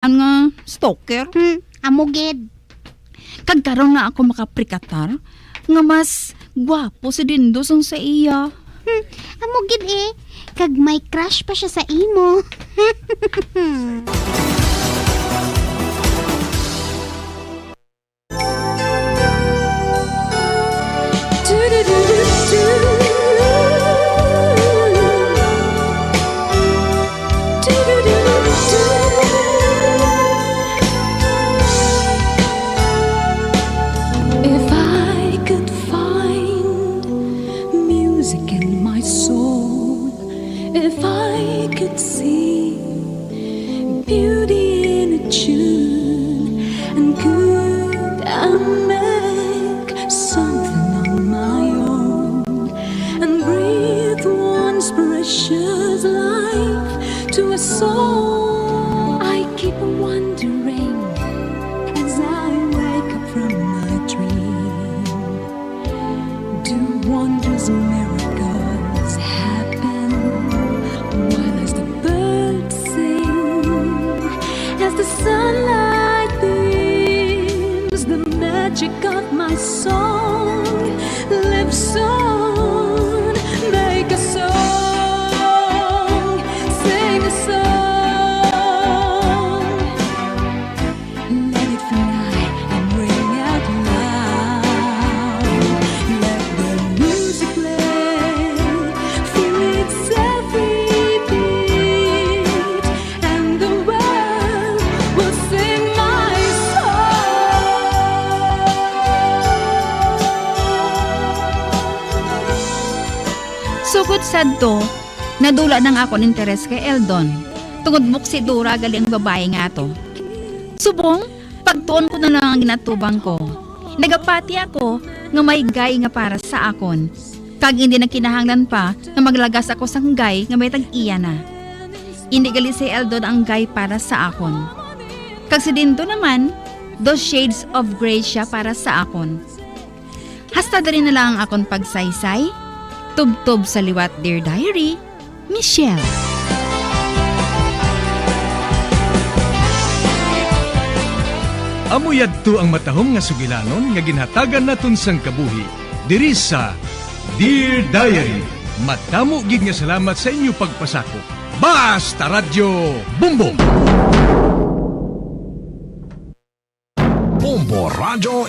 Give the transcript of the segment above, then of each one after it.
Ang nga stalker. Amugid. Kagkaroon na ako makaprikatar nga mas gwapo si Dindo sang sa iya. Amugid kag may crush pa siya sa imo. If I could find music in my soul, if I could see beauty in a tune, and could I make something on my own, and breathe one's precious life to a soul, I keep wondering as I wake up from my dream, do wondrous miracles happen while as the birds sing, as the sunlight beams, the magic of my song lives on. Make a song, sing a song, let it fly and ring out loud. Let the music play, feel its every beat, and the world will sing my song. Sugod sadto, nadula nang ako ng interes kay Eldon. Tungod buksi dura gali ang babae nga to. Subong, pagtuon ko na lang ang ginatubang ko. Nagapati ako nga may gay nga para sa akon. Kag hindi na kinahanglan pa nga maglagas ako sang gay nga may tag-iya na. Hindi gali si Eldon ang gay para sa akon. Kag si Dindo naman, those shades of gray siya para sa akon. Hasta dali na lang ang akon pagsaysay. Tubtob sa liwat, Dear Diary, Michelle. Amuyadto ang matahom nga sugilanon nga ginhatagan naton sang kabuhi. Diri sa Dear Diary, matamo gid nga salamat sa inyo pagpasakop. Basta Radyo Bumbong! Bombo Radyo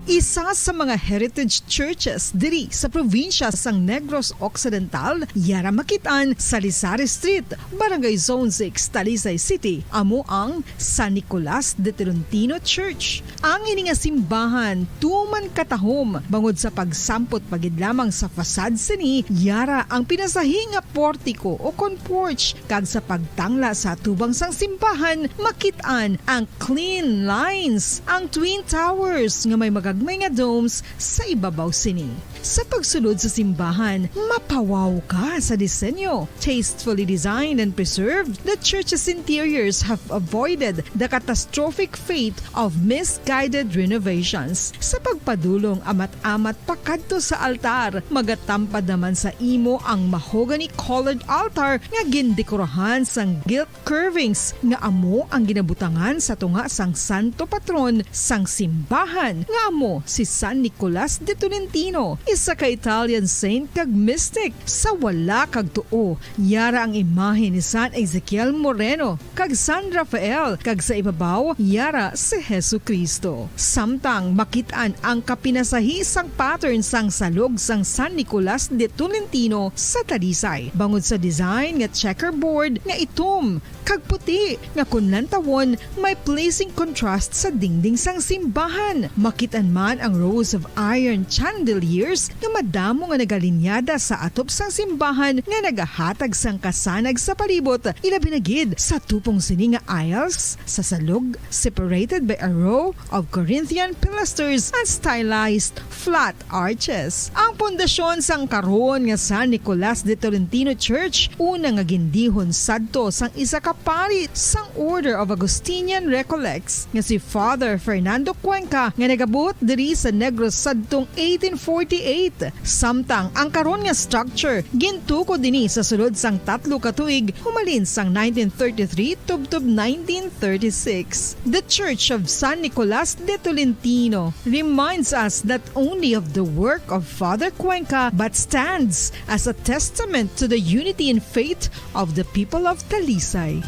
Isa sa mga heritage churches diri sa probinsya sang Negros Occidental, yara makitaan sa Lisari Street, Barangay Zone 6, Talisay City, amo ang San Nicolas de Tolentino Church. Ang ini nga simbahan tuman katahom bangod sa pagsampot pagid lamang sa fasad sini, yara ang pinasahi nga portiko o kon porch, kag sa pagtangla sa tubang sang simbahan makitaan ang clean lines, ang twin towers nga may magagmay nga domes sa ibabaw sini. Sa pagsulod sa simbahan, mapawaw ka sa disenyo. Tastefully designed and preserved, the church's interiors have avoided the catastrophic fate of misguided renovations. Sa pagpadulong amat-amat pakadto sa altar, magatampad naman sa imo ang mahogany colored altar nga gindekorahan sang gilt curvings nga amo ang ginabutangan sa tunga sang santo patron sang simbahan nga amo si San Nicolas de Tolentino, isa ka Italian saint kag mystic. Sa wala kag tuo, yara ang imahe ni San Ezekiel Moreno kag San Rafael, kag sa ibabaw yara si Hesu Kristo. Samtang makitaan ang kapinasahi sang pattern sang salog sang San Nicolas de Tolentino sa Talisay, bangod sa design nga checkerboard nga itom kag puti nga kunlantawon may pleasing contrast sa dingding sang simbahan. Makitan man ang rows of iron chandeliers nga madamo nga nagalinyada sa atop sang simbahan nga nagahatag sang kasanag sa palibot, ilabi na gid sa tupong sini nga aisles sa salog separated by a row of Corinthian pilasters and stylized flat arches. Ang pundasyon sang karon nga San Nicolas de Tolentino Church una nga gindihon sadto sang isa ka pari sang Order of Augustinian Recollects nga si Father Fernando Cuenca nga nagabot diri sa Negros sadtong 1848 1988. Samtang ang karon nga structure gintuko dinhi sa sulod sang 3 ka tuig humalin sang 1933 tubtob 1936. The Church of San Nicolas de Tolentino reminds us not only of the work of Father Cuenca but stands as a testament to the unity and faith of the people of Talisay.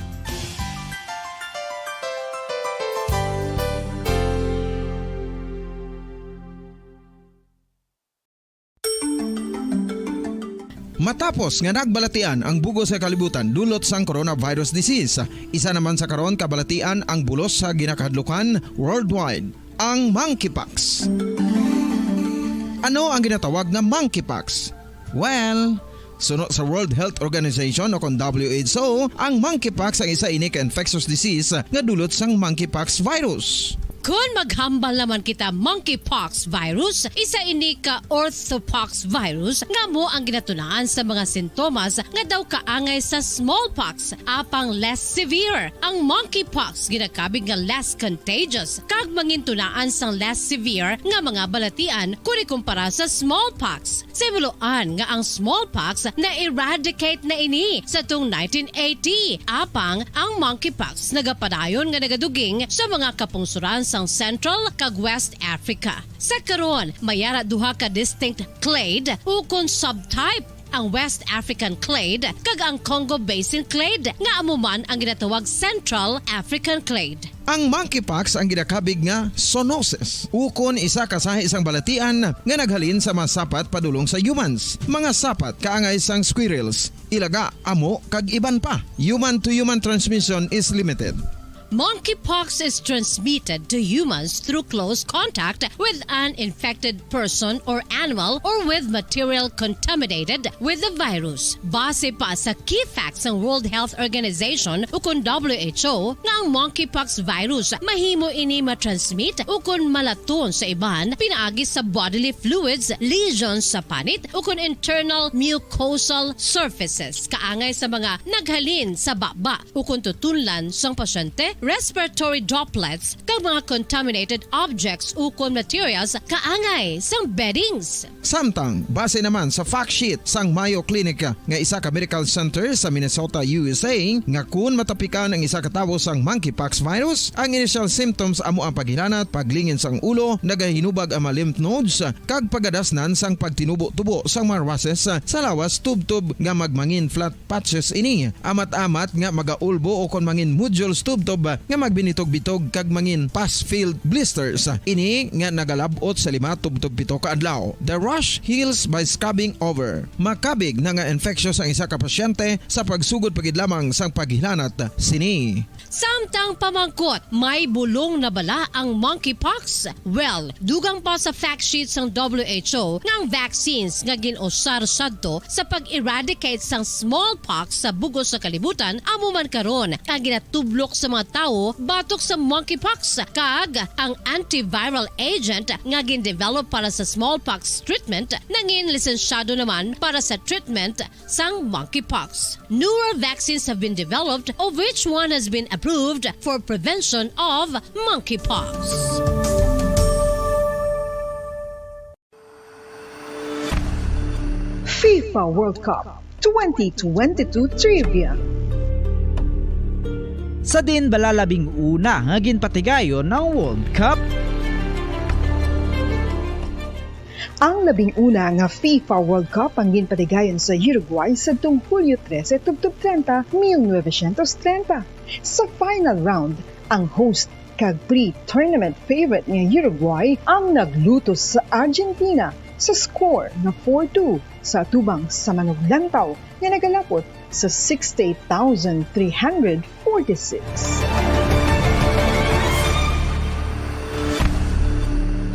Matapos nga nagbalatian ang bugos sa kalibutan dulot sang coronavirus disease, isa naman sa karon kabalatian ang bulos sa ginakahadlukan worldwide, ang monkeypox. Ano ang ginatawag na monkeypox? Well, sunod sa World Health Organization o kung WHO, ang monkeypox ang isa ini ka infectious disease nga dulot sang monkeypox virus. Kung maghambal naman kita monkeypox virus, isa ini ka orthopox virus nga mo ang ginatunaan sa mga sintomas nga daw kaangay sa smallpox apang less severe. Ang monkeypox ginakabig nga less contagious kag mangintunaan sang less severe nga mga balatian kung ikumpara sa smallpox. Simuloan nga ang smallpox na eradicate na ini sa tung 1980 apang ang monkeypox nagapadayon nga nagaduging sa mga kapungsuran sang Central kag West Africa. Sa karon, mayara duha ka distinct clade ukon subtype, ang West African clade kag ang Congo Basin clade nga amuman ang ginatawag Central African clade. Ang monkeypox ang ginakabig nga zoonosis. Ukon isa kasahi isang balatian nga naghalin sa mga sapat padulong sa humans. Mga sapat kaangay sang squirrels, ilaga, amo kag iban pa. Human to human transmission is limited. Monkeypox is transmitted to humans through close contact with an infected person or animal or with material contaminated with the virus. Base pa sa key facts ng World Health Organization ukon WHO nga ang monkeypox virus mahimo ini matransmit ukon malaton sa iban pinaagi sa bodily fluids, lesions sa panit ukon internal mucosal surfaces kaangay sa mga naghalin sa baba ukon tutunlan sang pasyente, respiratory droplets kag mga contaminated objects ukon materials kaangay sang beddings. Samtang, base naman sa fact sheet sang Mayo Clinic nga isa ka medical center sa Minnesota, USA, nga kun matapikan ang isa ka tawo sang monkeypox virus, ang initial symptoms amo ang paghilanat, paglingin sang ulo, nagahinubag ang mga lymph nodes, kag pagadasnan sang pagtinubo-tubo sang mga rashes sa lawas tubtob nga magmangin flat patches ini. Amat-amat nga magaulbo o kon mangin nodules tubtob nga magbinitog-bitog kag mangin pus-filled blisters. Ini nga nagalabot sa 5 tubtob 7 ka adlaw. The rash heals by scabbing over. Makabig na nga infectious ang isa ka pasyente sa pagsugod pagid lamang sang paghilanat sini. Samtang pamangkot, may bulong na bala ang monkeypox? Well, dugang pa sa fact sheet sang WHO nga ang vaccines nga ginusar sadto sa pag-eradicate sang smallpox sa bugos sa kalibutan amo man karon ang ginatublok sa mga tao batok sa monkeypox kag ang antiviral agent nga gin-develop para sa smallpox treatment nangin lisensyado naman para sa treatment sang monkeypox. Newer vaccines have been developed of which one has been approved for prevention of monkeypox. FIFA World Cup 2022 Trivia. Sa din balalabing una nga ginpatigayon ng World Cup. Ang 11 nga FIFA World Cup ang ginpatigayon sa Uruguay sa tung Hulyo 13 tubtob 30, 1930. Sa final round, ang host kag pre-tournament favorite nga Uruguay ang naglutos sa Argentina sa score na 4-2 sa tubang sa manuglantaw nga nagalapot sa 68,346.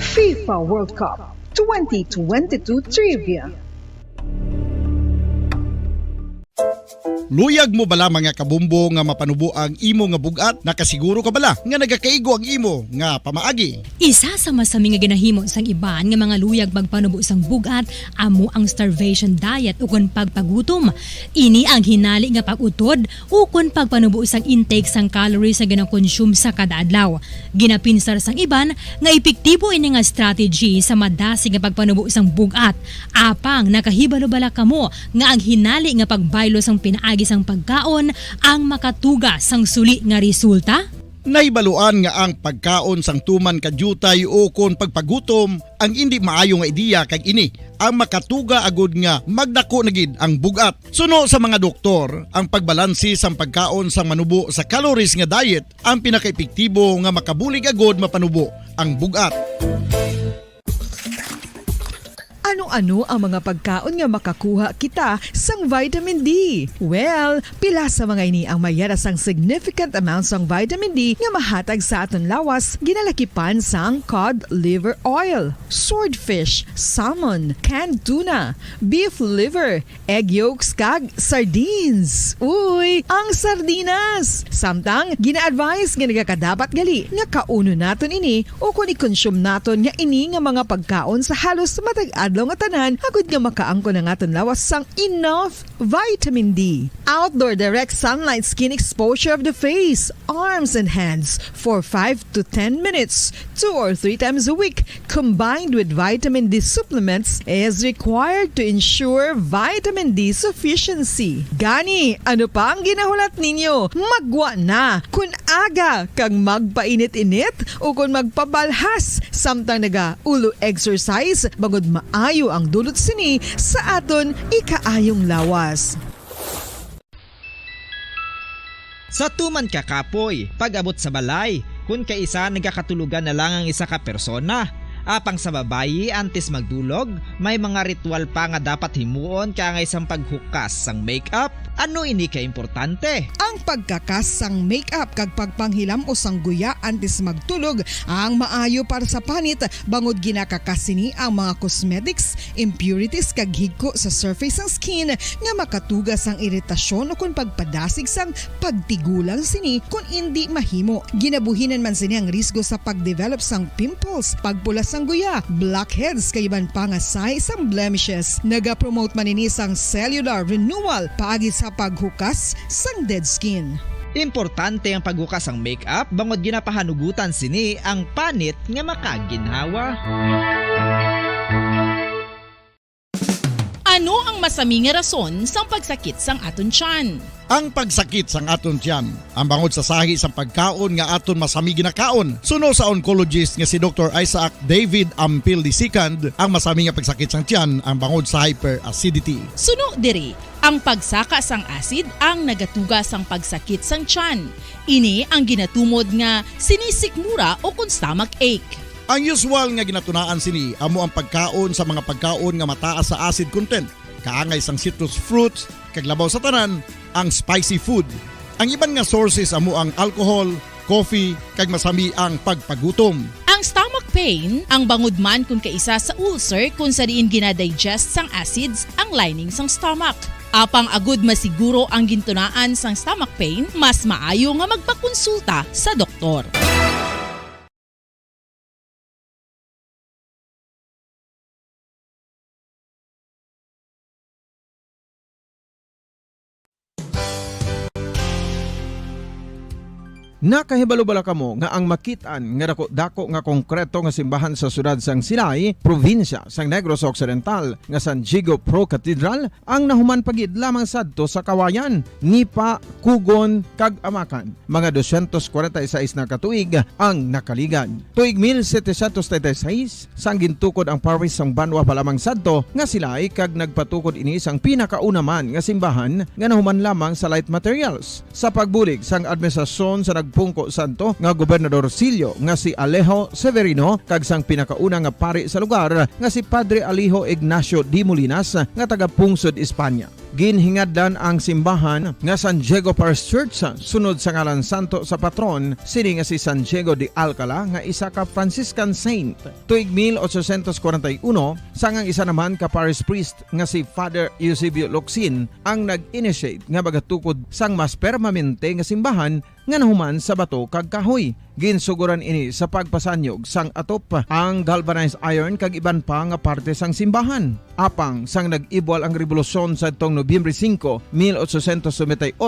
FIFA World Cup 2022 Trivia. Luyag mo bala mga kabumbo nga mapanubo ang imo nga bugat? Nakasiguro ka bala nga nagakaigo ang imo nga pamaagi? Isa sa masami nga ginahimo sang iban nga mga luyag magpanubo sang bugat amo ang starvation diet ukon pagpagutom. Ini ang hinali nga pag-utod ukon pagpanubo sang intake sang calories nga gina-consume sa kada adlaw. Ginapinsar sang iban nga epektibo ini nga strategy sa madasig nga pagpanubo sang bugat. Apang nakahibalo bala kamo nga ang hinali nga pagbaylo sang pinaagi sang pagkaon ang makatuga sang suli nga resulta? Naibaluan nga ang pagkaon sang tuman kadyutay o kon pagpagutom ang hindi maayo nga ideya kag ini ang makatuga agud nga magdako na gid ang bugat. Suno sa mga doktor, ang pagbalansi sang pagkaon sang manubo sa calories nga diet ang pinakaepektibo nga makabulig agud mapanubo ang bugat. Ano-ano ang mga pagkaon nga makakuha kita sang vitamin D? Well, pila sa mga ini ang mayara sang significant amount sang vitamin D nga mahatag sa aton lawas ginalakipan sang cod liver oil, swordfish, salmon, canned tuna, beef liver, egg yolks kag sardines. Uy, ang sardinas! Samtang gina-advise nga nagakadapat gali nga kauno naton ini o kung i-consume naton nga ini nga mga pagkaon sa halos matag adlaw nga tanan agud nga makaangko na aton lawas sang enough vitamin D. Outdoor direct sunlight skin exposure of the face, arms and hands for 5 to 10 minutes 2 or 3 times a week combined with vitamin D supplements is required to ensure vitamin D sufficiency. Gani, ano pa ang ginahulat ninyo? Magwa na kun aga kang magpainit-init o kung magpabalhas samtang naga ulo exercise bagod maayo ang dulot sini sa aton ikaayong lawas. Sa tuman ka kapoy, pag-abot sa balay, kung kaisa nagakatulugan na lang ang isa ka persona. Apang sa babayi antes magdulog, may mga ritual pa nga dapat himuon kangay sang paghukas sang makeup. Ano ini ka importante? Ang pagkakas sang makeup kag pagpanghilam o sang guya antes magtulog ang maayo para sa panit bangod ginakakas sini ang mga cosmetics, impurities kag higko sa surface sang skin nga makatugas sang iritasyon o kung pagpadasig sang pagtigulang sini kung hindi mahimo. Ginabuhinan man sini ang risgo sa pagdevelop sang pimples, pagpula sang guya, blackheads kay iban pa nga size sang blemishes. Naga-promote man ini sang cellular renewal paagi sa paghukas sang dead skin. Importante ang paghukas ang makeup bangod ginapahanugutan sini ang panit nga makaginhawa. Ano ang masaming nga rason sang pagsakit sang aton tiyan? Ang pagsakit sang aton tiyan, ang bangod sa sahi sang pagkaon nga aton masami ginakaon. Suno sa oncologist nga si Dr. Isaac David Ampil II, ang masami nga pagsakit sang tiyan ang bangod sa hyperacidity. Suno diri, ang pagsaka sang acid ang nagatuga sang pagsakit sang tiyan. Ini ang ginatumod nga sinisikmura o kung stomach ache. Ang usual nga ginatunaan sini amo ang pagkaon sa mga pagkaon nga mataas sa acid content, kaangay sang citrus fruits, kag labaw sa tanan ang spicy food. Ang iban nga sources amo ang alcohol, coffee, kag masami ang pagpagutom. Ang stomach pain ang bangod man kung kaisa sa ulcer kung sa diin ginadigest sang acids ang lining sang stomach. Apang agud masiguro ang gintunaan sang stomach pain, mas maayo nga magpakonsulta sa doktor. Nakahibalo-bala kamo nga ang makitaan nga dako nga konkreto nga simbahan sa sudad sang Sinay, probinsya sang Negros Occidental nga San Diego Pro Cathedral ang nahuman pagid lamang sadto sa Kawayan, Nipa, Kugon kag Amakan. Mga 246 na katuig ang nakaligan. Tuig 1736 sang gintukod ang parish sang Banwa pa lamang sadto nga Silay kag nagpatukod ini sang pinakauna man nga simbahan nga nahuman lamang sa light materials. Sa pagbulig sang administrasyon sa pagpungko santo nga Gobernador Silio nga si Alejo Severino kag sang pinakauna nga pari sa lugar nga si Padre Alijo Ignacio Di Molinas nga taga Pungsod, Espanya. Ginhingad ang simbahan nga San Diego Parish Church sunod sa ngalan santo sa patron sini nga si San Diego de Alcala nga isa ka Franciscan saint. Tuig 1841 sangang isa naman ka parish priest nga si Father Eusebio Locsin ang nag-initiate nga bagatukod sang mas permanente nga simbahan nga nahuman sa bato kag kahoy. Ginsuguran ini sa pagpasanyog sang atop ang galvanized iron kag iban pa nga parte sang simbahan. Apang sang nag-ibwal ang revolusyon sa itong Nobyembre 5, 1898,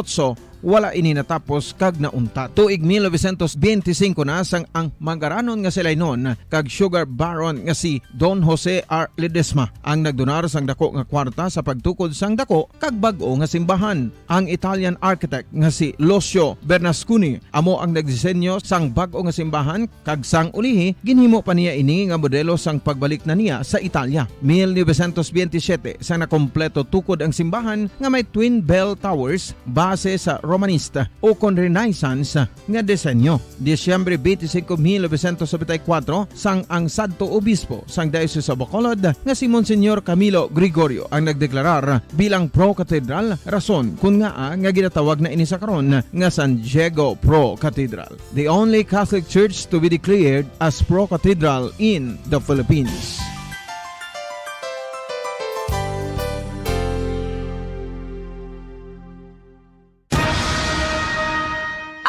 wala ini natapos kag naunta. Tuig 1925 na sang ang mangaranon nga silay noon kag sugar baron nga si Don Jose R. Ledesma ang nagdonar sang dako nga kwarta sa pagtukod sang dako kag bag-o nga simbahan. Ang Italian architect nga si Lucio Bernasconi amo ang nagdisenyo sang bag-o nga simbahan kag sang ulihi ginhimo pa niya ini nga modelo sang pagbalik na niya sa Italia. 1927 sang nakompleto tukod ang simbahan nga may twin bell towers base sa Romanista o kon Renaissance nga disenyo. Disyembre 25, 1974 sang ang sadto obispo sang Diocese of Bacolod nga si Monsignor Camilo Gregorio ang nagdeklarar bilang pro-cathedral, rason kung nga ginatawag na ini sa karon nga San Diego Pro-Cathedral. The only Catholic Church to be declared as pro-cathedral in the Philippines.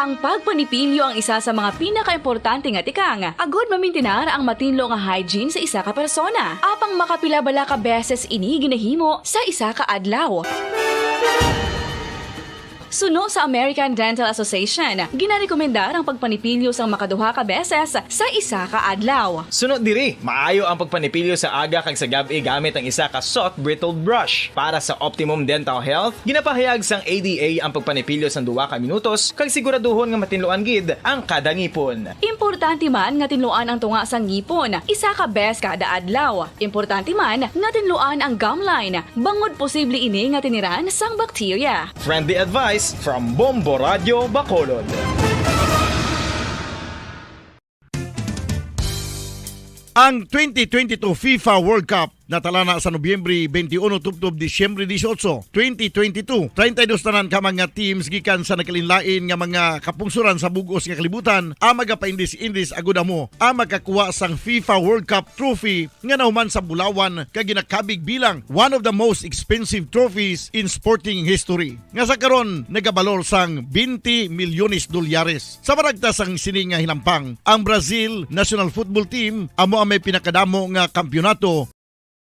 Ang pagpanipilyo ang isa sa mga pinaka-importante nga tikang. Agod mamintinar ang matinlo nga hygiene sa isa ka persona. Apang makapilabala ka beses ini ginahimo sa isa ka adlaw. Suno sa American Dental Association, ginarekomendar ang pagpanipilyo sang makaduha ka beses sa isa ka adlaw. Sunod diri, maayo ang pagpanipilyo sa aga kag sa gabi gamit ang isa ka soft brittle brush. Para sa optimum dental health, ginapahayag sang ADA ang pagpanipilyo sang 2 ka minutos kag siguraduhon nga matinloan gid ang kada ngipon. Importante man nga tinluan ang tunga sang ngipon, isa ka bes kada adlaw. Importante man nga tinluan ang gum line, bangod posible ini nga tiniran sang bakterya. Friendly advice from Bombo Radio Bacolod. Ang 2022 FIFA World Cup natala na sa Nobyembre 21 tubtob Disyembre 18, 2022. 32 tanan ka mga teams gikan sa nakalinlain nga mga kapungsuran sa bugos nga kalibutan ang magapaindis-indis agud mo ang magkakuha sang FIFA World Cup trophy nga nahuman sa Bulawan kag ginakabig bilang one of the most expensive trophies in sporting history. Nga sa karon nagabalor sang 20 milyones dolyares. Sa baragta sang sining nga hinampang, ang Brazil National Football Team amo ang may pinakadamo nga kampyonato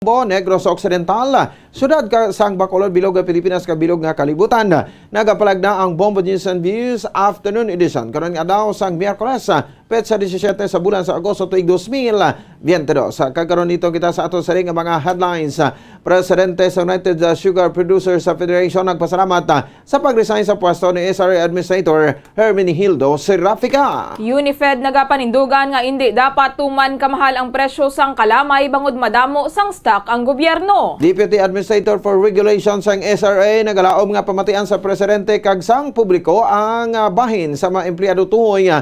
Negros Occidental, sudad ka sang Bacolod, bilog nga Pilipinas, kabilog nga kalibutan. Nagapalag na ang Bombo News and Views Afternoon Edition. Karon nga daw sang Miyerkules, petsa 17 sa bulan sa Agosto tuig 2022. Sa kagaron nito kita sa ato sa ring mga headlines. Presidente sa United Sugar Producers Federation nagpasalamat sa pag-resign sa pwesto ni SRA Administrator Hermenegildo Serafica. UniFed nagapanindugan nga hindi dapat tuman kamahal ang presyo sang kalamay bangod madamo sang stock ang gobyerno. Deputy Administrator for Regulations sang SRA nagalaom nga pamatian sa presidente kag sang publiko ang bahin sa mga empleyado tuhoy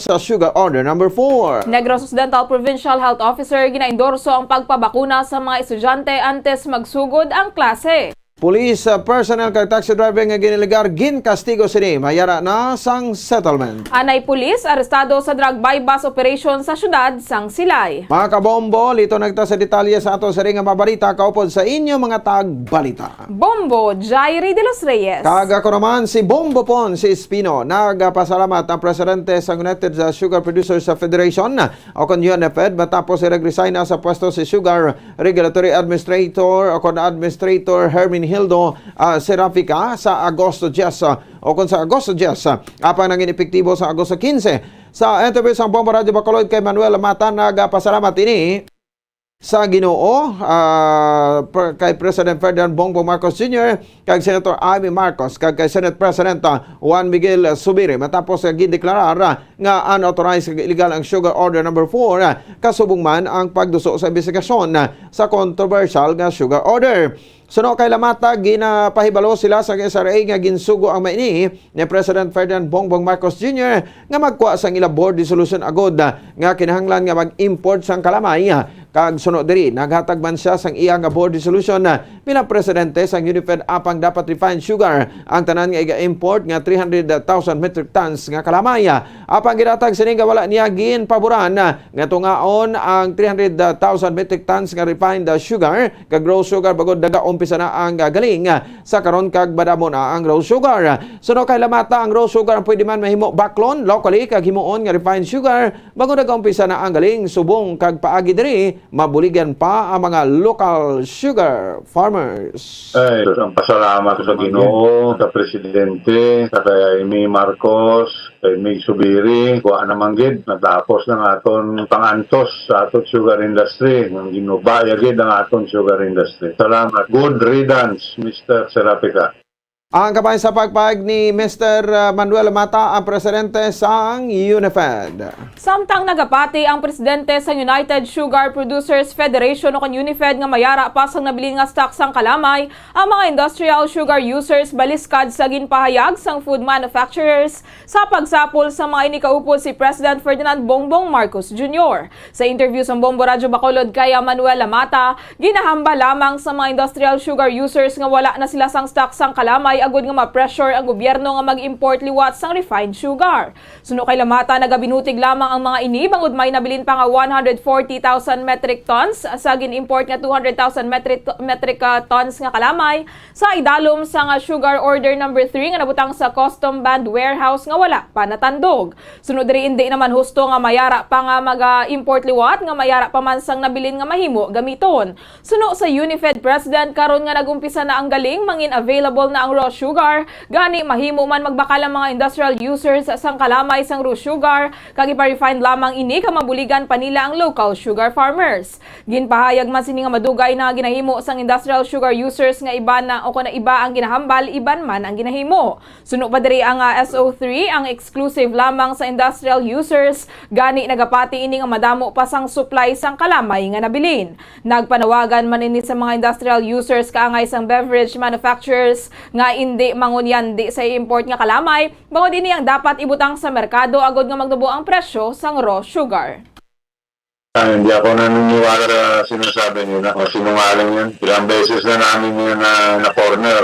sa Sugar Order number 4. Negros Occidental Provincial Health Officer ginaendorso ang pagpabakuna sa mga estudyante antes magsugod ang klase. Police personnel kag taxi driver nga giniligar ginkastigo sini mayara na sang settlement. Anay pulis arestado sa drug buy-bus operation sa syudad sang Silay. Mga kabombo, lito nagta sa detalye sa ato sa ring nga mabalita kaupod sa inyo mga tagbalita. Bombo Jairi de los Reyes. Kaga ko naman si Bombo Pon si Espino. Nagpasalamat ang presidente sa United Sugar Producers Federation o kon UNFED matapos i-resign na sa pwesto si Sugar Regulatory Administrator o kon Administrator Hermenegildo Serafica sa Agosto 10 o kung sa Agosto 10 apang nangin epektibo sa Agosto 15. Sa interview sa Bombo Radio Bacolod kay Manuel Mata nagpasalamat ini sa Ginoo kay President Ferdinand Bongbong Marcos Jr. kag Senator Amy Marcos kag kay Senate President Juan Miguel Zubiri matapos gideklarar nga unauthorized illegal ang Sugar Order number 4 kasubong man ang pagduso sa investigasyon sa controversial nga Sugar Order. Suno kay Lamata, ginapahibalo sila sa SRA nga ginsugo ang maini ni President Ferdinand Bongbong Marcos Jr. nga magkuha sang ila board resolution agod nga kinahanglan nga mag-import sang kalamay. Kag sunod diri, naghatag man siya sang iya nga board resolution bilang presidente sang UniFed apang dapat refined sugar ang tanan nga iga-import nga 300,000 metric tons nga kalamay. Apang gidatag sini nga wala niya ginpaboran nga tungaon ang 300,000 metric tons nga refined sugar kag raw sugar bagod daga umpisa na ang galing sa karon kag badamo na ang raw sugar. Suno kay Lamata, ang raw sugar ang pwede man mahimo baklon locally kag himuon nga refined sugar bagod daga umpisa na ang galing subong kag paagi diri mabuligan pa ang mga local sugar farmers. Ay, ang pasalamat sa Ginoo, sa Presidente, sa kay Amy Marcos, kay Mig Subiri, kuha naman gid, natapos ng aton pangantos sa aton sugar industry, ng ginubaya gid ang aton sugar industry. Salamat. Good riddance, Mr. Serapika. Ang kabayan sa pagpag ni Mr. Manuel Lamata, ang presidente sang UniFed. Samtang nagapati ang presidente sa United Sugar Producers Federation o kan UniFed nga mayara pa sang nabilin nga stock sang kalamay, ang mga industrial sugar users baliskad sa ginpahayag sang food manufacturers sa pagsapol sa mga inikaupo si President Ferdinand Bongbong Marcos Jr. Sa interview sa Bombo Radyo Bacolod kay Manuel Lamata, ginahamba lamang sa mga industrial sugar users nga wala na sila sang stock sang kalamay agud nga ma-pressure ang gobyerno nga mag-import liwat sang refined sugar. Suno kay Lamata, nagabinutig lamang ang mga ini bangod may nabilin pa nga 140,000 metric tons sa gin-import nga 200,000 metric tons nga kalamay sa idalom sa nga sugar order number 3 nga nabutang sa custom band warehouse nga wala pa natandog. Sunod diri hindi naman husto nga mayara pa nga mag-import liwat nga mayara pa man sang nabilin nga mahimo gamiton. Suno sa UniFed President, karon nga nagumpisa na ang galing mangin available na ang raw sugar, gani mahimo man magbakal ang mga industrial users sang kalamay sang raw sugar, kag ipa-refine lamang ini ka mabuligan pa nila ang local sugar farmers. Ginpahayag man sini nga madugay na ginahimo sang industrial sugar users nga iba na o kuna iba ang ginahambal, iban man ang ginahimo. Suno pa diri ang SO3, ang exclusive lamang sa industrial users, gani nagapati ini nga madamo pa sang supply sang kalamay nga nabilin. Nagpanawagan man ini sa mga industrial users kaangay sang beverage manufacturers nga hindi mangunyan di sa import nga kalamay, bangod ini ang dapat ibutang sa merkado agod nga magdubo ang presyo sang raw sugar. Hindi ako naniniwala sa sinasabi niyo na sinungaling yan. Ilang beses na namin yun na corner.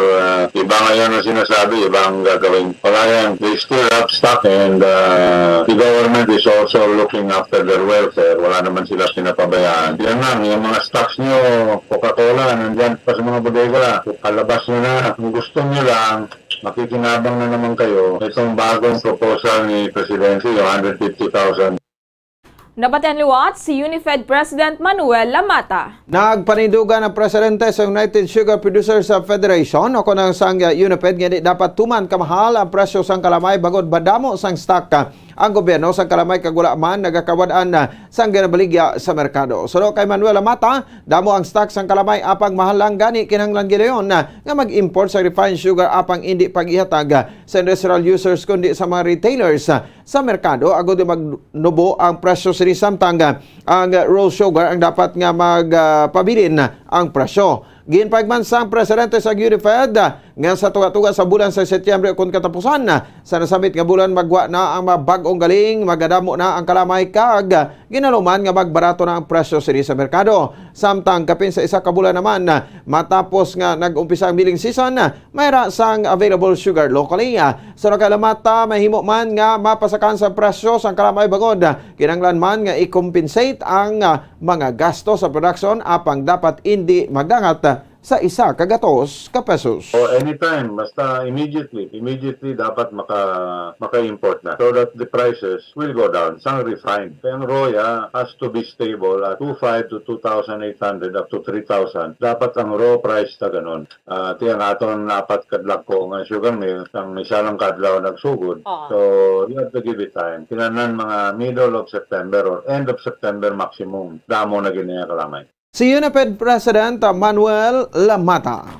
Iba ngayon ang sinasabi, iba ang gagawin. Wala yan. They still have stock and the government is also looking after their welfare. Wala naman sila pinapabayaan. Yan lang, yung mga stocks niyo, Coca-Cola, nandyan pa sa mga bodega. Kalabas nyo na. Kung gusto nyo lang, makikinabang na naman kayo. Itong bagong proposal ni Presidente, yung 150,000. Nabatian liwat si UniFed President Manuel Lamata. Nagpanindugan ang presidente sa United Sugar Producers Federation o kunang sang UniFed nga di dapat tuman kamahal ang presyo sang kalamay bagod badamo sang stock ang gobyerno sa kalamay kag wala man nagakawad-an sang ginabaligya sa merkado. So kay Manuel Lamata, damo ang stock sang kalamay apang mahal lang gani kinahanglan gidayon nga mag-import sa refined sugar apang hindi pagihatag sa industrial users kundi sa mga retailers sa merkado agud magnubo ang presyo sa samtang ang raw sugar ang dapat nga magpabilin ang presyo. Ginpagman sang presidente sa UniFed nga sa tuga-tuga sa bulan sa Setyembre kung katapusan sa nasamit nga bulan magwa na ang bagong galing, magadamo na ang kalamay kag ginaluman nga magbarato na ang presyo sa merkado. Samtang kapin sa isa ka bulan naman matapos nga nag-umpisa ang milling season, mayra sang available sugar locally. Sa Lamata, mahimo man nga mapasakan sa presyo sang kalamay bagod. Kinanglan man nga i-compensate ang mga gasto sa production apang dapat hindi magdangat sa isa kagatos ka pesos. O anytime, basta immediately dapat maka-import na so that the prices will go down. Sang refined. Kaya ang Roya has to be stable at 2,500 to 2,800 up to 3,000. Dapat ang raw price ta ganon. Tiyang aton napat kadlak ko nga sugar mill, ang isa lang kadlaw nagsugod. So you have to give it time. Kinanan mga middle of September or end of September maximum. Damo na ginaya kalamay. Si UniFed President Manuel Lamata.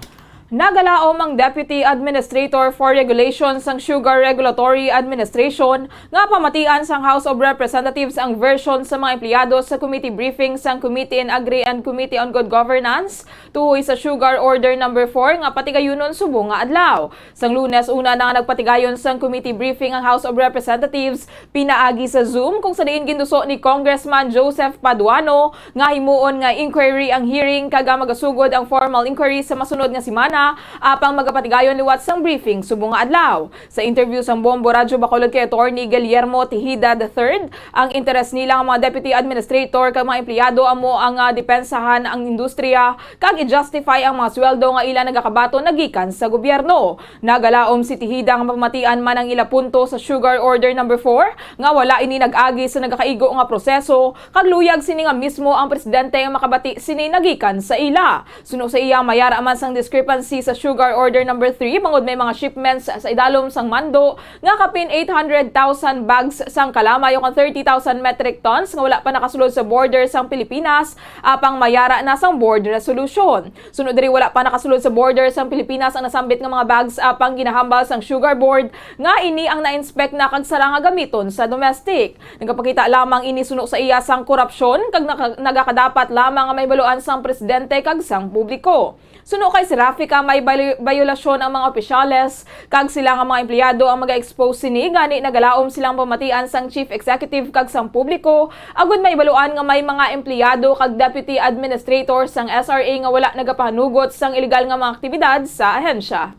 Nagalaom ang Deputy Administrator for Regulations sang Sugar Regulatory Administration nga pamatian sang House of Representatives ang version sa mga empleyado sa committee briefing sang Committee on Agri and Committee on Good Governance tuhoy sa Sugar Order No. 4 nga patigayonon subong nga adlaw. Sang Lunes una na nga nagpatigayon sang committee briefing ang House of Representatives pinaagi sa Zoom kung sa diin ginduso ni Congressman Joseph Paduano nga himuon nga inquiry ang hearing kaga magasugod ang formal inquiry sa masunod nga semana apang magapatigayon liwat sang briefing subong nga adlaw. Sa interview sang Bombo Radyo Bacolod kay Attorney Guillermo Tejeda III, ang interes nila nga mga deputy administrator kag mga empleyado amo ang depensahan ang industriya kag i-justify ang mga sweldo nga ila nagakabato nagikan sa gobyerno. Nagalaom si Tejeda nga pamatian man ang ila punto sa Sugar Order No. 4 nga wala ini nag-agi sa nagakaigo nga proseso kag luyag sini nga mismo ang presidente nga makabati sini nagikan sa ila. Suno sa iya mayara man sang discrepancy sa Sugar Order No. 3 bangod may mga shipments sa idalom sang mando nga kapin 800,000 bags sang kalamay o 30,000 metric tons nga wala pa nakasulod sa border sang Pilipinas apang mayara na sang board resolution. Sunod diri wala pa nakasulod sa border sang Pilipinas ang nasambit nga mga bags apang ginahambal sang Sugar Board nga ini ang na-inspect na kag sara nga gamiton sa domestic. Nagapakita lamang ini suno sa iya sang korupsyon kag nagakadapat lamang nga may baluan sang presidente kag sang publiko. Suno kay si Rafika may bayolasyon ang mga opisyales kag sila nga mga empleyado ang mag-expose sini gani nagalaom silang pamatian sang chief executive kag sang publiko agud may baluan nga may mga empleyado kag deputy administrator sang SRA nga wala nagapahanugot sang ilegal nga mga aktibidad sa ahensya.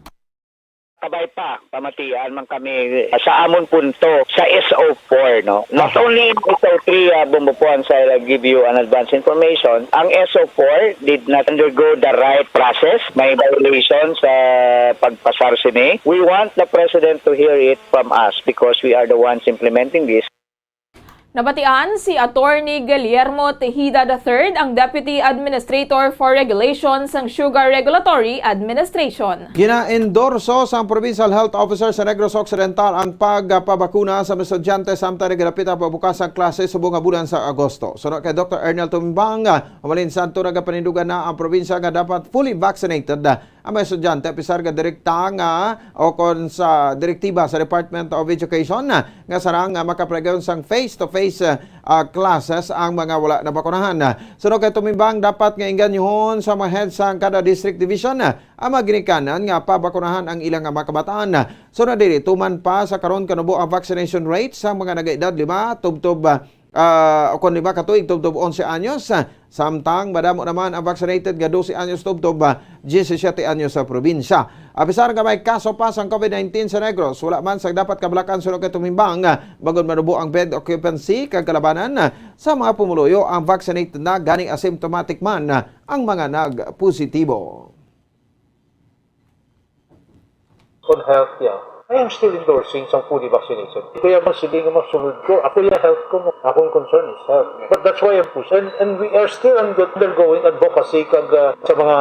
Kabay pa, pamatian man kami sa amon punto sa SO4, no? Not only in SO3, bumupuan sa give you an advance information, ang SO4 did not undergo the right process. May violation sa pagpasar sini. We want the President to hear it from us because we are the ones implementing this. Nabatian si Attorney Guillermo Tejeda III, ang Deputy Administrator for Regulations ng Sugar Regulatory Administration. Gina-endorso sa Provincial Health Officer sa Negros Occidental ang pagpabakuna sa mga estudyante samtang nagdapit ang pabukas ang klase subong nga bulan sa Agosto. Sunod kay Dr. Ernel Tumimbang, umalin santo nagapanindugan na ang probinsya nga dapat fully vaccinated ang mga estudyante pisar nga direkta nga o kon sa direktiba sa Department of Education nga sarang makapregayon sang face-to-face classes ang mga wala na bakunahan. Sunod kay Tumimbang, dapat nga inganyohon sa mga heads sa kada district division ang maginikanan nga pabakunahan ang ilang mga kabataan. Sunod dili, tuman pa sa karon kanubo ang vaccination rate sa mga nagaedad 5 tubtob o kung 5 katuig tubtob 11 anyos. Samtang madamo naman ang vaccinated nga 12 anyos tubtob 17 anyos sa probinsya. Apisar nga may kaso pa sa COVID-19 sa Negros, wala man sa dapat kabalakan sunod kay Tumimbang bagod manubo ang bed occupancy kag kalabanan sa mga pumuluyo ang vaccinated na gani asymptomatic man ang mga nagpositibo. On health, I am still endorsing some fully vaccination. Kaya bang sige nga masunod ko, ako yung health ko, akong concern is health. But that's why I'm pushing. And we are still undergoing advocacy kag sa mga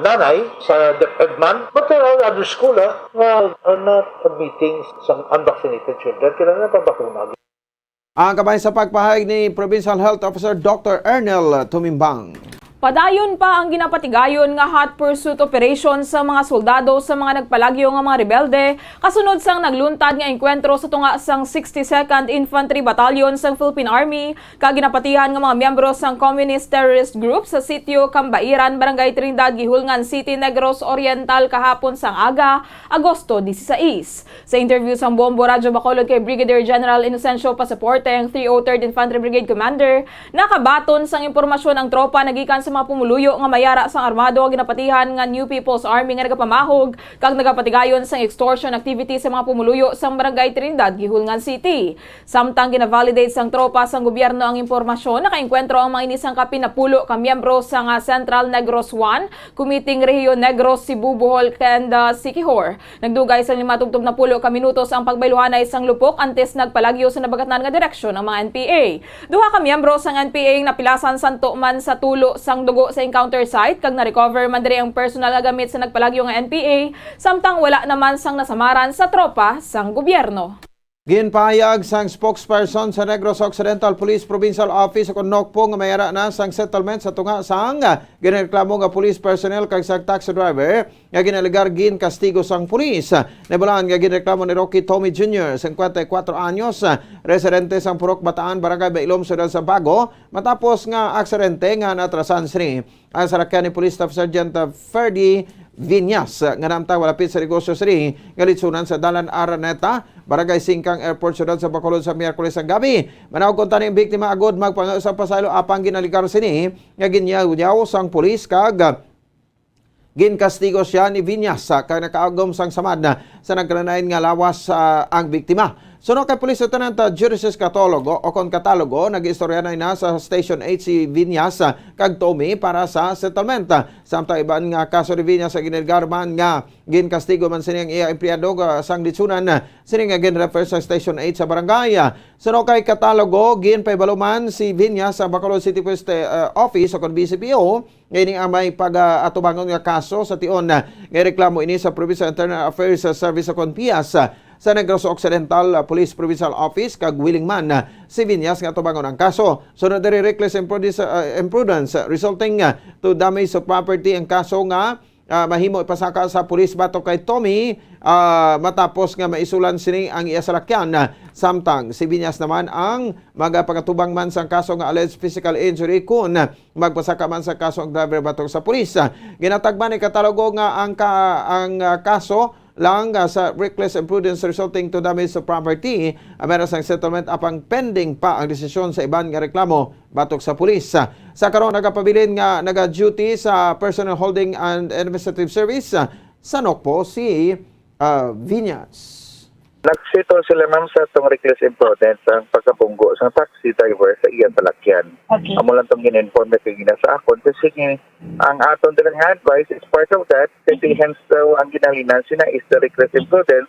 nanay, sa DepEdMan. But there are other schools nga are not admitting some unvaccinated children. Kailangan na pabakuna. Ang kabay sa pagpahayag ni Provincial Health Officer Dr. Ernel Tumimbang. Padayon pa ang ginapatigayon nga hot pursuit operation sa mga soldado sa mga nagpalagyo nga mga rebelde kasunod sang nagluntad nga engkwentro sa tunga sang 62nd Infantry Battalion sang Philippine Army kag ginapatihan nga mga miyembro sang Communist Terrorist Group sa sitio Cambairan, Barangay Trinidad, Gihulngan City, Negros Oriental kahapon sang aga, Agosto 16. Sa interview sang Bombo Radyo Bacolod kay Brigadier General Inocencio Pasaporte, ang 303rd Infantry Brigade Commander, nakabaton sang impormasyon ang tropa nagikan sa mga pumuluyo nga mayara sang armado nga ginapatihan nga New People's Army nga nagapamahog kag nagapatigayon sang extortion activity sa mga pumuluyo sang Barangay Trinidad, Gihulngan City. Samtang gina-validate sang tropa sang gobyerno ang impormasyon, nakaengkwentro ang mga inisang kapinapulo ka miyembro sang Central Negros 1, Kumiting Rehiyon Negros, Cebu, Bohol, and Siquijor. Nagdugay sa 5 na pulo ka minutos ang pagbayluhanay sang lupok antes nagpalagyo sa nabagatnan nga direksyon ang mga NPA. Duha ka miyembro sang NPA napilasan santo man sa tulo sang dugo sa encounter site kag na-recover man diri ang personal nga gamit sa nagpalagyo nga NPA samtang wala naman sang nasamaran sa tropa sang gobyerno. Ginpahayag sang spokesperson sa Negros Occidental Police Provincial Office o NOCPO nga mayara na sang settlement sa tunga sang ginreklamo nga police personnel kag sang taxi driver nga ginaligar gin kastigo sang pulis. Nabulan nga ginreklamo ni Rocky Tommy Jr., 54 anyos, residente sang Purok Bataan, Barangay Bailom, Ciudad Sampago, matapos nga aksidente nga natrasan sini ang sarakyan ni Police Staff Sergeant Ferdy Vinyas nga namtang walapit sa negosyo siri nga litsunan sa Dalan Araneta, Barangay Singkang Airport, Ciudad sa Bacolod sa Miyerkules ang gabi. Manaw kon tani ang biktima agod magpangausap pasaylo apang ginaligar sini nga ginyaw sang pulis kag ginkastigo siya ni Vinyas kag nakaagom sang samad na sa nagkananayon nga lawas ang biktima. Suno kay Police Lieutenant Judices Catalogo o kon Catalogo, nag-istorya na sa Station 8 si Vinyas kag Tommy para sa settlement. Samtang iban nga kaso ni Vinyas sa ginilgar man nga ginkastigo man sining iya empleyado sang litsunan sining nga ginrefer sa Station 8 sa barangay. Suno kay Catalogo, ginpaybaluman si Vinyas sa Bacolod City Police Office o kon BCPO ngayon ang may pag-atubangon nga kaso sa tion nga reklamo ini sa Provincial Internal Affairs Service o kon PIAS sa Negros Occidental Police Provincial Office kag willing man si Vinyas nga tubangon ang kaso. Sunod diri reckless imprudence resulting to damage of property ang kaso nga mahimo ipasaka sa pulis batok kay Tommy matapos nga maisulan sini ang iya salakyan. Samtang si Vinyas naman ang magapakatubang man sa kaso nga alleged physical injury kung magpasaka man sa kaso ang driver batok sa pulis. Ginatagban ni Catalogo nga ang kaso lang sa reckless imprudence resulting to damage to property. Meron sang settlement apang pending pa ang desisyon sa iban nga reklamo batok sa pulis. Sa karon nagapabilin nga naga-duty sa Personnel Holding and Administrative Service sa NOCPO si Vinyas. Nagsito sila ma'am sa itong reckless imprudence ang pagkabunggo sa taxi driver sa iya talakyan. Okay. Amo lang itong gin-inform na kagina sa akon. Kasi ang aton din nga advice is part of that. Kasi hence ang ginalinan sina is the reckless imprudence.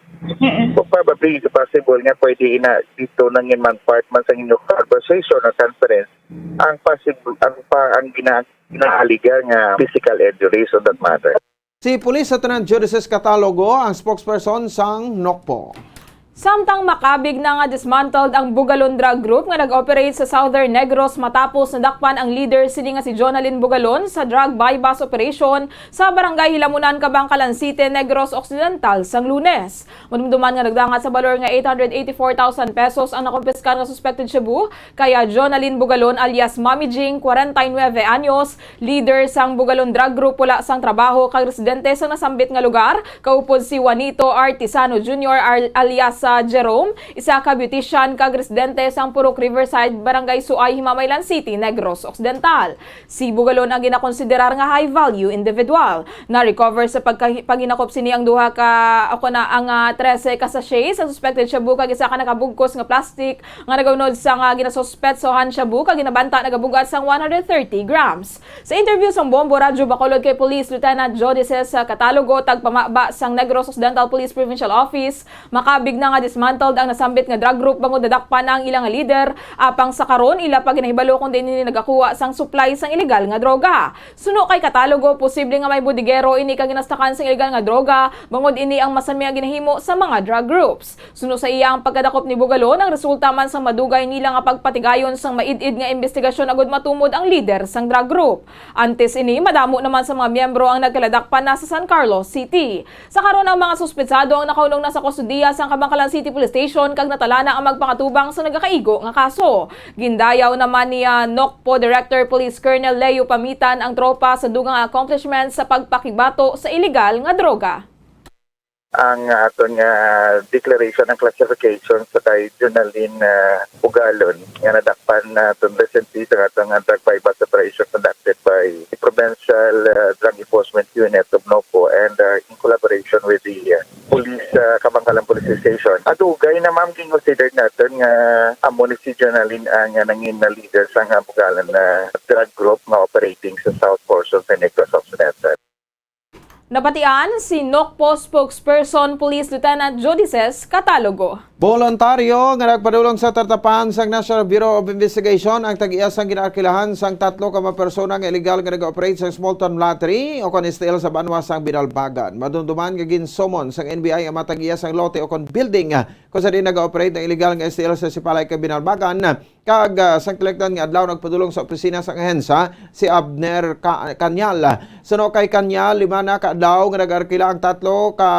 So probably possible nga pwede ina dito nang man part man sa inyong conversation or conference ang possible ang ginaaliga nga physical injuries on that matter. Si Police Lieutenant Judices Catalogo ang spokesperson sang NOCPO. Samtang makabig na nga dismantled ang Bugalon Drug Group nga nag-operate sa Southern Negros matapos nadakpan ang leader sini nga si Jonalyn Bugalon sa drug buy-bust operation sa Barangay Hilamunan, Kabangkalan City, Negros Occidental sang Lunes. Madumduman nga nagdangat sa balor nga 884,000 pesos ang nakumpiskan nga suspected shabu kaya Jonalyn Bugalon alias Mami Jing, 49 anyos, leader sang Bugalon Drug Group wala sang trabaho kag residente sa nasambit nga lugar. Kaupod si Juanito Artisano Jr. alias sa Jerome, isa ka beautician kag residente sang Purok Riverside, Barangay Suay, Himamaylan City, Negros Occidental. Si Bugalon ang ginakonsiderar nga high value individual. Na-recover sa paghinakop sini ang duha ka ang 13 ka sachets ang suspected shabu kag isa ka nakabugkos nga plastic nga nagaunod sa nga ginasuspetsohan shabu kag ginabanta nagabugat sang 130 grams. Sa interview sang Bombo Radyo Bacolod kay Police Lieutenant Judices sa Catalogo tagpamaba sang Negros Occidental Police Provincial Office, makabig na nga dismantled ang nasambit nga drug group bangod nadakpan ang ilang leader apang sa karon ila pa ginahibalo kung din nagakuha sang supply sang illegal nga droga. Suno kay Catalogo, posible nga may bodigero ini kang ginastakan sang illegal nga droga bangod ini ang masami nga ginahimo sa mga drug groups. Suno sa iya ang pagkadakop ni Bugalon ang resulta man sang madugay nila nga pagpatigayon sang maid-id nga investigasyon agud matumod ang leader sang drug group. Antes ini madamo naman sa mga miyembro ang nagkaladakpan na sa San Carlos City. Sa karon ang mga suspetsado ang nakaulong na sa kustudiya sang Kabangkalan City Police Station kag natalana ang magpakatubang sa nagakaigo nga kaso. Gindayaw naman ni NOCPO Director Police Colonel Leo Pamitan ang tropa sa dugang accomplishments sa pagpakibato sa illegal nga droga. Ang aton nga declaration ng classification sa kay Jonalyn Bugalon nga nadakpan naton recently sa atong drug buy-bust operation conducted by the Provincial Drug Enforcement Unit of NOCPO and in collaboration with the Police Kabangkalan Police Station. Adugay na ma'am consider natin nga amo ni si Jonalyn ang nangin na leader sa Bugalon na drug group nga operating sa south portion sa Negros Occidental. Nabatian si NOCPO spokesperson Police Lieutenant Jodices Catalogo. Voluntaryo nga nagpadulong sa tartapan sang National Bureau of Investigation ang tag-iya sang ginaakilahan sang 3 ka mga persona nga illegal nga nag-operate sa small town lottery o kon STL sa banwa sang Binalbagan. Madumduman nga ginsumon sang NBI ang matag-iya sang lote o kon building kung sa din nag-operate ng illegal nga STL sa Sipalay kay Binalbagan. Kag sang kolektan nga adlaw nagpadulong sa opisina sang ahensya si Abner Kanyal. Suno kay Kanyal 5 na ka adlaw nga nag-arkila ang 3 ka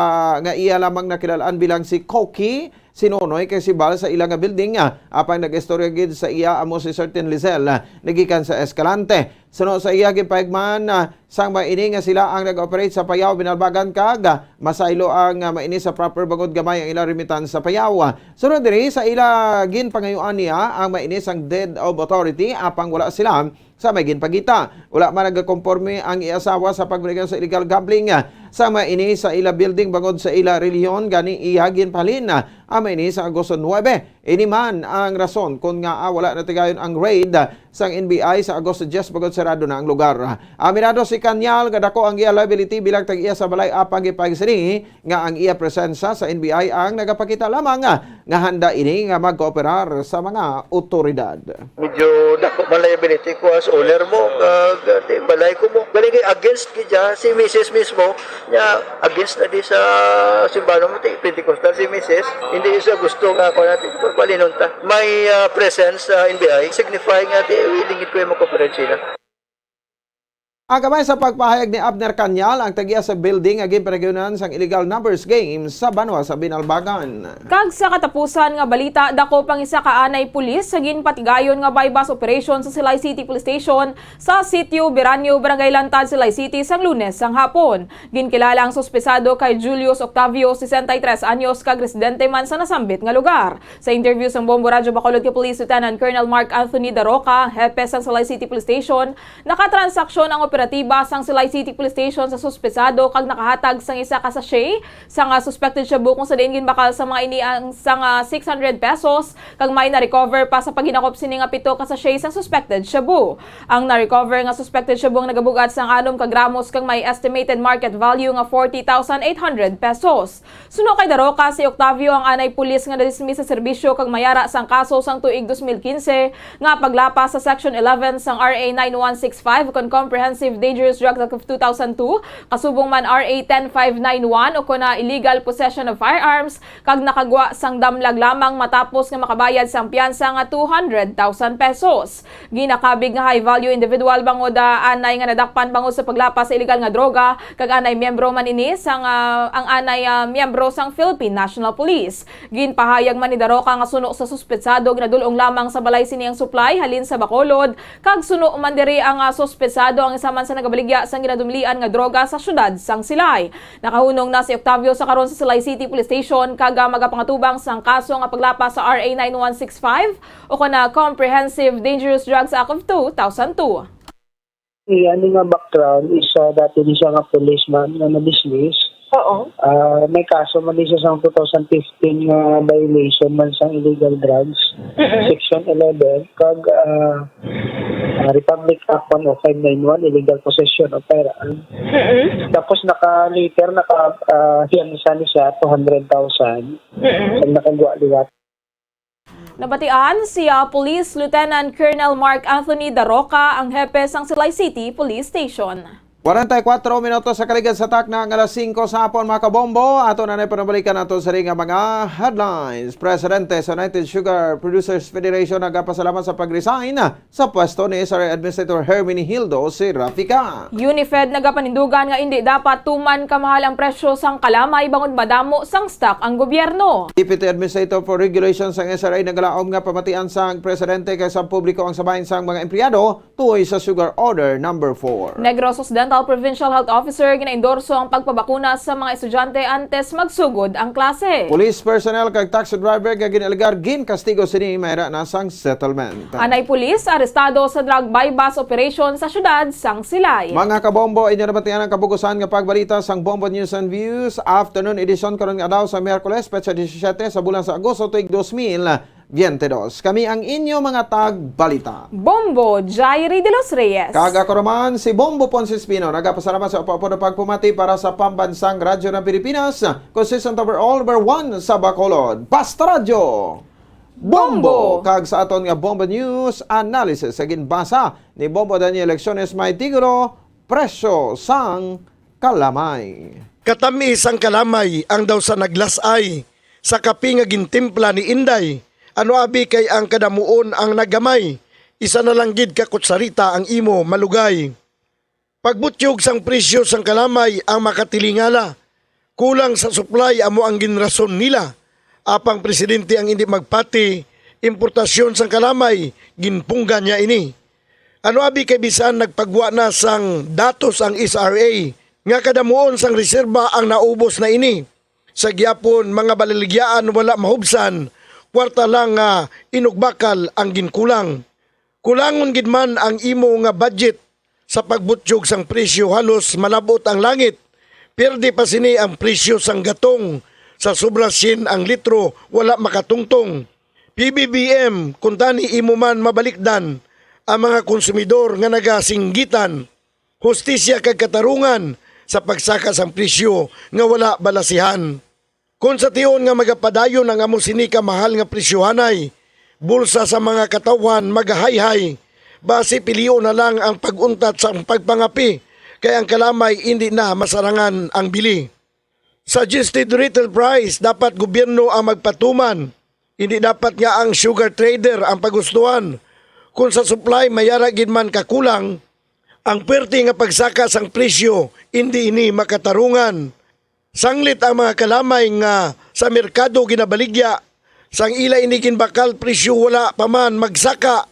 nga iya lamang nakilalaan bilang si Koki Sinunoy kay si Bal sa ilang nga building apang nag-istorya gid sa iya amo si Certain Lizel nagikan sa Escalante. Suno sa iya gipaigman sang maini nga sila ang nag-operate sa Payaw Binalbagan kag masaylo ang maini sa proper bangod gamay ang ilang remittance sa Payaw. Sunod diri sa ila gin pangayuan niya ang maini sang dead of authority apang wala sila sa may ginpagita. Wala man nagkonforme ang iasawa sa pagbigay sa illegal gambling sa maini sa ila building bangod sa ila reliyon gani iya ginpalin ang maini sa Agosto 9. Ini man ang rason kung nga wala na tigayon ang raid sang NBI sa Agosto 10 bangod sarado na ang lugar. Aminado si Kanyal nga dako ang iya liability bilang tag-iya sa balay apang gipagisini nga ang iya presensya sa NBI ang nagapakita lamang nga handa ini nga magkooperar sa mga otoridad. Medyo dako man liability ko as owner mo kag balay ko mo galing against gidya si Mrs. mismo nya against na di sa simbano mo ti Pentecostal si Mrs. hindi siya gusto nga ako natin palinunta may presence sa NBI signifying nga ti willing ko yung mag-cooperate sila. Ang kamay sa pagpahayag ni Abner Kanyal ang tagiya sa building aging panagyunan sang illegal numbers game sa banwa sa Binalbagan. Kag sa katapusan nga balita, dako pang isa ka anay pulis sa ginpatigayon nga bypass operation sa Silay City Police Station sa Sitio Beranyo, Barangay Lantad, Silay City sang Lunes sang hapon. Ginkilala ang sospesado kay Julius Octavio, 63 anyos, kag residente man sa nasambit nga lugar. Sa interview sang Bombo Radyo Bacolod kay Police Lieutenant Colonel Mark Anthony Daroca, hepe sang Silay City Police Station, nakatransaksyon ang operatiba sang Silay City Police Station sa sospesado kag nakahatag sang isa ka sachet sang suspected shabu kung sa diin ginbakal sa mga iniang sang 600 pesos kag may na-recover pa sa paghinakop sini nga 7 ka sachet sang suspected shabu. Ang na-recover nga suspected shabu ang nagabugat sang 6 ka gramos kag may estimated market value nga 40,800 pesos. Suno kay Daroca, si Octavio ang anay pulis nga nadismiss sa serbisyo kag mayara sang kaso sang tuig 2015 nga paglapas sa Section 11 sang RA 9165 kon Comprehensive Dangerous Drugs Act of 2002, kasubong man RA 10591 o kuna illegal possession of firearms kag nakagwa sang damlag lamang matapos nga makabayad sang piyansa nga 200,000 pesos. Ginakabig nga high value individual bangod anay nga nadakpan bangod sa paglapas sa illegal nga droga kag anay miyembro man ini sang ang anay miyembro sang Philippine National Police. Ginpahayag man ni Daroca nga suno sa suspetsado ginadulong lamang sa balay siniyang supply halin sa Bacolod kag suno man diri ang suspetsado ang isa man sa nagabaligya sang ginadumilian nga droga sa syudad sang Silay. Nakahunong na si Octavio sa karon sa Silay City Police Station kag magapangatubang sang kaso nga paglapas sa RA 9165 o kana Comprehensive Dangerous Drugs Act of 2002. Ano nga background is dati di siya nga policeman na na-dismiss. Oo. May kaso man din siya sa 2015 nga violation man sa illegal drugs. Section 11 kag Republic Act 10591 illegal possession of firearm. Tapos later hiyansa ni siya 200,000. Kag nakagawa liwat. Nabatian si Police Lieutenant Colonel Mark Anthony Daroca, ang hepe sang Silay City Police Station. 44 minutos sa kaligad sa takna ng alas 5 sa hapon mga kabombo. Ato na panabalikan nato sa ring mga headlines. Presidente sa United Sugar Producers Federation nagpasalamat sa pag-resign sa pwesto ni SRA Administrator Hermenegildo Serafica. Unifed nagapanindugan nga hindi dapat tuman kamahal ang presyo sang kalamay bangod madamo sang stock ang gobyerno. Deputy Administrator for Regulations sang SRA nagalaom nga pamatian sang presidente kay sa publiko ang sabahin sang mga empleyado tuoy sa Sugar Order No. 4. Negros Occidental Provincial Health Officer ginaendorso ang pagpabakuna sa mga estudyante antes magsugod ang klase. Police personnel kag taxi driver kag ginalgar kastigo sini mayra na sang settlement. Anay pulis arestado sa drug bypass operation sa syudad sang Silay. Mga kabombo, inarabatian ang kabugusan nga pagbalita sang Bombo News and Views afternoon edition karon nga daw sa Miyerkules petsa 17 sa bulan sa Agosto tuig 2025. 22. Kami ang inyo mga tagbalita. Bombo Jairi de los Reyes. Kag ako naman si Bombo Ponce Espino. Nagapasalamat sa upo na pagpumati para sa pambansang radyo ng Pilipinas. Consistent overall number 1 sa Bacolod. Basta Radyo! Bombo! Kag sa aton nga Bombo News Analysis. Sa ginbasa ni Bombo Daniel Elecciones may tiguro presyo sang kalamay. Katamis ang kalamay ang daw sa naglasay sa kapi nga gintimpla ni Inday. Ano abi kay ang kadamuon ang nagamay, isa na lang gid ka kutsarita ang imo malugay. Pagbutyog sang presyo sang kalamay ang makatilingala, kulang sa supply amo ang ginrason nila. Apang presidente ang hindi magpati, importasyon sang kalamay, ginpungga niya ini. Ano abi kay bisan nagpagwa na sang datos ang SRA, nga kadamuon sang reserba ang naubos na ini. Sa gyapon mga baliligyaan wala mahubsan, kwarta lang nga inugbakal ang ginkulang. Kulangon gid man ang imo nga budget sa pagbutyog sang presyo halos malabot ang langit. Perde pa sini ang presyo sang gatong sa sobra 100 ang litro wala makatungtong. PBBM kung tani imo man mabalikdan ang mga konsumidor nga nagasinggitan. Hustisya kag katarungan sa pagsaka sang presyo nga wala balasihan. Kung sa tiyon nga magapadayon ang amo sini ka mahal nga presyohanay, bulsa sa mga katawan magahayhay, base piliyo na lang ang paguntat sa pagpangapi, kaya ang kalamay hindi na masarangan ang bili. Suggested retail price, dapat gobyerno ang magpatuman, hindi dapat nga ang sugar trader ang pagustuhan. Kung sa supply mayara gid man kakulang, ang pwerte nga pagsaka sang presyo, hindi ini makatarungan. Sanglit ang mga kalamay nga sa merkado ginabaligya, sang ila ini ginbakal presyo wala pa man magsaka.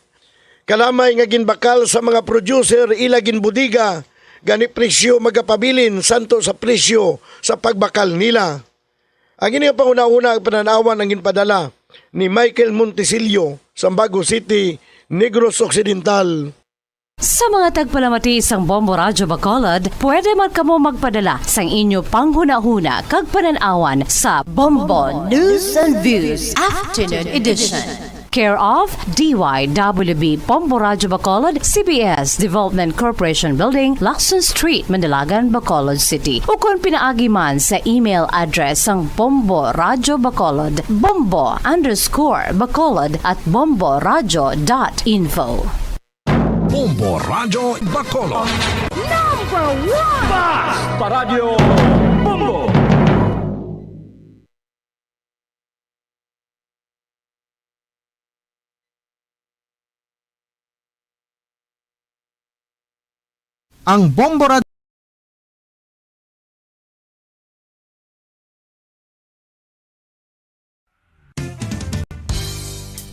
Kalamay nga ginbakal sa mga producer ila ginbudiga, gani presyo magapabilin santo sa presyo sa pagbakal nila. Ang ini ang panguna-una ang pananawan ang ginpadala ni Michael Montesillo sa Bago City, Negros Occidental. Sa mga tagpalamati sang Bombo Radyo Bacolod, pwede man kamo magpadala sang inyo panghuna-huna kag pananawan sa Bombo News and Views Afternoon Edition. Care of DYWB Bombo Radyo Bacolod, CBS Development Corporation Building, Lacson Street, Mandilagan, Bacolod City. O kung pinaagi man sa email address sang Bombo Radyo Bacolod, bombo_bacolod@bomboradyo.info. Bombo Radyo Bacolod. Number 1! Basta Radio Bombo! Ang Bombo Radio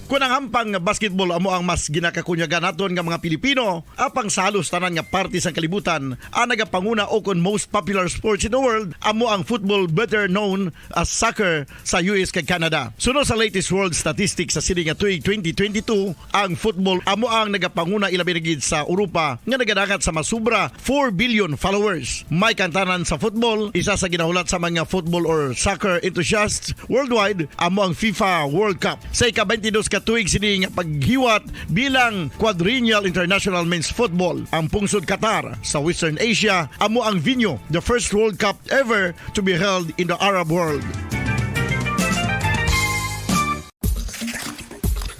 Kung ang hampang nga basketball amo ang mas ginakakunyagan naton nga mga Pilipino, apang salos tanan nga parte sang kalibutan, ang nagapanguna o kon most popular sports in the world, amo ang football better known as soccer sa US kag Canada. Sunod sa latest world statistics sa sini nga tuig 2022, ang football amo ang nagapanguna ilabi na gid sa Europa nga nagadagat sa masubra 4 billion followers. May kantanan sa football, isa sa ginahulat sa mga football or soccer enthusiasts worldwide, amo ang FIFA World Cup. Sa ika-22 tuig sini nga paghiwat bilang Quadrennial International Men's Football. Ang pungsod Qatar sa Western Asia amo ang venue, the first World Cup ever to be held in the Arab world.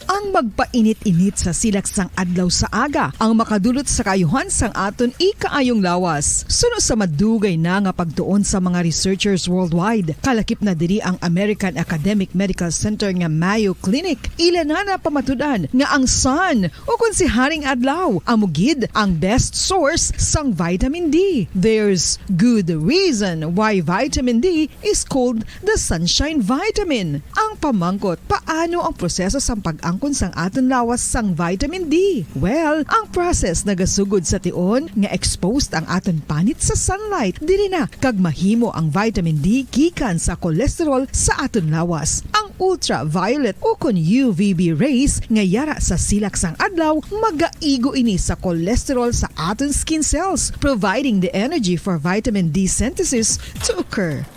Ang magpainit-init sa silaksang adlaw sa aga ang makadulot sa kayuhan sang aton ikaayong lawas. Sunod sa madugay na nga pagtuon sa mga researchers worldwide, kalakip na diri ang American Academic Medical Center nga Mayo Clinic. Ila na pamatudan nga ang sun o kung si Haring Adlaw amugid ang best source sang vitamin D. There's good reason why vitamin D is called the sunshine vitamin. Ang pamangkot, paano ang proseso sang pag-angkon sang aton lawas sang vitamin D? Well, ang process nagasugod sa tion nga exposed ang aton panit sa sunlight dili na kag mahimo ang vitamin D gikan sa cholesterol sa aton lawas. Ang ultraviolet o kon UVB rays nga yara sa silak sang adlaw magaigo ini sa cholesterol sa aton skin cells, providing the energy for vitamin D synthesis to occur.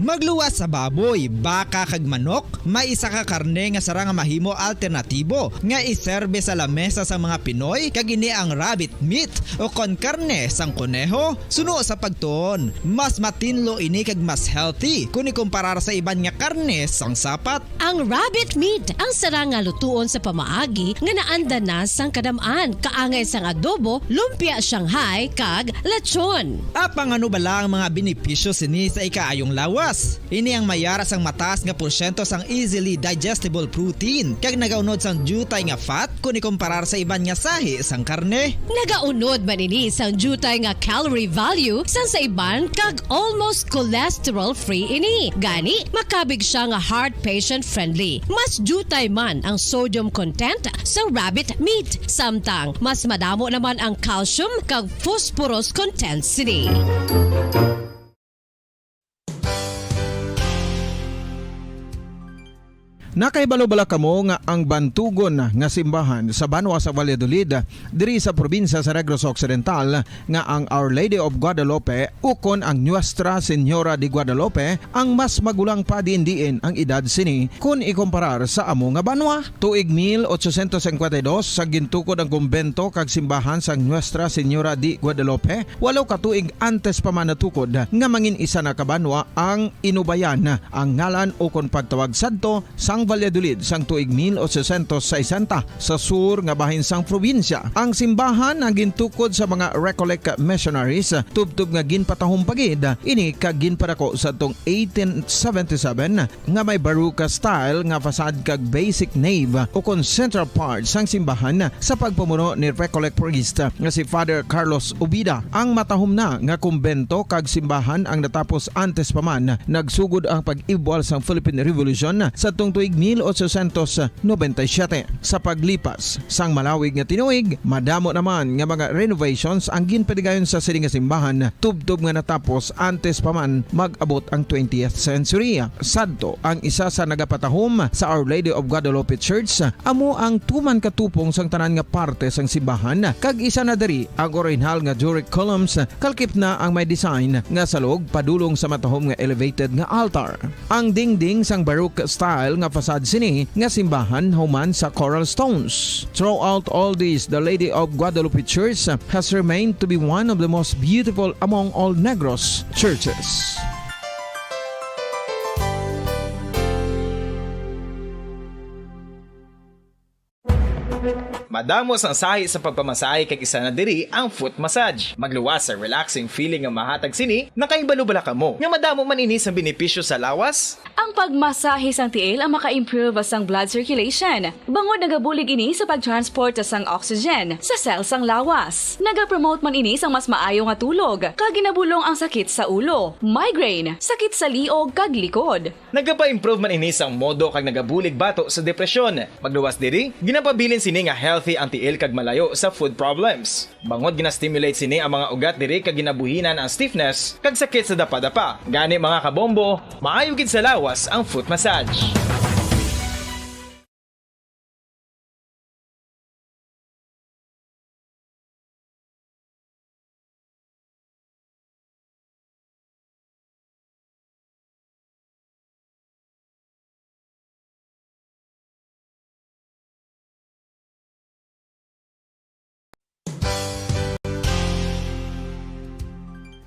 Magluwas sa baboy, baka kag manok, may isa ka karne nga sara nga mahimo alternatibo nga iserbe sa lamesa sa mga Pinoy kag ini ang rabbit meat o kon karne sang kuneho. Suno sa pagtuon, mas matinlo ini kag mas healthy kung ikumparar sa iban nga karne sang sapat. Ang rabbit meat ang sara nga lutuon sa pamaagi nga naanda na sang kadamaan, kaangay sang adobo, lumpia Shanghai kag lechon. Apang ano bala ang mga benepisyo sini sa ikaayong lawas? Ini ang mayara sang mataas nga porsyento sang easily digestible protein kag nagaunod sang jutay nga fat kung ikumparar sa iban nga sahi sang karne. Nagaunod man ini sang jutay nga calorie value sang sa iban kag almost cholesterol free ini. Gani makabig siya nga heart patient friendly. Mas jutay man ang sodium content sa rabbit meat, samtang mas madamo naman ang calcium kag phosphorus content sini. Nakaibalo-bala kamo nga ang bantugon nga simbahan sa Banwa sa Valladolid diri sa probinsya sa Negros Occidental nga ang Our Lady of Guadalupe ukon ang Nuestra Señora de Guadalupe ang mas magulang pa diin ang edad sini kung ikumparar sa amo nga banwa. Tuig 1852 sa gintukod ang kumbento kag simbahan sa Nuestra Señora de Guadalupe, walo ka tuig antes pa man natukod nga mangin isa na kabanwa ang inubayan ang ngalan ukon pagtawag sadto sang Valladolid sang tuig 1860 sa sur nga bahin sang probinsya. Ang simbahan ang gintukod sa mga Recollect missionaries tubtub nga ginpatahong pagid ini kag ginpadako sa tong 1877 nga may baroque style nga fasad kag basic nave o kon central part sang simbahan sa pagpamuno ni Recollect priest nga si Father Carlos Ubida. Ang matahom na nga kumbento kag simbahan ang natapos antes pa man nagsugod ang pag-ibwal sang Philippine Revolution sa tong tuig 1897. Sa paglipas sang malawig nga tinuig, madamo naman nga mga renovations ang ginpadigayon sa sining nga simbahan tubtob nga natapos antes pa man mag-abot ang 20th century. Sadto ang isa sa nagapatahom sa Our Lady of Guadalupe Church, amo ang tuman katupong sang tanan nga parte sang simbahan kag isa na diri ang original nga Doric columns kalkip na ang may design nga salog padulong sa matahom nga elevated nga altar. Ang dingding sang baroque style nga fasad sini nga simbahan human sa coral stones. Throughout all this, the Lady of Guadalupe Church has remained to be one of the most beautiful among all Negros churches. Madamos ang sahi sa pagpamasahe kag isa na diri ang foot massage. Magluwas sa relaxing feeling nga mahatag sini, nakaibalo-bala ka mo. Nga madamo man ini sa benepisyo sa lawas. Ang pagmasahe sang tiil ang maka-improve sang blood circulation. Bangod nagabulig ini sa pagtransport sang oxygen sa cells sang lawas. Nagapromote man ini sang mas maayo nga tulog, kag ginabulong ang sakit sa ulo, migraine, sakit sa liog kag likod. Nagapa-improve man ini sang modo kag nagabulig bato sa depresyon. Magluwas diri, ginapabilin sini nga healthy ang tiil kag malayo sa food problems. Bangod gina-stimulate sini ang mga ugat diri kag ginabuhinan ang stiffness kag sakit sa dapa-dapa. Gani mga kabombo, maayo gid sa lawas ang foot massage.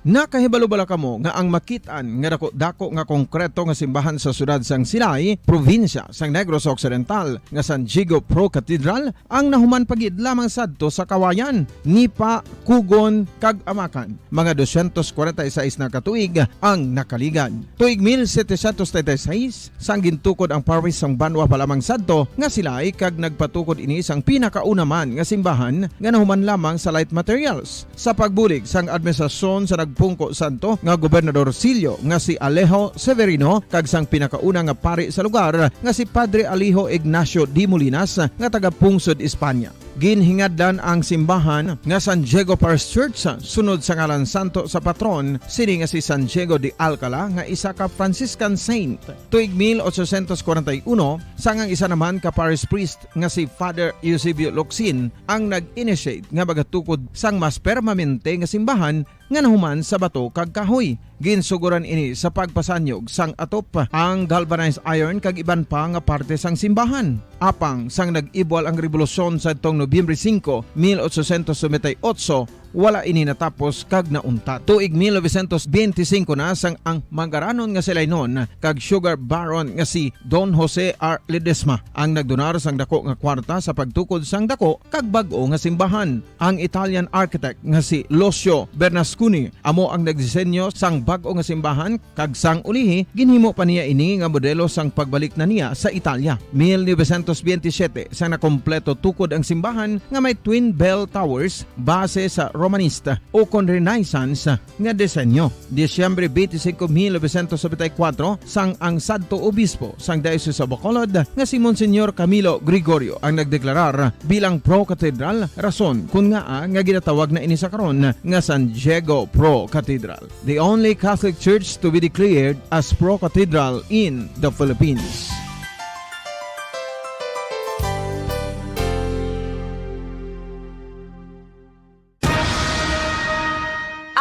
Nakahibalo-bala kamo nga ang makitaan nga dako nga konkreto nga simbahan sa sudad sang Silay, probinsya sang Negros Occidental nga San Diego Pro Cathedral ang nahuman pagid lamang sadto sa Kawayan, Nipa, Kugon kag Amakan. Mga 246 na katuig ang nakaligan. Tuig 1736 sang gintukod ang parish sang Banwa pa lamang sadto nga Silay kag nagpatukod ini sang pinakauna man nga simbahan nga nahuman lamang sa light materials. Sa pagbulig sang administrasyon sa Pungko Santo nga Gobernador Silio nga si Alejo Severino kag sang pinakauna nga pari sa lugar nga si Padre Alijo Ignacio Di Molinas nga taga Pungsod, Espanya. ginhingadlan ang simbahan nga San Diego Parish Church sunod sa ngalan santo sa patron sini nga si San Diego de Alcala nga isa ka Franciscan saint. Tuig 1841 sangang isa naman ka parish priest nga si Father Eusebio Locsin ang nag-initiate nga bagatukod sang mas permanente nga simbahan nga nahuman sa bato kag kahoy. Ginsuguran ini sa pagpasanyog sang atop ang galvanized iron kag iban pa nga parte sang simbahan. Apang sang nag-ibwal ang revolusyon sa itong Nobyembre 5, 1898, wala ini natapos kag naunta. Tuig 1925 na sang ang mangaranon nga silay noon kag sugar baron nga si Don Jose R. Ledesma ang nagdonar sang dako nga kwarta sa pagtukod sang dako kag bag-o nga simbahan. Ang Italian architect nga si Lucio Bernasconi amo ang nagdisenyo sang bag-o nga simbahan kag sang ulihi ginhimo pa niya ini nga modelo sang pagbalik na niya sa Italia. 1927 sang nakompleto tukod ang simbahan nga may twin bell towers base sa Romanista o kon Renaissance nga disenyo. Disyembre 25, 1974 sang ang sadto obispo sang Diocese of Bacolod nga si Monsignor Camilo Gregorio ang nagdeklarar bilang pro-cathedral, rason kung nga ginatawag na ini sa karon nga San Diego Pro-Cathedral, the only Catholic Church to be declared as pro-cathedral in the Philippines.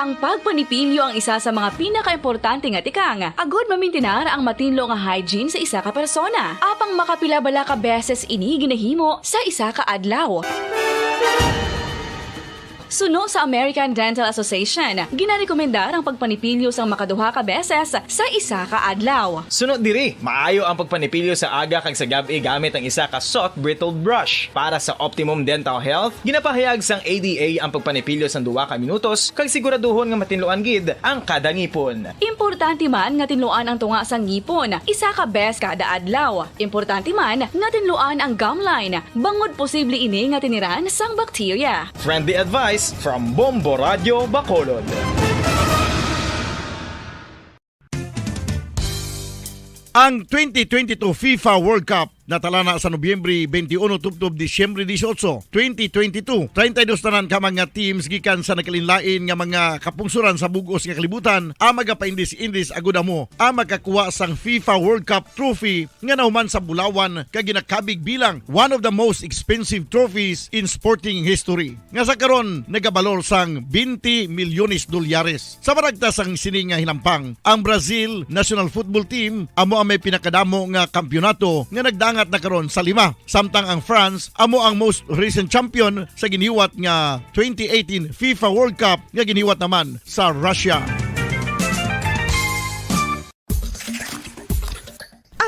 Ang pagpanipilyo ang isa sa mga pinaka-importante nga tikang. Agod mamintinar ang matinlo nga hygiene sa isa ka persona. Apang makapilabala ka beses ini ginahimo sa isa ka adlaw. Suno sa American Dental Association, ginarekomendar ang pagpanipilyo sang makaduha ka beses sa isa ka adlaw. Sunod diri, maayo ang pagpanipilyo sa aga kag sa gabi gamit ang isa ka soft brittle brush. Para sa optimum dental health, ginapahayag sang ADA ang pagpanipilyo sang 2 ka minutos kag siguraduhon nga matinloan gid ang kada ngipon. Importante man nga tinluan ang tunga sang ngipon, isa ka bes kada adlaw. Importante man nga tinluan ang gum line, bangod posible ini nga tiniran sang bakterya. Friendly advice from Bombo Radio Bacolod. Ang 2022 FIFA World Cup natala na sa Nobyembre 21 tubtob Disyembre 18, 2022. 32 tanan ka mga teams gikan sa nakalinlain nga mga kapungsuran sa bugos nga kalibutan ang magapaindis-indis agud mo ang makakuha sang FIFA World Cup trophy nga nahuman sa Bulawan kag ginakabig bilang one of the most expensive trophies in sporting history. Nga sa karon nagabalor sang 20 milyones dolyares. Sa baragta sang sining nga hinampang, ang Brazil National Football Team amo ang may pinakadamo nga kampyonato nga nagdangat na karon sa 5. Samtang ang France amo ang most recent champion sa giniwat nga 2018 FIFA World Cup nga giniwat naman sa Russia.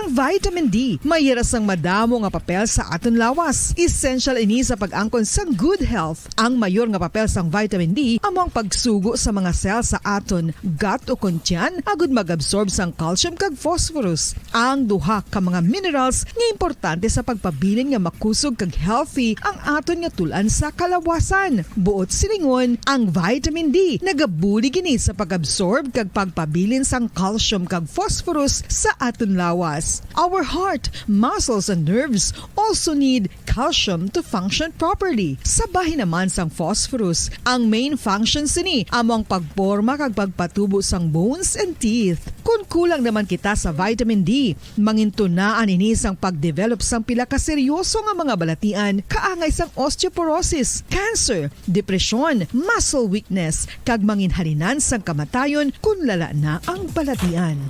Ang vitamin D mayira sang madamo nga papel sa aton lawas. Essential ini sa pag-angkon sang good health. Ang mayor nga papel sang vitamin D amo ang pagsugo sa mga cell sa aton gut o kuntyan agud mag-absorb sang calcium kag phosphorus. Ang duha ka mga minerals nga importante sa pagpabilin nga makusog kag healthy ang aton nga tulan sa kalawasan. Buot silingon, ang vitamin D nagabuli gini sa pag-absorb kag pagpabilin sang calcium kag phosphorus sa aton lawas. Our heart, muscles, and nerves also need calcium to function properly. Sabahin naman sang phosphorus, ang main function sini amo ang pagporma kag pagpatubo sang bones and teeth. Kung kulang naman kita sa vitamin D, mangintunaan ini sang pagdevelop sang pila ka seryoso nga mga balatian kaangay sang osteoporosis, cancer, depresyon, muscle weakness, kag manginhalinan sang kamatayon kung lala na ang balatian.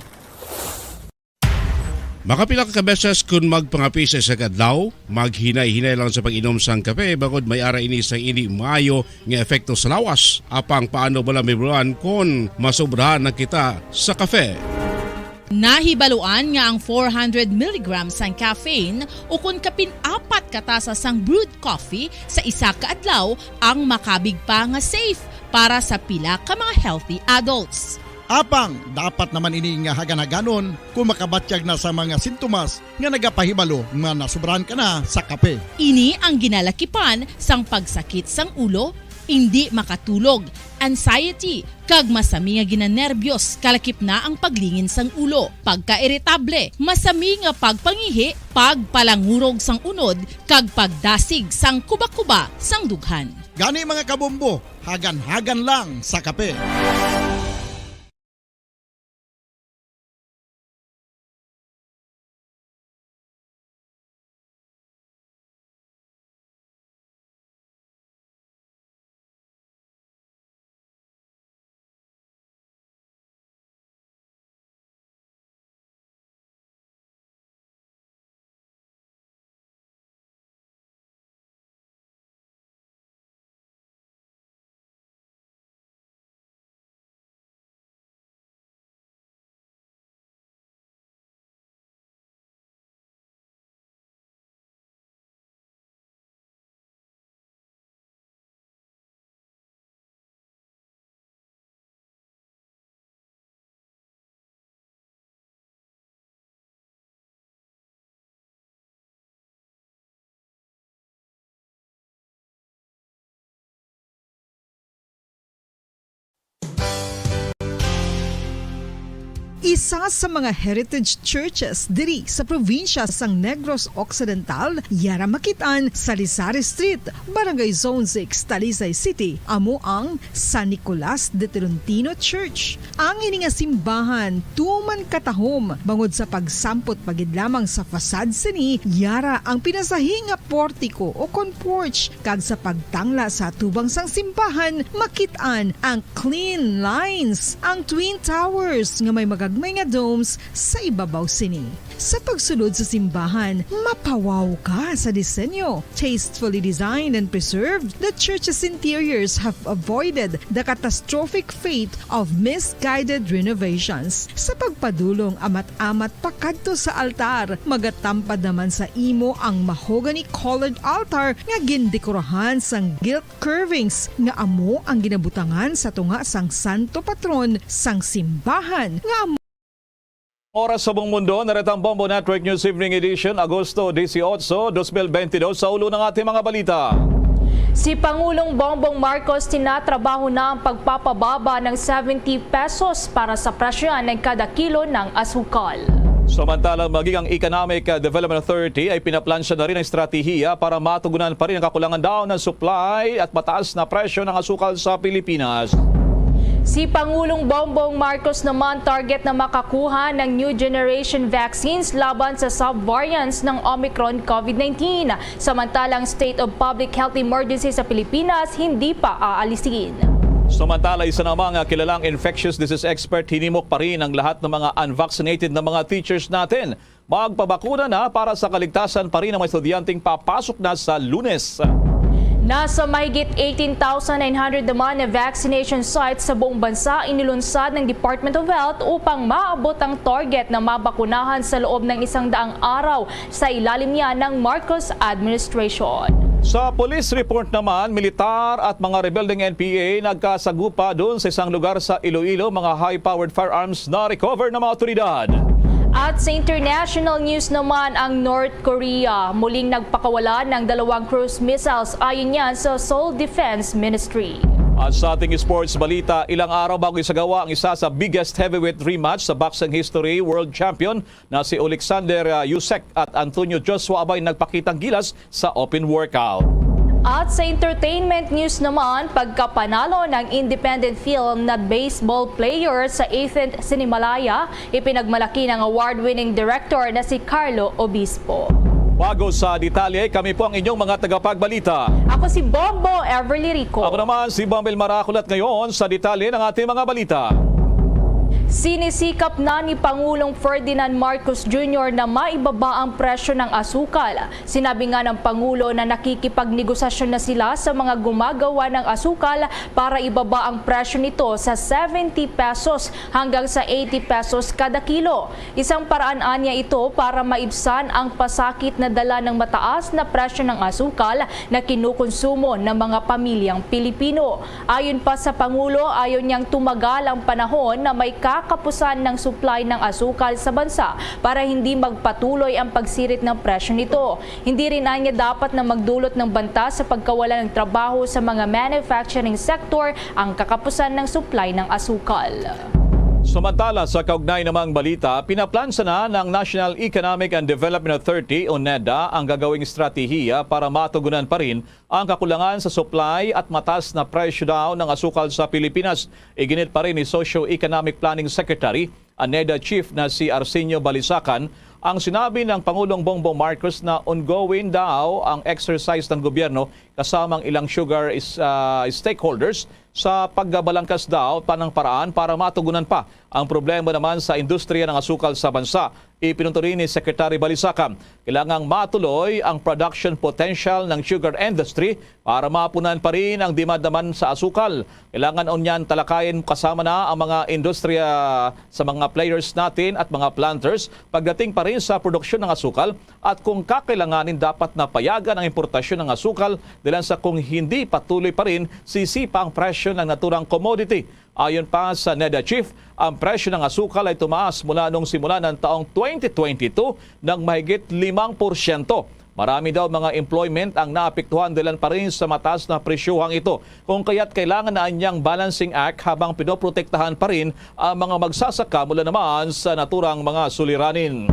Makapila ka beses kung magpangapi sa isang adlaw, maghinay-hinay lang sa pag-inom sang kape bagod may ara ini sang ini maayo nga epekto sa lawas. Apang paano bala mibruan kung masobrahan na kita sa kape? Nahibaluan nga ang 400 mg sang caffeine o kung kapin-4 katasa sang brewed coffee sa isa ka adlaw ang makabig pa nga safe para sa pila ka mga healthy adults. Apang, dapat naman ini nga haganaganon kung makabatyag na sa mga sintomas nga nagapahibalo nga nasubrahan ka na sa kape. Ini ang ginalakipan sang pagsakit sang ulo, hindi makatulog, anxiety, kag masami nga ginanerbiyos, kalakip na ang paglingin sang ulo, pagka-iritable, masami nga pagpangihi, pagpalangurog sang unod, kag pagdasig sang kuba-kuba sang dughan. Gani mga kabombo, hagan-hagan lang sa kape. Isa sa mga heritage churches diri sa probinsya sang Negros Occidental, yara makitaan sa Lizares Street, Barangay Zone 6, Talisay City, amo ang San Nicolas de Tolentino Church. Ang ini nga simbahan tuman katahom bangod sa pagsampot pagid lamang sa fasad sini, yara ang pinasahi nga portiko o kon porch, kag sa pagtangla sa tubang sang simbahan makitaan ang clean lines, ang twin towers nga may magagmay nga domes sa ibabaw sini. Sa pagsulod sa simbahan, mapawaw ka sa disenyo. Tastefully designed and preserved, the church's interiors have avoided the catastrophic fate of misguided renovations. Sa pagpadulong amat-amat pakadto sa altar, magatampad naman sa imo ang mahogany colored altar nga gindekorahan sang gilt curvings nga amo ang ginabutangan sa tunga sang santo patron sang simbahan nga amo. Oras sa buong mundo, naritang Bombo Network News Evening Edition, Agosto 18, 2022, sa ulo ng ating mga balita. Si Pangulong Bongbong Marcos tinatrabaho na ang pagpapababa ng 70 pesos para sa presyon ng kada kilo ng asukal. Samantalang maging ang Economic Development Authority ay pinaplansya na rin ang estratehiya para matugunan pa rin ang kakulangan daw ng supply at mataas na presyo ng asukal sa Pilipinas. Si Pangulong Bongbong Marcos naman target na makakuha ng new generation vaccines laban sa subvariants ng Omicron COVID-19. Samantalang state of public health emergency sa Pilipinas hindi pa aalisin. Samantala, isa namang kilalang infectious disease expert, hinimok pa rin ang lahat ng mga unvaccinated na mga teachers natin. Magpabakuna na para sa kaligtasan pa rin ng mga estudyanteng papasok na sa Lunes. Nasa mahigit 18,900 naman na vaccination sites sa buong bansa inilunsad ng Department of Health upang maabot ang target na mabakunahan sa loob ng 100 araw sa ilalim niya ng Marcos administration. Sa police report naman, militar at mga rebelding NPA nagkasagupa doon sa isang lugar sa Iloilo, mga high-powered firearms na recover ng mga otoridad. At sa international news naman, ang North Korea muling nagpakawala ng 2 cruise missiles ayon yan sa Seoul Defense Ministry. At sa ating sports balita, ilang araw bago isagawa ang isa sa biggest heavyweight rematch sa boxing history, world champion na si Alexander Usyk at Antonio Joshua abay nagpakitang gilas sa open workout. At sa entertainment news naman, pagkapanalo ng independent film na baseball player sa 8th Cinemalaya, ipinagmalaki ng award-winning director na si Carlo Obispo. Bago sa detalye, kami po ang inyong mga tagapagbalita. Ako si Bombo Everly Rico. Ako naman si Bambel Maraculat ngayon sa detalye ng ating mga balita. Sinisikap na ni Pangulong Ferdinand Marcos Jr. na maibaba ang presyo ng asukal. Sinabi nga ng Pangulo na nakikipagnegosasyon na sila sa mga gumagawa ng asukal para ibaba ang presyo nito sa 70 pesos hanggang sa 80 pesos kada kilo. Isang paraan niya ito para maibsan ang pasakit na dala ng mataas na presyo ng asukal na kinukonsumo ng mga pamilyang Pilipino. Ayon pa sa Pangulo, ayaw niyang tumagal ang panahon na may kakapusan ng supply ng asukal sa bansa para hindi magpatuloy ang pagsirit ng presyo nito. Hindi rin anya dapat na magdulot ng banta sa pagkawala ng trabaho sa mga manufacturing sector ang kakapusan ng supply ng asukal. Samantala sa kaugnay namang balita, pinaplansa na ng National Economic and Development Authority o NEDA ang gagawing estratehiya para matugunan pa rin ang kakulangan sa supply at mataas na presyo daw ng asukal sa Pilipinas. Iginit pa rin ni Socio-Economic Planning Secretary, ang NEDA Chief na si Arsenio Balisacan, ang sinabi ng Pangulong Bongbong Marcos na ongoing daw ang exercise ng gobyerno kasamang ilang sugar stakeholders sa pagbalangkas daw pa ng paraan para matugunan pa ang problema naman sa industriya ng asukal sa bansa. Ipinunto rin ni Secretary Balisacan, kailangang matuloy ang production potential ng sugar industry para mapunan pa rin ang demand naman sa asukal. Kailangan unyan talakayin kasama na ang mga industriya sa mga players natin at mga planters pagdating pa rin sa produksyon ng asukal at kung kakailanganin dapat na payagan ang importasyon ng asukal dahil sa kung hindi patuloy pa rin sisipa ang presyo ng naturang commodity. Ayon pa sa NEDA Chief, ang presyo ng asukal ay tumaas mula nung simula ng taong 2022 ng mahigit 5%. Marami daw mga employment ang naapektuhan dahil pa rin sa mataas na presyuhang ito. Kung kaya't kailangan na anyang balancing act habang pinoprotektahan pa rin ang mga magsasaka mula naman sa naturang mga suliranin.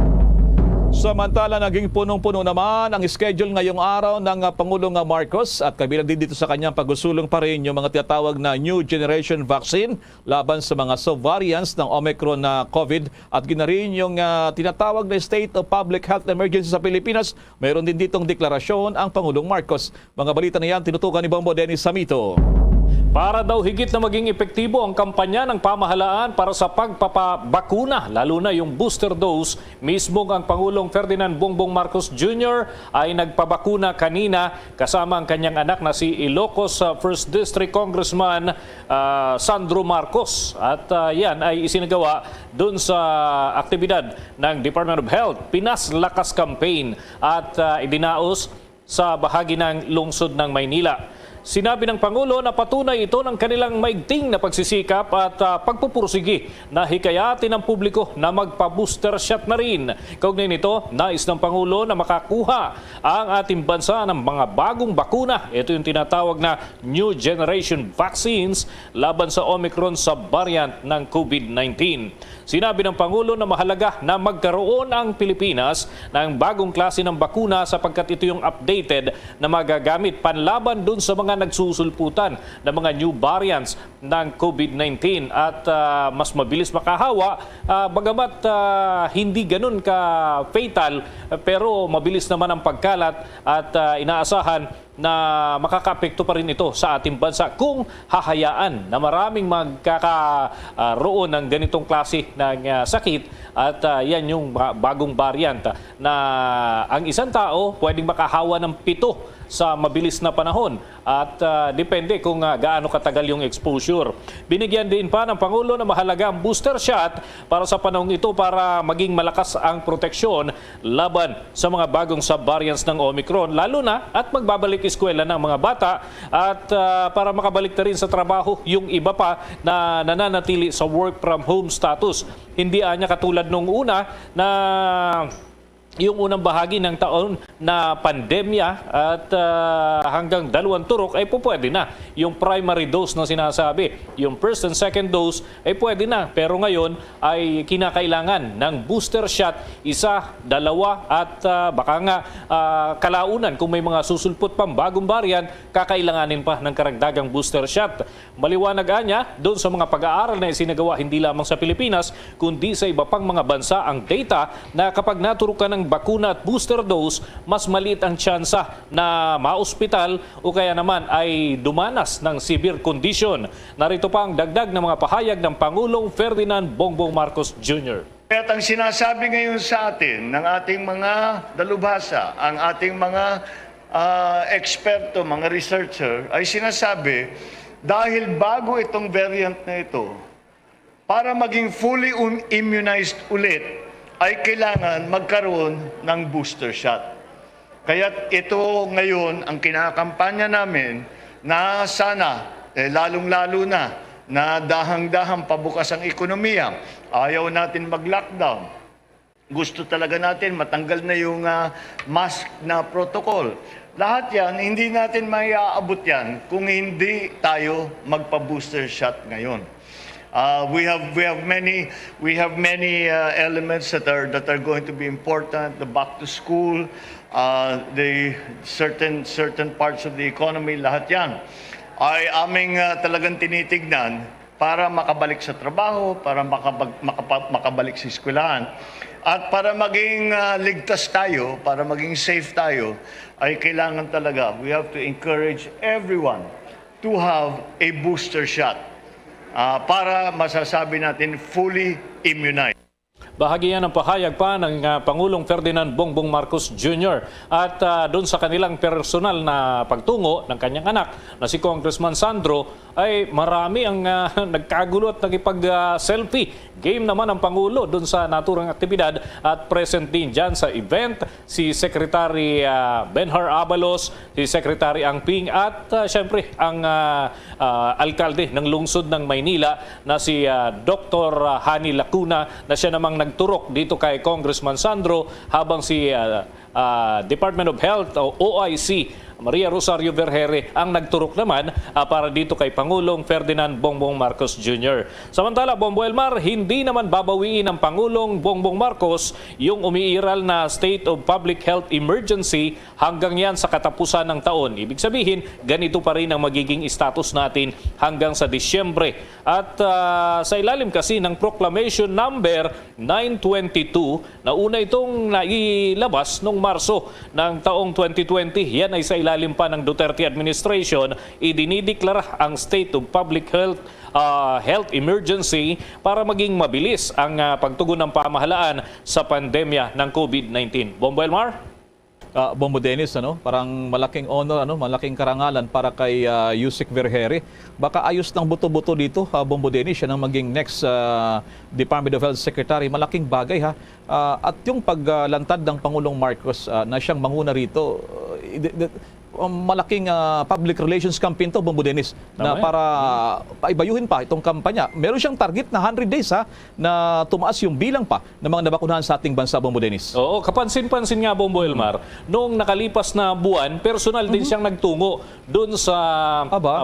Samantala, naging punong-puno naman ang schedule ngayong araw ng Pangulong Marcos at kabilang din dito sa kanyang pagsusulong pa rin yung mga tinatawag na New Generation Vaccine laban sa mga subvariants ng Omicron na COVID at gina rin yung tinatawag na State of Public Health Emergency sa Pilipinas. Mayroon din ditong deklarasyon ang Pangulong Marcos. Mga balita na yan, tinutukan ni Bombo Dennis Samito. Para daw higit na maging epektibo ang kampanya ng pamahalaan para sa pagpapabakuna, lalo na yung booster dose, mismo ang Pangulong Ferdinand Bongbong Marcos Jr. ay nagpabakuna kanina kasama ang kanyang anak na si Ilocos 1st District Congressman Sandro Marcos. At yan ay isinagawa doon sa aktibidad ng Department of Health, Pinas Lakas Campaign at idinaos sa bahagi ng lungsod ng Maynila. Sinabi ng Pangulo na patunay ito ng kanilang maigting na pagsisikap at pagpupursige na hikayatin ng publiko na magpa-booster shot na rin. Kaugnay nito, nais ng Pangulo na makakuha ang ating bansa ng mga bagong bakuna. Ito yung tinatawag na New Generation Vaccines laban sa Omicron subvariant ng COVID-19. Sinabi ng Pangulo na mahalaga na magkaroon ang Pilipinas ng bagong klase ng bakuna sapagkat ito yung updated na magagamit panlaban dun sa mga nagsusulputan ng mga new variants ng COVID-19 at mas mabilis makahawa bagamat hindi ganun ka-fatal pero mabilis naman ang pagkalat at inaasahan na makakaapekto pa rin ito sa ating bansa kung hahayaan na maraming magkakaroon ng ganitong klase ng sakit at yan yung bagong variant na ang isang tao pwedeng makahawa ng 7 sa mabilis na panahon at depende kung gaano katagal yung exposure. Binigyan din pa ng Pangulo na mahalaga ang booster shot para sa panahong ito para maging malakas ang proteksyon laban sa mga bagong subvariants ng Omicron lalo na at magbabalik eskwela ng mga bata at para makabalik na rin sa trabaho yung iba pa na nananatili sa work from home status. Hindi anya katulad nung una na yung unang bahagi ng taon na pandemya at hanggang 2 turok ay pwede na. Yung primary dose na sinasabi, yung first and second dose ay pwede na. Pero ngayon ay kinakailangan ng booster shot, 1, 2 at baka nga kalaunan kung may mga susulpot pang bagong variant, kakailanganin pa ng karagdagang booster shot. Maliwanag anya doon sa mga pag-aaral na isinagawa hindi lamang sa Pilipinas kundi sa iba pang mga bansa ang data na kapag naturo ka ng bakuna at booster dose, mas maliit ang tsansa na maospital o kaya naman ay dumanas ng severe condition. Narito pa ang dagdag ng mga pahayag ng Pangulong Ferdinand Bongbong Marcos Jr. At ang sinasabi ngayon sa atin ng ating mga dalubhasa, ang ating mga eksperto, mga researcher, ay sinasabi dahil bago itong variant na ito, para maging fully immunized ulit, ay kailangan magkaroon ng booster shot. Kaya ito ngayon ang kinakampanya namin na sana, lalong-lalo na na dahang-dahang pabukas ang ekonomiya. Ayaw natin mag-lockdown. Gusto talaga natin matanggal na yung mask na protocol. Lahat yan, hindi natin maiaabot yan kung hindi tayo magpa-booster shot ngayon. We have many elements that are going to be important. The back to school, the certain parts of the economy, lahat yan ay aming talagang tinitignan para makabalik sa trabaho, para makabalik sa eskwelahan. At para maging ligtas tayo, para maging safe tayo, ay kailangan talaga, we have to encourage everyone to have a booster shot para masasabi natin fully immunized. Bahagi yan ng pahayag pa ng Pangulong Ferdinand Bongbong Marcos Jr. At doon sa kanilang personal na pagtungo ng kanyang anak na si Congressman Sandro ay marami ang nagkagulo at nakipag-selfie. Game naman ang Pangulo doon sa naturang aktibidad at present din dyan sa event si Secretary Benhar Abalos, si Secretary Angping at syempre ang alkalde ng lungsod ng Maynila na si Dr. Hani Lacuna na siya namang nagturok dito kay Congressman Sandro habang si Department of Health o OIC Maria Rosario Vergere ang nagturok naman para dito kay Pangulong Ferdinand Bongbong Marcos Jr. Samantala, Bombo Elmar, hindi naman babawiin ng Pangulong Bongbong Marcos yung umiiral na State of Public Health Emergency hanggang yan sa katapusan ng taon. Ibig sabihin, ganito pa rin ang magiging status natin hanggang sa Disyembre. At sa ilalim kasi ng Proclamation Number 922 na una itong nailabas noong Marso ng taong 2020, yan ay sa ilalim pa ng Duterte administration, idinideklara ang State of Public Health Emergency para maging mabilis ang pagtugon ng pamahalaan sa pandemya ng COVID-19. Bombo Elmar? Bombo Dennis, parang malaking honor, malaking karangalan para kay Yusek Vergere. Baka ayos ng buto-buto dito, Bombo Dennis, siya nang maging next Department of Health Secretary. Malaking bagay ha. At yung paglantad ng Pangulong Marcos na siyang manguna rito, malaking public relations campaign to, Bombo Dennis, na para paibayuhin pa itong kampanya. Meron siyang target na 100 days na tumaas yung bilang pa ng mga nabakunahan sa ating bansa, Bombo Dennis. Oo, kapansin-pansin nga, Bombo Elmar, noong nakalipas na buwan, personal din siyang nagtungo doon sa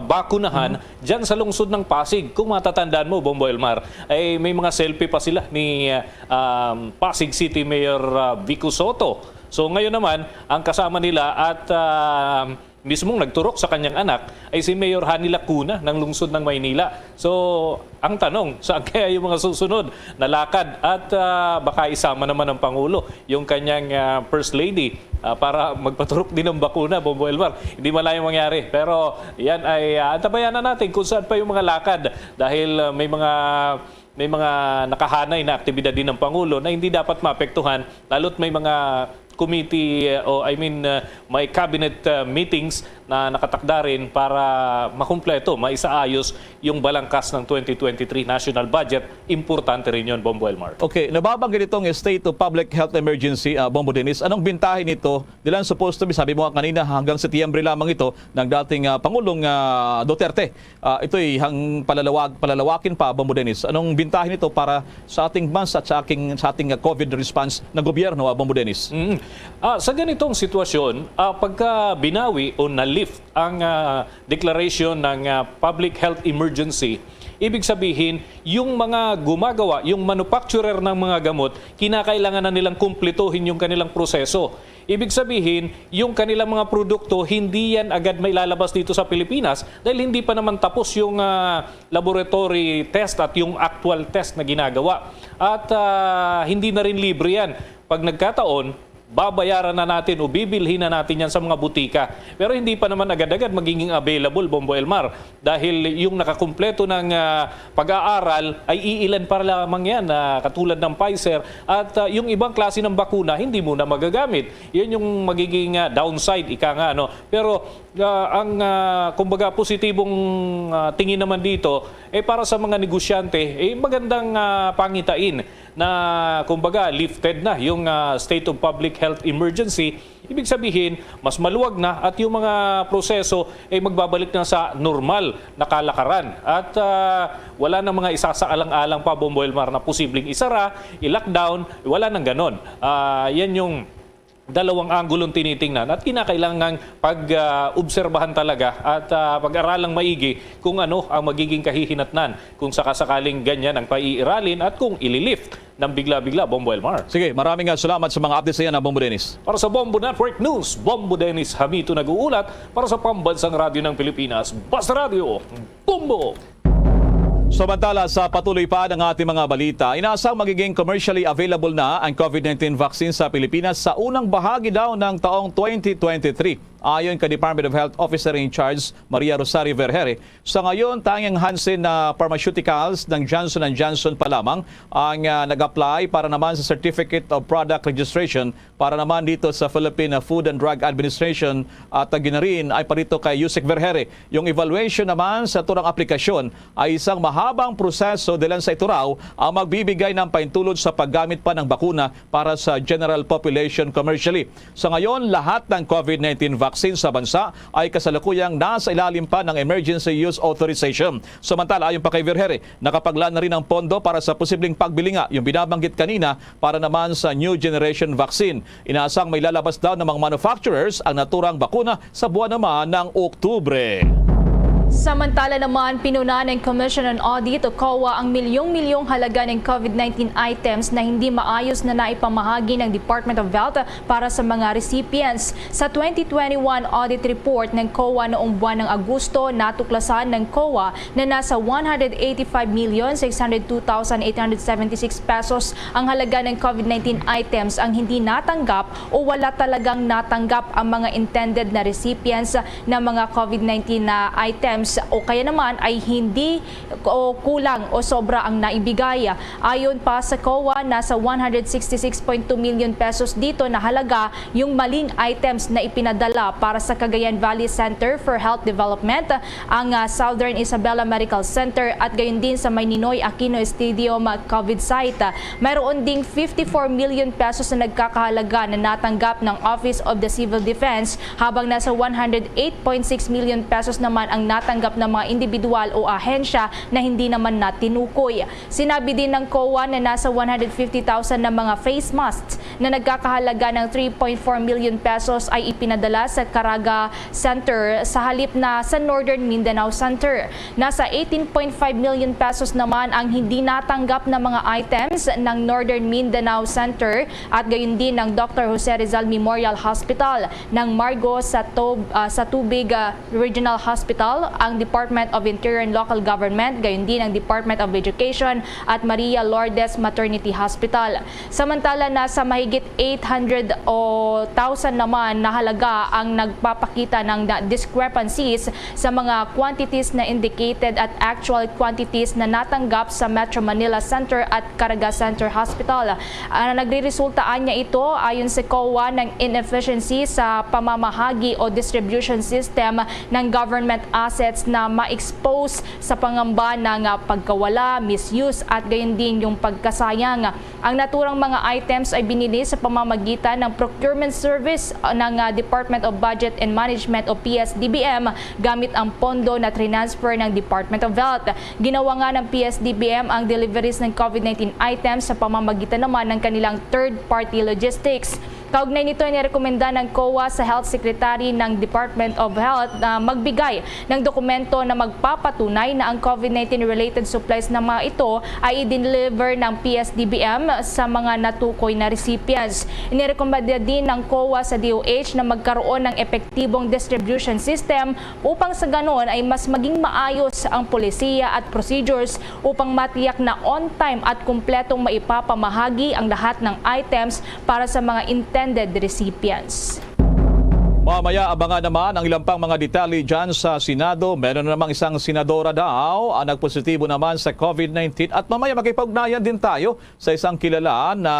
bakunahan dyan sa lungsod ng Pasig. Kung matatandaan mo, Bombo Elmar, ay may mga selfie pa sila ni Pasig City Mayor Vico Soto. So ngayon naman, ang kasama nila at mismong nagturok sa kanyang anak ay si Mayor Hani Lacuna ng lungsod ng Maynila. So ang tanong, saan kaya yung mga susunod na lakad? At baka isama naman ng Pangulo yung kanyang First Lady para magpaturok din ng bakuna, Bombo Elmar. Hindi malayong mangyari. Pero yan ay antabayan na natin kung saan pa yung mga lakad dahil may mga nakahanay na aktibidad din ng Pangulo na hindi dapat maapektuhan, lalo't may mga committee may cabinet meetings na nakatakda rin para makumpleto, maisaayos yung balangkas ng 2023 national budget. Importante rin yun, Bombo Elmar. Okay, nababanggit itong State of Public Health Emergency, Bombo Dennis. Anong bintahin nito? Dilan supposed to be, sabi mo kanina, hanggang Setyembre lamang ito ng dating Pangulong Duterte. Ito'y palalawakin pa, Bombo Dennis. Anong bintahin ito para sa ating bansa at sa ating COVID response ng gobyerno, Bombo Dennis? Sa ganitong sitwasyon, pagka binawi o na-lift ang declaration ng public health emergency, ibig sabihin, yung mga gumagawa, yung manufacturer ng mga gamot, kinakailangan na nilang kumplituhin yung kanilang proseso. Ibig sabihin, yung kanilang mga produkto, hindi yan agad may lalabas dito sa Pilipinas dahil hindi pa naman tapos yung laboratory test at yung actual test na ginagawa. At hindi na rin libre yan. Pag nagkataon, babayaran na natin o bibilhin na natin yan sa mga butika. Pero hindi pa naman agad-agad magiging available, Bombo Elmar. Dahil yung nakakumpleto ng pag-aaral ay iilan para lamang yan, katulad ng Pfizer. At yung ibang klase ng bakuna, hindi muna magagamit. Yan yung magiging downside, ika nga. Pero ang kumbaga positibong tingin naman dito, para sa mga negosyante, magandang pangitain na kumbaga lifted na yung state of public health emergency, ibig sabihin mas maluwag na at yung mga proseso ay magbabalik na sa normal na kalakaran. At wala na mga isasaalang-alang pa, Bombo Elmar, na posibleng isara, i-lockdown, wala nang ganon. Yan yung dalawang anggulong tinitingnan at kinakailangang pag-obserbahan talaga at pag-aralang maigi kung ano ang magiging kahihinatnan kung sakasakaling ganyan ang paiiralin at kung ililift ng bigla-bigla, Bombo Elmar. Sige, maraming salamat sa mga updates na yan, Bombo Dennis. Para sa Bombo Network News, Bombo Dennis Hamito nag-uulat para sa Pambansang Radyo ng Pilipinas, Basta Radio, Bombo! Samantala sa patuloy pa ng ating mga balita, inaasang magiging commercially available na ang COVID-19 vaccine sa Pilipinas sa unang bahagi daw ng taong 2023. Ayon kay Department of Health Officer in Charge Maria Rosario Vergere, sa ngayon tanging Hansen na Pharmaceuticals ng Johnson & Johnson pa lamang ang nag-apply para naman sa Certificate of Product Registration para naman dito sa Philippine Food and Drug Administration at ginarin ay parito kay Yusek Vergere. Yung evaluation naman sa turang aplikasyon ay isang mahabang proseso dahil sa ito raw ang magbibigay ng paintulot sa paggamit pa ng bakuna para sa general population commercially. Sa ngayon, lahat ng COVID-19 vaccine sa bansa ay kasalukuyang nasa ilalim pa ng Emergency Use Authorization. Samantala, ayon pa kay Vergere, nakapaglaan na rin ng pondo para sa posibleng pagbili nga yung binabanggit kanina para naman sa new generation vaccine. Inaasang may lalabas daw ng mga manufacturers ang naturang bakuna sa buwan naman ng Oktubre. Samantala naman, pinuna ng Commission on Audit o COA ang milyong-milyong halaga ng COVID-19 items na hindi maayos na naipamahagi ng Department of Health para sa mga recipients. Sa 2021 audit report ng COA noong buwan ng Agosto, natuklasan ng COA na nasa 185,602,876 pesos ang halaga ng COVID-19 items ang hindi natanggap o wala talagang natanggap ang mga intended na recipients ng mga COVID-19 na items o kaya naman ay hindi o kulang o sobra ang naibigay. Ayon pa sa COA, nasa 166.2 million pesos dito na halaga yung maling items na ipinadala para sa Cagayan Valley Center for Health Development, ang Southern Isabela Medical Center at gayon din sa Ninoy Aquino Stadium COVID site. Mayroon ding 54 million pesos na nagkakahalaga na natanggap ng Office of the Civil Defense habang nasa 108.6 million pesos naman ang natanggap ng mga individual o ahensya na hindi naman na tinukoy. Sinabi din ng COA na nasa 150,000 na mga face masks na nagkakahalaga ng 3.4 million pesos ay ipinadala sa Caraga Center sa halip na sa Northern Mindanao Center. Nasa 18.5 million pesos naman ang hindi natanggap na mga items ng Northern Mindanao Center at gayon din ng Dr. Jose Rizal Memorial Hospital, ng Margo sa Tubig Regional Hospital, ang Department of Interior and Local Government, gayon din ang Department of Education at Maria Lourdes Maternity Hospital. Samantala, nasa mahigit 800,000 naman na halaga ang nagpapakita ng discrepancies sa mga quantities na indicated at actual quantities na natanggap sa Metro Manila Center at Caraga Center Hospital. Nagre-resultaan niya ito ayon sa COA ng inefficiency sa pamamahagi o distribution system ng government assets na ma-expose sa pangamba ng pagkawala, misuse at gayon din yung pagkasayang. Ang naturang mga items ay binili sa pamamagitan ng procurement service ng Department of Budget and Management o PSDBM gamit ang pondo na transfer ng Department of Health. Ginawa nga ng PSDBM ang deliveries ng COVID-19 items sa pamamagitan naman ng kanilang third-party logistics. Kaugnay nito ay nirekomenda ng COA sa Health Secretary ng Department of Health na magbigay ng dokumento na magpapatunay na ang COVID-19 related supplies na mga ito ay i-deliver ng PSDBM sa mga natukoy na recipients. Inirekomenda din ng COA sa DOH na magkaroon ng epektibong distribution system upang sa ganon ay mas maging maayos ang polisiya at procedures upang matiyak na on time at kumpletong maipapamahagi ang lahat ng items para sa mga intended recipients. Mamaya abangan naman ang ilang pang mga detalye dyan sa Senado. Meron na namang isang senadora daw ang nagpositibo naman sa COVID-19 at mamaya makipag-ugnayan din tayo sa isang kilala na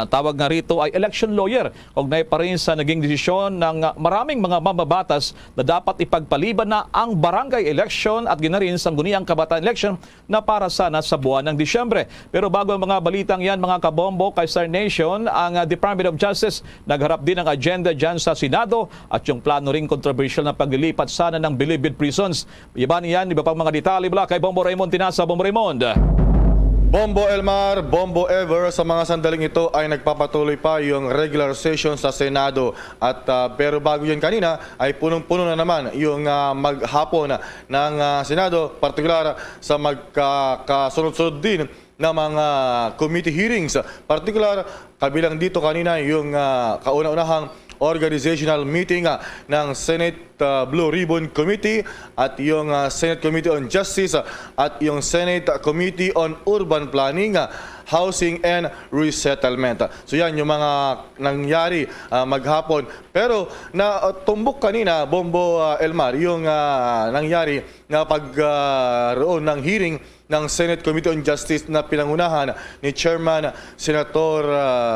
tawag nga rito ay election lawyer. Ugnay pa rin sa naging desisyon ng maraming mga mambabatas na dapat ipagpaliban na ang barangay election at ginarin sangguniang kabataan election na para sana sa buwan ng Disyembre. Pero bago ang mga balitang yan mga kabombo kay Star Nation, ang Department of Justice nagharap din ng agenda dyan sa Senado at yung plano ring controversial na paglilipat sana ng Bilibid prisons. Iba niyan, iba pang mga detalye mula kay Bombo Raymond Tinasa. Bombo Raymond. Bombo Elmar, Bombo Ever, sa mga sandaling ito ay nagpapatuloy pa yung regular session sa Senado. At pero bago yun kanina ay punong-puno na naman yung maghapon ng Senado, partikular sa magkasunod-sunod din ng mga committee hearings. Partikular, kabilang dito kanina yung kauna-unahang organizational meeting ng Senate Blue Ribbon Committee at yung Senate Committee on Justice at yung Senate Committee on Urban Planning, Housing and Resettlement. So yan yung mga nangyari maghapon. Pero natumbok kanina, Bombo Elmar, yung nangyari na pagroon ng hearing ng Senate Committee on Justice na pinangunahan ni Chairman Senator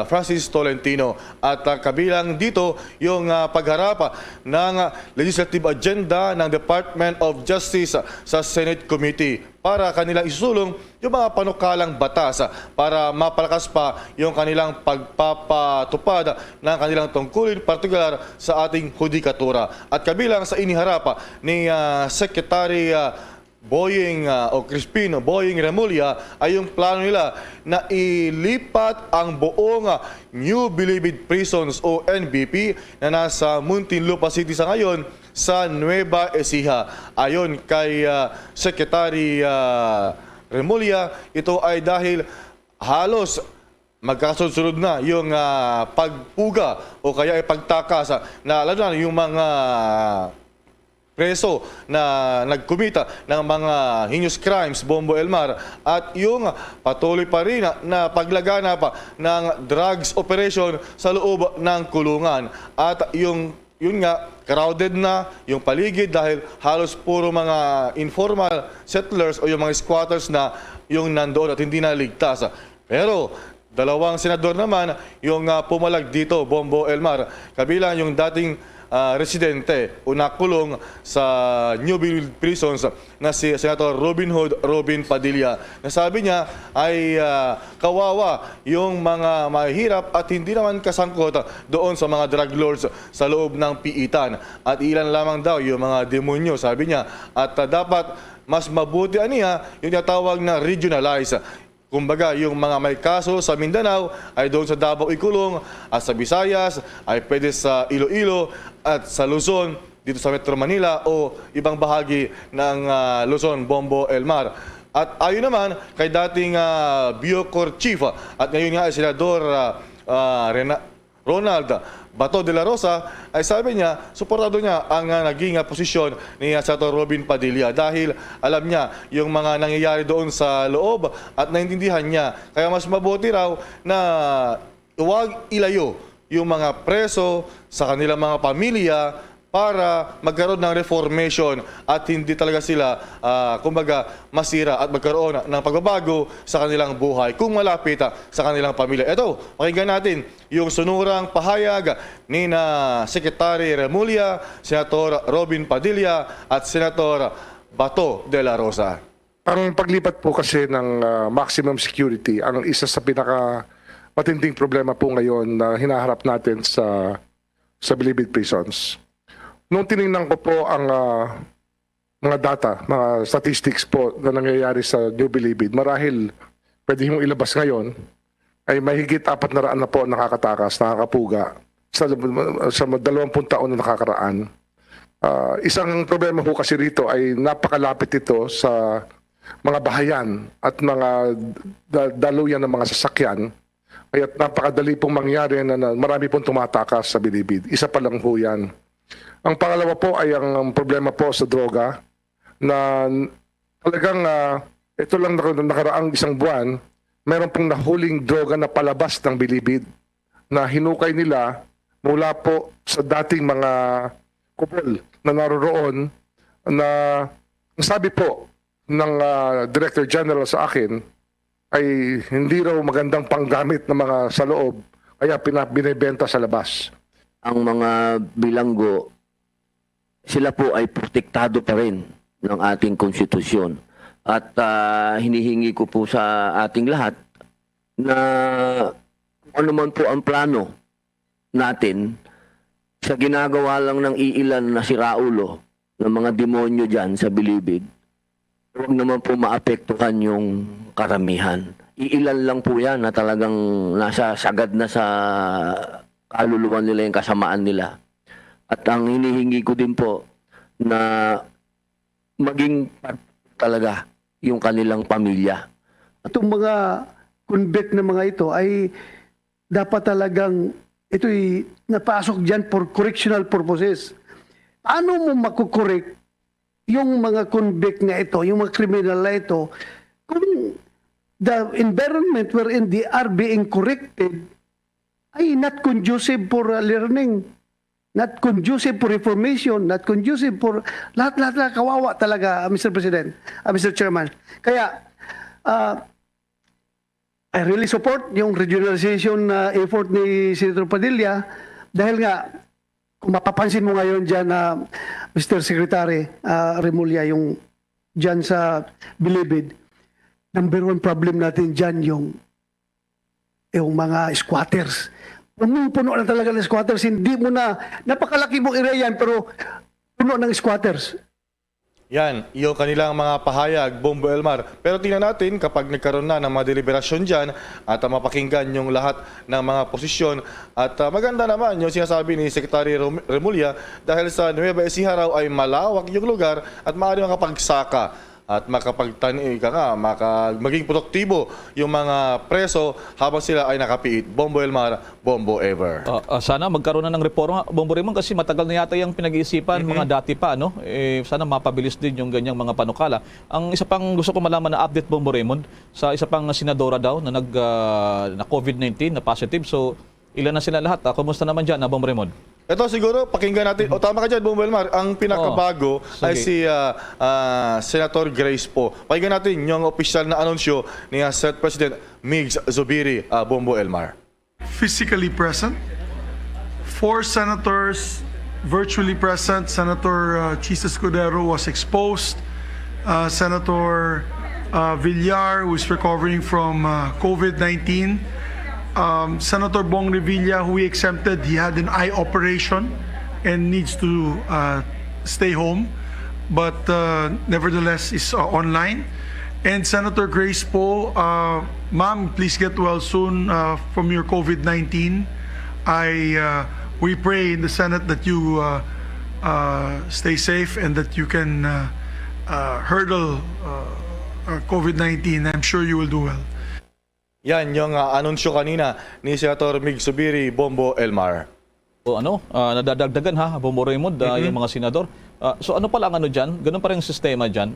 Francis Tolentino. At kabilang dito yung pagharap ng legislative agenda ng Department of Justice sa Senate Committee para kanilang isulong yung mga panukalang batas para mapalakas pa yung kanilang pagpapatupad ng kanilang tungkulin, partikular sa ating hudikatura. At kabilang sa iniharap ni Secretary Boying o Crispino Boying Remulla ay yung plano nila na ilipat ang buong New Bilibid Prisons o NBP na nasa Muntinlupa City sa ngayon sa Nueva Ecija. Ayon kay Secretary Remulla, ito ay dahil halos magkasunod-sunod na yung pagpuga o kaya ay pagtakas na lalo na yung mga preso na nagkumita ng mga heinous crimes, Bombo Elmar, at yung patuloy pa rin na paglagana pa ng drugs operation sa loob ng kulungan. At yun nga, crowded na yung paligid dahil halos puro mga informal settlers o yung mga squatters na yung nandoon at hindi na ligtas. Pero dalawang senador naman yung pumalag dito, Bombo Elmar, kabilang yung dating residente o nakulong sa New Bilibid Prisons na si Senator Robin Hood Robin Padilla. Nasabi niya ay kawawa yung mga mahihirap at hindi naman kasangkot doon sa mga drug lords sa loob ng piitan. At ilan lamang daw yung mga demonyo, sabi niya. At dapat mas mabuti niya yung tinatawag na regionalize. Kumbaga, yung mga may kaso sa Mindanao ay doon sa Davao ikulong at sa Visayas ay pwede sa Iloilo at sa Luzon dito sa Metro Manila o ibang bahagi ng Luzon, Bombo Elmar. At ayon naman kay dating Biocor Chief at ngayon nga ay Senador Ronald Bato de la Rosa, ay sabi niya, suportado niya ang naging posisyon ni Senator Robin Padilla dahil alam niya yung mga nangyayari doon sa loob at naintindihan niya. Kaya mas mabuti raw na huwag ilayo yung mga preso sa kanilang mga pamilya para magkaroon ng reformation at hindi talaga sila, kumbaga, masira at magkaroon ng pagbabago sa kanilang buhay kung malapit sa kanilang pamilya. Ito, pakinggan natin yung sunurang pahayag ni Secretary Remulla, Senator Robin Padilla at Senator Bato de la Rosa. Ang paglipat po kasi ng maximum security ang isa sa pinaka matinding problema po ngayon na hinaharap natin sa Bilibid Prisons. Nung tinignan ko po ang mga data, mga statistics po na nangyayari sa New Bilibid, marahil pwede yung ilabas ngayon, ay mahigit 400 na po nakakatakas, nakakapuga sa 20 taon na nakakaraan. Isang problema po kasi rito ay napakalapit ito sa mga bahayan at mga daluyan ng mga sasakyan. Kaya napakadali pong mangyari na marami pong tumatakas sa Bilibid. Isa pa lang po yan. Ang pangalawa po ay ang problema po sa droga na talagang ito lang nakaraang isang buwan, meron pong nahuling droga na palabas ng Bilibid na hinukay nila mula po sa dating mga kupol na naroroon na ang sabi po ng Director General sa akin ay hindi raw magandang panggamit ng mga sa loob kaya binibenta sa labas. Ang mga bilanggo, sila po ay protektado pa rin ng ating konstitusyon. At hinihingi ko po sa ating lahat na kung ano man po ang plano natin sa ginagawa lang ng iilan na siraulo ng mga demonyo dyan sa Bilibid, huwag naman po maapektuhan yung karamihan. Iilan lang po yan na talagang nasa sagad na sa kaluluwa nila yung kasamaan nila. At ang hinihingi ko din po na maging talaga yung kanilang pamilya. Itong mga convict na mga ito ay dapat talagang ito'y napasok dyan for correctional purposes. Paano mo makukorek yung mga convict na ito, yung mga criminal na ito, kung the environment wherein they are being corrected ay not conducive for learning, not conducive for reformation, not conducive for lahat-lahat na kawawa talaga, Mr. President, Mr. Chairman. Kaya, I really support yung regionalization effort ni Senator Padilla dahil nga, kung mapapansin mo ngayon dyan na Mr. Secretary Remulla, yung dyan sa Bilibid, number one problem natin dyan yung mga squatters. Puno na talaga ng squatters. Hindi mo na, napakalaki mong area yan, pero puno ng squatters. Yan, yung kanilang mga pahayag, Bombo Elmar. Pero tingnan natin kapag nagkaroon na ng mga deliberasyon dyan at mapakinggan yung lahat ng mga posisyon. At maganda naman yung sinasabi ni Secretary Remulla dahil sa Nueva Ecija raw ay malawak yung lugar at maaari makapagsaka at makapagtani ka nga, maging produktibo yung mga preso habang sila ay nakapiit. Bombo Elmar, Bombo Ever. Sana magkaroon na ng reforma, Bombo Raymond, kasi matagal na yata yung pinag-iisipan, mga dati pa, no? Sana mapabilis din yung ganyang mga panukala. Ang isa pang gusto ko malaman na update, Bombo Raymond, sa isa pang senadora daw na na COVID-19 na positive. So, ilan na sila lahat? Kumusta naman dyan, Bombo Raymond? Ito siguro, pakinggan natin. O tama ka dyan, Bombo Elmar. Ang pinakabago ay si Senator Grace po. Pakinggan natin yung opisyal na anunsyo ni Senate President Migs Zubiri, Bombo Elmar. Physically present. 4 senators virtually present. Senator Chis Escudero was exposed. Senator Villar, who is recovering from COVID-19. Senator Bong Revilla, who we exempted, he had an eye operation and needs to stay home, but nevertheless is online. And Senator Grace Poe, ma'am, please get well soon from your COVID-19. We pray in the Senate that you stay safe and that you can hurdle COVID-19. I'm sure you will do well. Yan yung anunsyo kanina ni Senator Mig Zubiri, Bombo Elmar. Nadadagdagan ha, Bombo Raymond, yung mga senador. So ano pala ang ano dyan? Ganun pa rin yung sistema dyan.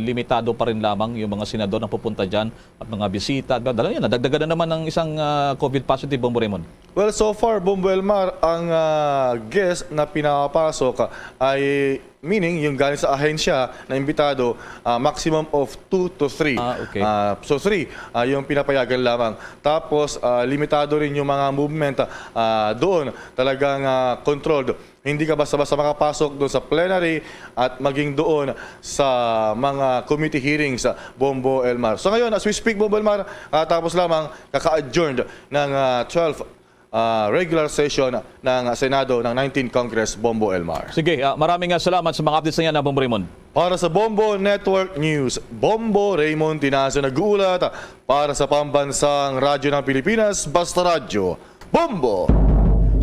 Limitado pa rin lamang yung mga senador na pupunta dyan at mga bisita. Dahil yan, nadagdagan na naman ng isang COVID positive, Bombo Raymond. Well, so far, Bombo Elmar, ang guest na pinapasok ay meaning yung galing sa ahensya na imbitado, maximum of 2 to 3. Okay. So 3 yung pinapayagan lamang. Tapos limitado rin yung mga movement doon. Talagang controlled. Hindi ka basta-basta makapasok doon sa plenary at maging doon sa mga committee hearings, Bombo Elmar. So ngayon, as we speak, Bombo Elmar, tapos lamang kaka-adjourned ng 12 regular session ng Senado ng 19th Congress, Bombo Elmar. Sige, maraming salamat sa mga updates na yan, Bombo Raymond. Para sa Bombo Network News, Bombo Raymond Tinaso nag-uulat para sa pambansang radyo ng Pilipinas, Basta Radyo, Bombo!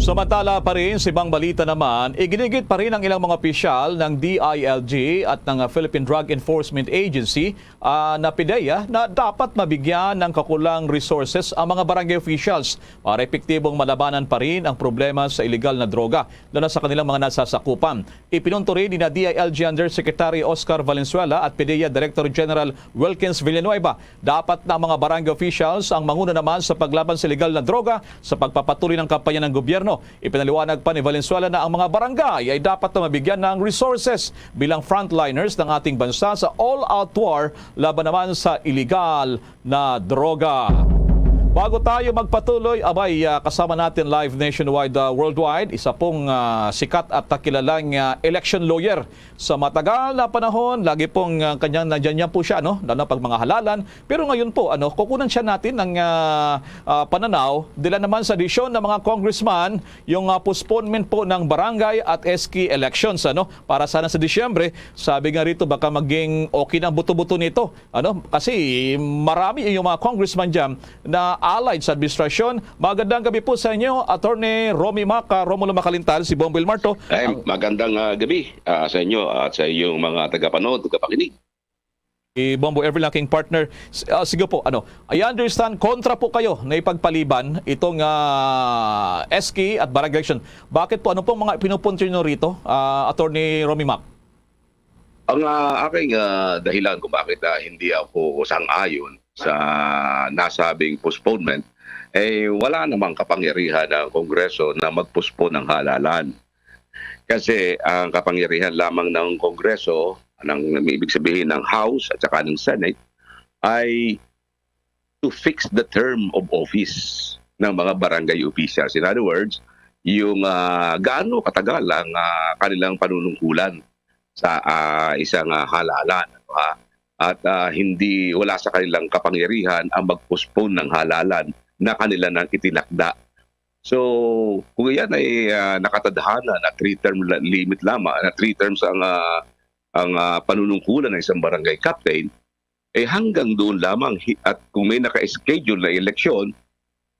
Samantala pa rin sa ibang balita naman, iginigit pa rin ang ilang mga opisyal ng DILG at ng Philippine Drug Enforcement Agency na PDEA na dapat mabigyan ng kakulang resources ang mga barangay officials para epektibong malabanan pa rin ang problema sa illegal na droga lalo sa kanilang mga nasasakupan. Ipinunto rin ni DILG Undersecretary Oscar Valenzuela at PDEA Director General Wilkins Villanueva. Dapat na mga barangay officials ang manguna naman sa paglaban sa illegal na droga sa pagpapatuloy ng kampanya ng gobyerno gobyerno. Ipinaliwanag pa ni Valenzuela na ang mga barangay ay dapat na mabigyan ng resources bilang frontliners ng ating bansa sa all-out war laban naman sa illegal na droga. Bago tayo magpatuloy, kasama natin live nationwide, worldwide, isa pong sikat at kilalang election lawyer sa matagal na panahon. Lagi pong kanyang nandiyan po siya, lalo pag mga halalan. Pero ngayon po, kukunan siya natin ng pananaw dila naman sa desisyon ng mga congressman yung postponement po ng barangay at SK elections, para sana sa Disyembre. Sabi nga rito, baka maging okay ng buto-buto nito, kasi marami yung mga congressman dyan na allied sa administrasyon. Magandang gabi po sa inyo, Attorney Romy Mac, Romulo Macalintal, si Bongbong Marto. Magandang gabi sa inyo at sa iyong mga tagapanood, tagapakinig. Bombo Everlaking partner. Sige po, I understand kontra po kayo na ipagpaliban itong SK at barangay election. Bakit po? Ano pong mga pinupunto nyo rito, Attorney Romy Mac? Ang aking dahilan kung bakit hindi ako sang-ayon sa nasabing postponement, wala namang kapangyarihan ng Kongreso na mag-postpone ng halalan. Kasi ang kapangyarihan lamang ng Kongreso, ibig sabihin ng House at saka ng Senate, ay to fix the term of office ng mga barangay officials. In other words, yung gaano katagal ang kanilang panunungkulan sa isang halalan. At wala sa kanilang kapangyarihan ang mag-postpone ng halalan na kanila nang itinakda. So, kung yan ay nakatadhana na 3-term limit lamang, na 3 terms ang panunungkulan ng isang barangay captain, hanggang doon lamang. At kung may naka-schedule na eleksyon,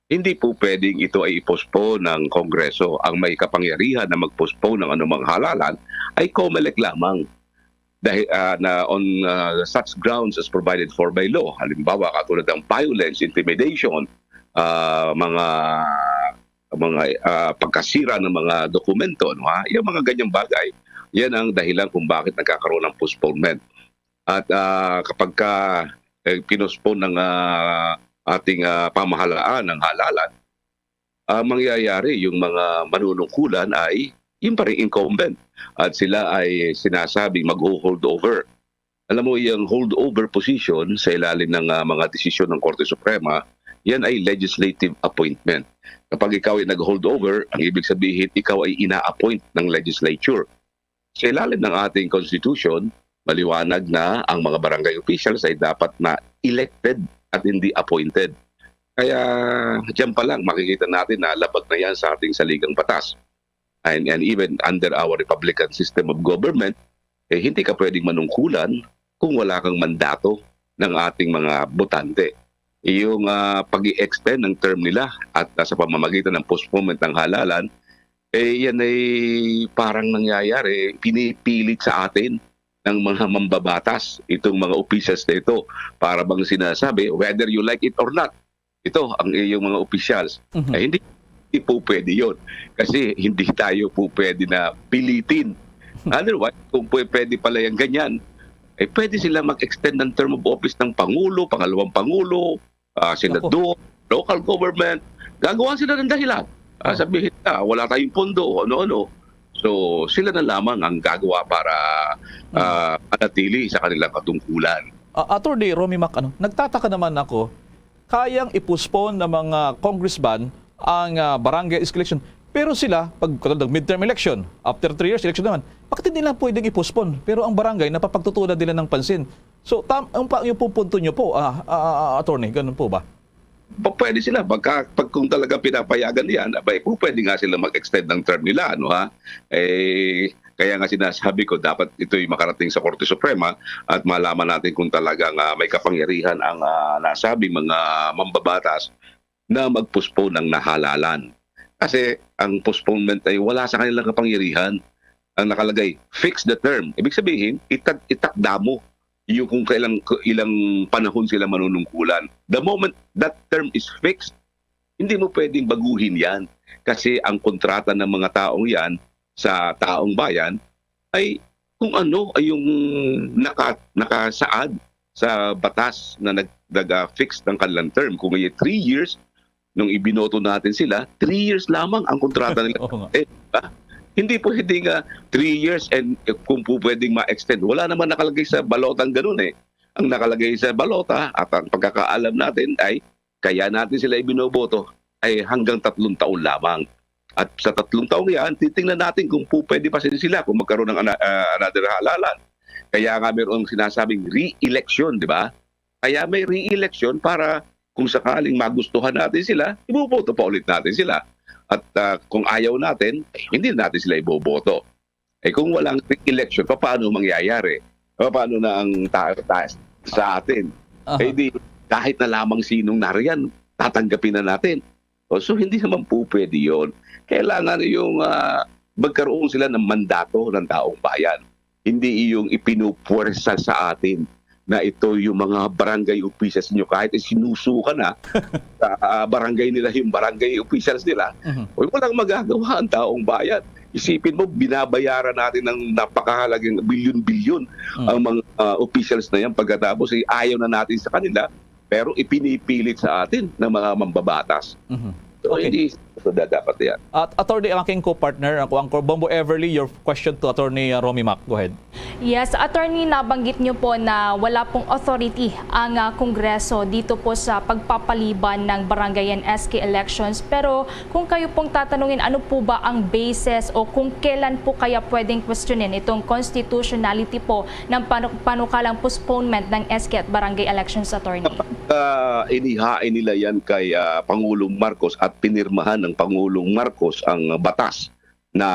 hindi po pwedeng ito ay i-postpone ng Kongreso. Ang may kapangyarihan na mag-postpone ng anumang halalan ay COMELEC lamang. Dahil on such grounds as provided for by law. Halimbawa, katulad ng violence, intimidation, mga pagkasira ng mga dokumento, yung mga ganyang bagay, yan ang dahilan kung bakit nagkakaroon ng postponement. At kapag pinospone ng ating pamahalaan ng halalan, mangyayari yung mga manunungkulan ay yung pa rin incumbent at sila ay sinasabing mag-hold over. Alam mo, yung holdover position sa ilalim ng mga desisyon ng Korte Suprema, yan ay legislative appointment. Kapag ikaw ay nag-hold over, ang ibig sabihin, ikaw ay ina-appoint ng legislature. Sa ilalim ng ating Constitution, maliwanag na ang mga barangay officials ay dapat na elected at hindi appointed. Kaya dyan pa lang makikita natin na labag na yan sa ating saligang batas. And even under our Republican system of government, hindi ka pwedeng manungkulan kung wala kang mandato ng ating mga botante. Yung pag-i-extend ng term nila at sa pamamagitan ng postponement ng halalan, yan ay parang nangyayari, pinipilit sa atin ng mga mambabatas itong mga officials na ito para bang sinasabi, whether you like it or not, ito ang iyong mga officials. Hindi po pwede yun. Kasi hindi tayo po pwede na pilitin. Otherwise, kung pwede pala yung ganyan, pwede sila mag-extend ng term of office ng Pangulo, Pangalawang Pangulo, Senador, local government. Gagawa sila ng dahilan. Sabihin na, wala tayong pondo, ano-ano. So, sila na lamang ang gagawa para manatili sa kanilang katungkulan. Attorney Romy Mac, nagtataka naman ako, kayang i-postpone ng mga congressman ang barangay election. Pero sila, pag katulad ng midterm election, after 3 years, election naman, bakit hindi lang pwedeng i-postpone? Pero ang barangay, napapagtutunan nila ng pansin. So, yung punto nyo po, attorney, ganun po ba? Pwede sila. Pag kung talaga pinapayagan yan, pwede nga sila mag-extend ng term nila. Kaya nga sinasabi ko, dapat ito'y makarating sa Korte Suprema at malaman natin kung talagang may kapangyarihan ang nasabing mga mambabatas na mag-postpone ng nahalalan. Kasi ang postponement ay wala sa kanilang kapangyarihan. Ang nakalagay, fix the term. Ibig sabihin, itakda mo yung kung ilang panahon sila manunungkulan. The moment that term is fixed, hindi mo pwedeng baguhin yan. Kasi ang kontrata ng mga taong yan sa taong bayan ay kung ano ay yung nakasaad sa batas na nag-fix ng kanilang term. Kung may 3 years, nung ibinoto natin sila, 3 years lamang ang kontrata nila. Hindi pwedeng 3 years and kung po pwedeng ma-extend. Wala naman nakalagay sa balotang ganun eh. Ang nakalagay sa balota at ang pagkakaalam natin ay kaya natin sila ibinoboto ay hanggang 3 taon lamang. At sa 3 taon yan, titingnan natin kung po pwede pa sila kung magkaroon ng another halalan. Kaya nga mayroong sinasabing re-election, di ba? Kaya may re-election para kung sakaling magustuhan natin sila, iboboto pa ulit natin sila. At kung ayaw natin, hindi natin sila iboboto. Kung walang election, paano mangyayari? Paano na ang taas sa atin? Di, kahit na lamang sinong nariyan, tatanggapin na natin. So hindi naman po pwede yun. Kailangan yung magkaroon sila ng mandato ng taong bayan. Hindi yung ipinupuwersa sa atin na ito yung mga barangay officials nyo kahit sinusuka na sa barangay nila yung barangay officials nila. Walang magagawa ang taong bayan. Isipin mo, binabayaran natin ng napakahalagang bilyon-bilyon ang mga officials na yan pagkatapos ayaw na natin sa kanila pero ipinipilit sa atin ng mga mambabatas. So hindi dapat yan. At Attorney, ang aking co-partner, ang Bombo Everly, your question to Attorney Romy Mac. Go ahead. Yes, Attorney, nabanggit niyo po na wala pong authority ang Kongreso dito po sa pagpapaliban ng barangay and SK elections. Pero kung kayo pong tatanungin, ano po ba ang basis o kung kailan po kaya pwedeng questionin itong constitutionality po ng panukalang postponement ng SK at barangay elections, Attorney? Inihain nila yan kay Pangulong Marcos at pinirmahan ng Pangulong Marcos ang batas na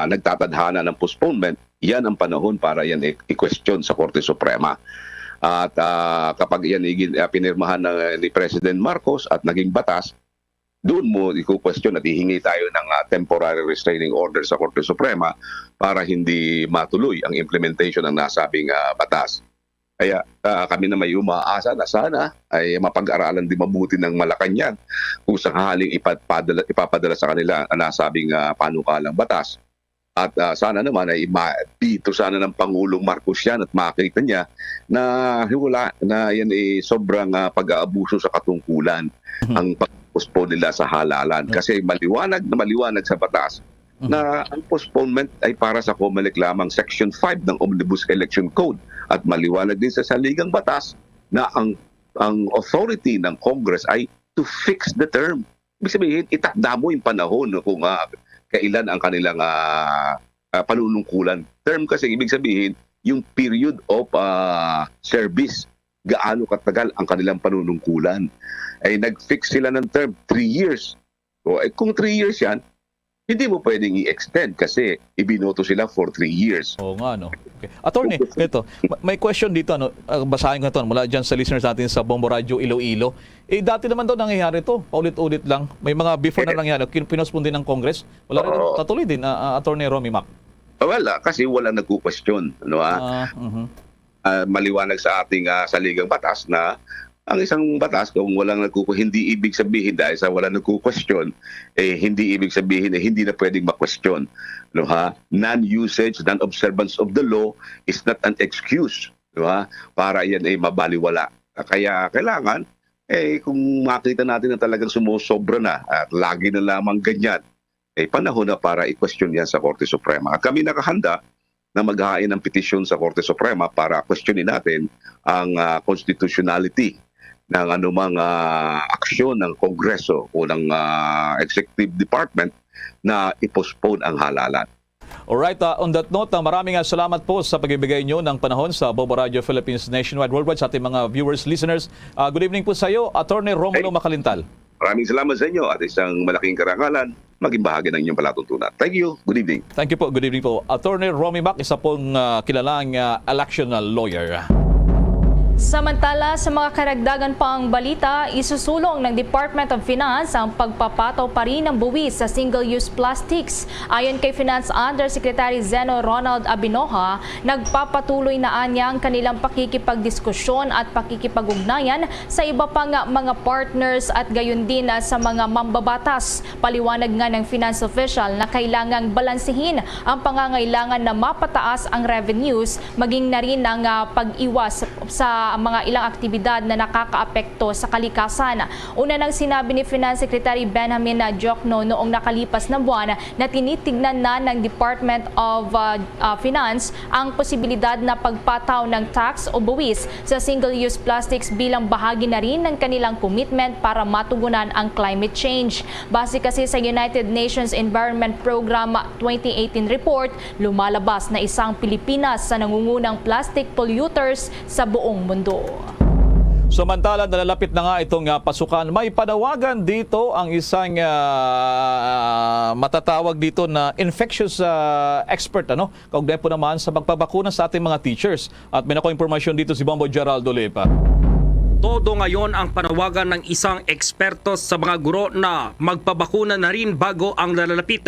nagtatadhana ng postponement, yan ang panahon para yan i-question sa Korte Suprema. At kapag yan pinirmahan ni President Marcos at naging batas, doon mo i-question at ihingi tayo ng temporary restraining order sa Korte Suprema para hindi matuloy ang implementation ng nasabing batas. Kaya kami na may umaasa na sana ay mapag-aralan din mabuti ng Malacanang kung sakaling ipapadala sa kanila ang nasabing panukalang batas. At sana naman ay dito sana ng Pangulong Marcos yan at makita niya na wala na yan sobrang pag-aabuso sa katungkulan ang pag-postpone nila sa halalan. Kasi maliwanag sa batas na ang postponement ay para sa COMELEC lamang Section 5 ng Omnibus Election Code at maliwanag din sa saligang batas na ang authority ng Congress ay to fix the term. Ibig sabihin, itakda mo yung panahon kung kailan ang kanilang panunungkulan. Term kasi ibig sabihin yung period of service, gaano katagal ang kanilang panunungkulan. Ay nag-fix sila ng term 3 years. So, kung 3 years yan, hindi mo pwedeng i-extend kasi ibinoto sila for 3 years. Oo nga, no? Okay. Attorney, ito, may question dito, basahin ko ito mula dyan sa listeners natin sa Bombo Radio Iloilo. Dati naman daw nangyayari ito, paulit-ulit lang. May mga before na nangyayari, pinospon din ng Congress. Wala rin tatuloy din, Attorney Romy Mac. Wala, kasi wala nagku-question. Maliwanag sa ating saligang batas na ang isang batas, kung walang hindi ibig sabihin dahil sa walang nagku-question, hindi ibig sabihin hindi na pwedeng ma-question. Non-usage, non-observance of the law is not an excuse para yan ay mabaliwala. Kaya kailangan, kung makita natin na talagang sumusobra na at lagi na lamang ganyan, panahon na para i-question yan sa Korte Suprema. At kami nakahanda na maghain ng petisyon sa Korte Suprema para questionin natin ang constitutionality ng anumang aksyon ng Kongreso o ng Executive Department na i-postpone ang halalan. Alright, on that note, maraming salamat po sa pagbibigay nyo ng panahon sa Bombo Radio Philippines Nationwide Worldwide sa ating mga viewers, listeners. Good evening po sa iyo, Attorney Romulo Macalintal. Maraming salamat sa inyo at isang malaking karangalan maging bahagi ng inyong palatuntunan. Thank you. Good evening. Thank you po. Good evening po. Attorney Romy Mac, isa pong kilalang electional lawyer. Samantala, sa mga karagdagan pang balita, isusulong ng Department of Finance ang pagpapataw pa rin ng buwis sa single-use plastics. Ayon kay Finance Undersecretary Zeno Ronald Abinoha, nagpapatuloy na anya ang kanilang pakikipagdiskusyon at pakikipag-ugnayan sa iba pang mga partners at gayon din sa mga mambabatas. Paliwanag nga ng finance official na kailangang balansihin ang pangangailangan na mapataas ang revenues, maging na rin ang pag-iwas sa mga ilang aktibidad na nakakaapekto sa kalikasan. Una nang sinabi ni Finance Secretary Benjamin Diokno noong nakalipas na buwan na tinitignan na ng Department of Finance ang posibilidad na pagpataw ng tax o buwis sa single-use plastics bilang bahagi na rin ng kanilang commitment para matugunan ang climate change. Base kasi sa United Nations Environment Program 2018 report, lumalabas na isang Pilipinas sa nangungunang plastic polluters sa buong mundo. Samantala, nalalapit na nga itong pasukan. May panawagan dito ang isang matatawag dito na infectious expert. Kaugnay po naman sa pagpabakuna sa ating mga teachers. At may nako-impormasyon dito si Bombo Geraldo Lepa. Todo ngayon ang panawagan ng isang eksperto sa mga guro na magpabakuna na rin bago ang nalalapit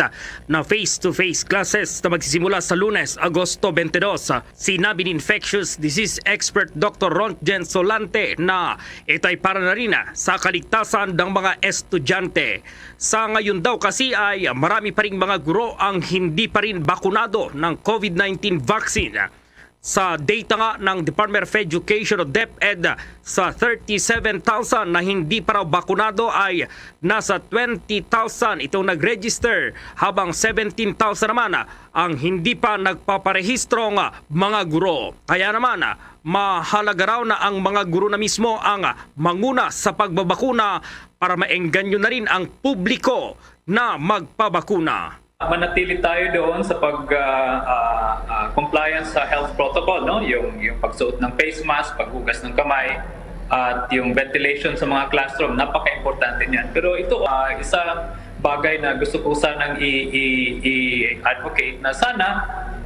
na face-to-face classes na magsisimula sa Lunes, Agosto 22. Sinabi ni infectious disease expert Dr. Rontgen Solante na ito ay para na rin sa kaligtasan ng mga estudyante. Sa ngayon daw kasi ay marami pa rin mga guro ang hindi pa rin bakunado ng COVID-19 vaccine. Sa data nga ng Department of Education o DepEd, sa 37,000 na hindi pa raw bakunado ay nasa 20,000 itong nag-register, habang 17,000 naman ang hindi pa nagpaparehistrong mga guro. Kaya naman, mahalaga raw na ang mga guro na mismo ang manguna sa pagbabakuna para maengganyo na rin ang publiko na magpabakuna. Manatili tayo doon sa compliance sa health protocol, no? Yung pagsuot ng face mask, paghugas ng kamay, at yung ventilation sa mga classroom, napaka-importante niyan. Pero ito isa bagay na gusto ko sanang i-advocate na sana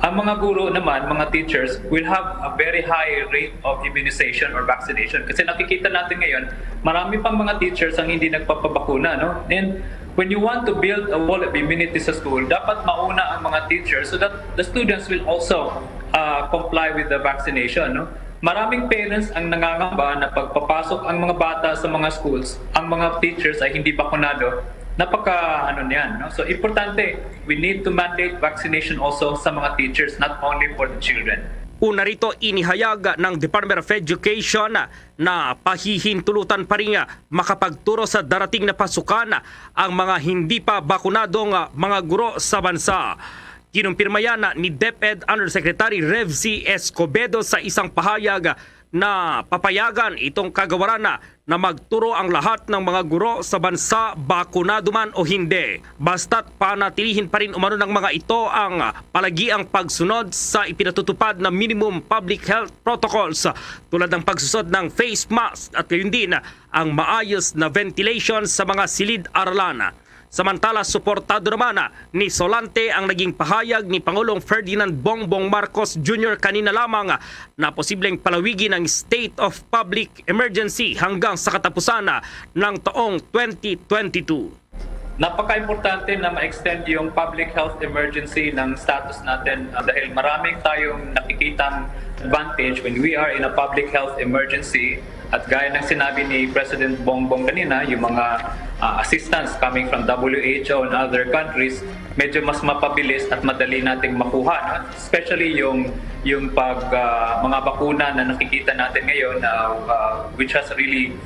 ang mga guro naman, mga teachers, will have a very high rate of immunization or vaccination. Kasi nakikita natin ngayon, marami pang mga teachers ang hindi nagpapabakuna, no? And when you want to build a wall of immunity sa school, dapat mauna ang mga teachers so that the students will also comply with the vaccination, no? Maraming parents ang nangangamba na pagpapasok ang mga bata sa mga schools, ang mga teachers ay hindi bakunado. Niyan, no? So importante, we need to mandate vaccination also sa mga teachers, not only for the children. Una rito, inihayag ng Department of Education na pahihintulutan pa rin makapagturo sa darating na pasukan ang mga hindi pa bakunadong mga guro sa bansa. Kinumpirma yan ni DepEd Undersecretary Rev C. Escobedo sa isang pahayag na papayagan itong kagawaran na magturo ang lahat ng mga guro sa bansa, bakunado man o hindi. Basta't panatilihin pa rin umano ng mga ito ang palagiang pagsunod sa ipinatutupad na minimum public health protocols tulad ng pagsusod ng face mask at gayon din ang maayos na ventilation sa mga silid-aralan. Samantala, suportado naman ni Solante ang naging pahayag ni Pangulong Ferdinand Bongbong Marcos Jr. kanina lamang na posibleng palawigin ang state of public emergency hanggang sa katapusan ng taong 2022. Napaka-importante na ma-extend yung public health emergency ng status natin dahil maraming tayong nakikitang advantage when we are in a public health emergency. At gaya ng sinabi ni President Bongbong kanina, yung mga assistance coming from WHO and other countries, medyo mas mapabilis at madali nating makuha. No? Especially yung mga bakuna na nakikita natin ngayon which has really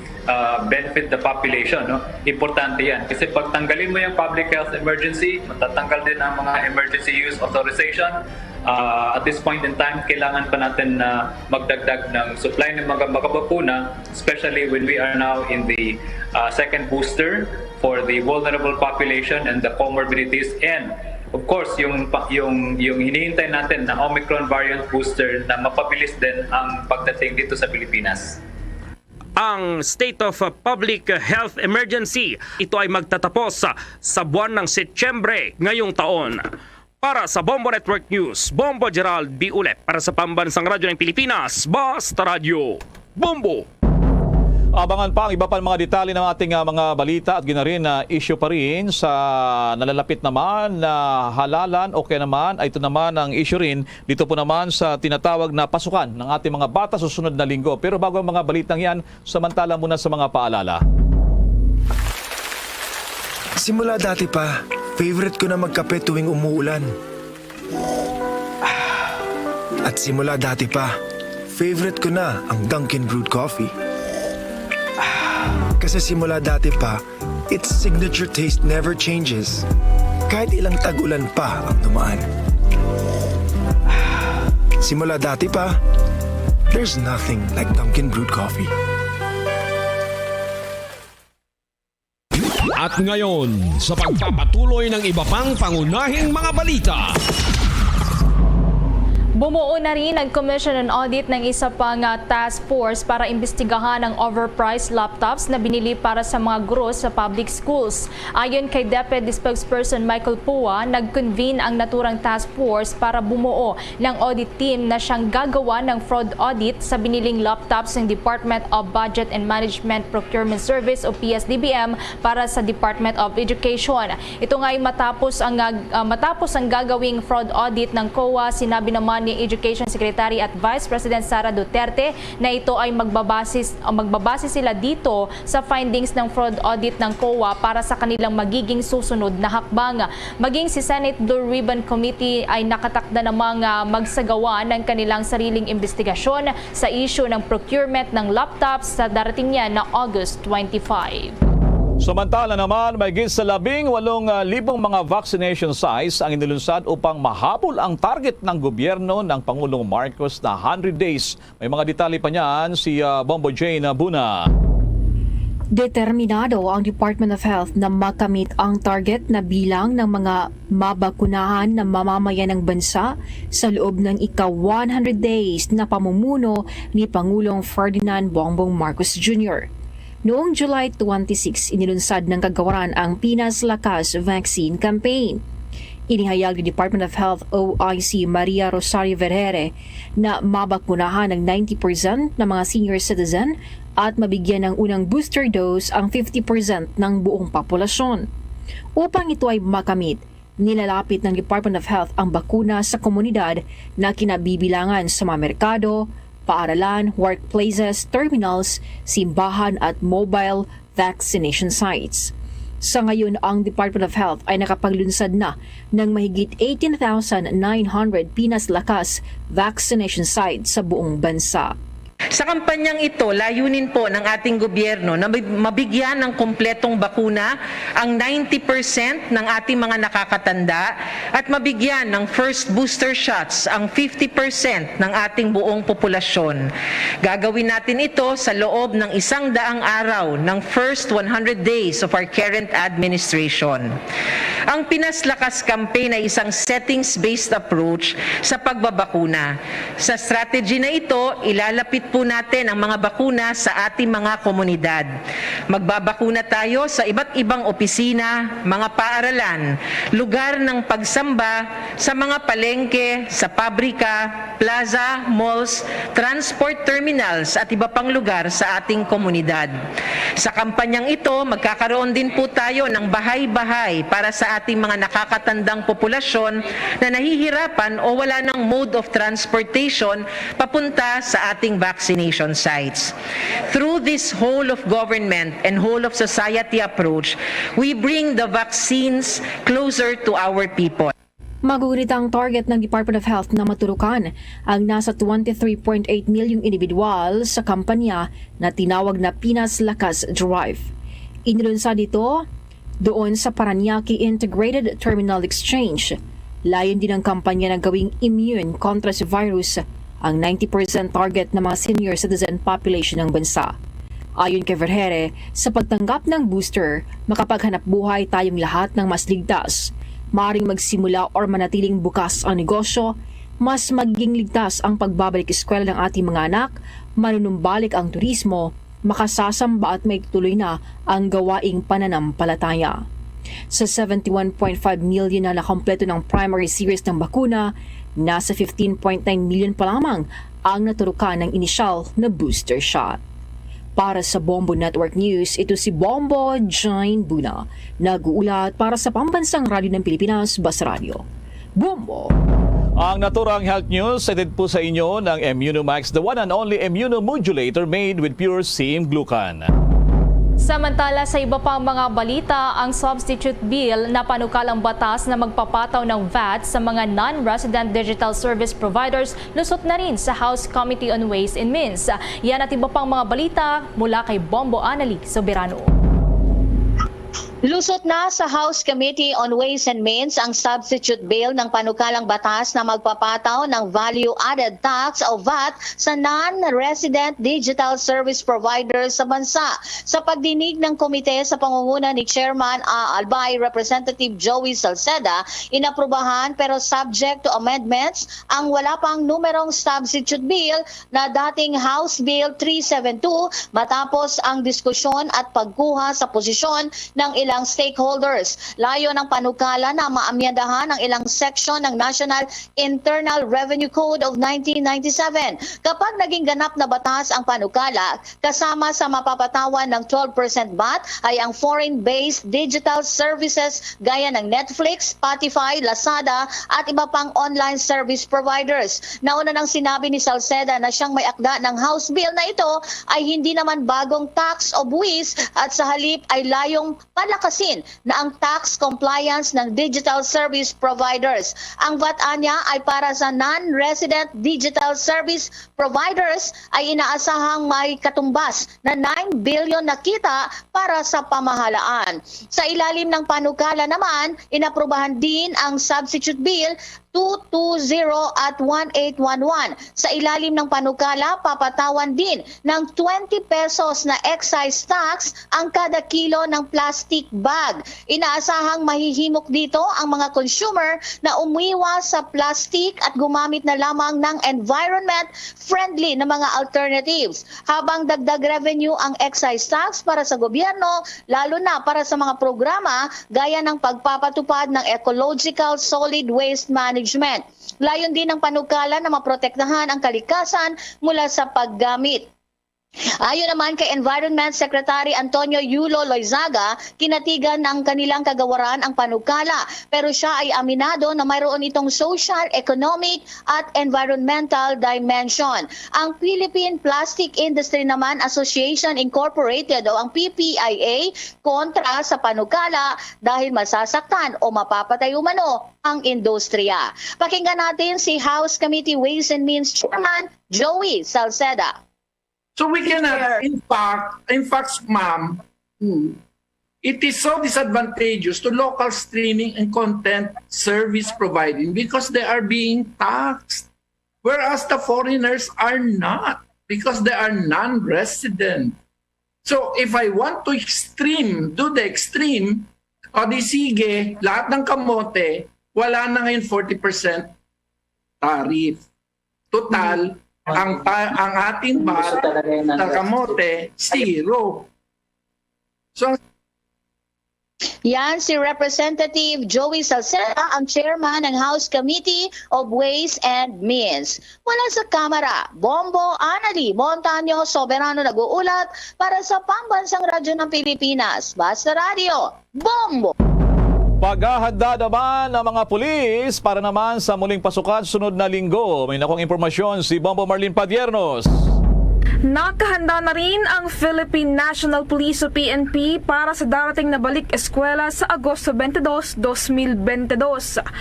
benefit the population. No? Importante yan. Kasi pag tanggalin mo yung public health emergency, matatanggal din ang mga emergency use authorization. At this point in time, kailangan pa natin na magdagdag ng supply ng mga bakuna, especially when we are now in the second booster for the vulnerable population and the comorbidities, and of course yung hinihintay natin na Omicron variant booster na mapabilis din ang pagdating dito sa Pilipinas. Ang State of Public Health Emergency, ito ay magtatapos sa buwan ng Setyembre ngayong taon. Para sa Bombo Network News, Bombo Gerald B. Ulep. Para sa Pambansang Radyo ng Pilipinas, Basta Radio, Bombo! Abangan pa ang iba pa mga detalye ng ating mga balita at ginarin na issue pa rin sa nalalapit naman na halalan o kaya naman ay ito naman ang issue rin dito po naman sa tinatawag na pasukan ng ating mga bata susunod na linggo. Pero bago ang mga balitang yan, samantala muna sa mga paalala. Simula dati pa, favorite ko na magkape tuwing umuulan. At simula dati pa, favorite ko na ang Dunkin' Brewed Coffee. Kasi simula dati pa, its signature taste never changes. Kahit ilang tag-ulan pa ang dumaan. Simula dati pa, there's nothing like Dunkin' Brewed Coffee. At ngayon, sa pagpapatuloy ng iba pang pangunahing mga balita. Bumuo na rin ang Commission on Audit ng isa pang task force para imbestigahan ang overpriced laptops na binili para sa mga guro sa public schools. Ayon kay Deputy Spokesperson Michael Pua, nag-convene ang naturang task force para bumuo ng audit team na siyang gagawa ng fraud audit sa biniling laptops ng Department of Budget and Management Procurement Service o PSDBM para sa Department of Education. Ito nga ay matapos ang gagawing fraud audit ng COA, sinabi naman ni Education Secretary at Vice President Sara Duterte na ito ay magbabase sila dito sa findings ng fraud audit ng COA para sa kanilang magiging susunod na hakbang. Maging si Senate Blue Ribbon Committee ay nakatakda namang magsagawa ng kanilang sariling investigasyon sa issue ng procurement ng laptops sa darating niya na August 25. Samantala naman, may higit sa 18,000 mga vaccination sites ang inilunsad upang mahabol ang target ng gobyerno ng Pangulong Marcos na 100 days. May mga detalye pa niyan si Bombo Jane Buna. Determinado ang Department of Health na makamit ang target na bilang ng mga mabakunahan na mamamayan ng bansa sa loob ng ika-100 days na pamumuno ni Pangulong Ferdinand Bongbong Marcos Jr. Noong July 26, inilunsad ng kagawaran ang Pinas Lakas Vaccine Campaign. Inihayag ni Department of Health OIC Maria Rosario Vergere na mabakunahan ng 90% ng mga senior citizen at mabigyan ng unang booster dose ang 50% ng buong populasyon. Upang ito ay makamit, nilalapit ng Department of Health ang bakuna sa komunidad na kinabibilangan sa mga merkado, paaralan, workplaces, terminals, simbahan at mobile vaccination sites. Sa ngayon, ang Department of Health ay nakapaglunsad na ng mahigit 18,900 Pinas Lakas vaccination sites sa buong bansa. Sa kampanyang ito, layunin po ng ating gobyerno na mabigyan ng kumpletong bakuna ang 90% ng ating mga nakakatanda at mabigyan ng first booster shots ang 50% ng ating buong populasyon. Gagawin natin ito sa loob ng 100 araw ng first 100 days of our current administration. Ang Pinas Lakas campaign ay isang settings-based approach sa pagbabakuna. Sa strategy na ito, ilalapit po natin ang mga bakuna sa ating mga komunidad. Magbabakuna tayo sa iba't ibang opisina, mga paaralan, lugar ng pagsamba, sa mga palengke, sa pabrika, plaza, malls, transport terminals at iba pang lugar sa ating komunidad. Sa kampanyang ito, magkakaroon din po tayo ng bahay-bahay para sa ating mga nakakatandang populasyon na nahihirapan o wala ng mode of transportation papunta sa ating vaccination sites. Through this whole of government and whole of society approach, we bring the vaccines closer to our people. Magugunit ang target ng Department of Health na matulukan ang nasa 23.8 milyong individual sa kampanya na tinawag na Pinas Lakas Drive. Inilunsad ito doon sa Parañaque Integrated Terminal Exchange. Layon din ang kampanya na gawing immune kontra sa virus ang 90% target ng mga senior citizen population ng bansa. Ayon kay Vergere, sa pagtanggap ng booster, makapaghanap buhay tayong lahat ng mas ligtas. Maaring magsimula o manatiling bukas ang negosyo, mas magiging ligtas ang pagbabalik eskwela ng ating mga anak, manunumbalik ang turismo, makasasamba at may tuloy na ang gawaing pananampalataya. Sa 71.5 million na nakompleto ng primary series ng bakuna, nasa 15.9 million pa lamang ang naturukan ng inisyal na booster shot. Para sa Bombo Network News, ito si Bombo Jane Buna, nag-uulat para sa Pambansang Radyo ng Pilipinas, Bas Radio. Bombo! Ang naturang health news, cited po sa inyo ng Immunomax, the one and only immunomodulator made with pure SIM glucan. Samantala sa iba pang mga balita, ang substitute bill na panukalang batas na magpapataw ng VAT sa mga non-resident digital service providers lusot na rin sa House Committee on Ways and Means. Yan at iba pang mga balita mula kay Bombo Anali Soberano. Lusot na sa House Committee on Ways and Means ang substitute bill ng panukalang batas na magpapataw ng value-added tax o VAT sa non-resident digital service providers sa bansa. Sa pagdinig ng komite sa pangunguna ni Chairman Albay, Representative Joey Salceda, inaprubahan pero subject to amendments ang wala pang numerong substitute bill na dating House Bill 372 matapos ang diskusyon at pagkuha sa posisyon ng ilang stakeholders. Layo ng panukala na maamyandahan ang ilang section ng National Internal Revenue Code of 1997. Kapag naging ganap na batas ang panukala, kasama sa mapapatawan ng 12% VAT ay ang foreign-based digital services gaya ng Netflix, Spotify, Lazada at iba pang online service providers. Nauna nang sinabi ni Salceda na siyang may akda ng House Bill na ito ay hindi naman bagong tax o buwis at sa halip ay layong palakasin na ang tax compliance ng digital service providers. Ang VAT niya ay para sa non-resident digital service providers ay inaasahang may katumbas na 9 billion na kita para sa pamahalaan. Sa ilalim ng panukala naman, inaprubahan din ang substitute bill 220 at 1811. Sa ilalim ng panukala, papatawan din ng 20 pesos na excise tax ang kada kilo ng plastic bag. Inaasahang mahihimok dito ang mga consumer na umiwas sa plastic at gumamit na lamang ng environment-friendly na mga alternatives. Habang dagdag revenue ang excise tax para sa gobyerno, lalo na para sa mga programa gaya ng pagpapatupad ng ecological solid waste management. Layon din ng panukala na maprotektahan ang kalikasan mula sa paggamit. Ayon naman kay Environment Secretary Antonio Yulo Loizaga, kinatigan ng kanilang kagawaran ang panukala pero siya ay aminado na mayroon itong social, economic at environmental dimension. Ang Philippine Plastic Industry naman Association Incorporated o ang PPIA kontra sa panukala dahil masasaktan o mapapatay umano ang industriya. Pakinggan natin si House Committee Ways and Means Chairman Joey Salceda. So we cannot, in fact, ma'am, it is so disadvantageous to local streaming and content service providing because they are being taxed, whereas the foreigners are not because they are non-resident. So if I want to do the extreme, o di sige, lahat ng kamote, wala na ngayon 40% tariff. Total, ang ating bar sa kamote, 0. So, yan si Representative Joey Salceda, ang chairman ng House Committee of Ways and Means. Wala sa kamera, Bombo Anali Montaño Soberano nag-uulat para sa Pambansang Radyo ng Pilipinas. Basta Radio, Bombo! Paghahanda naman ng mga pulis para naman sa muling pasukan sunod na linggo. May nakong impormasyon si Bombo Marlene Padiernos. Nakahanda na rin ang Philippine National Police o PNP para sa darating na balik eskwela sa Agosto 22, 2022.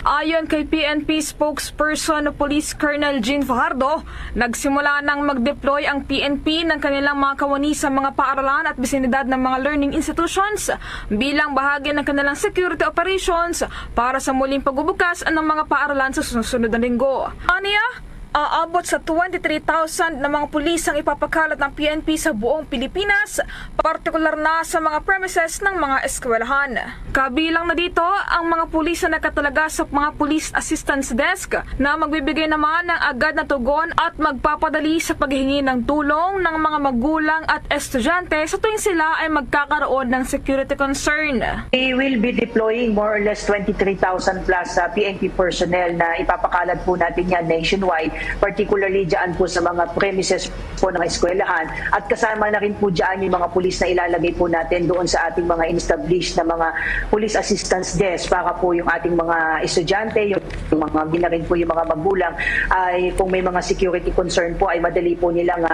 Ayon kay PNP spokesperson o Police Colonel Jean Fajardo, nagsimula nang mag-deploy ang PNP ng kanilang mga kawani sa mga paaralan at bisinidad ng mga learning institutions bilang bahagi ng kanilang security operations para sa muling pagbubukas ng mga paaralan sa susunod na linggo. Aniya, aabot sa 23,000 na mga pulis ang ipapakalat ng PNP sa buong Pilipinas, partikular na sa mga premises ng mga eskwelahan. Kabilang na dito ang mga pulis na nakatalaga sa mga Police Assistance Desk na magbibigay naman ng agad na tugon at magpapadali sa paghihingi ng tulong ng mga magulang at estudyante sa tuwing sila ay magkakaroon ng security concern. We will be deploying more or less 23,000 plus PNP personnel na ipapakalat po natin yan nationwide particularly dyan po sa mga premises po ng eskwelahan. At kasama na rin po dyan yung mga pulis na ilalagay po natin doon sa ating mga in-established na mga police assistance desk para po yung ating mga estudyante, yung mga ginarin po yung mga magulang ay kung may mga security concern po ay madali po nilang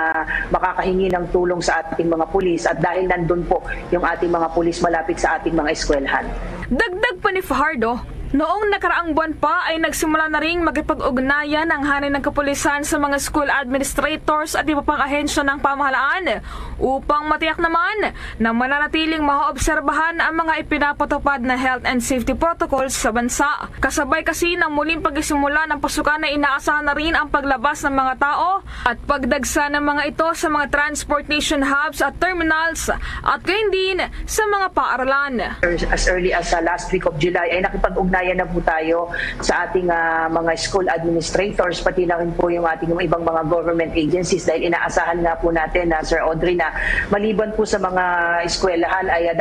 makakahingi ng tulong sa ating mga pulis at dahil nandun po yung ating mga pulis malapit sa ating mga eskwelahan. Dagdag pa ni Fajardo, noong nakaraang buwan pa ay nagsimula na ring magipag-ugnayan ang hanay ng kapulisan sa mga school administrators at iba pang ahensya ng pamahalaan upang matiyak naman na mananatiling maoobserbahan ang mga ipinapatupad na health and safety protocols sa bansa. Kasabay kasi ng muling pagsisimula ng pasukan na inaasahan na rin ang paglabas ng mga tao at pagdagsa ng mga ito sa mga transportation hubs at terminals at gayon din sa mga paaralan. As early as last week of July ay nakipag-ugnayan na po tayo sa ating mga school administrators, pati na rin po yung ating ibang mga government agencies dahil inaasahan nga po natin na Sir Audrey na maliban po sa mga eskwelahan ay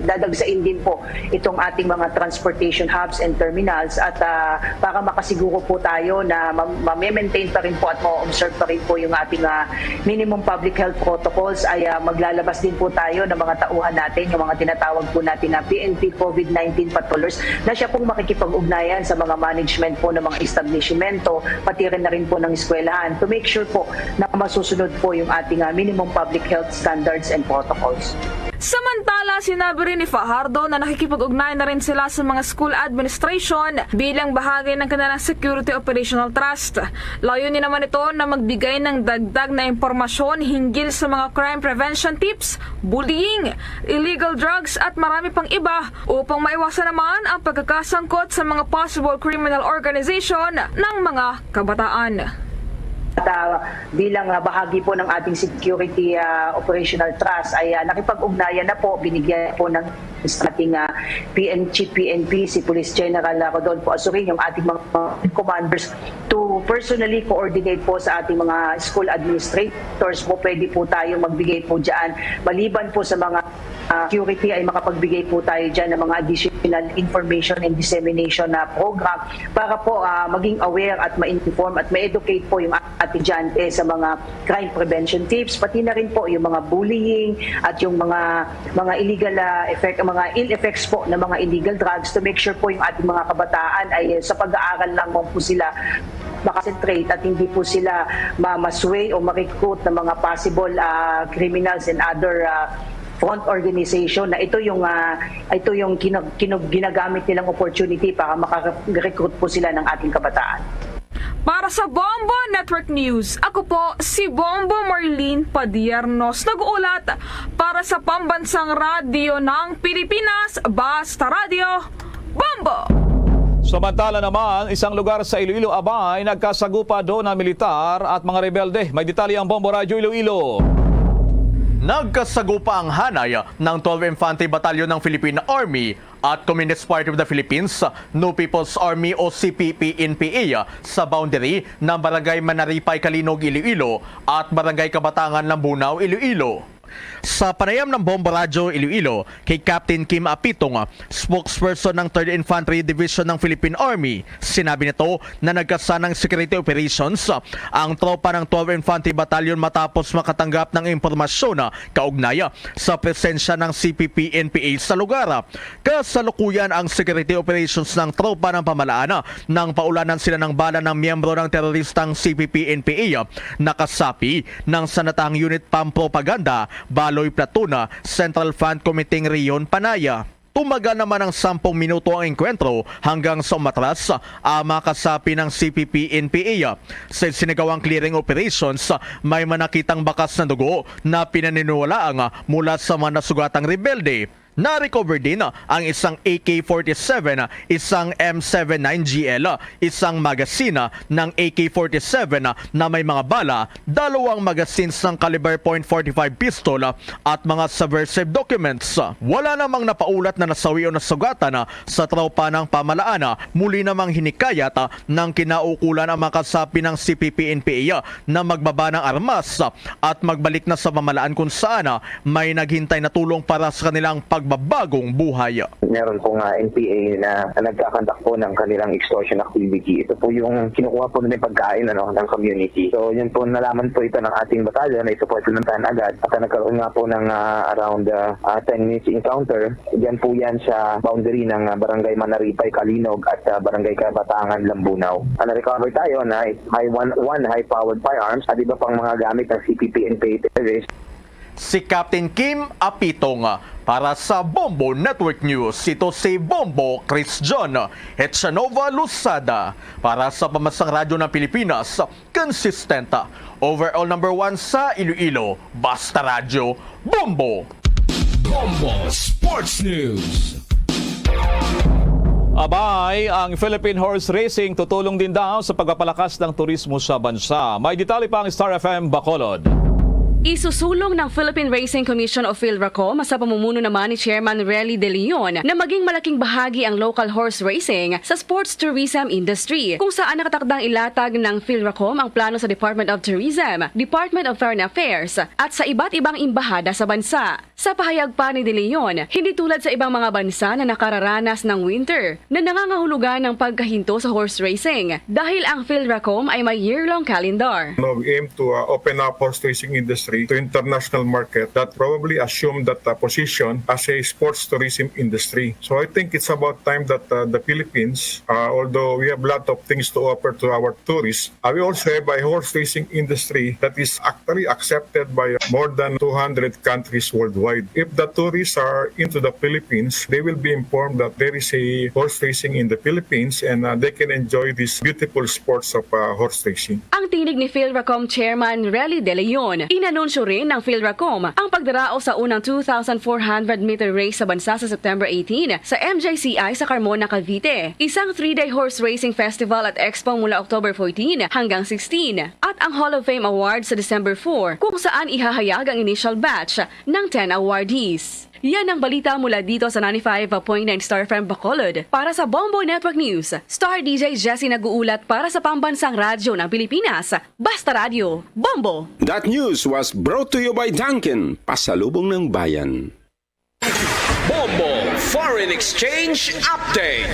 dadagsain din po itong ating mga transportation hubs and terminals at para makasiguro po tayo na ma-maintain pa rin po at ma-observe pa rin po yung ating minimum public health protocols ay maglalabas din po tayo ng mga tauhan natin, yung mga tinatawag po natin na PNP COVID-19 patrollers na siya pong makikipag-ugnayan sa mga management po ng mga establishmento, pati rin na rin po ng eskwelahan to make sure po na masusunod po yung ating minimum public health standards and protocols. Samantala, sinabi rin ni Fajardo na nakikipag-ugnayan na rin sila sa mga school administration bilang bahagi ng kanilang Security Operational Trust. Layunin naman ito na magbigay ng dagdag na impormasyon hinggil sa mga crime prevention tips, bullying, illegal drugs at marami pang iba upang maiwasan naman ang pagkakasangkot sa mga possible criminal organization ng mga kabataan. At bilang bahagi po ng ating Security Operational Trust ay nakipag-ugnayan na po, binigyan po ng ating PNP, si Police General Rodolfo Azurin, yung ating mga commanders to personally coordinate po sa ating mga school administrators po. Pwede po tayong magbigay po dyan. Maliban po sa mga security ay makapagbigay po tayo dyan ng mga additional information and dissemination na program para po maging aware at ma-inform at ma-educate po yung ating dyan sa mga crime prevention tips, pati na rin po yung mga bullying at yung mga illegal mga ill effects po ng mga illegal drugs to make sure po yung ating mga kabataan ay sa pag-aaral lang po sila makasentrate at hindi po sila masway o ma-recruit ng mga possible criminals and other front organization na ito yung ginagamit nilang opportunity para maka-recruit po sila ng ating kabataan. Para sa Bombo Network News, ako po si Bombo Marlene Padiernos, nag-uulat para sa Pambansang Radyo ng Pilipinas, Basta Radio, Bombo! Samantala naman, isang lugar sa Iloilo Abay nagkasagupa doon ng militar at mga rebelde. May detalye ang Bombo Radio Iloilo. Nagkasagupa ang hanay ng 12 Infantry Battalion ng Philippine Army at Communist Party of the Philippines, New People's Army o CPP-NPA sa boundary ng Barangay Manaripay, Kalinog, Iloilo at Barangay Kabatangan, Lambunaw, Iloilo. Sa panayam ng Bombo Radyo Iloilo kay Captain Kim Apitong, spokesperson ng 3rd Infantry Division ng Philippine Army, sinabi nito na nagkasa ng security operations ang tropa ng 12 Infantry Battalion matapos makatanggap ng impormasyon kaugnay sa presensya ng CPP-NPA sa lugar. Kasalukuyan ang security operations ng tropa ng pamalaan nang paulanan sila ng bala ng miyembro ng teroristang CPP-NPA na kasapi ng sanatahang unit pampropaganda Baloy Platuna, Central Front Committee Rion, Panaya. Tumagal naman ng 10 minuto ang enkwentro hanggang sa umatras ang mga kasapi ng CPP-NPA. Sa sinigawang clearing operations, may manakitang bakas na dugo na pinaniniwalaang mula sa mga nasugatang rebelde. Na-recover din ang isang AK-47, isang M79GL, isang magazine ng AK-47 na may mga bala, 2 magazines ng caliber .45 pistol at mga subversive documents. Wala namang napaulat na nasawi o nasugatan sa tropa ng pamalaan. Muli namang hinikayat ng kinaukulan ang mga kasapi ng CPP-NPA na magbaba ng armas at magbalik na sa pamalaan kung saan may naghintay na tulong para sa kanilang pag magbabagong buhay. Meron pong NPA na nagkakandak po ng kanilang extortion activity. Ito po yung kinukuha po nila yung pagkain ng community. So yun po, nalaman po ito ng ating batalyon na isupport pinuntahan agad. At nagkaroon nga po ng around 10 minutes encounter. Diyan po yan sa boundary ng Barangay Manaripay, Kalinog at Barangay Kabatangan, Lambunaw. Na-recover tayo na one high-powered firearms at iba pang mga gamit ng CPP-NPA terrorists. Si Captain Kim Apitong para sa Bombo Network News. Ito si Bombo Chris John Hetchanova Lusada para sa Pamansang Radyo ng Pilipinas. Consistent. Overall number 1 sa Iloilo. Basta Radyo. Bombo! Bombo Sports News. Abay, ang Philippine Horse Racing tutulong din daw sa pagpapalakas ng turismo sa bansa. May detalye pa ang Star FM Bacolod. Isusulong ng Philippine Racing Commission of PhilRacom sa pamumuno naman ni Chairman Relly De Leon na maging malaking bahagi ang local horse racing sa sports tourism industry, kung saan nakatakdang ilatag ng PhilRacom ang plano sa Department of Tourism, Department of Foreign Affairs at sa iba't ibang imbahada sa bansa. Sa pahayag pa ni De Leon, hindi tulad sa ibang mga bansa na nakararanas ng winter na nangangahulugan ng pagkahinto sa horse racing dahil ang PhilRacom ay may year-long calendar. We aim to open up horse racing industry to international market that probably assume that position as a sports tourism industry. So I think it's about time that the Philippines, although we have a lot of things to offer to our tourists, we also have a horse racing industry that is actually accepted by more than 200 countries worldwide. If the tourists are into the Philippines, they will be informed that there is a horse racing in the Philippines and they can enjoy this beautiful sports of horse racing. Ang tinig ni PhilRacom Chairman Relly De Leon, inanunsyo rin ng PhilRacom ang pagdarao sa unang 2,400-meter race sa bansa sa September 18 sa MJCI sa Carmona, Cavite. Isang 3-day horse racing festival at expo mula October 14 hanggang 16 at ang Hall of Fame Award sa December 4 kung saan ihahayag ang initial batch ng 10 awardees. Yan ang balita mula dito sa 95.9 Star FM Bacolod. Para sa Bombo Network News, Star DJ Jessie nag-uulat para sa Pambansang Radyo ng Pilipinas. Basta Radio, Bombo! That news was brought to you by Dunkin', pasalubong ng bayan. Bombo Foreign Exchange Update.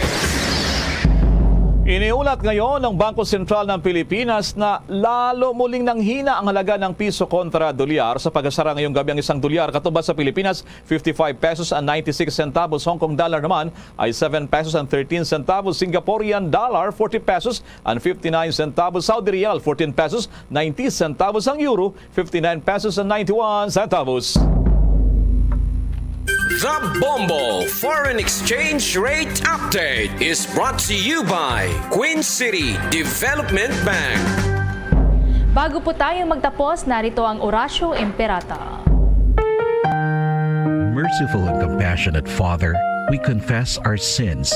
Iniulat ngayon ng Bangko Sentral ng Pilipinas na lalo muling nanghina ang halaga ng piso kontra dolyar sa pagkasara ngayong gabi ang isang dolyar katumbas sa Pilipinas 55 pesos and 96 centavos, Hong Kong dollar naman ay 7 pesos and 13 centavos, Singaporean dollar 40 pesos and 59 centavos, Saudi Riyal 14 pesos 90 centavos, ang euro 59 pesos and 91 centavos. The Bombo Foreign Exchange Rate Update is brought to you by Queen City Development Bank. Bago po tayo magtapos, narito ang Orasyo Imperata. Merciful and compassionate Father, we confess our sins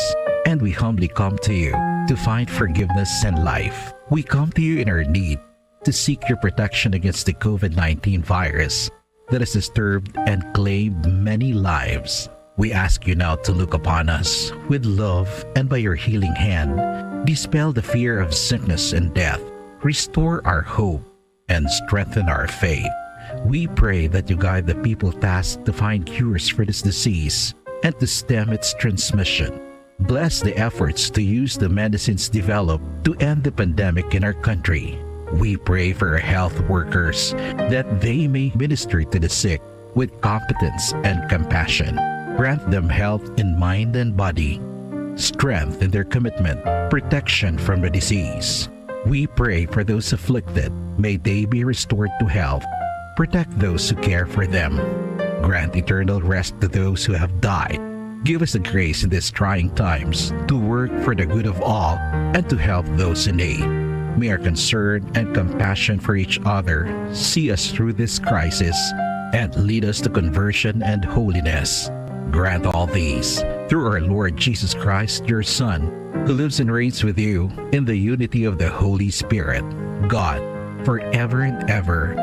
and we humbly come to you to find forgiveness and life. We come to you in our need to seek your protection against the COVID-19 virus that has disturbed and claimed many lives. We ask you now to look upon us with love and by your healing hand, dispel the fear of sickness and death, restore our hope, and strengthen our faith. We pray that you guide the people tasked to find cures for this disease and to stem its transmission. Bless the efforts to use the medicines developed to end the pandemic in our country. We pray for our health workers that they may minister to the sick with competence and compassion. Grant them health in mind and body, strength in their commitment, protection from the disease. We pray for those afflicted. May they be restored to health. Protect those who care for them. Grant eternal rest to those who have died. Give us the grace in these trying times to work for the good of all and to help those in need. May our concern and compassion for each other see us through this crisis and lead us to conversion and holiness. Grant all these through our Lord Jesus Christ, your Son, who lives and reigns with you in the unity of the Holy Spirit, God, forever and ever.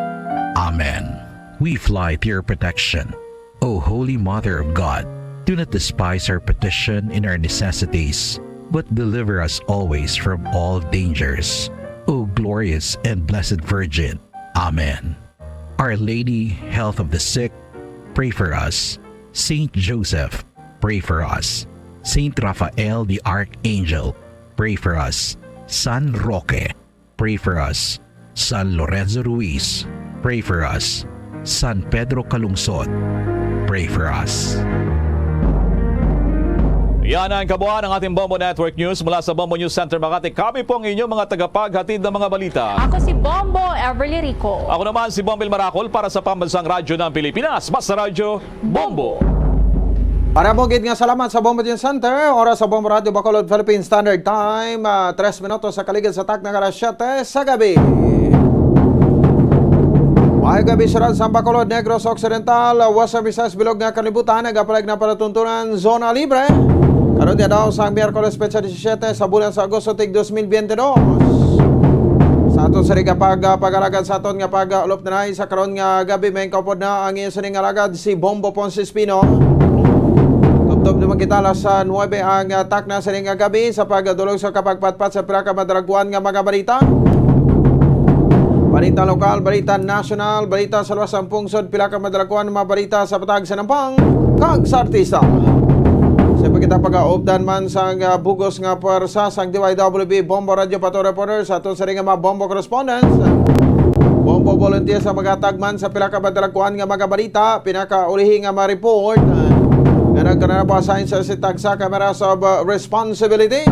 Amen. We fly to your protection. O Holy Mother of God, do not despise our petition in our necessities, but deliver us always from all dangers. O glorious and blessed Virgin. Amen. Our Lady, health of the sick, pray for us. Saint Joseph, pray for us. Saint Raphael the Archangel, pray for us. San Roque, pray for us. San Lorenzo Ruiz, pray for us. San Pedro Calungsod, pray for us. Yan ang kabuuan ng ating Bombo Network News mula sa Bombo News Center Makati. Kami po ang inyong mga tagapaghatid ng mga balita. Ako si Bombo Everly Rico. Ako naman si Bombel Maracol para sa Pambansang Radyo ng Pilipinas. Basta Radyo, Bombo! Para bugid nga salamat sa Bombo News Center. Oras sa Bombo Radio Bacolod Philippine Standard Time. 3 minutos sa kaligid sa takna alas 7 sa gabi. May gabi siya sa Bacolod, Negros Occidental, Western Visayas, Bilog nga kalibutan, nagapalag na palatuntunan, zona libre. Karon dia daw sa Miyerkules Petsa 17 sa bulan sa Agosto tig 2022. Sa aton sa pag-alagad sa aton nga pag-ulop na sa karon nga gabi may kaupod na ang iyang alagad si Bombo Ponce Espino. Tubtob naman kita sa 9 ang takna sa nga gabi sa pagdulog sa kapagpatpat sa pila ka madraguan nga mga balita. Balita lokal, balita national, balita sa luwas ang pungsod, pila ka madalakuan mga balita sa patag sa Nampang, kag sa artista. Sa pagkita pag-aupdan man sa bugos nga puwersa sa DYWB Bombo Radio Pato Reporters sa aton sa ring mga Bombo Correspondents. Bombo volunteer sa magatagman sa pila ka madalakuan nga mga balita, pinakaulihi nga ma-report nga nagkananapasahin sa sitag sa Cameras of Responsibility.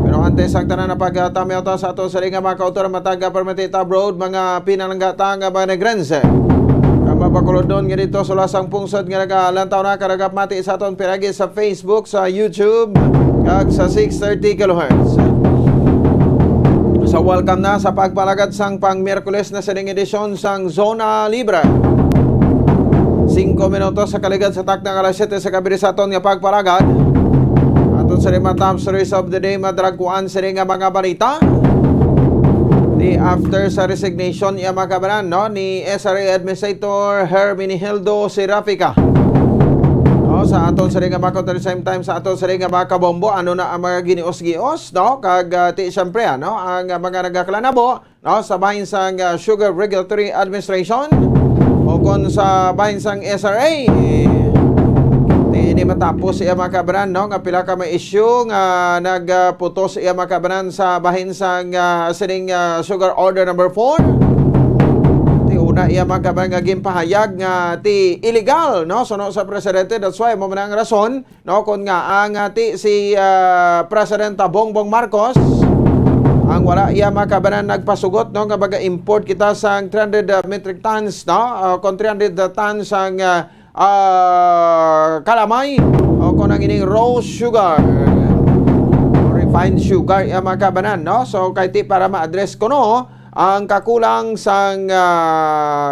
Pero antes ang tanan na pagtamiyota sa ato sa ring mga kautor mataga permitita abroad mga pinananggata nga mga negrense. Mapakulod doon nga dito sa lasang pungsod nga nagalantaw na karagap mati sa aton piragi sa Facebook, sa YouTube kag sa 630 kHz. So welcome na sa pagpalagad sang pang Miyerkules na sining edisyon sang Zona Libre. 5 minutos sa kaligad sa takna alas 7 sa gabi sa aton nga pagpalagad. Aton sa lima top stories of the day madraguan sa nga mga balita. Di after sa resignation iya makabanan no ni SRA Administrator Herminihildo Serafica. No sa aton sa nga bako at the same time sa aton sa nga baka bombo ano na ang mga ginios-gios no kag ti syempre no ang mga nagaklanabo no sa bahin sang Sugar Regulatory Administration o kon sa bahin sang SRA. Ini matapos iya makabanan no nga pila ka may issue nga nagputos iya makabanan sa bahin sang sining Sugar Order number 4. Ti una iya makabanan nga gimpahayag nga ti illegal no suno sa presidente. That's why mo man ang rason no kun nga ang ti si Presidente Bongbong Marcos ang wala iya makabanan nagpasugot no nga baga import kita sang 300 metric tons no kon 300 tons sang kalamay o kung ang ining raw sugar refined sugar yung mga kabanan no so kay ti para ma-address ko no ang kakulang sang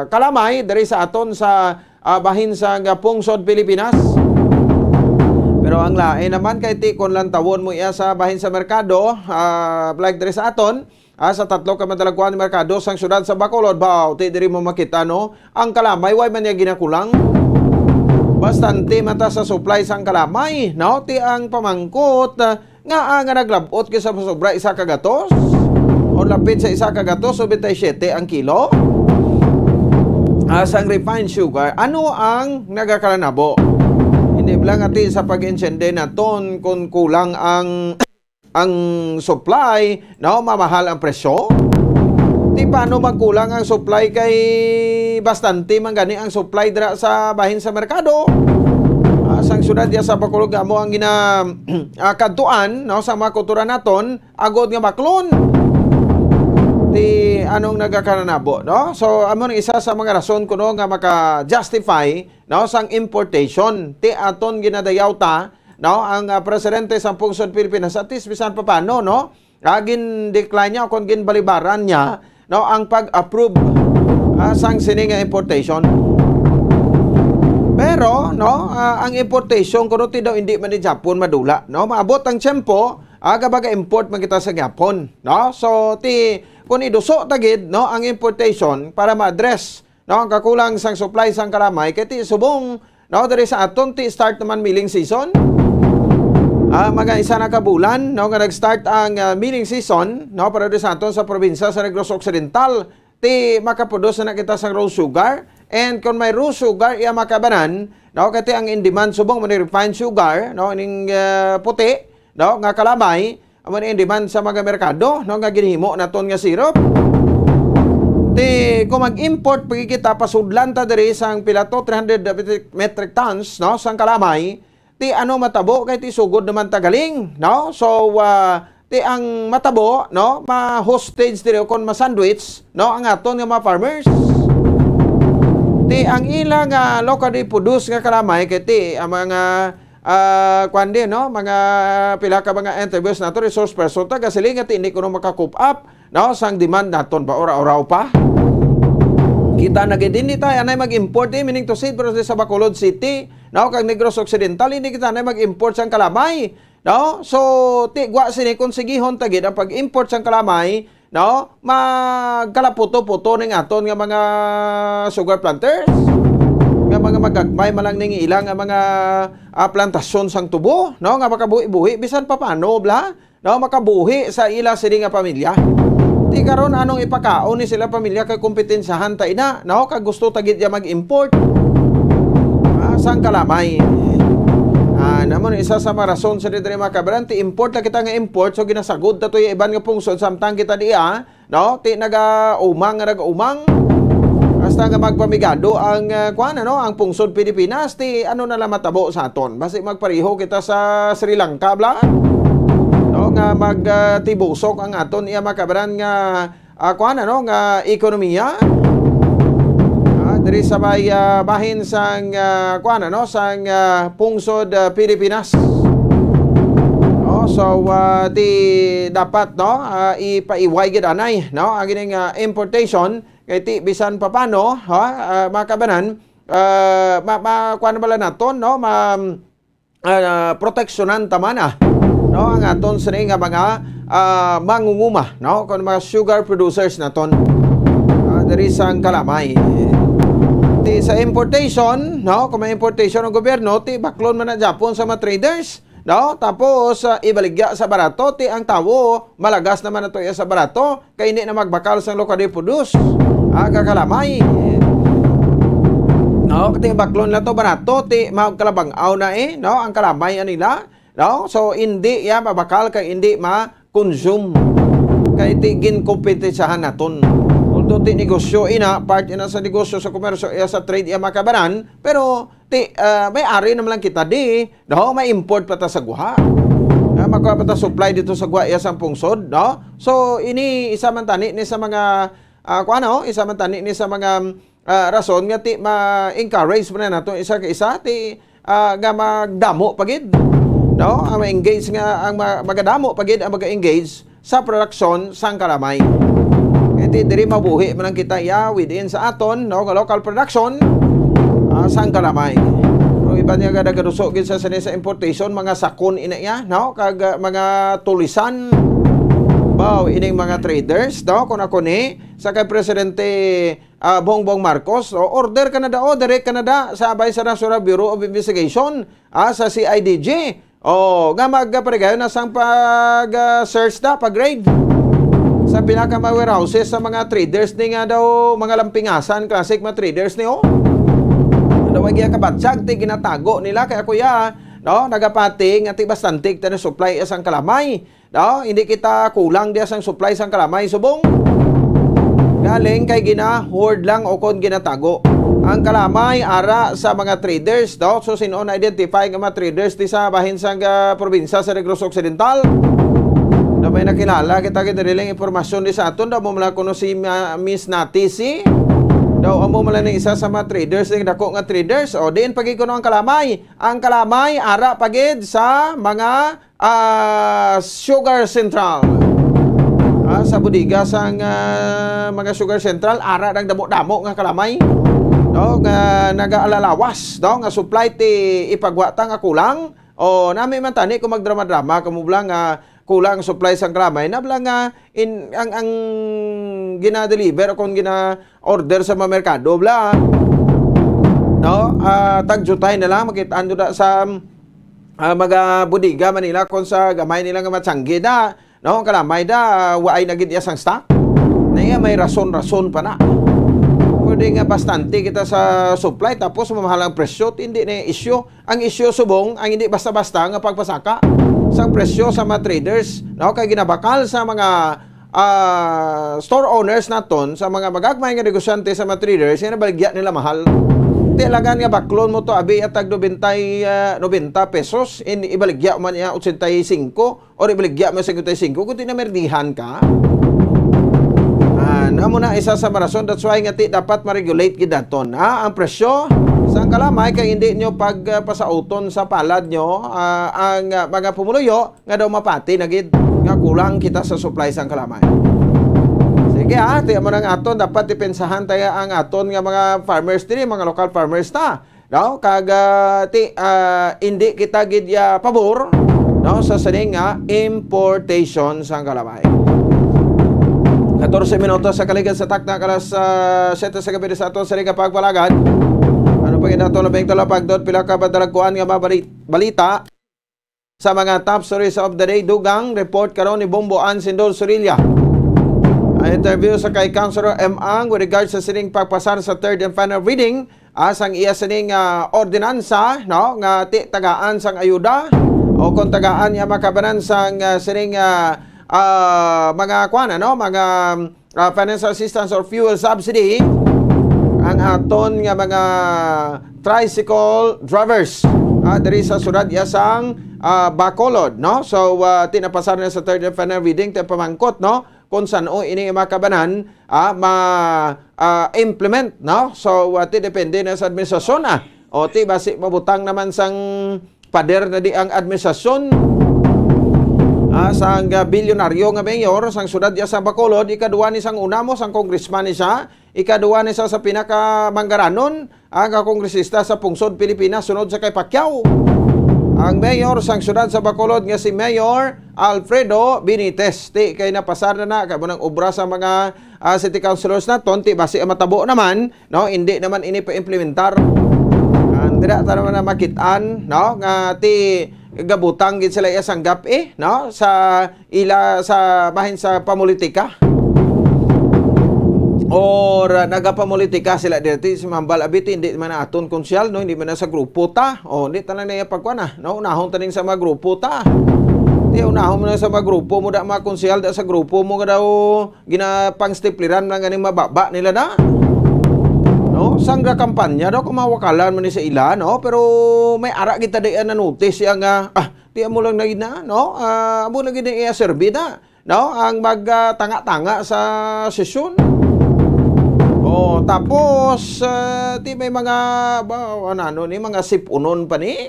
kalamay dari sa aton sa bahin sa pungsod Pilipinas. Pero ang lain naman kay ti kung lang tawon mo iya sa bahin sa merkado like dari sa aton sa tatlo ka madalaguan ng merkado sang syudad sa Bacolod ba ti diri mo makita no ang kalamay way man niya ginakulang. Bastante mata sa supply sang kalamay, no? Ti ang pamangkot nga naglabot kaysa sobra isa kagatos. O lapit sa isa kagatos, 27 ang kilo. Sang refined sugar, ano ang nagakalanabo? Hindi lang ati sa pag-insyende na ton kung kulang ang supply, no? Mamahal ang presyo. Di paano magkulang ang supply kay bastante man gani ang supply dira sa bahin sa merkado. Sang syudad ya sa Bacolod mo ang kadtuan no sa mga kultura naton agod nga baklon. Di anong nagakananabo no? So amo isa sa mga rason kuno nga maka-justify no sang importation ti aton ginadayawta no ang presidente sa pungsod Pilipinas at least bisan pa paano no? Agin decline niya kung gin balibaran niya no ang pag-approve sang sining importation. Pero no ang importation kuno ti daw hindi man ni Japon madula no maabot ang tiyempo aga import man kita sa Japon no so ti kun iduso tagid no ang importation para ma-address no ang kakulang sang supply sang kalamay kay ti subong no diri sa aton ti start naman milling season. Mga isa na kabulan no nga nag-start ang milling season no para sa aton sa probinsya sa Negros Occidental ti makaproduce na kita sa raw sugar And kung may raw sugar iya makabanan, no, kati ang in demand subong mo ni refined sugar, no, ning puti, no, nga kalamay, amo ni in demand sa mga merkado, no, nga ginhimo naton nga syrup. Ti kung mag-import pagi kita pasudlan ta diri sang pilato 300 metric tons, no, sang kalamay, ti ano matabo kay ti sugod naman tagaling, no? So ti ang matabo, no, ma-hostage diri kon ma-sandwich, no, ang aton nga mga farmers. Ti ang ilang locally produced nga kalamay kay ti ang mga kwande, no, mga pila ka mga interviews nato resource person ta gasiling nga ti hindi kuno maka-coop up, no, sang demand naton ba ora-oraw pa. Kita na gid hindi tayo anay mag-import meaning to say pero sa Bacolod City, no, kag Negros Occidental hindi kita anay mag-import sang kalamay, no? So ti gwa sini konsigihon ta gid ang pag-import sang kalamay, no, magkalaputo-puto ning aton nga mga sugar planters. Nga mga magagmay malang ning ilang nga mga plantasyon sang tubo, no, nga makabuhi-buhi bisan pa paano bla, no, makabuhi sa ila sini nga pamilya. Di karon anong ipakaon ni sila pamilya kay kompetensyahan ta ina, no, kag gusto tagid ya mag-import. Sang kalamay. Namon isa sa mga rason sa diri makabaran ti import na kita nga import so ginasagod ta toy iban nga pungsod samtang kita diya, no, ti naga-umang hasta nga magpamigado ang ang pungsod Pilipinas ti ano na lang matabo sa aton. Basi magpareho kita sa Sri Lanka bla. No, nga magtibusok ang aton iya makabaran nga nga ekonomiya. Diri sa may bahin sang sang pungsod Pilipinas. So di dapat, no, ipaiway gid anay, no, ang gining importation kay ti bisan papano makabanan bala naton, no, proteksyonan tamana, no, ang aton sa nga mga mangunguma, no, kon mga sugar producers naton diri sang kalamay. Ti sa importation, no, kung may importation ng gobyerno, ti baklon man na Japon sa mga traders, no, tapos ibaligya sa barato, ti ang tawo malagas naman na to sa barato kay hindi na magbakal sa locally produce kakalamay. No, ti baklon na to barato, ti magkalabang-aw na no, ang kalamay nila, no, so hindi ya mabakal kay hindi ma-consume kay ti ginkompetensyahan naton. Although ti negosyo part ina sa negosyo sa komersyo sa trade makabaran, pero ti may ari naman lang kita di, no, may import pa ta sa guha. Magkuha pa ta supply dito sa guha sa pungsod, no. So ini isa man tani ni sa mga isa man tani ni sa mga rason nga ti ma-encourage mo na nato isa ka isa ti nga magdamo pagid, no, ang ma-engage nga ang magadamo pagid ang mag-engage sa production sang kalamay. Iti diri mabuhi man lang kita within sa aton, no, local production sang kalamay. Pero iba niya gadagadusok gid sa importation mga sakon ina ya, no, kag mga tulisan baw ining mga traders, no, kun ako ni sa kay presidente Bongbong Marcos, order Canada direct Canada sa abay sa National Bureau of Investigation sa CIDG. Nga magparegayon na sang pag-search pag-grade sa pinaka mga warehouses sa mga traders ni nga daw mga lampingasan classic mga traders ni daw ay kabatsag ti ginatago nila kaya kuya, no, nagapating at bastantik ta na supply sang kalamay, no, hindi kita kulang dia sang supply sang kalamay subong galing kay gina-hoard lang o kon ginatago ang kalamay ara sa mga traders, no. So sino na identify nga mga traders ti sa bahin sang probinsya sa Negros Occidental. Na may nakilala kita gidiriling impormasyon di sa aton daw mo mala kuno si Miss Natisi daw amo mala ni isa sa mga traders ning dako nga traders diin pagid kuno ang kalamay ara pagid sa mga sugar central sa budiga sang mga sugar central ara dang damo-damo nga kalamay, no, nga nagaalalawas, no, nga supply ti ipagwata nga kulang nami man tani kung magdrama-drama kamublang kulang supply sang kalamay na blang ang gina-deliver o kung gina-order sa mga merkado bla, no, tagjutay na lang makitaan doon sa mga budiga Manila kung sa gamay nila nga matsanggi da, no, kalamay da waay nagid iya sang stock na iya may rason-rason pa na. For pwede nga bastante kita sa supply tapos mamahal ang presyo, hindi na yung issue. Ang issue subong ang hindi basta-basta nga pagpasaka sa presyo sa mga traders, no, kay ginabakal sa mga store owners naton, sa mga magagmay nga negosyante sa mga traders, yan baligya nila mahal. Talaga nga baklon mo to abi atag 90 pesos, ibaligya man niya 85 or ibaligya mo 55 kung di na merdihan ka. Amo na isa sa marason, that's why nga dapat ma-regulate gid naton ang presyo sa kalamay kay hindi nyo pagpasauton sa palad nyo ang mga pumuluyo nga daw mapati na gid nga kulang kita sa supply sa kalamay. Sige tiyan mo nang aton, dapat ipensahan tayo ang aton nga mga farmers diri, mga local farmers ta, no, kag hindi kita gid pabor, no, sa saning nga importation sa kalamay. 14 minutos sa kaligid sa takna kalas 7 sa gabi sa aton sa ring pagpalagad. Ano pa ginato labing talapagdot pila ka badalagkuan nga balita sa mga top stories of the day. Dugang report karon ni Bombo Ann Sindol Sorilla. Ang interview sa kay Councilor M. Ang with regards sa sining pagpasar sa third and final reading asang iya sining ordinansa, no, nga tagaan sang ayuda o kung tagaan niya makabanan sang sining mga mga financial assistance or fuel subsidy ang aton nga mga tricycle drivers diri sa sudad yasang Bacolod, no. So tinapasar na sa third and final reading te pamangkot, no, kung saan ini makabanan implement, no. So ti depende na sa administrasyon o ti basi mabutang naman sang pader na di ang administrasyon sang bilyonaryo nga mayor sang sudad sa Bacolod. Ikaduwa ni sang una mo sang congressman ni siya, ikaduwa ni sa pinakamanggaranon ang kongresista sa pungsod Pilipinas sunod sa kay Pacquiao. Ang mayor sang sudad sa Bacolod nga si Mayor Alfredo Benitez, ti kay napasar na kay munang obra sa mga city councilors naton, ti basi matabo naman, no, hindi naman ini pa-implementar. Dira ta naman na makitaan, no, nga ti gabutang gid sila sanggap no, sa ila sa bahin sa pamulitika or nagapamulitika sila dito si Mambal Abiti, hindi man aton konsyal, no, hindi man na sa grupo ta o hindi tanan na pagkuan no, unahon taning sa mga grupo ta, di unahon mo na sa mga grupo mo da mga konsyal da sa grupo mo nga daw ginapangstipliran na ganing mababa nila na, no, sang kampanya daw kumawakalan man ni sa ila, no, pero may ara kita di na notice yang di mo lang na, no, amo lang gid i-serve na, no, ang magtanga-tanga sa sesyon. Tapos ti may mga ni mga sipunon pa ni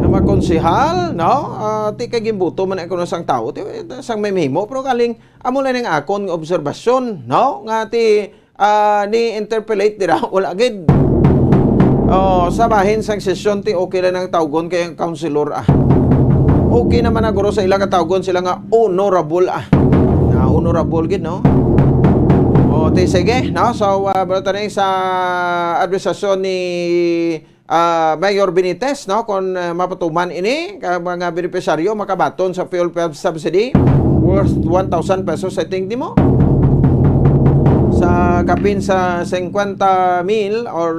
na mga konsehal, no, ti kay gimbuto man ako sang tao ti sang may memo pero kaling amo lang ng akon nga obserbasyon, no, nga ti ni interpolate dira wala gid. Sa bahin sang sesyon ti okay lang nang tawgon kay ang councilor okay naman na guro sa ilang tawgon sila nga honorable na honorable gid, no. Ti sige, no, so taning sa administrasyon ni Mayor Benitez, no, kung mapatuman ini mga benepisyaryo makabaton sa fuel subsidy worth 1,000 pesos, I think di mo sa kapin sa 50,000 or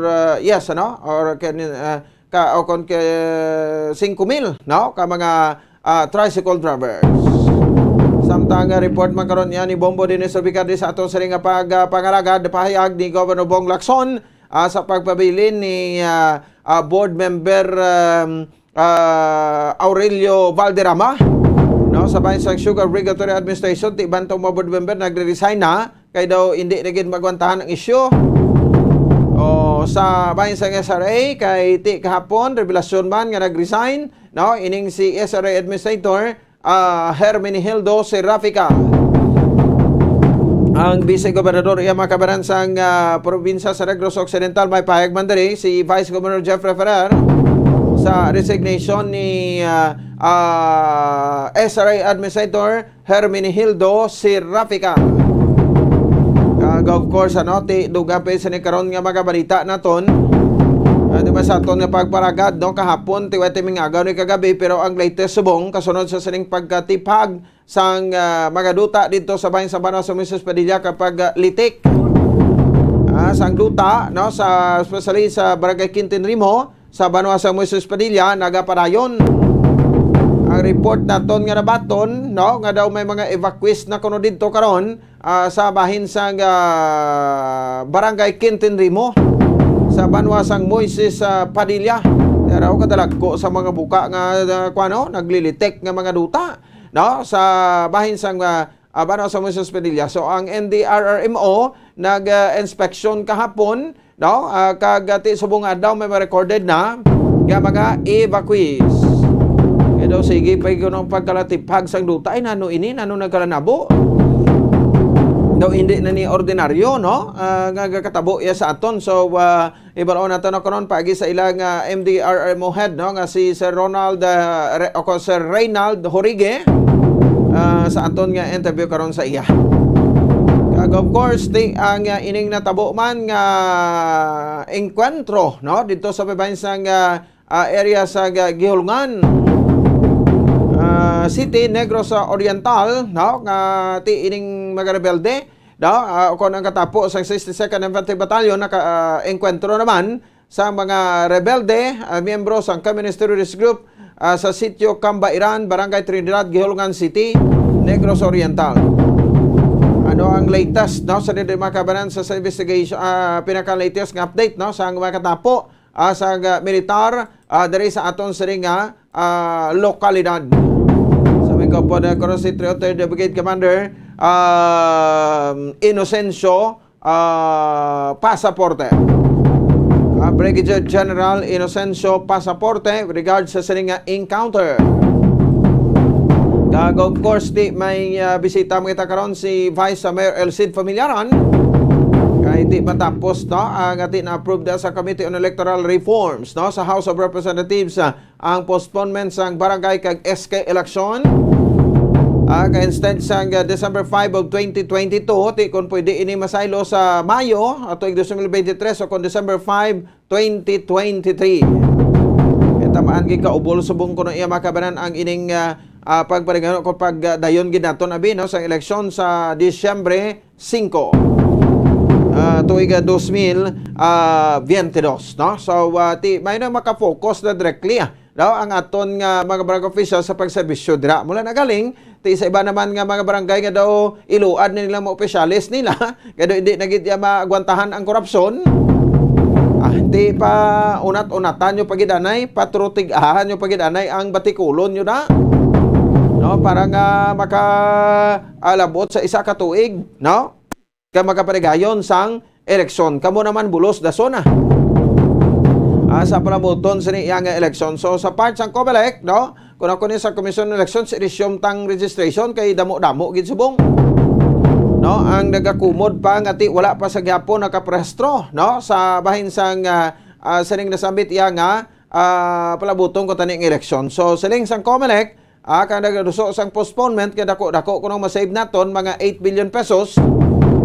yes, ano, or kung 5,000, no, ka mga tricycle drivers. Samtang report man karon niya ni Bombo Dennis Obicade sa ato sa ring pangalagad pahayag ni Governor Bong Lacson sa pagpabilin ni board member Aurelio Valderrama, no, sa bahin sa Sugar Regulatory Administration. Ti bantong mga board member nagre-resign na kay daw hindi na gid magwantahan ang issue. Sa bahin sa SRA kay ti kahapon revelasyon man nga nag-resign, no, ining si SRA Administrator Hermenegildo Serrafica. Ang Vice-Gobernador iya makabaran sang probinsya sa Negros Occidental may pahayag man diri si Vice Governor Jeffrey Ferrer sa resignation ni SRA Administrator Hermenegildo Serrafica. Of course, ti dugape sa ni karon nga mga balita naton. Di ba sa aton nga pagparagad, no, kahapon tiwete mingagaw ni kagabi, pero ang latest subong kasunod sa sining pagkatipag sang mga duta dito sa bahin sa Banaw sa Mrs. Padilla kapag litik sang duta no sa especially sa Barangay Quintinrimo sa Banuasang Moises Padilla nagapadayon ang report naton nga nabaton no nga daw may mga evacuees na kuno didto karon sa bahin sang Barangay Quintinrimo sa Banuasang Moises Padilla. Pero kadalagko sa mga buka nga kuano naglilitek nga mga duta no sa bahin sang Banuasang Moises Padilla. So ang NDRRMO nag-inspection kahapon no kagati subong adlaw may recorded na nga mga evacuees. Kaya daw sige pa ng pagkalatipag sang duta ay nano nagkalanabo. Daw hindi na ni ordinaryo no nga katabo iya sa aton. So ibaraon naton karon paagi sa ilang MDRRMO head no nga si Sir Ronald Sir Reynald Horige sa aton nga interview karon sa iya. Kag of course ang ining natabo man nga enkwentro no dito sa babayan sang area sa Gihulngan City Negros Oriental no nga ti ining mga rebelde no kon ang katapo sa 62nd Infantry Battalion naka enkwentro naman sa mga rebelde miyembro sa Communist Terrorist Group sa sitio Cambairan, Barangay Trinidad, Gihulngan City, Negros Oriental. Ano ang latest no sa makabanan sa investigation pinaka-latest nga update no sa mga katapo sa militar diri sa aton siring lokalidad. Ikaw po na karon si 303rd Brigade Commander Inocencio Pasaporte. Brigadier General Inocencio Pasaporte with regards sa sininga encounter. Of course, may bisita mo kita karon si Vice Mayor Elcid Familiaran. Kaya hindi matapos no, ang atin na-approve sa Committee on Electoral Reforms no, sa House of Representatives ang postponement sa barangay kag SK election. Kaya instead sa December 5 of 2022, ti kung pwede ini masaylo sa Mayo atong 2023 o kung December 5, 2023. Tamaan gi kaubol subong kuno iya makabanan ang ining pagparingano ko pag dayon gid naton abi no sa eleksyon sa Disyembre 5 tuig 2022 no. So ti may na maka-focus na directly daw ang aton nga mga barangay officials sa pagserbisyo dira mula na galing ti sa iba naman nga mga barangay nga daw iluad na nila mga opisyalis nila kaya hindi nagit maagwantahan ang korupsyon. Hindi pa unat-unatan nyo pagidanay, patrutig-ahan nyo pagidanay ang batikulon nyo na. No, para nga maka-alabot sa isa ka tuig, no? Kaya makapaligayon sang eleksyon. Kamo naman bulos da zona. Sa palabuton sa niyang eleksyon. So sa part sang COMELEC, no? Kung ako ni sa Commission on Elections, resume tang registration kay damo-damo gid subong. No, ang nagakumod pa nga ti wala pa sa gyapon nakaprehistro no sa bahin sang sining nasambit iya nga palabuton ko taning eleksyon. So siling sang COMELEC kang nagaduso sang postponement kay dako kuno ma-save naton mga 8 billion pesos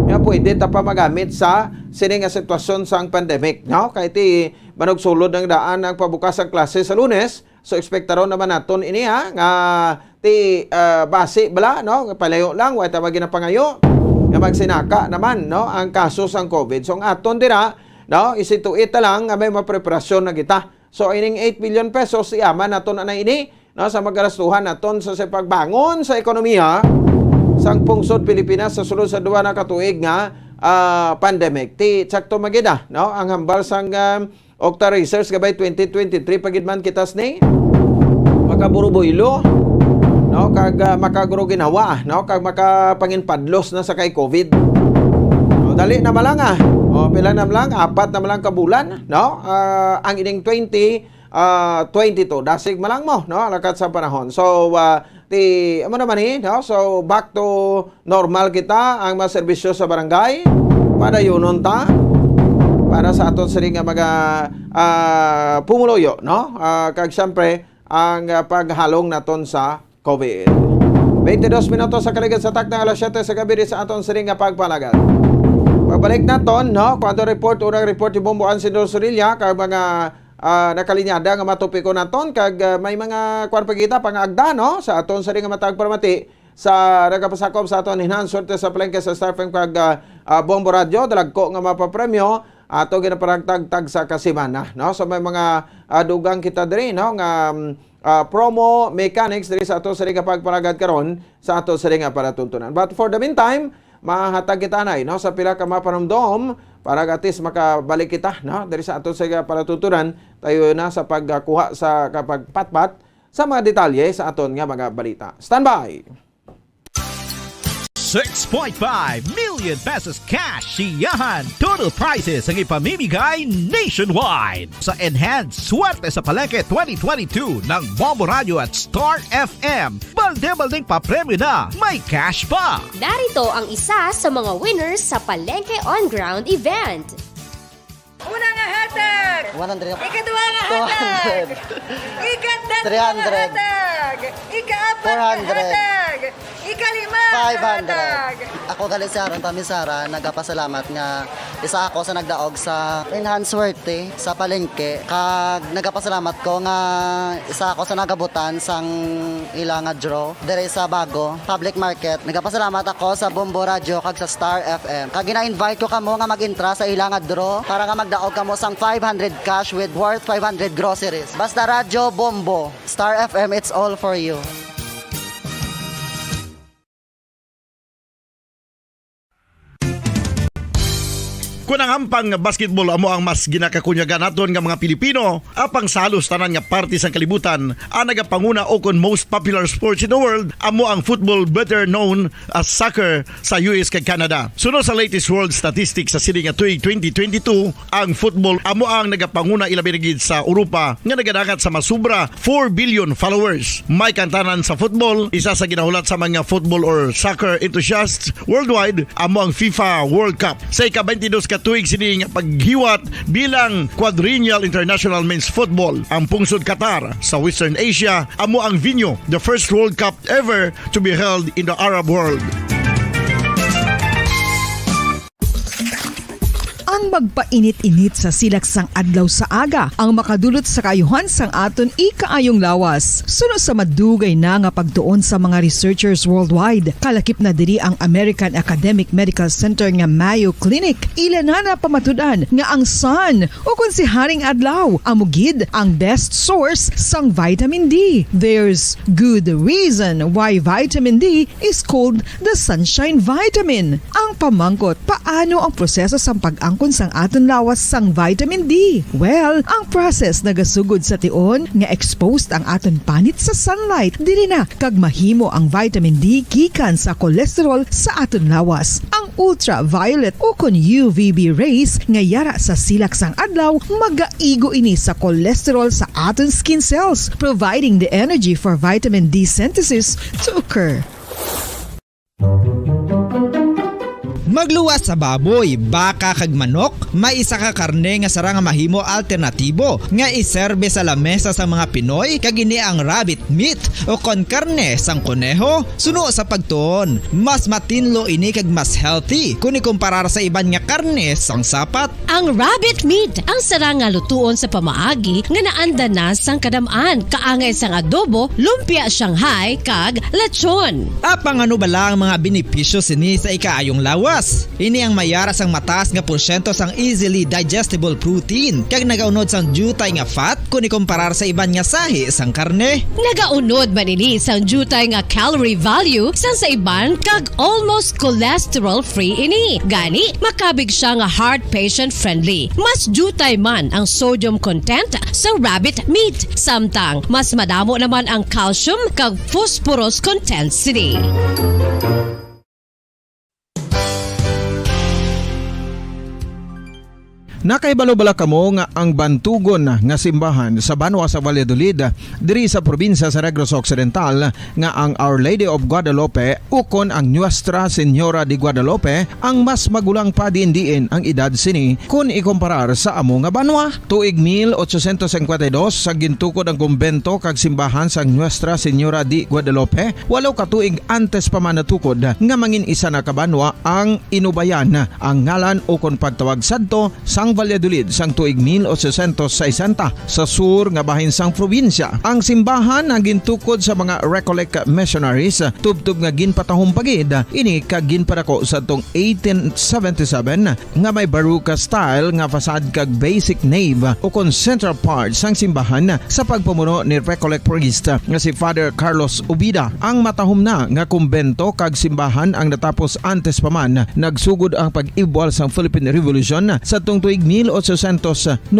nga pwede ta pa magamit sa sining nga sitwasyon sang pandemic no kay ti manugsulod ng daan ang pabukas ang klase sa Lunes. So ekspektaron naman naton ini nga ti base bala no palayo lang wa ta maginapangayo nga magsinaka naman no ang kaso sang COVID. So ang aton dira no isituita lang nga may mapreparasyon na kita. So ining 8 billion pesos iaman naton na ini no sa magarastuhan naton sa pagbangon sa ekonomiya sang pungsod Pilipinas sa sulod sa duwa na katuig nga pandemic. Ti sakto magida no ang hambal sang Octa Racers gabay 2023 pagidman kitas ni makaburuboylo no kag makaguro ginawa no kag makapanginpadlos na sa kay COVID. No, dali na malang pila na lang 4 na malang ka bulan no ang ining 2022 dasig malang mo no lakat sa panahon. So ti amo naman no so back to normal kita ang mga serbisyo sa barangay padayunon ta para sa aton siri nga mga pumuloyo no kag syempre ang paghalong naton sa COVID. 22 minutos sa kaligid sa tak ng alas 7 sa gabi sa aton siring nga pagpalagad. Pagbalik naton no, kuando unang report ni Bomboan Sindor Sorilla kag mga nakalinyada nga matupiko naton kag may mga kwan pagita pangagda no sa aton siring nga matag permati sa nagapasakop sa aton enhanced sorte sa palengke sa Star FM kag Bombo Radio dalagko nga mapapremyo ato ginaparagtag sa kasimana, no? So may mga dugang kita diri, no, nga promo mechanics diri sa ato sa ring pagparagad karon sa ato sa ring paratuntunan. But for the meantime, mahatag kita na, no, sa pila ka mapanumdom para gatis makabalik kita, no, diri sa ato sa paratuntunan tayo na sa pagkuha sa kapagpatpat sa mga detalye sa aton nga mga balita. Standby! 6.5 million pesos cash siyahan. Total prizes ang ipamimigay nationwide sa Enhanced Swerte sa Palengke 2022 ng Bombo Radio at Star FM. Balde-baldeng papremyo na, may cash pa. Narito ang isa sa mga winners sa Palengke On Ground event. Una nga hatag! 100. Ikadua nga hatag! Ikatlo nga hatag! Ikaapat nga hatag! Ikalima nga hatag! 500. Ako galing si Aaron Tamisara, nagapasalamat nga isa ako sa nagdaog sa Enhanced Swerte sa Palengke. Kag nagapasalamat ko nga isa ako sa nagabutan sang ilang draw dire sa Bago Public Market. Nagapasalamat ako sa Bombo Radio kag sa Star FM. Kag gina-invite ko kamo nga mag-intra sa ilang draw para nga magdaog kamo sang 500 cash with worth 500 groceries. Basta Radio Bombo, Star FM, it's all for you. Kung ang ampang basketball amo ang mas ginakakunyagan naton nga mga Pilipino, apang salos tanan nga parte sang kalibutan, ang nagapanguna o kon most popular sports in the world, amo ang football, better known as soccer sa US kag Canada. Sunod sa latest world statistics sa sini nga tuig 2022, ang football amo ang nagapanguna ilabi gid sa Europa nga nagadakat sa masubra 4 billion followers. May kantanan sa football, isa sa ginahulat sa mga football or soccer enthusiasts worldwide, amo ang FIFA World Cup. Sa ika-22 katuig sini nga paghiwat bilang quadrennial international men's football ang pungsod Qatar sa Western Asia amo ang venue, the first World Cup ever to be held in the Arab world. Ang magpainit-init sa silaksang adlaw sa aga ang makadulot sa kayuhan sang aton ikaayong lawas. Suno sa madugay na nga pagtuon sa mga researchers worldwide, kalakip na diri ang American Academic Medical Center nga Mayo Clinic. Ilan na pamatudan nga ang sun o kung si Haring Adlaw amugid ang best source sang vitamin D. There's good reason why vitamin D is called the sunshine vitamin. Ang pamangkot, paano ang proseso sang pag-angkon sang aton lawas sang vitamin D? Well, ang process nagasugod sa tion nga exposed ang aton panit sa sunlight dili na kag mahimo ang vitamin D gikan sa cholesterol sa aton lawas. Ang ultraviolet o kon UVB rays nga yara sa silak sang adlaw magaigo ini sa cholesterol sa aton skin cells, providing the energy for vitamin D synthesis to occur. Magluwas sa baboy, baka kag manok, may isa ka karne nga sara nga mahimo alternatibo nga iserbe sa lamesa sa mga Pinoy kag ini ang rabbit meat o kon karne sang kuneho. Suno sa pagtuon, mas matinlo ini kag mas healthy kung ikumparar sa iban nga karne sang sapat. Ang rabbit meat ang sara nga lutuon sa pamaagi nga naanda na sang kadamaan, kaangay sang adobo, lumpia Shanghai kag lechon. Apang ano bala ang mga benepisyo sini sa ikaayong lawas? Ini ang mayara sang mataas nga porsyento sang easily digestible protein kag nagaunod sang jutay nga fat kung ikumparar sa iban nga sahi sang karne. Nagaunod man ini sang jutay nga calorie value sang sa iban kag almost cholesterol free ini. Gani makabig siya nga heart patient friendly. Mas jutay man ang sodium content sa rabbit meat, samtang mas madamo naman ang calcium kag phosphorus content sini. Nakaibalo-bala kamo nga ang bantugon nga simbahan sa Banwa sa Valladolid diri sa probinsya sa Negros Occidental nga ang Our Lady of Guadalupe ukon ang Nuestra Señora de Guadalupe ang mas magulang pa diin ang edad sini kung ikumparar sa amo nga banwa. Tuig 1852 sa gintukod ang kumbento kag simbahan sa Nuestra Señora de Guadalupe, walo ka tuig antes pa man natukod nga mangin isa na ka banwa ang inubayan ang ngalan ukon pagtawag sadto sang sang Valladolid sang tuig 1860 sa sur nga bahin sang probinsya. Ang simbahan ang gintukod sa mga Recollect missionaries tubtub nga ginpatahong pagid ini kag ginpadako sa tong 1877 nga may baroque style nga fasad kag basic nave o kon central part sang simbahan sa pagpamuno ni Recollect priest nga si Father Carlos Ubida. Ang matahom na nga kumbento kag simbahan ang natapos antes pa man nagsugod ang pag-ibwal sang Philippine Revolution sa tong tuig 1897.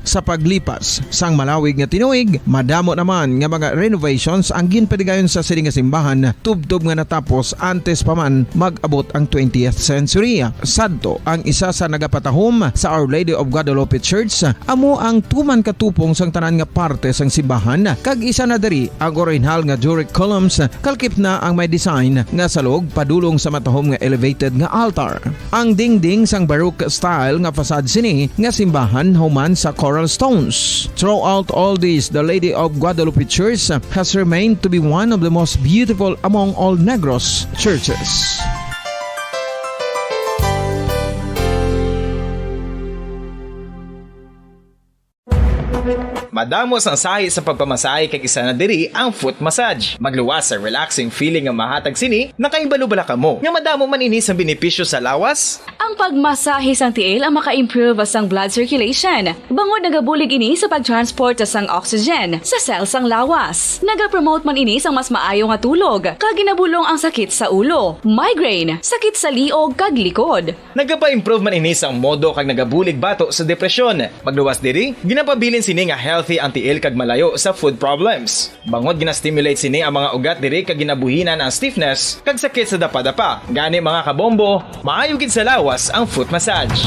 Sa paglipas sang malawig nga tinuig, madamo naman nga mga renovations ang ginpadigayon sa sining nga simbahan tubtob nga natapos antes pa man mag-abot ang 20th century. Sadto ang isa sa nagapatahom sa Our Lady of Guadalupe Church, amo ang tuman katupong sang tanan nga parte sang simbahan kag isa na diri ang original nga Doric columns kalkip na ang may design nga salog padulong sa matahom nga elevated nga altar. Ang dingding sang baroque style nga fasad sini nga simbahan human sa coral stones. Throughout all this, the Lady of Guadalupe Church has remained to be one of the most beautiful among all Negros churches. Madamos ang sahi sa pagpamasahe kay isa na diri ang foot massage. Magluwas sa relaxing feeling nga mahatag sini, nakaibalo-bala ka mo. Nga madamo man ini sa benepisyo sa lawas. Ang pagmasahe sang tiil ang maka-improve sang blood circulation. Bangod nagabulig ini sa pag-transport sang oxygen sa cells sang lawas. Nagapromote man ini sang mas maayo nga tulog, kag ginabulong ang sakit sa ulo, migraine, sakit sa liog kag likod. Nagapa-improve man ini sang modo kag nagabulig bato sa depresyon. Magluwas diri, ginapabilin sini nga healthy ang tiil kag malayo sa food problems. Bangod gina-stimulate sini ang mga ugat diri kag ginabuhinan ang stiffness kag sakit sa dapa-dapa. Gani mga kabombo, maayo gid sa lawas ang foot massage.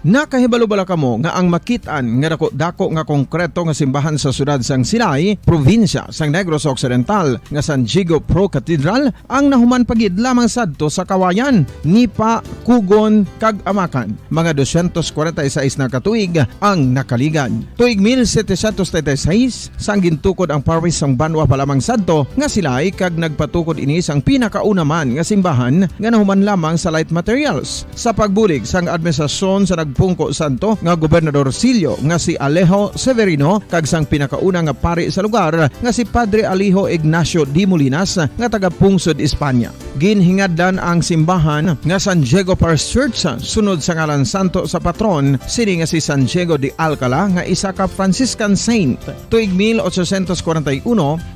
Nakahibalo-bala kamo nga ang makitaan nga dako nga konkreto nga simbahan sa sudad sang Sinay, probinsya sang Negros Occidental nga San Diego Pro Cathedral ang nahuman pagid lamang sadto sa Kawayan, Nipa, Kugon kag Amakan. Mga 246 na katuig ang nakaligan. Tuig 1736 sang gintukod ang parish sang Banwa pa lamang sadto nga silay kag nagpatukod ini sang pinakauna man nga simbahan nga nahuman lamang sa light materials. Sa pagbulig sang administrasyon sa Pungko Santo nga Gobernador Silio nga si Alejo Severino kag sang pinakauna nga pari sa lugar nga si Padre Alijo Ignacio de Molinas nga taga Pungsod, Espanya. Ginhingadlan ang simbahan nga San Diego Parish Church sunod sa ngalan santo sa patron sini nga si San Diego de Alcala nga isa ka Franciscan saint. Tuig 1841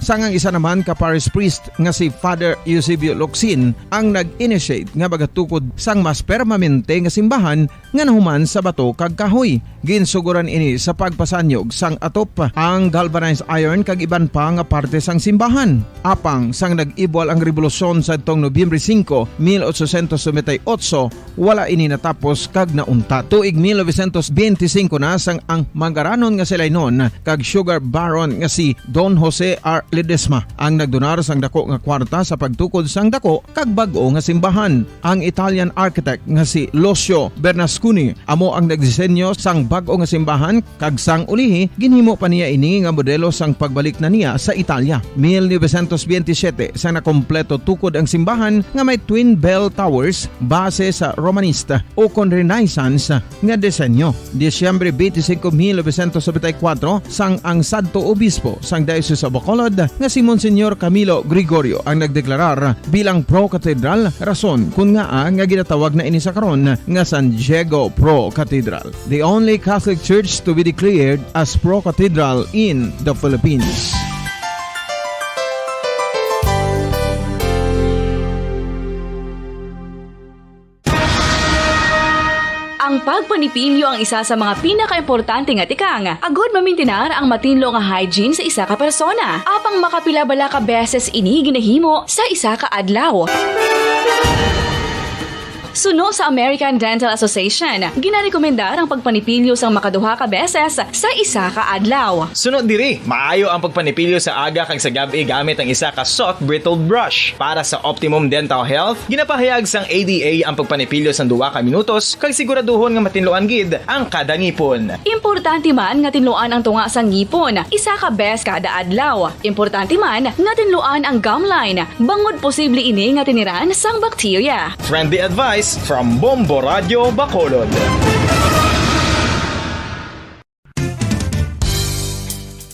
sangang isa naman ka parish priest nga si Father Eusebio Locsin ang nag-initiate nga bagatukod sang mas permanente nga simbahan nga nahuman sa bato kag kahoy. Ginsuguran ini sa pagpasanyog sang atop ang galvanized iron kag iban pa nga parte sang simbahan. Apang sang nag-ibwal ang revolusyon sa tong Nobyembre 5, 1898, wala ini natapos kag naunta. Tuig 1925 na sang ang mangaranon nga silay noon kag sugar baron nga si Don Jose R. Ledesma ang nagdonar sang dako nga kwarta sa pagtukod sang dako kag bag-o nga simbahan. Ang Italian architect nga si Lucio Bernasconi amo ang nagdisenyo sang bag-o nga simbahan kag sang ulihi ginhimo pa niya ini nga modelo sang pagbalik na niya sa Italia. 1927 sang nakompleto tukod ang simbahan nga may twin bell towers base sa Romanista o kon Renaissance nga disenyo. Disyembre 25, 1974 sang ang sadto obispo sang Diocese of Bacolod nga si Monsignor Camilo Gregorio ang nagdeklarar bilang pro cathedral, rason kun nga ginatawag na ini sa karon nga San Diego Pro Cathedral, the only Catholic church to be declared as pro cathedral in the Philippines. Ang pagpanipilyo ang isa sa mga pinaka-importante nga tikang. Agod mamintinar ang matinlo nga hygiene sa isa ka persona. Apang makapilabala ka beses ini ginahimo sa isa ka adlaw. Suno sa American Dental Association, ginarekomendar ang pagpanipilyo sang makaduha ka beses sa isa ka adlaw. Sunod diri, maayo ang pagpanipilyo sa aga kag sa gabi gamit ang isa ka soft brittled brush. Para sa optimum dental health, ginapahayag sang ADA ang pagpanipilyo sa 2 ka minutos kag siguraduhon nga matinloan gid ang kada ngipon. Importante man nga tinluan ang tunga sa ngipon, isa ka bes kada adlaw. Importante man nga tinluan ang gum line, bangod posible ini nga tiniran sang bakterya. Friendly advice from Bombo Radio Bacolod.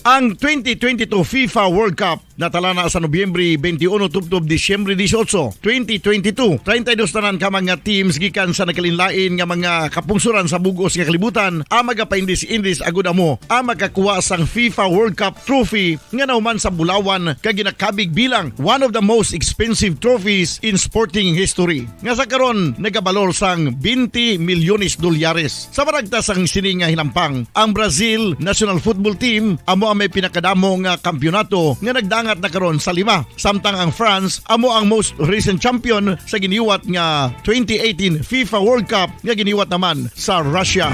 Ang 2022 FIFA World Cup natala na sa Nobyembre 21 tubtob Disyembre 18, 2022. 32 tanan ka mga teams gikan sa nakalinlain nga mga kapungsuran sa bugos nga kalibutan ang magapaindis-indis agud amo ang makakuha sang FIFA World Cup trophy nga nauman sa Bulawan kag ginakabig bilang one of the most expensive trophies in sporting history. Nga sa karon nagabalor sang 20 milyones dolyares. Sa maragtas ang sini nga hinampang, ang Brazil National Football Team amo may pinakadamong kampyonato nga nagdangat na karon sa 5. Samtang ang France amo ang most recent champion sa giniwat nga 2018 FIFA World Cup nga giniwat naman sa Russia.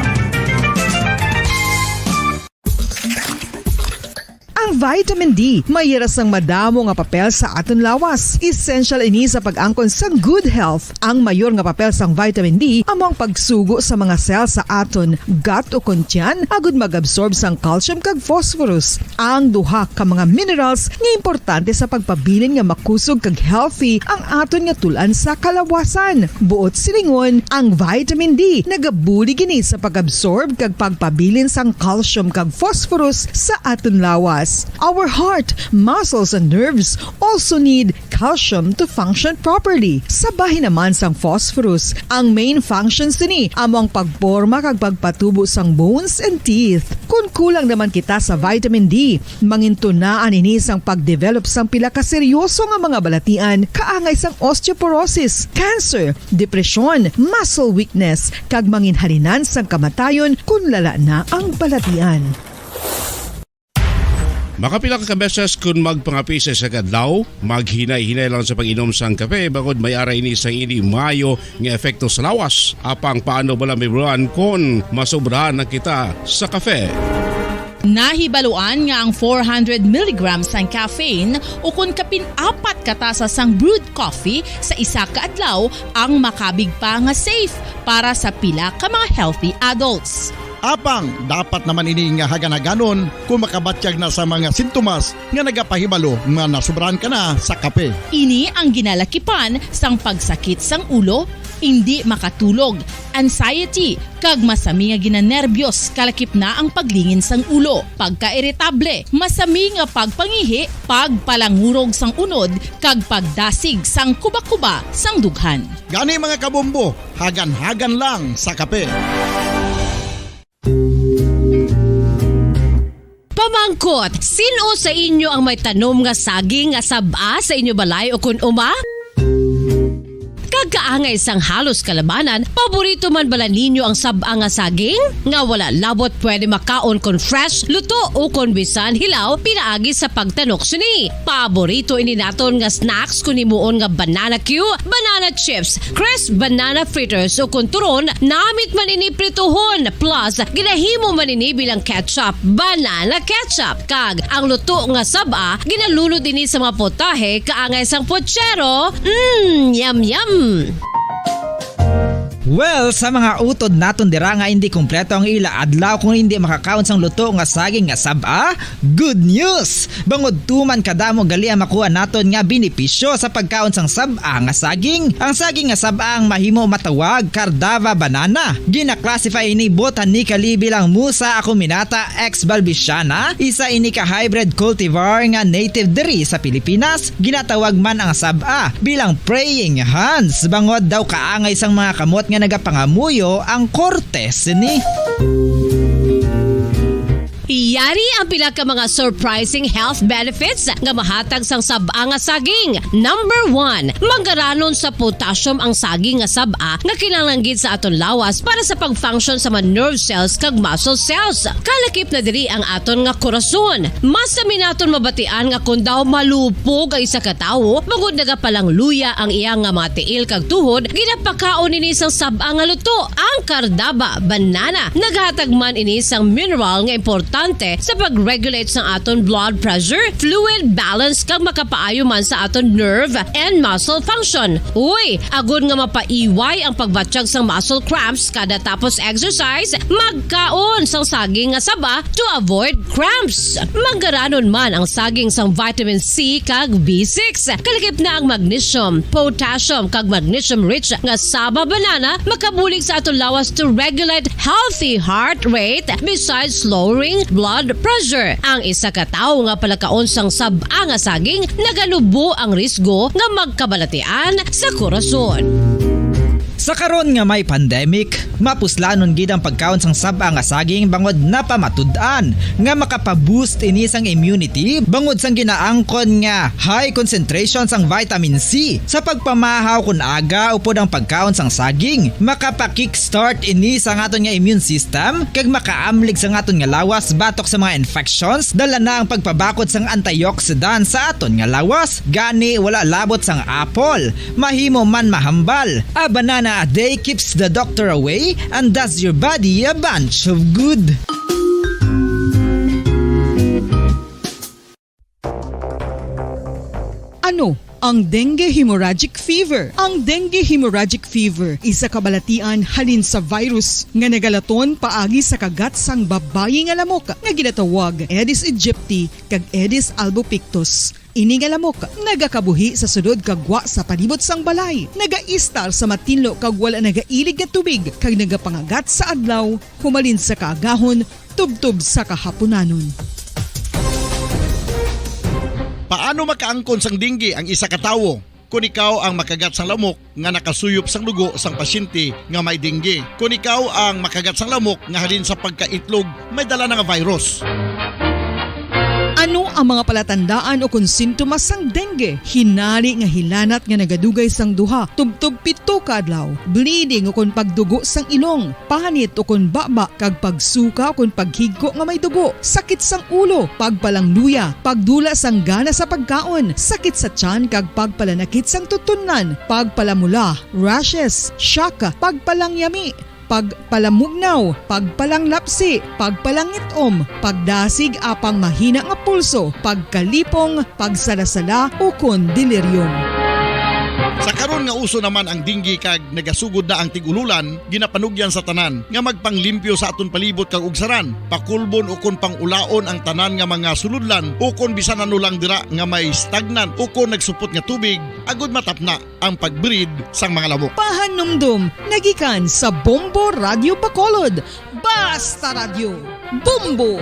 Ang vitamin D mayira sang madamo nga papel sa aton lawas. Essential ini sa pag-angkon sang good health. Ang mayor nga papel sang vitamin D among pagsugo sa mga cell sa aton gut o kuntyan agud mag-absorb sang calcium kag phosphorus. Ang duha ka mga minerals nga importante sa pagpabilin nga makusog kag healthy ang aton nga tulan sa kalawasan. Buot silingon, ang vitamin D nagabuli gini sa pag-absorb kag pagpabilin sang calcium kag phosphorus sa aton lawas. Our heart, muscles, and nerves also need calcium to function properly. Sabahin naman sang phosphorus, ang main functions ni among pagporma kag pagpatubo sang bones and teeth. Kung kulang naman kita sa vitamin D, mangintunaan ini sang pagdevelop sang pila ka seryoso nga mga balatian, kaangay sang osteoporosis, cancer, depresyon, muscle weakness, kag manginhalinan sang kamatayon kung lala na ang balatian. Makapila ka beses kung magpangapi sa kadlaw, maghinay-hinay lang sa pag-inom sang kape bagod may ara ini sang ini mayo nga epekto sa lawas. Apang paano bala may bulan kung masobrahan na kita sa kape. Nahibaluan nga ang 400 mg ang caffeine o kung kapin 4 katasa sang brewed coffee sa isa ka adlaw ang makabig pa nga safe para sa pila ka mga healthy adults. Apang dapat naman ini nga haganaganon kung makabatyag na sa mga sintomas nga nagapahibalo nga nasubrahan ka na sa kape. Ini ang ginalakipan sang pagsakit sang ulo, hindi makatulog, anxiety, kag masami nga ginanerbiyos kalakip na ang paglingin sang ulo, pagka-irritable, masami nga pagpangihi, pagpalangurog sang unod, kag pagdasig sang kuba-kuba sang dughan. Gani mga kabombo, hagan-hagan lang sa kape. Pamangkot, sino sa inyo ang may tanom nga saging nga saba sa inyo balay o kun uma? Kagkaangay sang halos kalabanan, paborito man bala ninyo ang saba nga saging? Nga wala labot pwede makaon kon fresh, luto o kon bisan hilaw, pinaagi sa pagtanok sini. Paborito ini naton nga snacks kun himuon nga banana Q, banana chips, crisp banana fritters o kun turon, namit man ini prituhon, plus ginahimo man ini bilang ketchup, banana ketchup. Kag ang luto nga saba, ginalunod ini sa mga potahe kaangay sang pochero. Yum yum. Well, sa mga utod naton dira nga hindi kumpleto ang ila adlaw kung hindi makakaon sang luto nga saging nga saba, good news! Bangod tuman kadamo gali ang makuha naton nga benepisyo sa pagkaon sang saba nga saging. Ang saging nga saba ang mahimo matawag Cardava banana. Gina-classify ini botanically bilang Musa acuminata ex balbisiana, isa ini ka hybrid cultivar nga native diri sa Pilipinas. Ginatawag man ang saba bilang praying hands, bangod daw kaangay sang mga kamot nga nagapangamuyo ang kortes ni. Yari ang pila ka mga surprising health benefits nga mahatag sang sab-a nga saging. Number 1, manggaranon sa potassium ang saging nga sab-a nga kinahanglan sa aton lawas para sa pag-function sa mga nerve cells kag muscle cells. Kalakip na diri ang aton nga korason. Mas sa minaton mabatian nga kun daw malupog ang isa ka tawo, bangod nagapalang luya ang iyang nga mga tiil kag tuhod, ginapakaon ini sang sab-a nga luto, ang kardaba, banana. Naghatag man ini sang mineral nga importante sa pag-regulate sa aton blood pressure, fluid balance kag makapaayo man sa aton nerve and muscle function. Uy, agud nga mapaiway ang pagbatsyag sang muscle cramps kada tapos exercise, magkaon sang saging nga saba to avoid cramps. Manggaranon man ang saging sang vitamin C kag B6. Kalakip na ang magnesium, potassium kag magnesium rich nga saba banana makabulig sa aton lawas to regulate healthy heart rate besides lowering blood pressure. Ang isa ka tawo nga palakaon sang sab-a nga saging nagalubo ang risgo nga magkabalatian sa korason. Sa karon nga may pandemic, mapuslanon gid ang pagkaon sang sab-a nga saging bangod napamatud-an nga makapaboost ini sang immunity bangod sang ginaangkon nga high concentration sang vitamin C. Sa pagpamahaw kun aga upod ang pagkaon sang saging, makapa-kickstart ini sa aton nga immune system kag makaamlig sa aton nga lawas batok sa mga infections, dala na ang pagpabakod sang antioxidant sa aton nga lawas. Gani wala labot sang apple, mahimo man mahambal. A banana a day keeps the doctor away and does your body a bunch of good. Ano ang dengue hemorrhagic fever? Ang dengue hemorrhagic fever isa kabalatian halin sa virus nga nagalaton paagi sa kagat sang babayi nga lamok nga ginatawag Aedes aegypti kag Aedes albopictus. Ini nga lamok nagakabuhi sa sudod kagwa sa palibot sang balay, nagaistar sa matinlo kag wala nagailig nga tubig kag nagapangagat sa adlaw, humalin sa kaagahon, tubtob sa kahaponanon. Paano makaangkon sang dengue ang isa ka tawo? Kung ikaw ang makagat sang lamok nga nakasuyop sang dugo sang pasyente nga may dengue. Kung ikaw ang makagat sang lamok nga halin sa pagkaitlog may dala nga virus. Ano ang mga palatandaan o kung sintomas sang dengue? Hinali nga hilanat nga nagadugay sang duha, tubtob 7 ka adlaw, bleeding o kung pagdugo sang ilong, panit o kung baba kag pagsuka o kung paghigko nga may dugo, sakit sang ulo, pagpalangluya, pagdula sang gana sa pagkaon, sakit sa tiyan kag pagpalanakit sang tutunan, pagpalamula, rashes, syaka, pagpalangyami, pagpalamugnaw, pagpalanglapsi, pagpalangitom, pagdasig apang mahina nga pulso, pagkalipong, pagsalasala o kon delirium. Sa karon nga uso naman ang dengue kag nagasugod na ang tigululan, ginapanugyan sa tanan nga magpanglimpyo sa aton palibot kag ugsaran, pakulbon o kon pangulaon ang tanan nga mga suludlan o kon bisan ano lang dira nga may stagnant o kon nagsupot nga tubig, agud matapna ang pagbreed sang mga lamok. Pahanumdum, nagikan sa Bombo Radio Bacolod. Basta Radio, Bombo!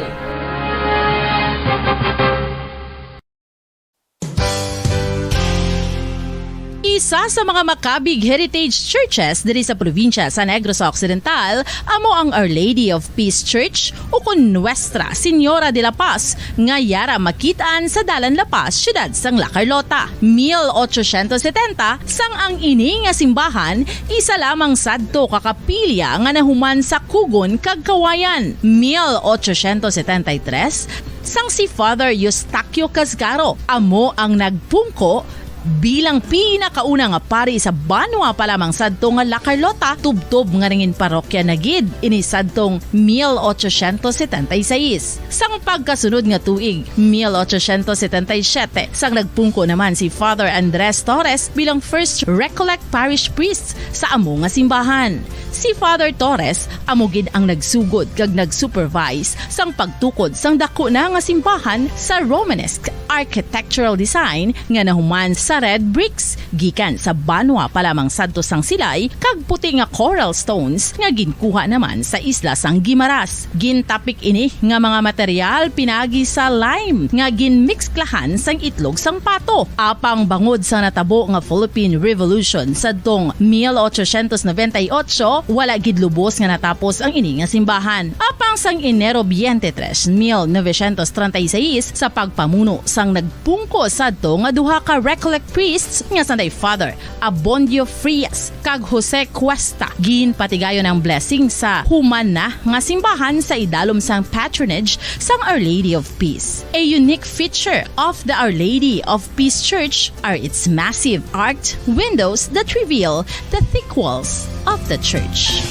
Isa sa mga makabig heritage churches diri sa probinsya sa Negros Occidental amo ang Our Lady of Peace Church o kun Nuestra Señora de la Paz nga yara makitaan sa Dalan La Paz, siyudad sang La Carlota. 1870 sang ang ini nga simbahan isa lamang sadto kakapilya nga nahuman sa Kugon kag Kawayan. 1873 sang si Father Eustaquio Casgaro amo ang nagpungko bilang pinakauna nga pari sa Banwa pa lamang sadto nga La Carlota, tubtob nga ringin parokya na gid ini sadtong 1876. Sang pagkasunod nga tuig 1877 sang nagpungko naman si Father Andres Torres bilang first Recollect Parish Priest sa amo nga simbahan. Si Father Torres amo gid ang nagsugod kag nagsupervise sang pagtukod sang dako na nga simbahan sa Romanesque architectural design nga nahuman sa red bricks gikan sa Banwa pa lamang sadto sang silay kag puti nga coral stones nga ginkuha naman sa isla sang Guimaras. Gintapik ini nga mga material pinagi sa lime nga ginmixklahan sang itlog sang pato. Apang bangod sa natabo nga Philippine Revolution sadtong 1898 wala gid lubos nga natapos ang ini nga simbahan. Apang sang Enero 23, 1936 sa pagpamuno sang nagpungko sadto nga duha ka Recollect priests nga sanday Father Abondio Frias kag Jose Cuesta ginpatigayon ang blessing sa human na nga simbahan sa idalom sang patronage sang Our Lady of Peace. A unique feature of the Our Lady of Peace Church are its massive arched windows that reveal the thick walls of the church.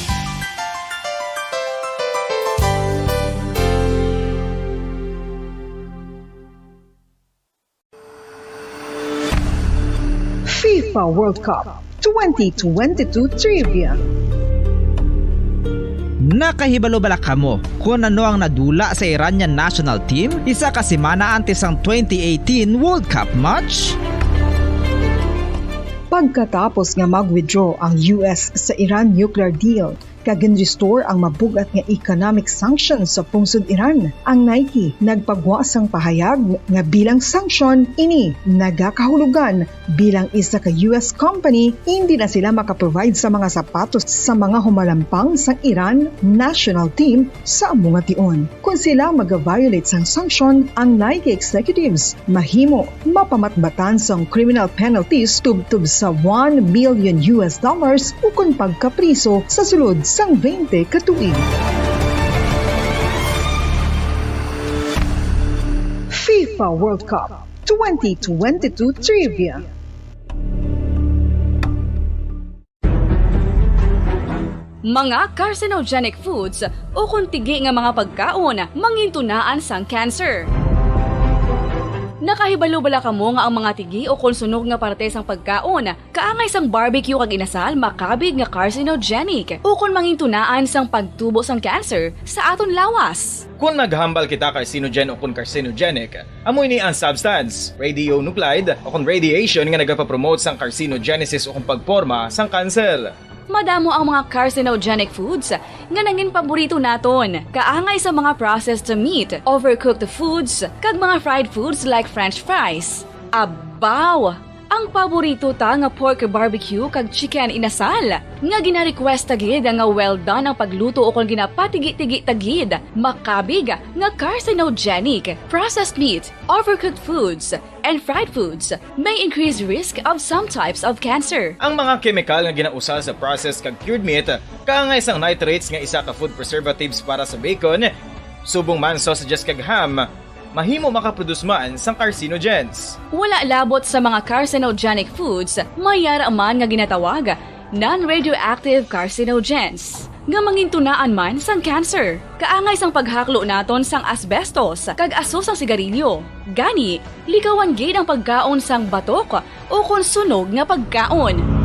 FIFA World Cup 2022 Trivia. Nakahibalo bala kamo kung ano ang nadula sa Iranian national team isa ka semana antes ang 2018 World Cup match? Pagkatapos nga mag-withdraw ang US sa Iran nuclear deal, kag-restore ang mabugat nga economic sanctions sa pungsod Iran, ang Nike nagpagwasang pahayag nga bilang sanction ini nagakahulugan bilang isa ka US company hindi na sila makaprovide sa mga sapatos sa mga humalampang sa Iran national team sa mga tion. Kung sila mag-violate sang sanction, ang Nike executives mahimo mapamatbatan sang criminal penalties tubtub sa $1 million ukon pagkapriso sa sulod sang 20 katuig. FIFA World Cup 2022 Trivia. Mga carcinogenic foods o kuntigi nga mga pagkaon mangintunaan sang cancer. Nakahibalo bala kamo nga ang mga tigi o konsunog nga parte sang pagkaon kaangay sang barbecue kag inasal makabig nga carcinogenic o kon mangintunaan sang pagtubo sang cancer sa aton lawas. Kung naghambal kita carcinogen o kung carcinogenic, amoy ni ang substance, radionuclide o kung radiation nga nagapapromote sang carcinogenesis o kung pagporma sang cancer. Madamo ang mga carcinogenic foods nga nangin paborito naton. Kaangay sa mga processed meat, overcooked foods, kag mga fried foods like french fries. Abaw! Ang paborito ta nga pork barbecue kag chicken inasal. Nga gina-request tagid nga well done ang pagluto o kung ginapatigi-tigi tagid. Makabig nga carcinogenic, processed meat, overcooked foods, and fried foods may increase risk of some types of cancer. Ang mga chemical nga ginausal sa processed kag cured meat, kaangay sang nitrates nga isa ka food preservatives para sa bacon, subong man sausages kag ham, mahimo makaproduce man sang carcinogens. Wala labot sa mga carcinogenic foods, mayara man nga ginatawag non-radioactive carcinogens nga mangintunaan man sang cancer. Kaangay sang paghaklo naton sang asbestos kag aso sang sigarilyo. Gani, likawan gid ang pagkaon sang batok o konsunog nga pagkaon.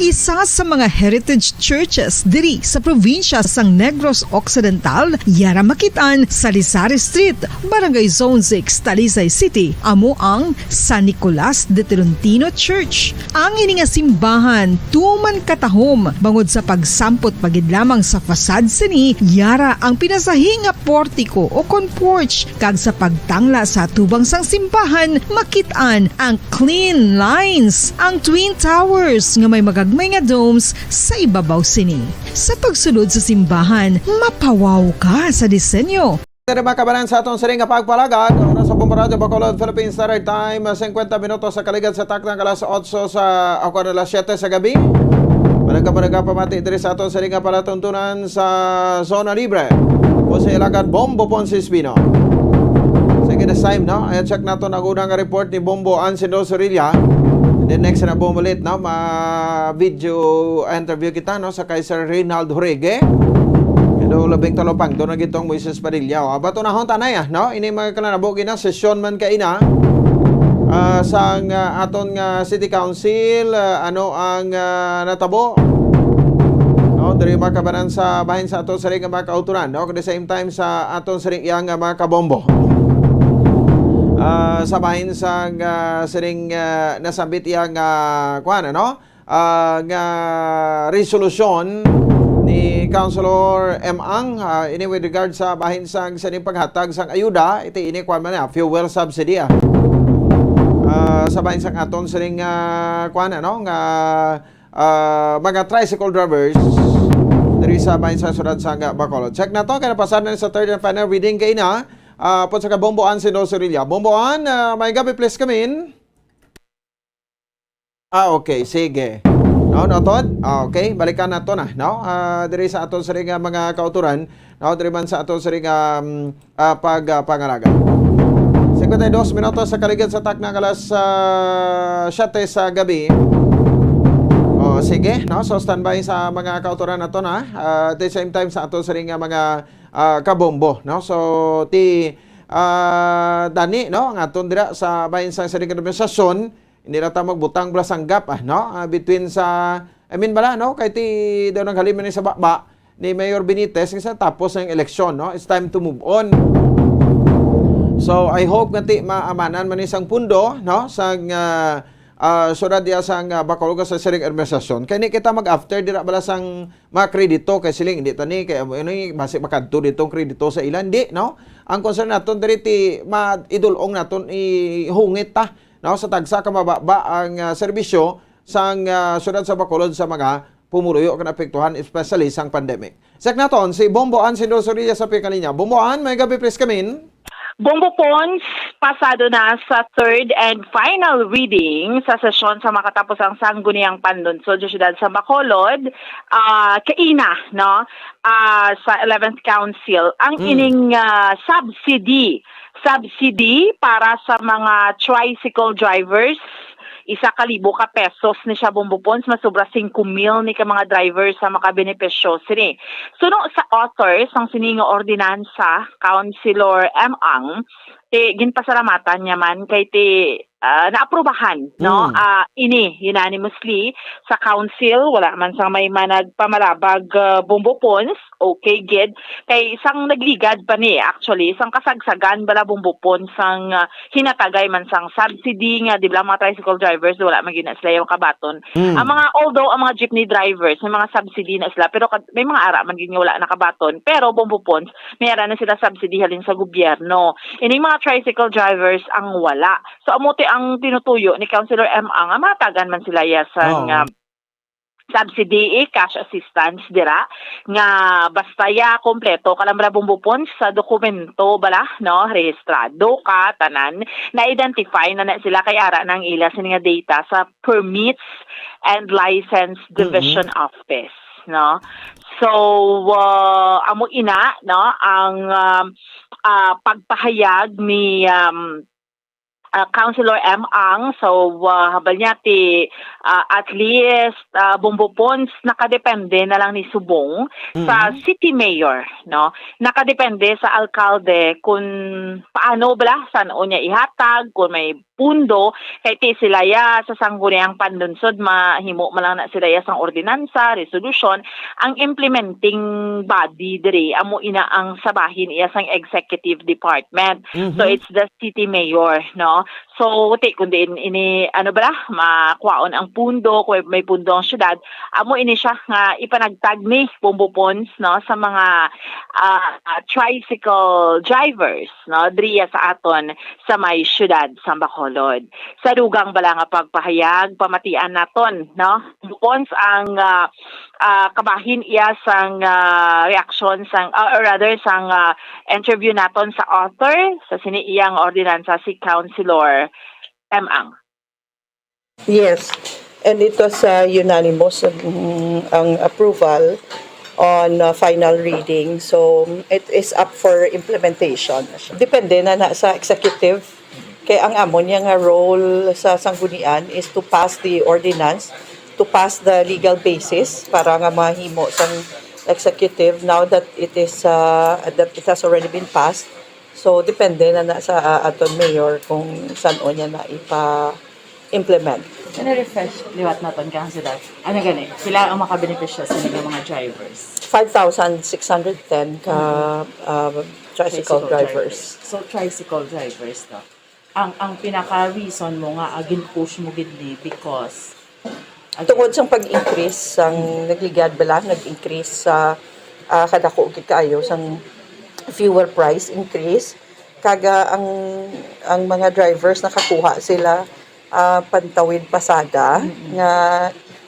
isa sa mga heritage churches diri sa probinsya sang Negros Occidental, yara makitaan sa Rizal Street, Barangay Zone 6, Talisay City, amo ang San Nicolas de Tolentino Church. Ang ini nga simbahan tuman katahom bangod sa pagsampot pagid lamang sa fasad sini, yara ang pinasahi nga portiko o kon porch, kag sa pagtangla sa tubang sang simbahan makitaan ang clean lines, ang twin towers nga may magagmay nga domes sa ibabaw sini. Sa pagsulod sa simbahan, mapawaw ka sa disenyo. Dari makabanan sa atong siring nga pagpalagad, oras sa Bombarado Bacolod, Philippine Standard Time, 50 minutos sa kaligad sa takdang alas 8 sa ako alas 7 sa gabi. Managka pamati diri sa atong siring nga palatuntunan sa Zona Libre o sa ilagad Bombo Ponce Espino. Sige, this time, no? Ayan, check nato ang unang report ni Bombo Ancino Sorilla. And then next na bumulit, no? Ma-video interview kita, no? Sa Kaiser Reynald Jorge. Ito, labing talopang. Doon na gitong Moises Padilla. O, bato na hon tanay, no? Ini mga kananabogi na, sesyon man kaina. Sa aton City Council, ano ang natabo? No, dari makabanan sa bahin sa aton saring mga kauturan, no? At the same time sa aton saring iyang mga kabombo. Sa bahin sa saring nasabit iyang kuan, no? Resolution ni Councilor M. Ang ini with regard sa bahin sa saring paghatag sang ayuda, iti ini kuan man fuel subsidy. Sa bahin sa aton saring kuan, no? Mga tricycle drivers dari sa bahin sa syudad sa Bacolod. Check na to, kaya napasan na sa third and final reading kay na. Po sa Bomboan Sino Sorilla. Bomboan, may gabi please come in. Okay, sige. No, Tod? Okay, balikan na to na, no? Diri sa aton sa mga kauturan, no? Diri man sa aton sa pagpangalaga. 52 minutos sa kaligid sa takna alas 7 sa gabi. Sige, no? So standby sa mga kauturan na to na. At the same time sa aton sa mga kabombo, no? So dani, no, ang aton dira sa bahin sa saring administrasyon, hindi na ta magbutang blasanggap, no, between sa bala, no, kay ti daw naghaliman ni sa baba ni Mayor Benitez kasi tapos ng eleksyon, no. It's time to move on. So I hope nga ti maamanan man isang pundo, no, sang syudad dia sang Bacolod sa saring administrasyon. Kay ni kita mag-after dira bala sang mga kredito kay siling hindi tani kay ini basi makadto ditong kredito sa ilan di, no? Ang concern naton diri ti maidulong naton ihungit ta, no, sa tagsa ka mababa ang serbisyo sang syudad sa Bacolod sa mga pumuruyo kan apektuhan especially sang pandemic. Sek naton si Bomboan Sino Sorilla sa pikalinya. Bomboan, may gabi please come in. Bombo Pons, pasado na sa third and final reading sa sesyon sa makatapos ang Sangguniang Panlunsod sa siyudad sa Bacolod, kaina, no? Sa 11th Council, ang ining subsidy para sa mga tricycle drivers, 1,000 ka pesos ni siya Bombo Pons, masobra 5,000 ni ka mga drivers sa makabenepisyo sini. Suno sa authors ang siningo ordinansa, Councilor M. Ang, ginpasalamatan niya man kay naaprubahan, no? Ini unanimously sa council, wala man sang may managpamalabag Bombo Pons, okay gid. Kay isang nagligad pa ni actually, isang kasagsagan bala Bombo Pons sang hinatagay man sang subsidy nga di ba mga tricycle drivers wala man gina sila yung kabaton. Ang mga although ang mga jeepney drivers may mga subsidy na sila pero may mga ara man gid nga wala nakabaton. Pero Bombo Pons mayara na sila subsidy halin sa gobyerno. Ini mga tricycle drivers ang wala. So amote ang tinutuyo ni Councilor M. Ang matagan man sila yasang subsidy cash assistance dira nga basta ya kompleto kalambra Bombo Pons sa dokumento bala, no, rehistrado ka tanan na identify na sila kay ara nang ila sini nga data sa Permits and License Division Office, no. So amo ina, no, ang pagpahayag ni Councilor M. Ang, so habal niya at least Bombo Pons nakadepende na lang ni Subong sa city mayor, no? Nakadepende sa alkalde kung paano bala saan o niya ihatag, kung may pundo kay ti sila ya sa sangguniang panlunsod mahimo man lang na sila ya sang ordinansa, resolution, ang implementing body diri amo ina ang sabahin iya sang executive department. So it's the city mayor, no? So kundi ini ano ba makwaon ang pundo kung may pundo ang syudad, amo ini siya nga ipanagtag ni Bombo Ponds, no, sa mga tricycle drivers, no, driya sa aton sa may syudad sa Bacolod. Sa dugang bala nga pagpahayag pamatian naton, no, Ponds ang kabahin iya sang reaction sang or rather sang interview naton sa author sa siniiyang ordinansa si Councilor M. Ang. Yes, and it was unanimous ang approval on final reading. So it is up for implementation. Depende na sa executive. Kaya ang amon niya nga role sa sanggunian is to pass the ordinance, to pass the legal basis para nga mahimo sang executive now that it has already been passed. So depende na sa aton mayor kung saan niya na ipa-implement. Refresh liwat naton kang sila. Ano gani? Sila ang makabenepisyo sa mga drivers. 5,610 ka tricycle drivers. So tricycle drivers to. Ang pinaka-reason mo nga gin-push mo gid ni because tungod sa pag-increase ang nagligad bala nag-increase sa kadako gid kaayo sang fuel price increase kaga ang mga drivers nakakuha sila pantawid pasada nga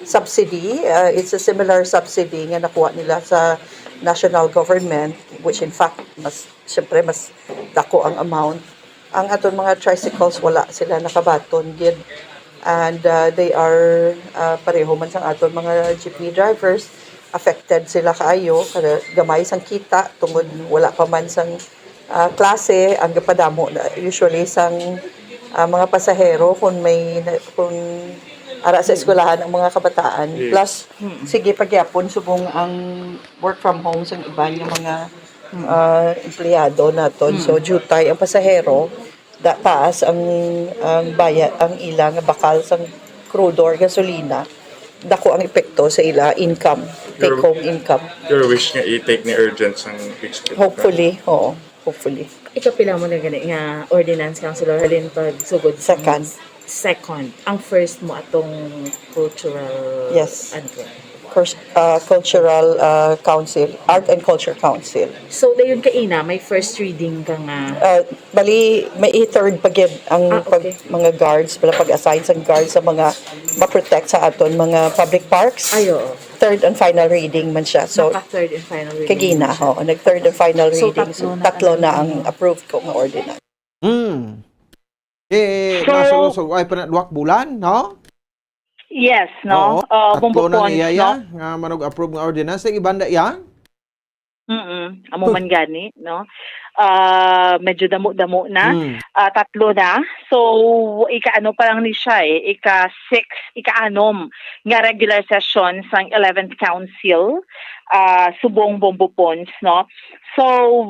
subsidy. It's a similar subsidy nga nakuha nila sa national government, which in fact mas dako ang amount. Ang aton mga tricycles wala sila nakabaton gid, and they are pareho man sang aton mga jeepney drivers, affected sila kaayo kada gamay sang kita tungod wala pa man sang klase ang gapadamo usually sang mga pasahero kung ara sa eskwelahan ang mga kabataan. Plus, sige pagyapon subong ang work from home sa iba yung mga empleyado naton. So, jutay ang pasahero, taas ang bayad, ang ilang bakal sa crude or gasolina. Dako ang epekto sa ila income, take-home income. Your wish nga i-take ni urgent sang executive? Hopefully, oo. Hopefully. Ikapila mo na gani nga ordinance councilor halin pag sugod second ang first mo atong cultural cultural council, art and culture council. So dayon kaina may first reading ka nga bali may third pagid ang mga guards pala pag-assign sa guards sa mga ma-protect sa aton mga public parks. Third and final reading man siya. So third and final reading. Kagina nag-third and final reading. So tatlo na ang approved ko nga ordinance. Nasa ay panadwak bulan, no? Yes, no? Tatlo na niya nga manog-approve nga ordinance. Ang ibanda yan? Amo man gani, no? Medyo damo-damo na. Tatlo na. So, ika-ano pa lang ni siya ika-anom nga regular session sang 11th Council, subong Bombo Ponds, no? So,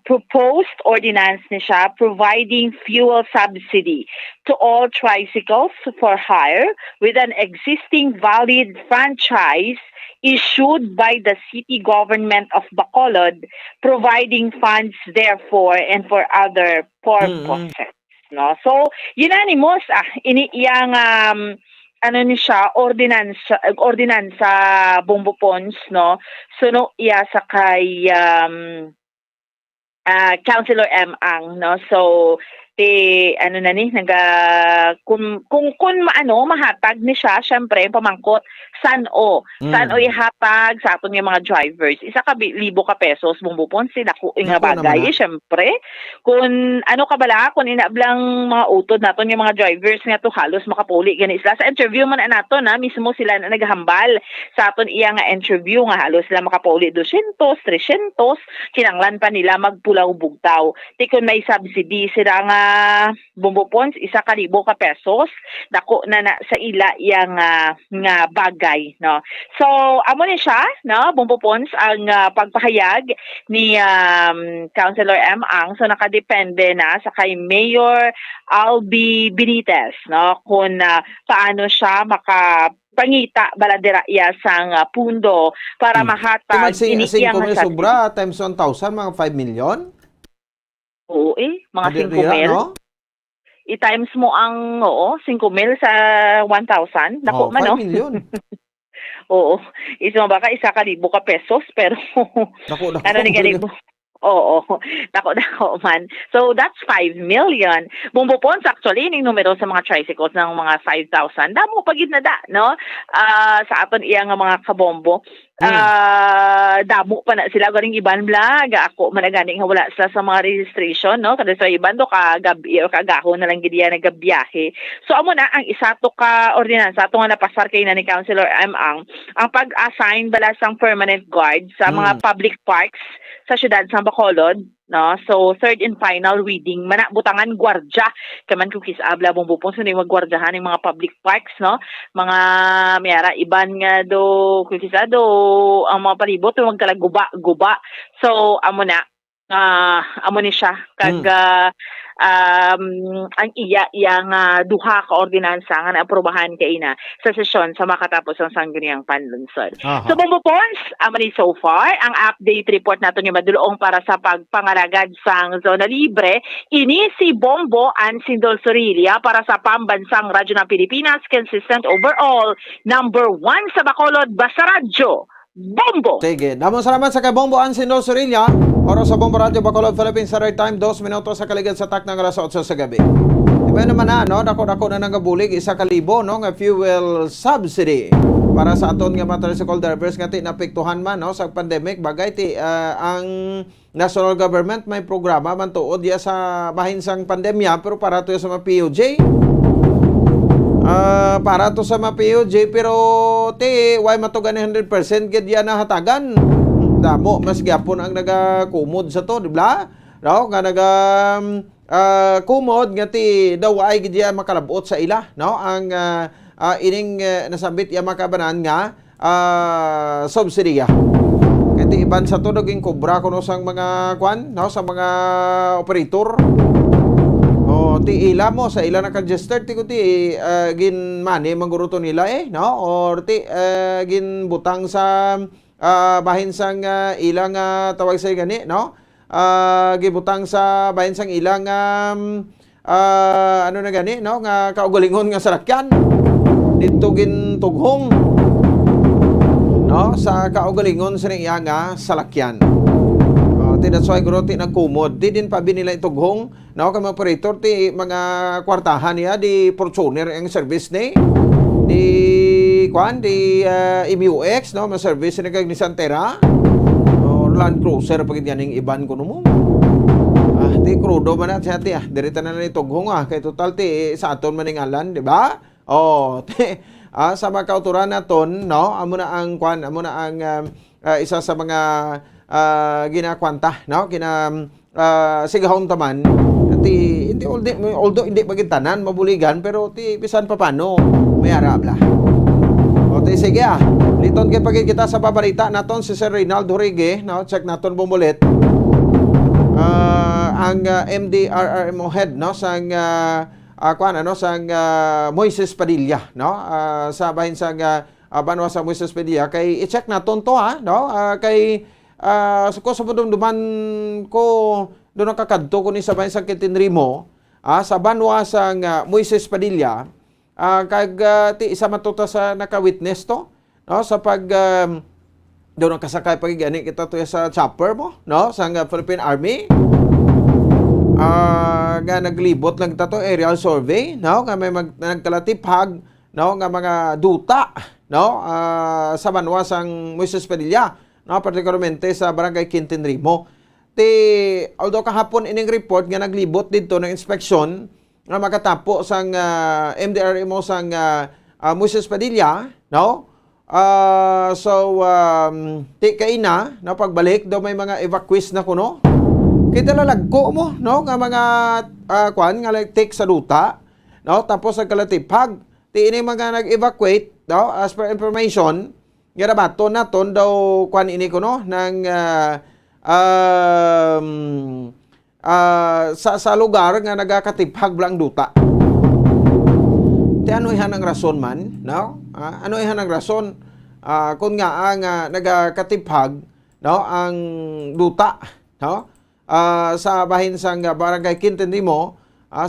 proposed ordinance ni siya providing fuel subsidy to all tricycles for hire with an existing valid franchise issued by the city government of Bacolod, providing funds therefore and for other purposes. No? So, unanimous ini iyang ni siya ordinansa Bombo Ponds, no? Suno iya sa kay Councilor M. Ang, no? So kung mahatag ni siya, syempre pamangkot saan ihatag sa aton yung mga drivers. 1,000 ka pesos bumbupon sila ko nga bagay. Syempre kung kung inablang mga utod naton yung mga drivers nga to halos makapuli gani sila sa interview man naton mismo sila na naghambal sa aton iya nga interview nga halos sila makapuli 200, 300 kinanglan pa nila magpulaw bugtaw. Tikon may subsidy sila nga bumbupons 1,000 ka pesos dako na sa ila yang nga bagay, no. So amo ni siya, no, bumbupons ang pagpahayag ni Councilor M. Ang. So nakadepende na sa kay Mayor Albi Benitez, no, kung paano siya pangita baladera iya sang pundo para mahatag iniyang sa sobra times 1,000 mga 5 million. Oo mga 5,000. No? I-times mo ang 5,000 sa 1,000. Dako man 5 million. Oo. Isa baka 1,000 ka pesos pero ano ni ganito? Oo, dako man. So that's 5 million. Bumbupons actually ning numero sa mga tricycles ng mga 5,000. Damo pagid na no? Sa aton iya nga mga kabombo. Damo pa na sila garing iban vlog. Ako managani nga wala sila sa mga registration, no? Kada sa iban do kagabi o kagahon na lang gid yan nagabiyahe. So amo na ang isa to ka ordinansa ato nga napasar kay na ni Councilor M. Ang pag-assign bala sang permanent guard sa mga public parks sa syudad sa Bacolod, no? So third and final reading butangan gwardya kaman kung kisabla bumbupon so ni magwardyahan ng mga public parks, no? Mga mayara iban nga do kung kisado ang mga palibot magkalaguba. So amo ni siya kag ang iyang duha ka ordinansa nga naaprobahan kay na sa sesyon sa makatapos ang sangguniang panlunsod. So bumbupons amo ni so far ang update report nato ni madulong para sa pagpangalagad sang zona libre ini si Bombo Ansindol Sorilia para sa pambansang radyo ng Pilipinas, consistent overall, number 1 sa Bacolod, Basta Radyo, Bombo! Sige, damang salamat sa kay Bombo Ansindol Sorilia. Oras sa Bombo Radio Bacolod, Philippines, sa right time, 2 minutos sa kaligid sa tak ng alas 8 sa gabi. Diba naman no? Dako-dako na nagabulig, 1,000, no? Nga fuel subsidy para sa aton nga mga tricycle drivers nga napektuhan man, no? Sa pandemic, bagay ang national government may programa man tuod ya sa bahin sang pandemya, pero para to sa mga POJ. Para to sa mga POJ, pero why matugan 100% gid yan nahatagan. Damo mas gyapon ang nagakumod sa to, di ba? No, nga kumod nga daw ay gid yan makalabot sa ila, no? Ang ining nasabit ya makabanan nga subsidiya. Kaya iban sa to naging kubra kuno sang mga no, sa mga operator. Ila mo sa ila naka-register gin money manguruto nila no, or gin butang sa bahin sang ilang tawag sa gani, no, gibutang sa bahin sang ilang ano na gani, no, nga kaugalingon nga sarakyan dito gin tughong, no, sa kaugalingon sa iya nga salakyan. That's why ti nagkumod. Di din pa binila itughong, no, kay mga operator ti mga kwartahan niya di Fortuner ang service ni MUX, no, mga service ni kag ni Santera or Land Cruiser pagid yan ning iban kuno mo. Ti crudo man at ti direta na itughong kay total ti sa aton maning alan, di ba? Sa mga kauturan naton, no, amo na ang isa sa mga ginakwanta, no, sigahon taman although hindi magintanan mabuligan pero bisan pa paano may arabla. Sige liton kay pagid kita sa babalita naton si Sir Reynaldo Jorge, no, check naton bumulit ang MDRRMO head, no, sang sang Moises Padilla, no, sa bahin sang banwa sa Moises Padilla kay i-check naton to no, kay ko sa dumduman ko doon nakakadto ko ni sa bahin sang Kitinrimo sa banwa sang Moises Padilla kag ti isa matuta sa naka-witness to, no, sa pag doon nakasakay pagigani kita to sa chopper mo, no, sang Philippine Army nga naglibot lang to aerial survey, no, nga may nagkalatipag, no, nga mga duta, no, sa banwa sang Moises Padilla, no, partikularmente sa Barangay Quintinrimo. Although kahapon ining report nga naglibot dito ng inspeksyon nga makatapo sang MDRMO sang Moises Padilla, no? Kaina na pagbalik daw may mga evacuees na kuno kita lalagko mo, no, nga mga kwan nga take sa duta, no, tapos nagkalatipag, ti ini mga nag-evacuate, no, as per information, nga nabaton naton daw kwan ini ko, no, ng sa lugar nga nagakatipag blang duta. Ti ano ihan ang rason man, no? Ano ihan ang rason kung nga ang nagakatipag, no, ang duta, no? Sa bahin sang barangay Quintindimo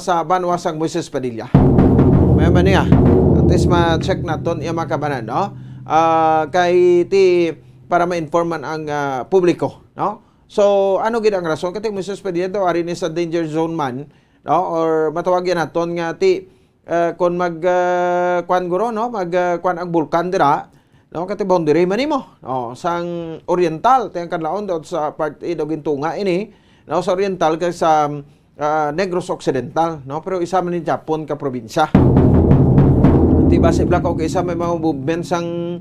sa Banwasang Moises Padilla. May man niya. At least ma-check naton iya makabanan, no? Kay ti para ma-informan ang publiko, no? So ano gid ang rason kay Moises Padilla daw ari ni sa danger zone man, no? Or matawagyan naton nga ti kung kwan guro, no, kwan ang bulkan dira, no, kati boundary man nimo, no, sang oriental tayang kadlaon daw sa part A daw gintunga ini, no, sa oriental kay sa Negros Occidental, no, pero isa man ni Japon ka probinsya. Di base bla ko kay isa may mga movement sang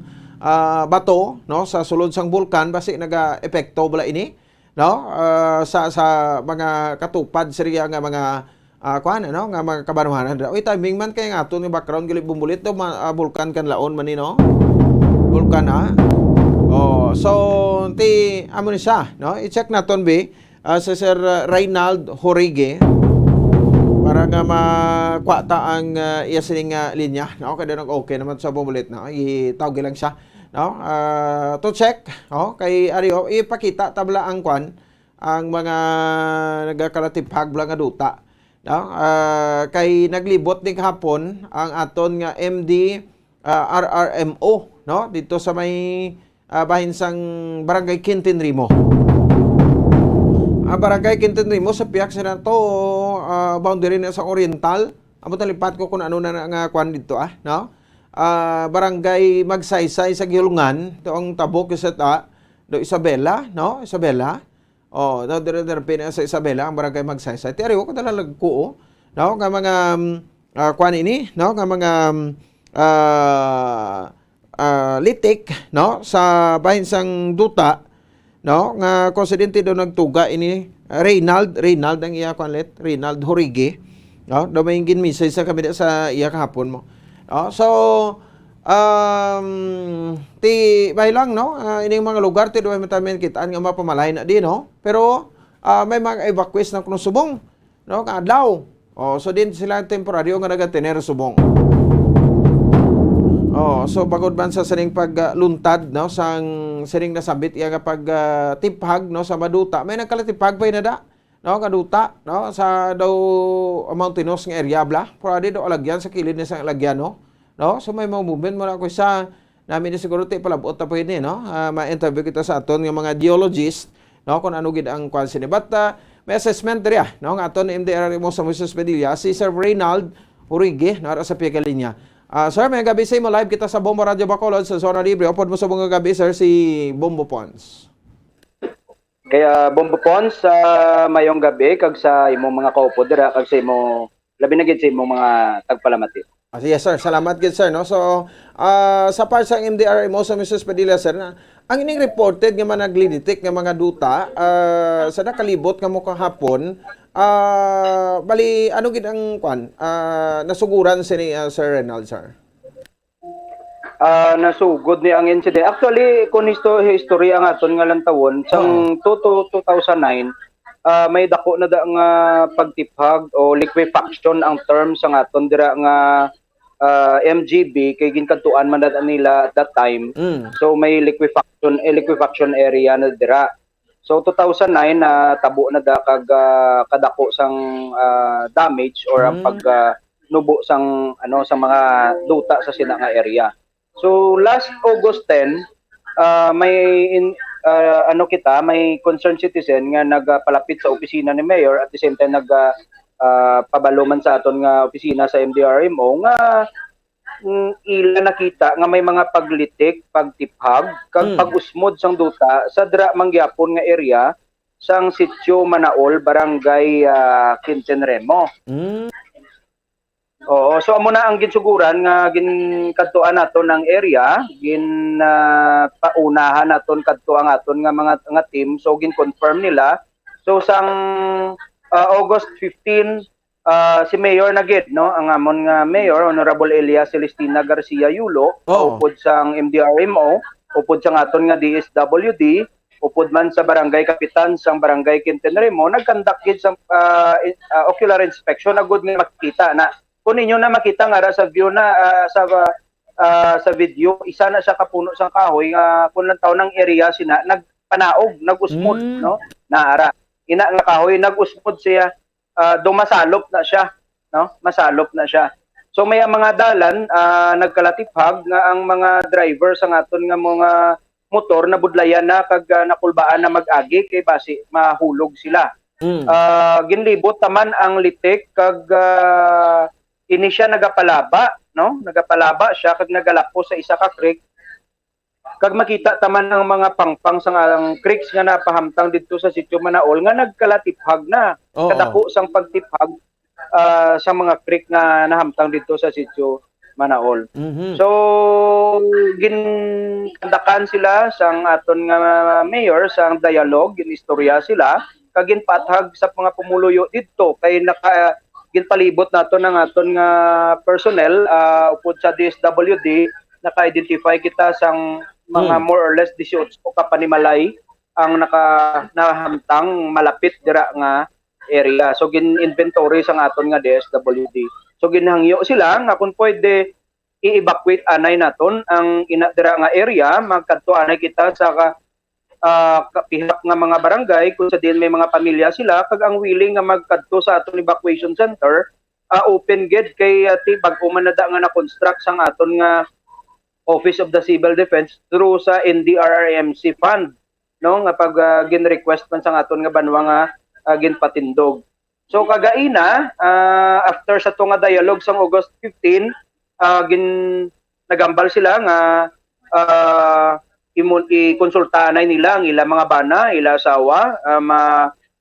bato, no, sa sulod sang bulkan base naga-epekto bala ini, no, sa mga katupad seriya nga mga kuan, ano, nga mga kabanuhanan. Oy, timing man kay nga ato ni background gili bumbulit do bulkan kan laon man ni, no? Bulkan so ti amo ni siya, no? I-check naton bi sa Sir Reynald Jorige para nga makwata ang iya sining linya, no? Kaya nag okay naman sa bumbulit, no? Itawag lang siya, no? To check, no? Kay ariyo ipakita tabla ang kuan ang mga nagakalatipag blang nga duta. No? Kay naglibot din kahapon ang aton nga MD RRMO, no, dito sa may bahin sang Barangay Quintindimo. Barangay Quintindimo sa piyak sa nato boundary na sa Oriental. Amo talipat ko kung ano na nga kwan dito, no? Barangay Magsaysay sa Gilungan, to ang tabok sa do Isabela, no? Isabela. Dire pina sa Isabela ang barangay Magsaysay. Ti ariwo ko dalalagko, no, nga mga kwan ini, no, nga mga litik, no, sa bahin sang duta, no, nga konsidente do nagtuga ini Reynald ang iya kwanlet, Reynald Jorige, no, do may ginmisay sa kami sa iya kahapon mo. So ti may lang, no, ining mga lugar ti do may matamen kitaan nga mapamalahin na di, no, pero may mga evacuees ng kuno subong, no, kaadlaw. So din sila temporaryo nga nagatener subong. So bagod man sa sining pagluntad, no, sang sining nasabit iya nga pagtiphag, no, sa maduta, may nagkalatipag pa inada, no, kaduta, no, sa daw mountainous nga area bla, pwede daw alagyan sa kilid ni sang alagyan, no. No, so may mga movement mo na ko sa namin ni siguro ti palabot ta pwede, no, ma-interview kita sa aton nga mga geologist, no, kung ano gid ang kwan sini. But may assessment diri, no, nga aton ni MDR mo sa Moises Padilla si Sir Reynald Jorige na sa piya linya. Sir, may gabi sa mo live kita sa Bombo Radio Bacolod sa Zona Libre. Upod mo sa mga gabi, sir, si Bombo Pons. Kaya Bombo Pons sa mayong gabi kag sa imong mga kaupo dira kag sa imo labi na gid sa imong mga tagpalamati. Yes, sir. Salamat gid, sir, no. So sa part sa MDR mo sa Mrs. Padilla, sir, na ang ining reported nga managliditik nga mga duta sa nakalibot nga mo kahapon, bali ano gid ang kwan nasuguran si Sir Reynald, sir? Nasugod ni ang incident. Actually, kung history ang aton nga lang tawon sang 2009, may dako na da nga pagtiphag o liquefaction ang term sa aton dira nga MGB kay ginkantuan man nila at that time. So may liquefaction area na dira. So 2009 na tabo na da kag kadako sang damage or ang pagnubo sang ano sa mga duta sa sina nga area. So last August 10 may concerned citizen nga nagpalapit sa opisina ni Mayor at the same time pabaluman sa aton nga opisina sa MDRMO nga ila nakita nga may mga paglitik, pagtiphag, kag pag-usmod sang duta sa dra mangyapon nga area sang Sitio Manaol, Barangay Quintindimo. Oo, so amo na ang ginsuguran nga ginkadtuan naton ang area, paunahan naton kadto ang aton nga mga team, so gin-confirm nila So sang August 15 si Mayor Nagid, no, ang amon nga Mayor Honorable Elia Celestina Garcia Yulo, upod sang MDRMO, upod sang aton nga DSWD, upod man sa barangay kapitan sang barangay Quintenremo, nagkandak gid sa ocular inspection na good nga makita na kung ninyo na makita nga sa view na sa video, isa na siya kapuno sang kahoy nga kun lang taon ng area sina nagpanaog, nagusmod, no, naara ina nga kahoy nagusmod siya, dumasalop na siya, no, masalop na siya. So may mga dalan nagkalatiphag nga ang mga driver sa aton nga mga motor na budlayan na kag nakulbaan na mag-agi kay basi mahulog sila. Ginlibot taman ang litik kag ini siya nagapalaba, no? Nagapalaba siya kag nagalakpo sa isa ka creek. Kag makita taman ang mga pangpang sa ang creeks nga napahamtang didto sa sitio Manaol nga nagkalatiphag na. Kadako sang pagtiphag sa mga creek nga nahamtang didto sa sitio Manaol. So ginkandakan sila sang aton nga mayor sang dialogue, ginistorya sila kag ginpathag sa mga pumuluyo didto kay ginpalibot nato ng aton nga personnel upod sa DSWD, naka-identify kita sang mga more or less 18 ka panimalay ang nahamtang malapit dira nga area. So gin-inventory sang aton nga DSWD. So ginhangyo sila nga kung pwede i-evacuate anay naton ang dira nga area, magkadto anay kita sa kapihak nga mga barangay kung sa din may mga pamilya sila kag ang willing nga magkadto sa aton evacuation center, open gate kay bag-o man na nga na-construct sang aton nga Office of the Civil Defense through sa NDRRMC fund, no, nga pag gin-request man sang aton nga banwa nga ginpatindog. So kagaina after sa to nga dialogue sang August 15 nagambal sila nga i-konsultaanay nila ang ila mga bana, ila asawa,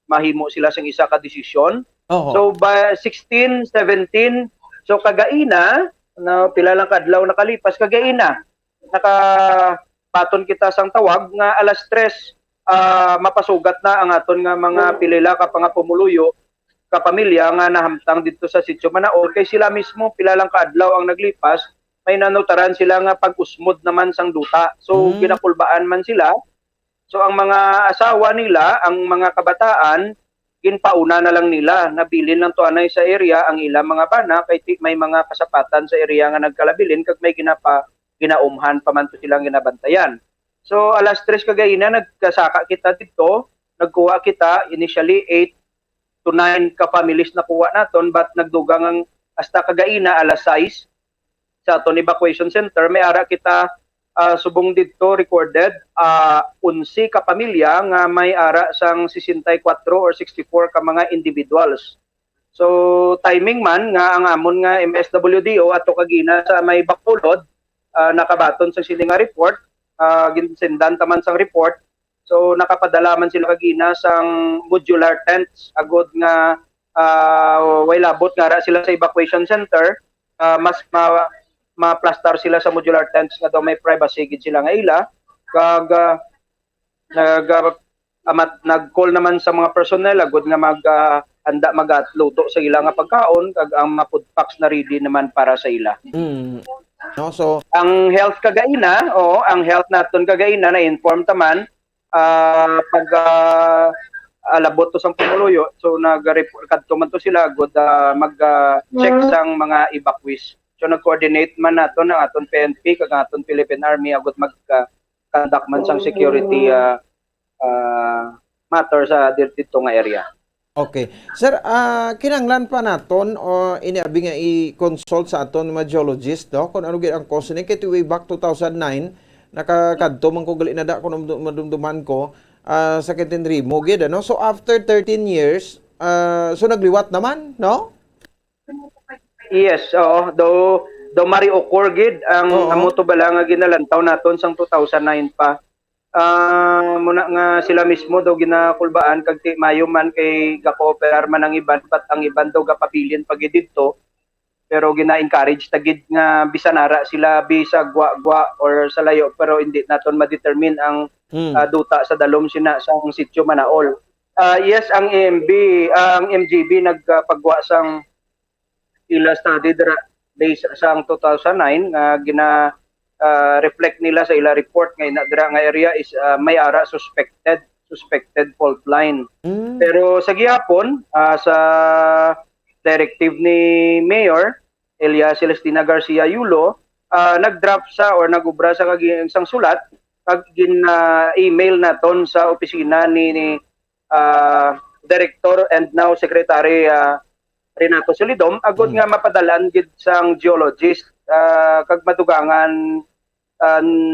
mahimo sila sang isa ka desisyon. So by 16, 17, so kagaina na pila lang kadlaw nakalipas, kagaina nakapaton kita sang tawag nga alas 3 mapasugat na ang aton nga mga pilila ka nga pumuluyo ka pamilya nga nahamtang dito sa sitio Manaol kay sila mismo pila lang kadlaw ang naglipas may nanutaran sila nga pag-usmod naman sang duta. So ginakulbaan man sila. So ang mga asawa nila, ang mga kabataan, ginpauna na lang nila, nabilin lang to anay sa area ang ilang mga bana kay may mga kasapatan sa area nga nagkalabilin kag may ginaumhan pa man to silang ginabantayan. So alas 3 kagaina nagkasaka kita dito, nagkuha kita initially 8 to 9 ka families na kuha naton but nagdugang ang hasta kagaina alas 6 sa aton evacuation center may ara kita subong dito recorded 11 ka pamilya nga may ara sang 64 or 64 ka mga individuals. So timing man nga ang amon nga MSWDO ato kagina sa may Bacolod nakabaton sa sila nga report, ginsendan taman sang report. So nakapadala man sila kagina sang modular tents agod nga way labot nga ra sila sa evacuation center, mas ma-plaster sila sa modular tents nga daw may privacy gid sila nga ila kag nag-call naman sa mga personnel agud nga handa magatluto sa ila nga pagkaon kag ang food packs na ready naman para sa ila. No, so ang health kagaina, ang health naton kagaina na inform taman pag alabot to sang pumuluyo, so nag-report kadto man to sila agud mag-check sang mga evacuees. So nag-coordinate man nato ng aton PNP kag aton Philippine Army agud mag-conduct man sang security matter sa dito nga area. Okay. Sir, kinanglan pa naton o iniabi nga i-consult sa aton mga geologist, no? Kung ano gid ang cause ni kay way back 2009 nakakadto man ko gali na da kung madumduman ko sa Quintenremo gid, no? So after 13 years, so nagliwat naman, no? Yes, do mari-occur gid ang amo to bala nga ginalantaw naton sang 2009 pa. Muna nga sila mismo daw ginakulbaan kag mayo man kay ga-cooperar man ang iban pat ang iban daw gapabilin pag didto. Pero gina-encourage tagid nga bisan ara sila bisag gwa or sa layo pero hindi naton ma-determine ang duta sa dalom sina sa sitio Manaol. Yes, ang MGB nagpagwa sang ila study based sang 2009 nga reflect nila sa ila report nga dira nga area is may ara suspected fault line. Pero sa gihapon sa directive ni Mayor Elia Celestina Garcia Yulo, nag-draft sa or nagubra sa isang sulat kag email naton sa opisina ni Director and now Secretary Renato Solidom agud nga mapadalan gid sang geologist kag madugangan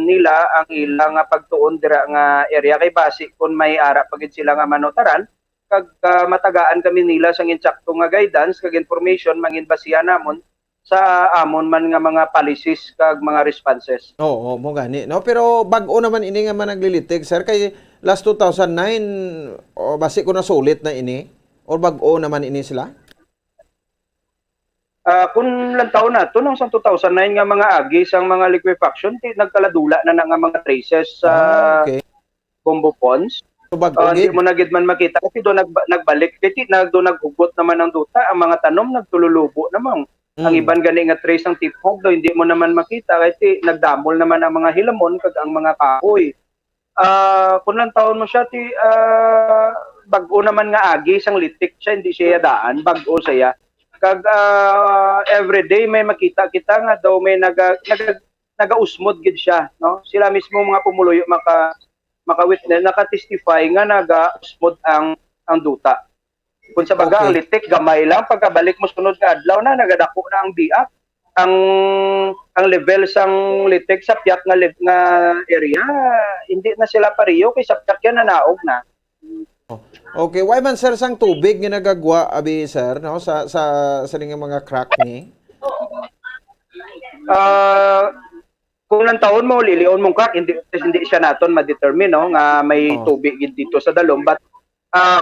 nila ang ilang pagtuon dira nga area kay base kun may ara pagid sila nga manotaran kag matagaan kami nila sang insakto nga guidance kag information mangin basihan namon sa amon man nga mga policies kag mga responses. Oo, mo gani. No, pero bag-o naman ini nga man naglilitig, sir, kay last 2009 basi ko na sulit na ini or bag-o naman ini sila? Kung lang taon na, nung sa 2009 nga mga agi sang mga liquefaction, nagkaladula na nga mga traces sa Bombo Ponds. So, hindi mo na gid man makita kasi doon nagbalik, kasi doon naghugot naman ang duta, ang mga tanom nagtululubo naman. Ang iban gani nga trace ng tiphog do hindi mo naman makita kasi nagdamol naman ang mga hilamon kag ang mga kahoy. Kung lang taon mo siya bag-o naman nga agi sang litik siya, hindi siya daan, bag-o siya. Kag everyday may makita kita nga daw may naga-usmod gid siya, no? Sila mismo mga pumuluyo maka-witness naka-testify nga naga-usmod ang duta. Kung sa baga ang litik gamay lang pagkabalik mo sunod nga adlaw na nagadako na ang biak. Ang level sang litik sa piyak nga area hindi na sila pareho kay sa piyak yan nanaog na. Okay, why man sir sang tubig nga nagagwa abi sir no sa nga mga crack ni? Kung lang taon mo lilion mong crack hindi siya naton ma-determine no nga may tubig dito sa dalom but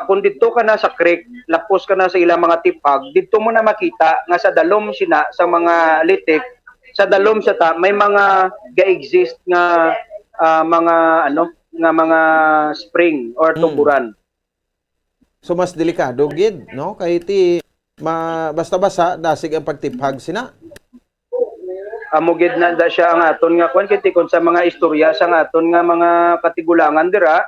kung dito ka na sa creek, lapos ka na sa ilang mga tipag, dito mo na makita nga sa dalom sina sa mga litik, sa dalom sa may mga ga-exist nga mga spring or tuburan. So mas delikado gid no kay ti basta-basa dasig ang pagtiphag sina. Amo gid na da siya ang aton nga kung kon sa mga istorya sa aton nga mga katigulangan dira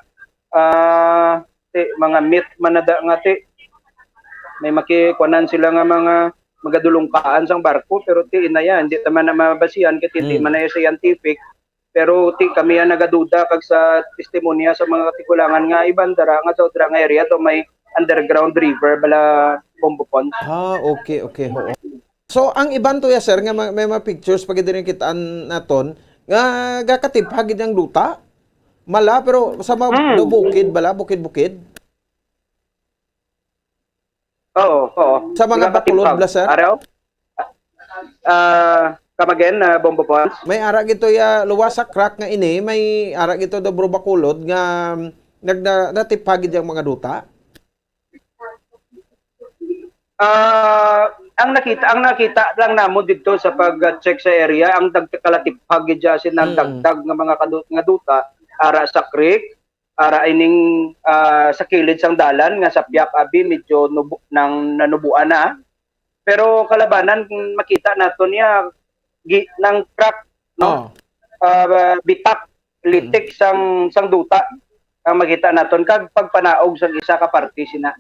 mga myth manada nga may makikuanan sila nga mga magadulungkaan sang barko pero ti inaya hindi taman na mabasihan ket hindi man na scientific pero ti kami ang nagaduda kag sa testimonya sa mga katigulangan nga iban dara nga daw dira nga area to may underground river bala Bombo Ponds. Okay. Oo. So ang iban to ya sir nga may mga pictures pag din kitaan naton nga gakatiphag gid ang duta. Mala pero sa mga bukid bala bukid-bukid. Oo. Sa mga bakulod bla sir. Araw? Come again, Bombo Ponds. May ara gito ya luwas sa crack nga ini, may ara gito da bro bakulod nga nagdatiphag gid ang mga duta. Ang nakita lang namo dito sa pag-check sa area ang dagkakalatifag gid sin ang dagdag nga mga nga duta ara sa creek, ara ining sa kilid sang dalan nga sa piyak abi medyo nanubuan na. Pero kalabanan makita naton niya ng crack no. Bitak litik sang duta ang makita naton kag pagpanaog sang isa ka parte sina.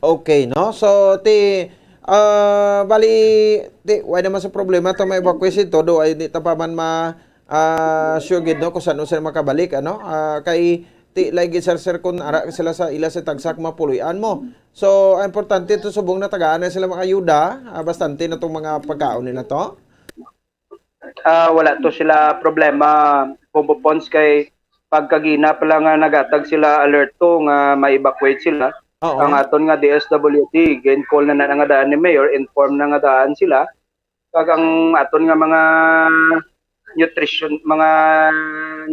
Okay, no? So, bali, why naman sa problema ito may evacuate ito, do ay di tapaman sure gid no kung saan sila makabalik, ano? Kay, lagi sir kung ara sila sa ila sa tagsak mapuluyan mo. So, importante ito subong na tagaan na sila makayuda, bastante na itong mga pagkaon nila to? Wala to sila problema, Bombo Ponds, kay pagkagina pa lang nagatag sila alerto nga ma-evacuate sila. Ang aton nga DSWD gain call na nga daan ni Mayor, inform na nga daan sila kag ang aton nga mga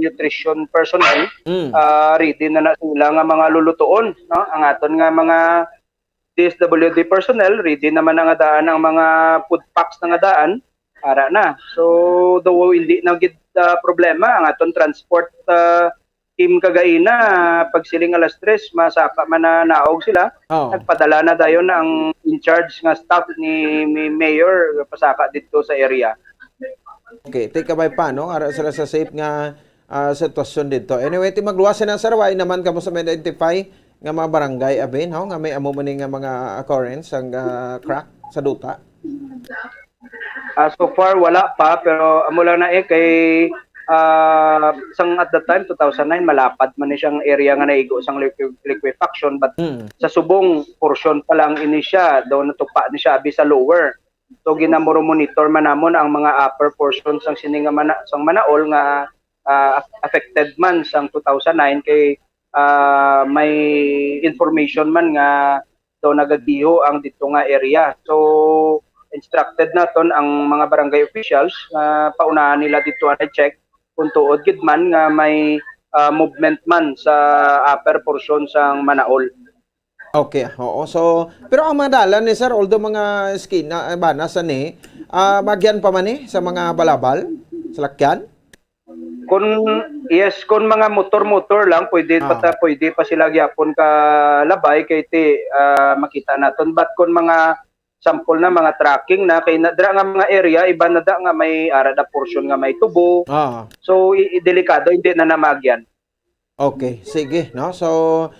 nutrition personnel ready na sila nga mga lulutuon, no? Ang aton nga mga DSWD personnel ready naman nga daan ang mga food packs na nga daan ara na. So though hindi na gid problema ang aton transport team kagaina pag siling alas 3 masaka mananaog sila. Nagpadala na dayon ang in charge nga staff ni mayor pasaka dito sa area. Okay, take a by pa, no? Ara sila sa safe nga sitwasyon dito. Anyway, ti magluwasan na sarway naman kamo sa identify nga mga barangay abin, no? Nga may amo man nga mga occurrence ang crack sa duta. So far wala pa pero amo lang na kay sang at that time 2009 malapad man ni siyang area nga naigo sang liquefaction but sa subong portion pa lang ini siya daw natupa ni siya abi sa lower. So ginamoro monitor man namon ang mga upper portion sang sininga sang Manaol nga affected man sang 2009 kay may information man nga daw nagagiho ang dito nga area. So instructed naton ang mga barangay officials na paunahan nila dito na check kung tuod gid man nga may movement man sa upper portion sang Manaol. Okay, oo. So, pero ang madalan ni sir, although mga skin na nasa ni, magyan pa man sa mga balabal, sa lakyan? Kung mga motor lang pwede pa sila gyapon ka labay kay makita naton, but kung mga sample na mga tracking na kay nadra nga mga area iba na da nga may arada portion nga may tubo. So delikado hindi na namagyan. Okay, sige, no? So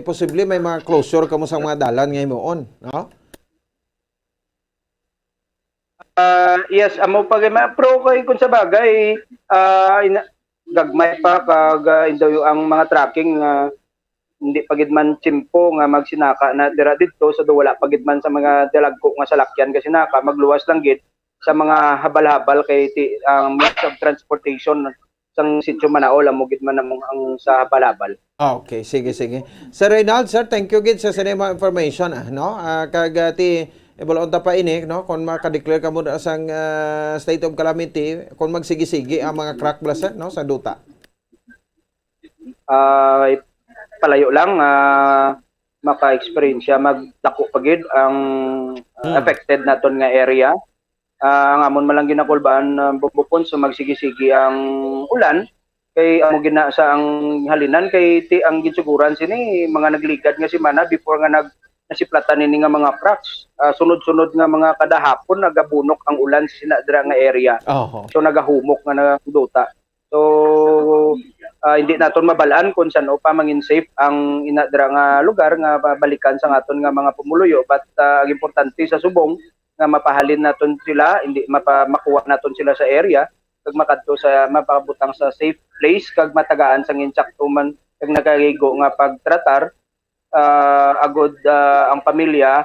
posible may mga closure kamo sa mga dalan nga himuon, no? Yes, amo pag pro kay kun sa bagay gagmay pa kag indaw ang mga tracking hindi pagid man tsimpo nga magsinaka na dira didto sa wala pagid man sa mga dalagko nga salakyan kasi naka magluwas lang gid sa mga habal-habal kay ang means of transportation sang sitio Manaol amo gid man ang sa habal-habal. Okay, sige. Sir Reynald, sir, thank you gid sa sinema information, no? Kag ibulon ta pa ini, no? Kung maka-declare ka mo sang state of calamity, kung magsigi-sigi ang mga crack blast, no, sa duta. Palayo lang maka-experience magdako pagid ang affected naton nga area. Ang amon malang ginakulbaan bubupon so magsigi-sigi ang ulan kay amo gina sa ang halinan kay ang ginsuguran sini mga nagligad nga semana before nga nasiplatan ini nga mga cracks. Sunod-sunod nga mga kada hapon nagabunok ang ulan sa sinadra nga area. So nagahumok nga nagduta. So hindi naton mabalaan kung saan pa mangin safe ang inadra nga lugar nga balikan sa aton nga mga pumuluyo, but ang importante sa subong nga mapahalin naton sila, hindi makuha naton sila sa area kag makadto sa mapabutang sa safe place kag matagaan sang insakto man kag nagagigo nga pagtratar agod ang pamilya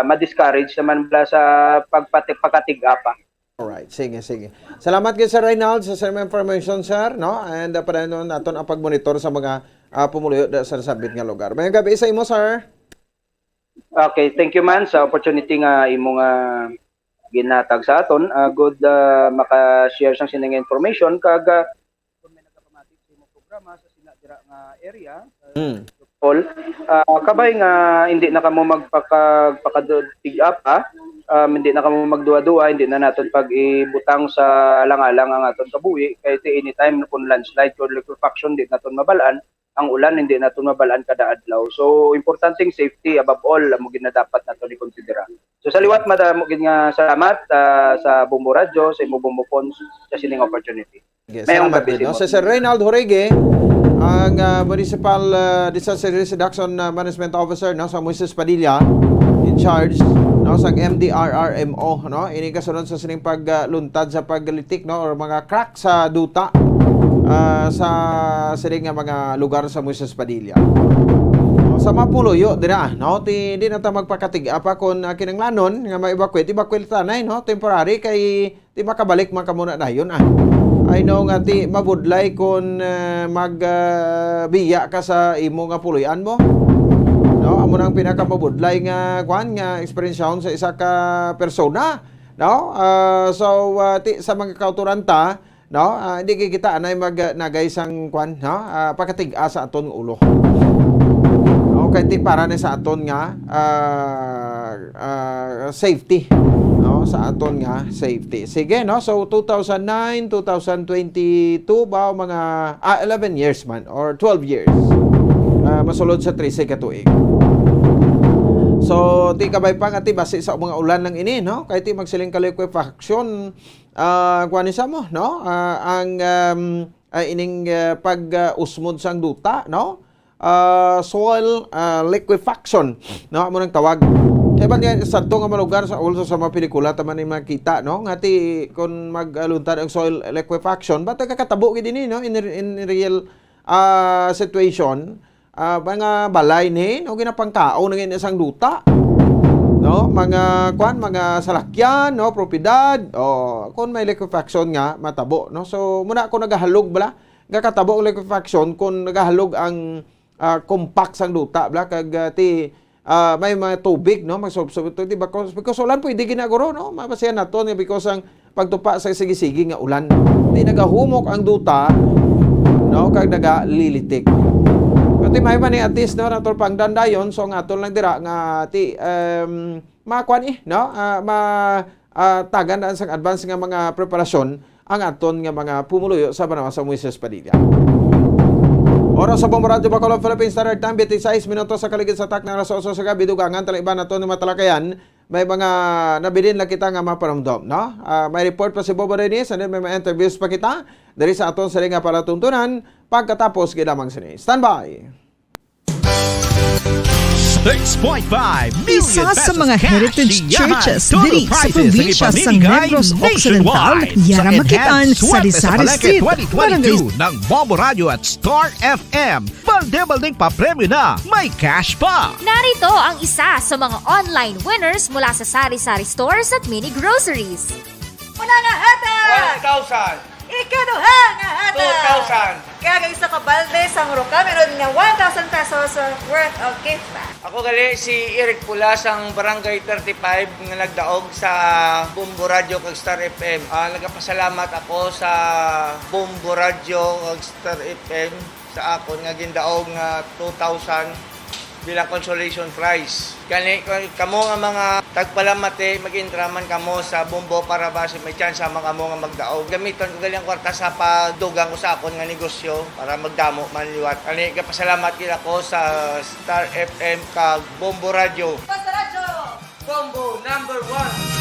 ma-discourage naman bala sa pagpakatig-apa pa. Alright, sige. Salamat kay Sir Reynald sa information, sir, no? And para naton ang pagmonitor sa mga pumuluyo sa sabit nga lugar. Mayong gabi sa imo, sir. Okay, thank you man sa opportunity nga imong ginatag sa aton. Good maka-share sang sinang information kag kung may nagapamatik sa imong programa sa sinadira nga area. Kabay nga hindi na kamo magpakatig-up hindi na kamo magduwa-duwa, hindi na naton pag-ibutang sa alang-alang ang aton kabuhi kay anytime kung landslide or liquefaction di naton mabalaan, ang ulan hindi naton mabalaan kada adlaw. So importanteng safety above all mo gid na dapat naton i-considera. So sa liwat madamo gid nga salamat sa Bumbo Radio, sa imo Bumbo Pons sa sining opportunity. Yes, salamat din. No? Si Sir Reynald Jorge, ang Municipal Disaster Risk Reduction Management Officer, no, sa Moises Padilla, in charge, no, sa MDRRMO, no, ini kasunod sa sining pagluntad sa paglitik, no, or mga crack sa duta sa sining mga lugar sa Moises Padilla. Sa mapuluyo dira, no, di na ta magpakatig-apa kon kinanglanon nga ma-evacuate tanay, no, temporary kay di makabalik man kamuna dayon I know nga ti mabudlay kung magbiya ka sa imo nga puluyan mo. No, amo nang pinakamabudlay nga kwan nga experience sa isa ka persona, no? So ti sa mga kauturanta, no, hindi kita anay magnagay sang kwan, no? Pakatig-a sa aton ulo. Okay, ti para na sa aton nga safety, no? no, sa aton nga safety. Sige, no? So 2009, 2022 ba mga 11 years man or 12 years. Masulod sa 13 ka tuig. So di kabay pa nga ti base sa mga ulan ng ini, no? Kay ti magsiling liquefaction kuani sa mo, no? Ang ining pag-usmod sang duta, no? Soil liquefaction, no? Amo nang tawag. Kaya ba nga sa ito nga malugar sa also sa mga pelikula taman ni makita, no? Ngati kung magluntad ang soil liquefaction, ba't kakatabo gid ini, no? In real situation, mga balay ni, no? Ginapangkao ng isang duta, no? Mga salakyan, no? Propiedad, kung may liquefaction nga, matabo, no? So, muna kung nagahalog bala, kakatabo ang liquefaction kung nagahalog ang compact sang duta, bala, kag may mga tubig, no, magsubsob ito, diba? Because ulan pwede ginaguro, no, mabasihan na to, because ang pagtupa sa sige-sige nga ulan, di nagahumok ang duta, no, kag nagalilitik. Pati may man ni atis, no, natol pang dandayon, so nga atol lang dira nga makuan no, tagan daan sang advance nga mga preparasyon ang aton nga mga pumuluyo sa Banawa sa Moises Padilla. Oras sa Bombo Radio Bacolod, Philippines Standard Time, 26 minutos sa kaligid sa tak ng alas 8 sa gabi, dugangan, taliban na to ni matalakayan, may mga nabilin lang kita nga maparamdom, no? May report pa si Bobo Reyes, and then may mga interviews pa kita, dari sa aton sa nga palatuntunan, pagkatapos ginamang sini. Stand by! 6.5 million Isa sa pesos mga cash. heritage churches Total diri sa prizes probinsya ang sa Negros Occidental, yara makitaan sa Rizal Street, Barangay 2022 ng Bombo Radio at Star FM. Balding pa-premyo na, may cash pa. Narito ang isa sa mga online winners mula sa Sari-Sari Stores at Mini Groceries. Una nga hatag! 1,000. Ikaduha nga hatag! 2,000. Kaya isa ka balde sa Muruka, meron nga 1,000 pesos worth of gift bag. Ako gali si Eric Pula sang Barangay 35 nga nagdaog sa Bombo Radio kag Star FM. Nagapasalamat ako sa Bombo Radio kag Star FM sa akon nga gindaog nga 2,000 bilang consolation prize. Kani kamo nga mga tagpalamate mag-intraman kamo sa Bombo para base may chance mga kamo nga magdaog. Gamiton ko gali ang kwarta sa padugang ko sa akon nga negosyo para magdamo man liwat. Kani kapasalamat kila ko sa Star FM kag Bombo Radio. Basta Radio! Bombo number 1.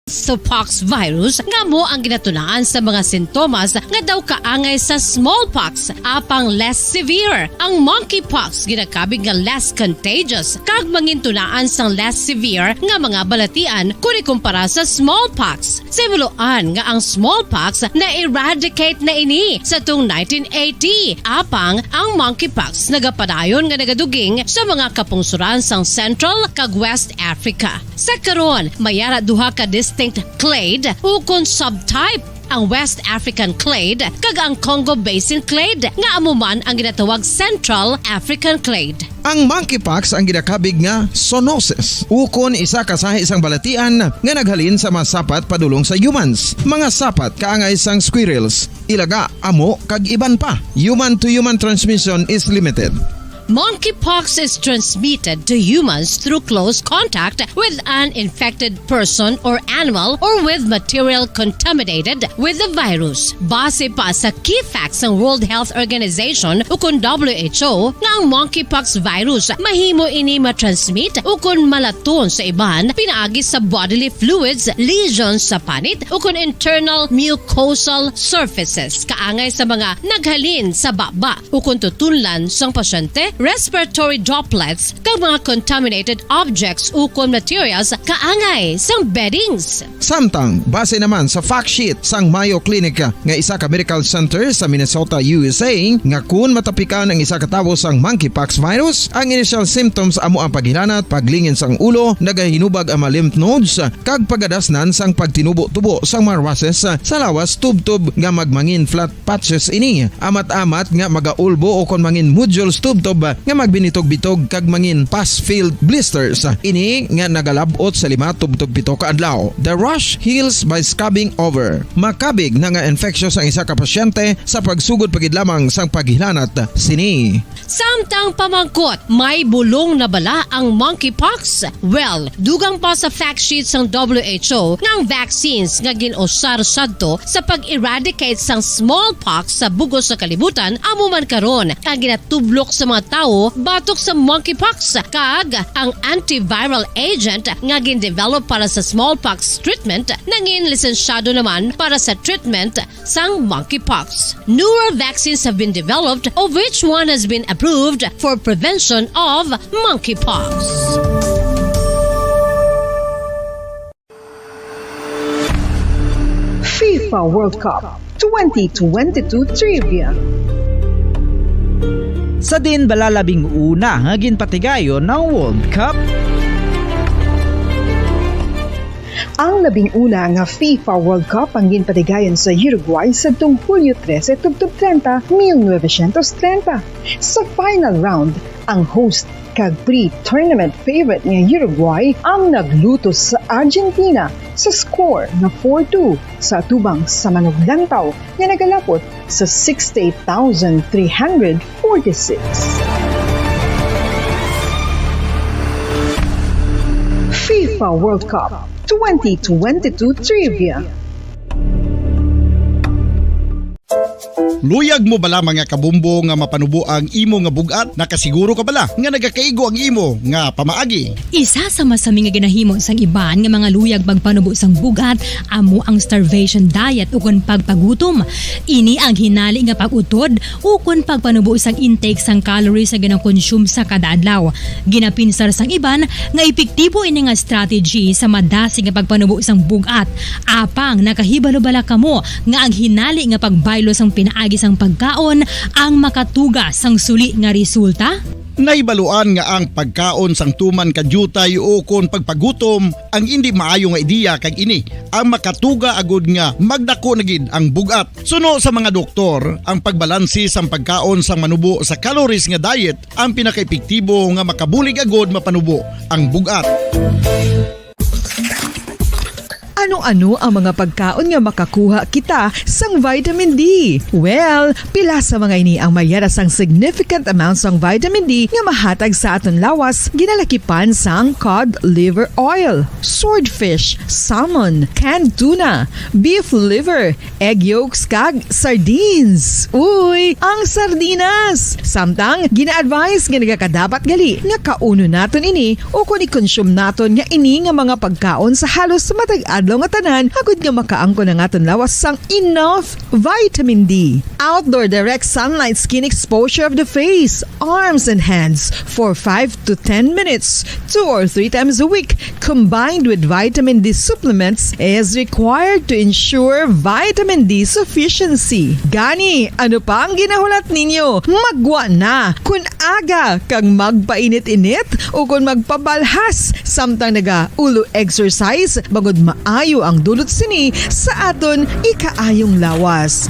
sa pox virus nga mo ang ginatunaan sa mga sintomas nga daw kaangay sa smallpox apang less severe. Ang monkeypox ginakabig nga less contagious kag mangintunaan sang less severe nga mga balatian kung ikumpara sa smallpox. Simuloan nga ang smallpox na eradicate na ini sa tung 1980 apang ang monkeypox nagapadayon nga nagaduging sa mga kapungsuran sang Central kag West Africa. Sa karon, mayara duha ka distinct clade ukon subtype ang West African clade kag ang Congo Basin clade nga amuman ang ginatawag Central African clade. Ang monkeypox ang ginakabig nga zoonosis. Ukon isa kasahi isang balatian nga naghalin sa mga sapat padulong sa humans. Mga sapat kaangay sang squirrels, ilaga, amo kag iban pa. Human to human transmission is limited. Monkeypox is transmitted to humans through close contact with an infected person or animal or with material contaminated with the virus. Base pa sa key facts ng World Health Organization ukon WHO nga ang monkeypox virus mahimo ini matransmit ukon malaton sa iban pinaagi sa bodily fluids, lesions sa panit ukon internal mucosal surfaces kaangay sa mga naghalin sa baba ukon tutunlan sang pasyente, respiratory droplets kag mga contaminated objects ukon materials kaangay sang beddings. Samtang base naman sa fact sheet sang Mayo Clinic nga isa ka medical center sa Minnesota, USA nga kun matapikan ang isa ka tawo sang monkeypox virus, ang initial symptoms amo ang paghilanat, paglingin sang ulo, nagahinubag ang mga lymph nodes kag pagadasnan sang pagtinubo-tubo sang mga rashes sa lawas tubtob nga magmangin flat patches ini. Amat-amat nga magaulbo o kon mangin nodules tubtob nga magbinitog-bitog kag mangin pus-filled blisters. Ini nga nagalabot sa 5-7 ka adlaw. The rash heals by scabbing over. Makabig na nga infectious ang isa ka pasyente sa pagsugod pagid lamang sang paghilanat sini. Samtang pamangkot, may bulong na bala ang monkeypox? Well, dugang pa sa fact sheet sang WHO nga ang vaccines nga ginusar sadto sa pag-eradicate sang smallpox sa bugos sa kalibutan amo man karon ang ginatublok sa mga tao batok sa monkeypox kag ang antiviral agent nga gin-develop para sa smallpox treatment nangin lisensyado naman para sa treatment sang monkeypox. Newer vaccines have been developed of which one has been approved for prevention of monkeypox. FIFA World Cup 2022 Trivia. Sa din balalabing una nga ginpatigayon ng World Cup. Ang labing una nga FIFA World Cup ang ginpatigayon sa Uruguay sa tung Hulyo 13 tubtob 30, 1930. Sa final round, ang host kag pre-tournament favorite nga Uruguay ang nagluto sa Argentina sa score na 4-2 sa tubang sa manuglantaw nga nagalapot sa 68,346. FIFA World Cup 2022 Trivia. Luyag mo bala mga kabumbo nga mapanubo ang imo nga bugat? Nakasiguro ka bala nga nagakaigo ang imo nga pamaagi? Isa sa masami nga ginahimo sang iban nga mga luyag pagpanubo sang bugat amo ang starvation diet ukon pagpagutom. Ini ang hinali nga pag-utod ukon pagpanubo sang intake sang calories nga gina-consume sa kada adlaw. Ginapinsar sang iban nga epektibo ini nga strategy sa madasi nga pagpanubo sang bugat. Apang nakahibalo bala kamo nga ang hinali nga pagbaylo sang pinaagi sang pagkaon ang makatuga sang suli nga resulta? Naibaluan nga ang pagkaon sang tuman kadyutay o kon pagpagutom ang hindi maayo nga ideya kag ini ang makatuga agud nga magdako na gid ang bugat. Suno sa mga doktor, ang pagbalansi sang pagkaon sang manubo sa calories nga diet ang pinakaepektibo nga makabulig agud mapanubo ang bugat. Ano-ano ang mga pagkaon nga makakuha kita sang vitamin D? Well, pila sa mga ini ang mayara sang significant amounts sang vitamin D nga mahatag sa aton lawas ginalakipan sang cod liver oil, swordfish, salmon, canned tuna, beef liver, egg yolks kag sardines. Uy, ang sardinas! Samtang gina-advise nga nagakadapat gali nga kauno naton ini o kung i-consume naton nga ini nga mga pagkaon sa halos matag-adlaw nga tanan agud nga makaangko na nga lawas sang enough vitamin D. Outdoor direct sunlight skin exposure of the face, arms and hands for 5 to 10 minutes 2 or 3 times a week combined with vitamin D supplements is required to ensure vitamin D sufficiency. Gani, ano pa ang ginahulat ninyo? Magwa na kun aga kang magpainit-init o kung magpabalhas samtang naga-ulo exercise bagod maayo ang dulot sini sa aton ikaayong lawas.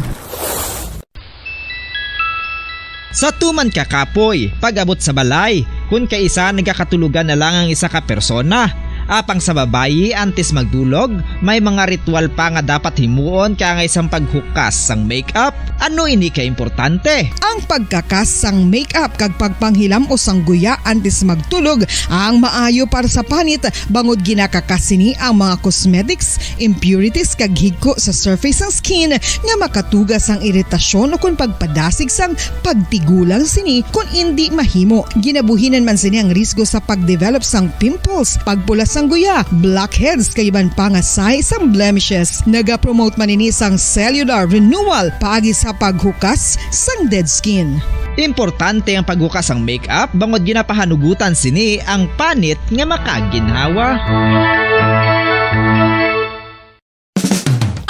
Sa tuman ka kapoy, pag-abot sa balay, kung kaisa nagkakatulugan na lang ang isa ka persona, apang sa babayi antes magdulog, may mga ritual pa nga dapat himuon kaya nga isang paghukas sang makeup. Ano ini ka importante? Ang pagkakas sang makeup kag pagpanghilam o sang guya antes magtulog ang maayo para sa panit bangod ginakakasini ang mga cosmetics, impurities kag higko sa surface sang skin nga makatugas ang iritasyon o kung pagpadasig sang pagtigulang sini kung hindi mahimo. Ginabuhinan man sini ang risgo sa pagdevelop sang pimples, pagpula sang guya, blackheads kay iban pa nga size sang blemishes. Naga-promote man ini sang cellular renewal paagi sa paghukas sang dead skin. Importante ang paghukas sang makeup bangod ginapahanugutan sini ang panit nga makaginhawa.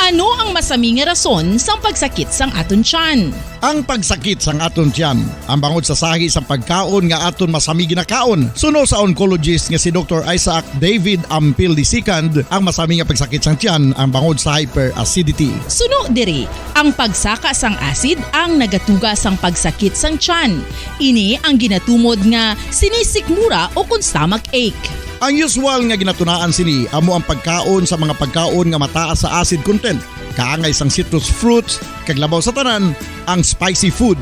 Ano ang masami nga rason sang pagsakit sang aton tiyan? Ang pagsakit sang aton tiyan, ang bangod sa sahi sang pagkaon nga aton masami ginakaon. Suno sa oncologist nga si Dr. Isaac David Ampil II, ang masami nga pagsakit sang tiyan ang bangod sa hyperacidity. Suno diri, ang pagsaka sang acid ang nagatuga sang pagsakit sang tiyan. Ini ang ginatumod nga sinisikmura o kung stomach ache. Ang usual nga ginatunaan sini amo ang pagkaon sa mga pagkaon nga mataas sa acid content, kaangay sang citrus fruits, kag labaw sa tanan ang spicy food.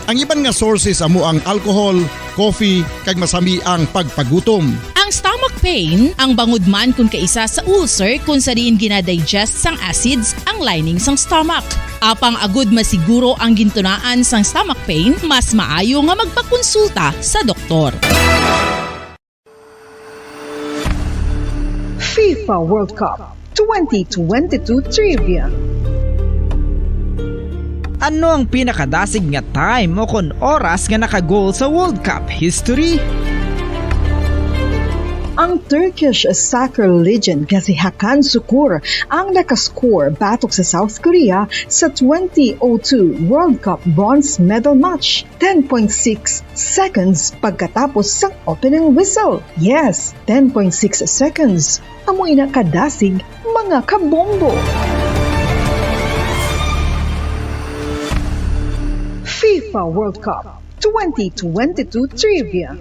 Ang iban nga sources amo ang alcohol, coffee, kag masami ang pagpagutom. Ang stomach pain ang bangod man kung kaisa sa ulcer kung sa diin ginadigest sang acids ang lining sang stomach. Apang agud masiguro ang gintunaan sang stomach pain, mas maayo nga magpakonsulta sa doktor. FIFA World Cup 2022 Trivia. Ano ang pinakadasig nga time o kon oras nga nakagol sa World Cup history? Ang Turkish soccer legend nga si Hakan Şükür ang nakascore batok sa South Korea sa 2002 World Cup bronze medal match 10.6 seconds pagkatapos sa opening whistle. Yes, 10.6 seconds. Amoy na kadasig mga kabombo. FIFA World Cup 2022 Trivia.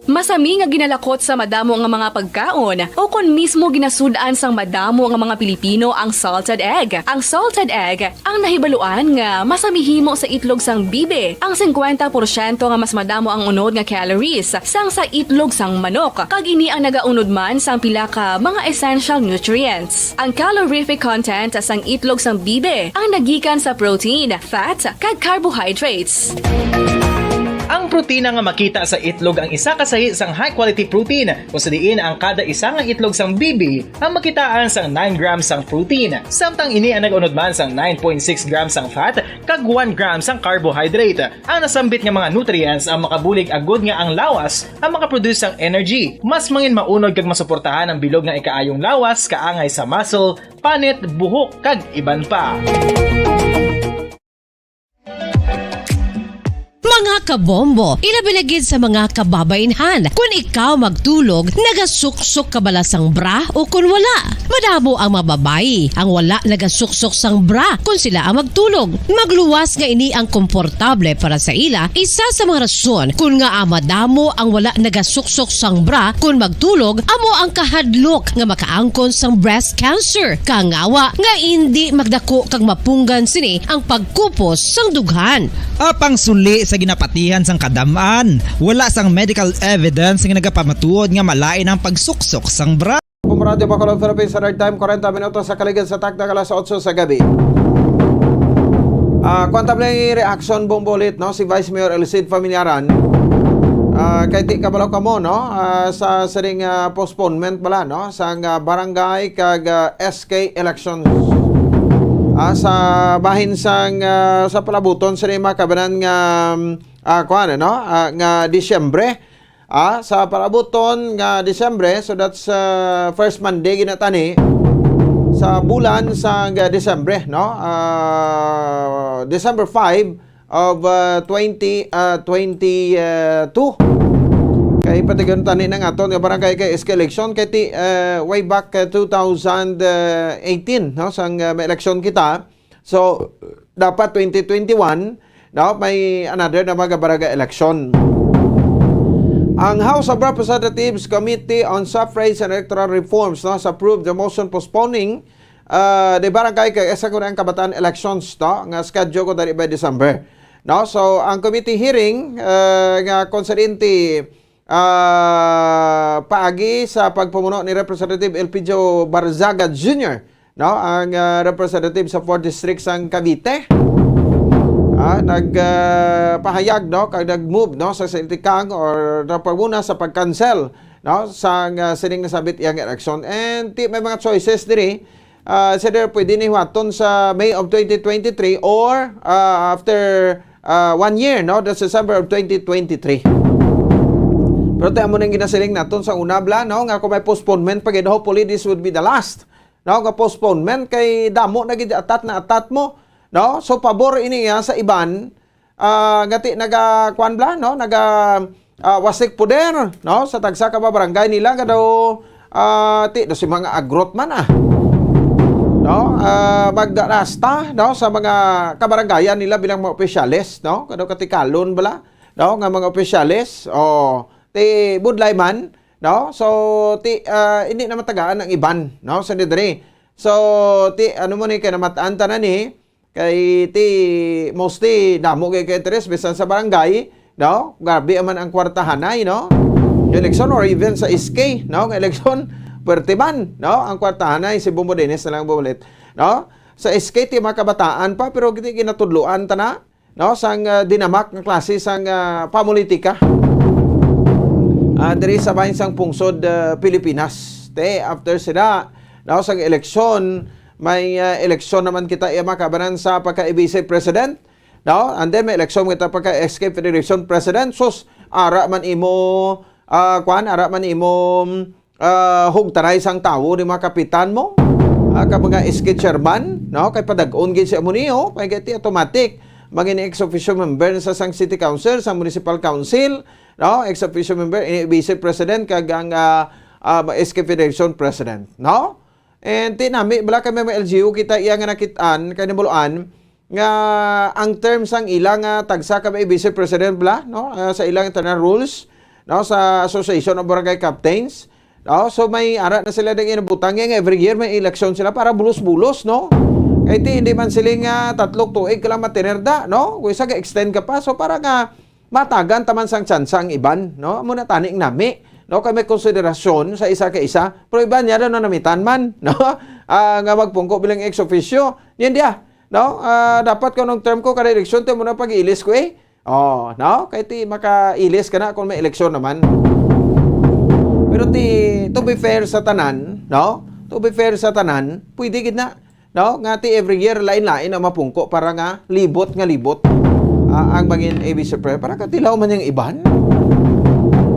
Masami nga ginalakot sa madamo nga mga pagkaon o kon mismo ginasudaan sang madamo nga mga Pilipino ang salted egg. Ang salted egg ang nahibaluan nga masamihimo sa itlog sang bibe. Ang 50% nga mas madamo ang unod nga calories sang sa itlog sang manok. Kag ini ang nagaunod man sang pila ka mga essential nutrients. Ang calorific content sang itlog sang bibe ang nagikan sa protein, fat, kag carbohydrates. Ang protina nga makita sa itlog ang isa kasahi sang high quality protein kung sa diin ang kada isa nga itlog sang bibi ang makitaan sang 9 grams sang protein. Samtang ini ang nag-unod man sang 9.6 grams sang fat kag 1 grams sang carbohydrate. Ang nasambit nga mga nutrients ang makabulig agud nga ang lawas ang makaproduce sang energy. Mas mangin maunod kag masuportahan ang bilog nga ikaayong lawas kaangay sa muscle, panit, buhok kag iban pa. Mga kabombo, ilabilagid sa mga kababainhan. Kung ikaw magtulog, nagasuksok ka bala sang bra o kung wala. Madamo ang mababayi, ang wala nagasuksok sang bra kung sila ang magtulog. Magluwas nga ini ang komportable para sa ila, isa sa mga rason kung nga madamo ang wala nagasuksok sang bra kung magtulog, amo ang kahadlok nga makaangkon sang breast cancer. Kangawa nga hindi magdako kag mapunggan sini ang pagkupos sang dughan. Apang suli sa ginapatihan sang kadamaan, wala sang medical evidence nga nagapamatuod nga malain ang pagsuksok sang bra. Radyo Bacolod Philippines sa time 40 minutos sa kaligid sa takdak alas 8 sa gabi. Kwanta lang reaction bombolit no si Vice Mayor Elised Familiaran Kay ti kabalaw kamo no sa siring postponement bala no sang barangay kag SK elections. Sa bahin sang sa palabuton sa makabanan nga kuan no nga Disyembre. Sa palabuton nga Disyembre, so that's first Monday ginatani sa bulan sa Disyembre no. December 5 of 2022. Kay patigan tani ng aton nga barangay kay SK election kay ti way back 2018 no sang may election kita. So dapat 2021 no may another na mga barangay election. Ang House of Representatives Committee on Suffrage and Electoral Reforms no approved the motion postponing the barangay kay sa kunang kabataan elections no nga schedule ko dari by December. No, so ang committee hearing nga concernente paagi sa pagpamuno ni Representative Elpidio Barzaga Jr. No, ang representative sa 4th District sang Cavite. Nagpahayag no kag nag-move no sa Sintikang or napagmuna sa pag-cancel no sang sining nasabit iyang election and may mga choices diri. Sir, pwede ni waton sa May of 2023 or after 1 year, no? That's December of 2023. Pero tayo mo nang ginasiling naton sa unabla, no? Nga kung may postponement, pag hopefully this would be the last. No? Nga postponement, kay damo na atat mo. No? So, pabor ini sa iban, ngati naga-kwan bla, no? Wasik poder, no? Sa tagsa ka ba barangay nila, nga daw, si mga agrot man no magrasta no sa mga kabarangayan nila bilang mga opisyales no kado katikalon bala no nga mga opisyales ti budlay man no so ti hindi na matagaan ang iban no sa diri so ti ano mo ni kay namataan tanan ni kay ti mostly damo kay interest bisan sa barangay no grabe man ang kwartahanay no election or even sa SK no election Pertiman, no? Ang kwartahan ay si Bumbo Dennis na lang bumulit, no? Sa SK ti makabataan pa pero giti ginatudluan ta na, no? Sang dinamak nga klase sang pamulitika. Diri sa bahin sang pungsod Pilipinas. Te after sila, no? Sang eleksyon, may eleksyon naman kita makabanan sa pagka-vice president, no? And then may eleksyon kita pagka-SK Federation President. Sus, ara man imo hugtaray sang tawo ni mga kapitan mo mga SK chairman no kay padag-on gid siya mo niyo kay gati automatic maging ex officio member sa sang city council sa municipal council no ex officio member vice president kag ang SK Federation president no and tinami bala kay may LGU kita iya nga nakitaan kay nabuluan nga ang terms sang ilang tagsa ka may vice president bala no sa ilang internal rules no sa Association of Barangay Captains. No, so may ara na sila ng inabutang nga every year may election sila para bulos-bulos no. Kay hindi man sila nga 3 tuig ka lang matinerda no. Kung isa ga-extend ka pa so para nga matagan taman sang tsansa ang iban no. Muna taning nami no kay may konsiderasyon sa isa ka isa. Pero iban niya na namitan man no. Nga magpungko bilang ex officio. Yan dia no. Dapat ko nung term ko kada eleksyon te muna pag-ilis ko no kay ti maka-ilis ka na kung may eleksyon naman. Pero to be fair sa tanan, no? To be fair sa tanan, pwede gid na, no? Nga every year lain-lain ang mapungko para nga libot ang maging ABC pre para katilaw man yung iban.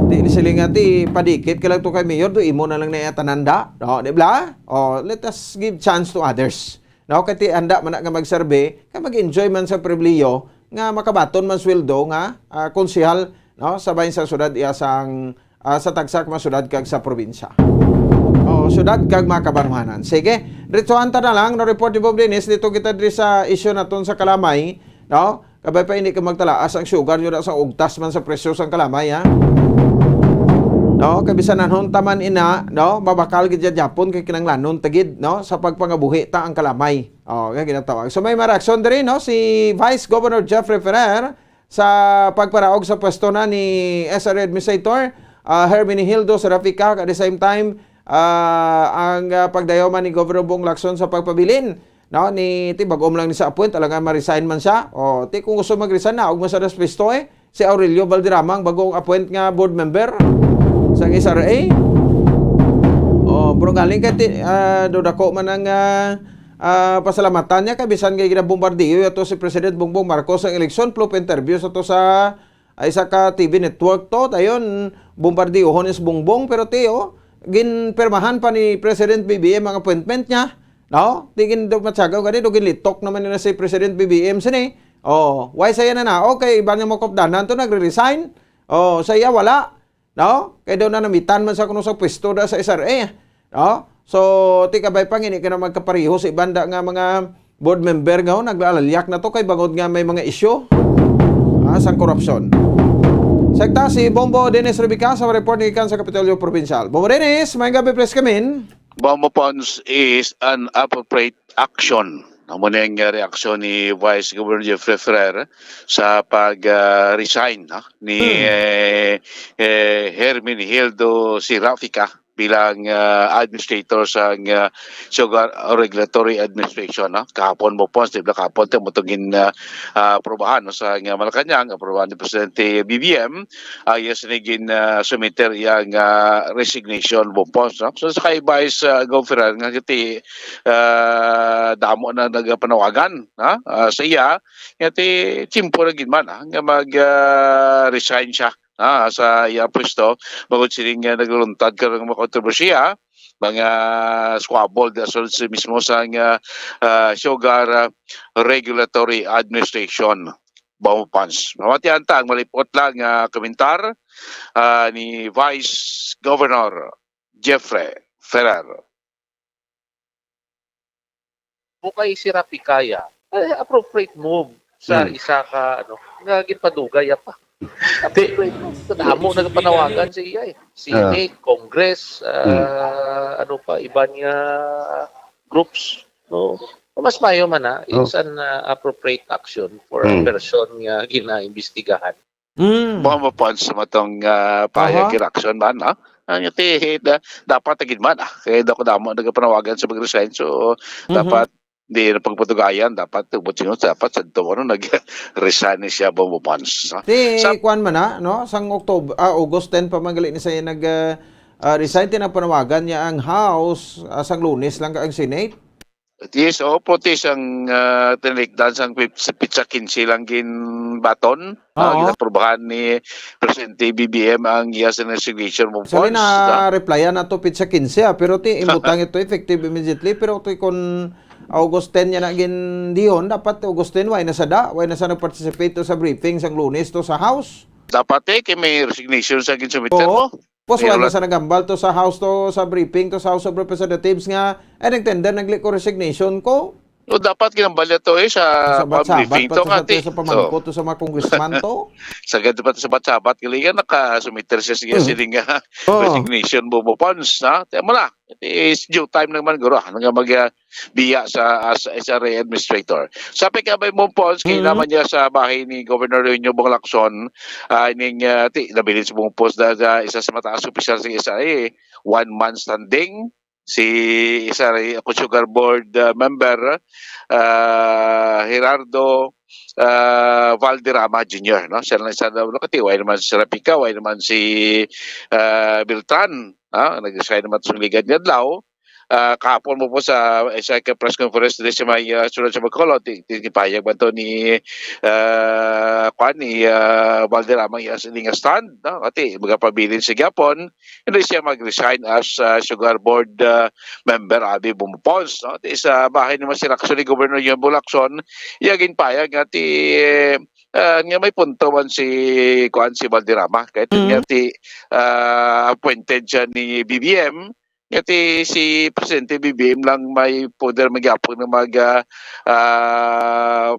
Di sila nga padikit ka lang to kay mayor do imo na lang na tananda, no? Di ba? Let us give chance to others. No, kay anda man nga magsurvey, kay mag-enjoy man sa pribileyo nga makabaton man sweldo nga konsehal, no? Sabay sa syudad iya sang sa tagsak mga syudad kag sa probinsya. Syudad kag mga kabarmanan. Sige, diretsohan ta na lang no report ni Bob Dennis dito kita diri sa issue naton sa Kalamay, no? Kabay pa hindi ka magtalaas ang sugar yun sa ugtas man sa presyo sang Kalamay ha. No, kabisan nanhon taman ina, no? Babakal gid Japon kay kinanglanon tagid, no? Sa pagpangabuhi ta ang Kalamay. Nga ginatawag. So may reaksyon diri no si Vice Governor Jeffrey Ferrer sa pagparaog sa pwesto na ni SR Administrator Hermenegildo Serafika at the same time ang pagdayaw man ni Governor Bong Lacson sa pagpabilin no ni ti bagom lang ni sa appoint talaga ma-resign man siya ti kung gusto mag-resign na og mo sa pwesto si Aurelio Valderrama ang bagong appoint nga board member sa SRA. Pero galing kay dodako man ang pasalamatan niya kay bisan kay ginabombardiyo ato si President Bongbong Marcos sa eleksyon plop interview sa to sa isa ka TV network to dayon bombardiohon is Bongbong pero tiyo ginpermahan pa ni President BBM ang appointment niya. No? Tingin do matsagaw gani do ginlitok naman nila si President BBM sini. Why saya na okay iba niya mo kopdanan to nagre-resign. Saya wala. No? Kay daw na namitan man sa kuno sa pwesto da sa SRA. No? So, ti kabay pang ini kana magkapareho sa ibanda nga mga board member nga naglalaliak na to kay bangod nga may mga isyu sang korupsyon. Sekta si Bombo Dennis Rebica sa report ni Ikan sa Kapitolyo Provincial. Bombo Dennis, may gabi press kamin. Bombo funds is an appropriate action. Muna yung reaksyon ni Vice Governor Jeffrey Ferrer sa pag-resign ni Hermenegildo Sirafica bilang administrator sa Sugar Regulatory Administration. Kahapon mo po, kahapon ito matugin aprobahan sa Malacanang, aprobahan ni Presidente BBM, yes, naging sumiter yung resignation mo po. So sa kay Vice Governor, nga kiti damo na nagpanawagan sa iya, kiti timpo na ginman, nga mag-resign siya sa iya pwesto bagod sining nagluluntad ka ng mga kontrobersiya mga squabble mismo sa Sugar Regulatory Administration Bombo funds. Mamatian ta ang malipot lang komentar ni Vice Governor Jeffrey Ferrer. Bukay si Rapikaya, appropriate move sa isa ka nga gipadugay pa. Damo nagpanawagan sa iya Senate, Congress, iba niya groups. No? Mas mayo man it's an appropriate action for a person nga ginaimbestigahan. Bombo funds sa matong payag action man dapat tagin man kaya damo nagpanawagan sa mag-resign so dapat hindi na pagpatugayan, dapat dapat sa doon nag-resign siya Bombo funds. Kuan man no? Sang August 10 pa magaling ni saya nag-resign tinapanawagan niya ang House sang Lunes lang ang Senate. Yes, protes ang tinalikdan sang pizza 15 lang baton. Ginaprobahan ni Presidente BBM ang yes and resignation mo funds. Sali na replyan na to pizza 15 pero imbutang ito effective immediately pero kun August 10 niya na dihon, dapat August 10 why na sa nag-participate sa briefing sang Lunes to sa House. Dapat kay may resignation sa ginsumiter mo. Why na sa nagambal to sa House to sa briefing to sa House of Representatives nga nagtender nagliko resignation ko. O dapat ginambal to sa briefing to nga sa pamangkot to sa mga congressman to. Sagad pa sa sabat kailangan nakasumiter siya sige siling resignation Bombo funds Tama na. It's due time naman guro nga magbiya sa SRA administrator. Sabi ka ba mo funds kailangan niya sa bahay ni Governor Eugenio Lacson ining nabilin sa mong post isa sa mataas opisyal sa SRA 1 month standing si SRA Sugar Board member Gerardo Valderrama Jr. No? Siya lang isa na why naman si Rapika, why naman si Beltran. Nag-resign naman sa ligad niya daw. Kahapon mo po sa press conference din sa may sunod sa Bacolod, tinipayag ba ito ni Valderrama sa nga stand, kasi magpabilin si Gapon, hindi siya mag-resign as Sugar Board member Abi Bombo funds. Sa bahay naman si Lacson ni Governor Yambo Lacson, iyagin payag nga nga may punto man si Valderrama kahit nga appointed siya ni BBM. Kasi si Presidente BBM lang may poder magyapon na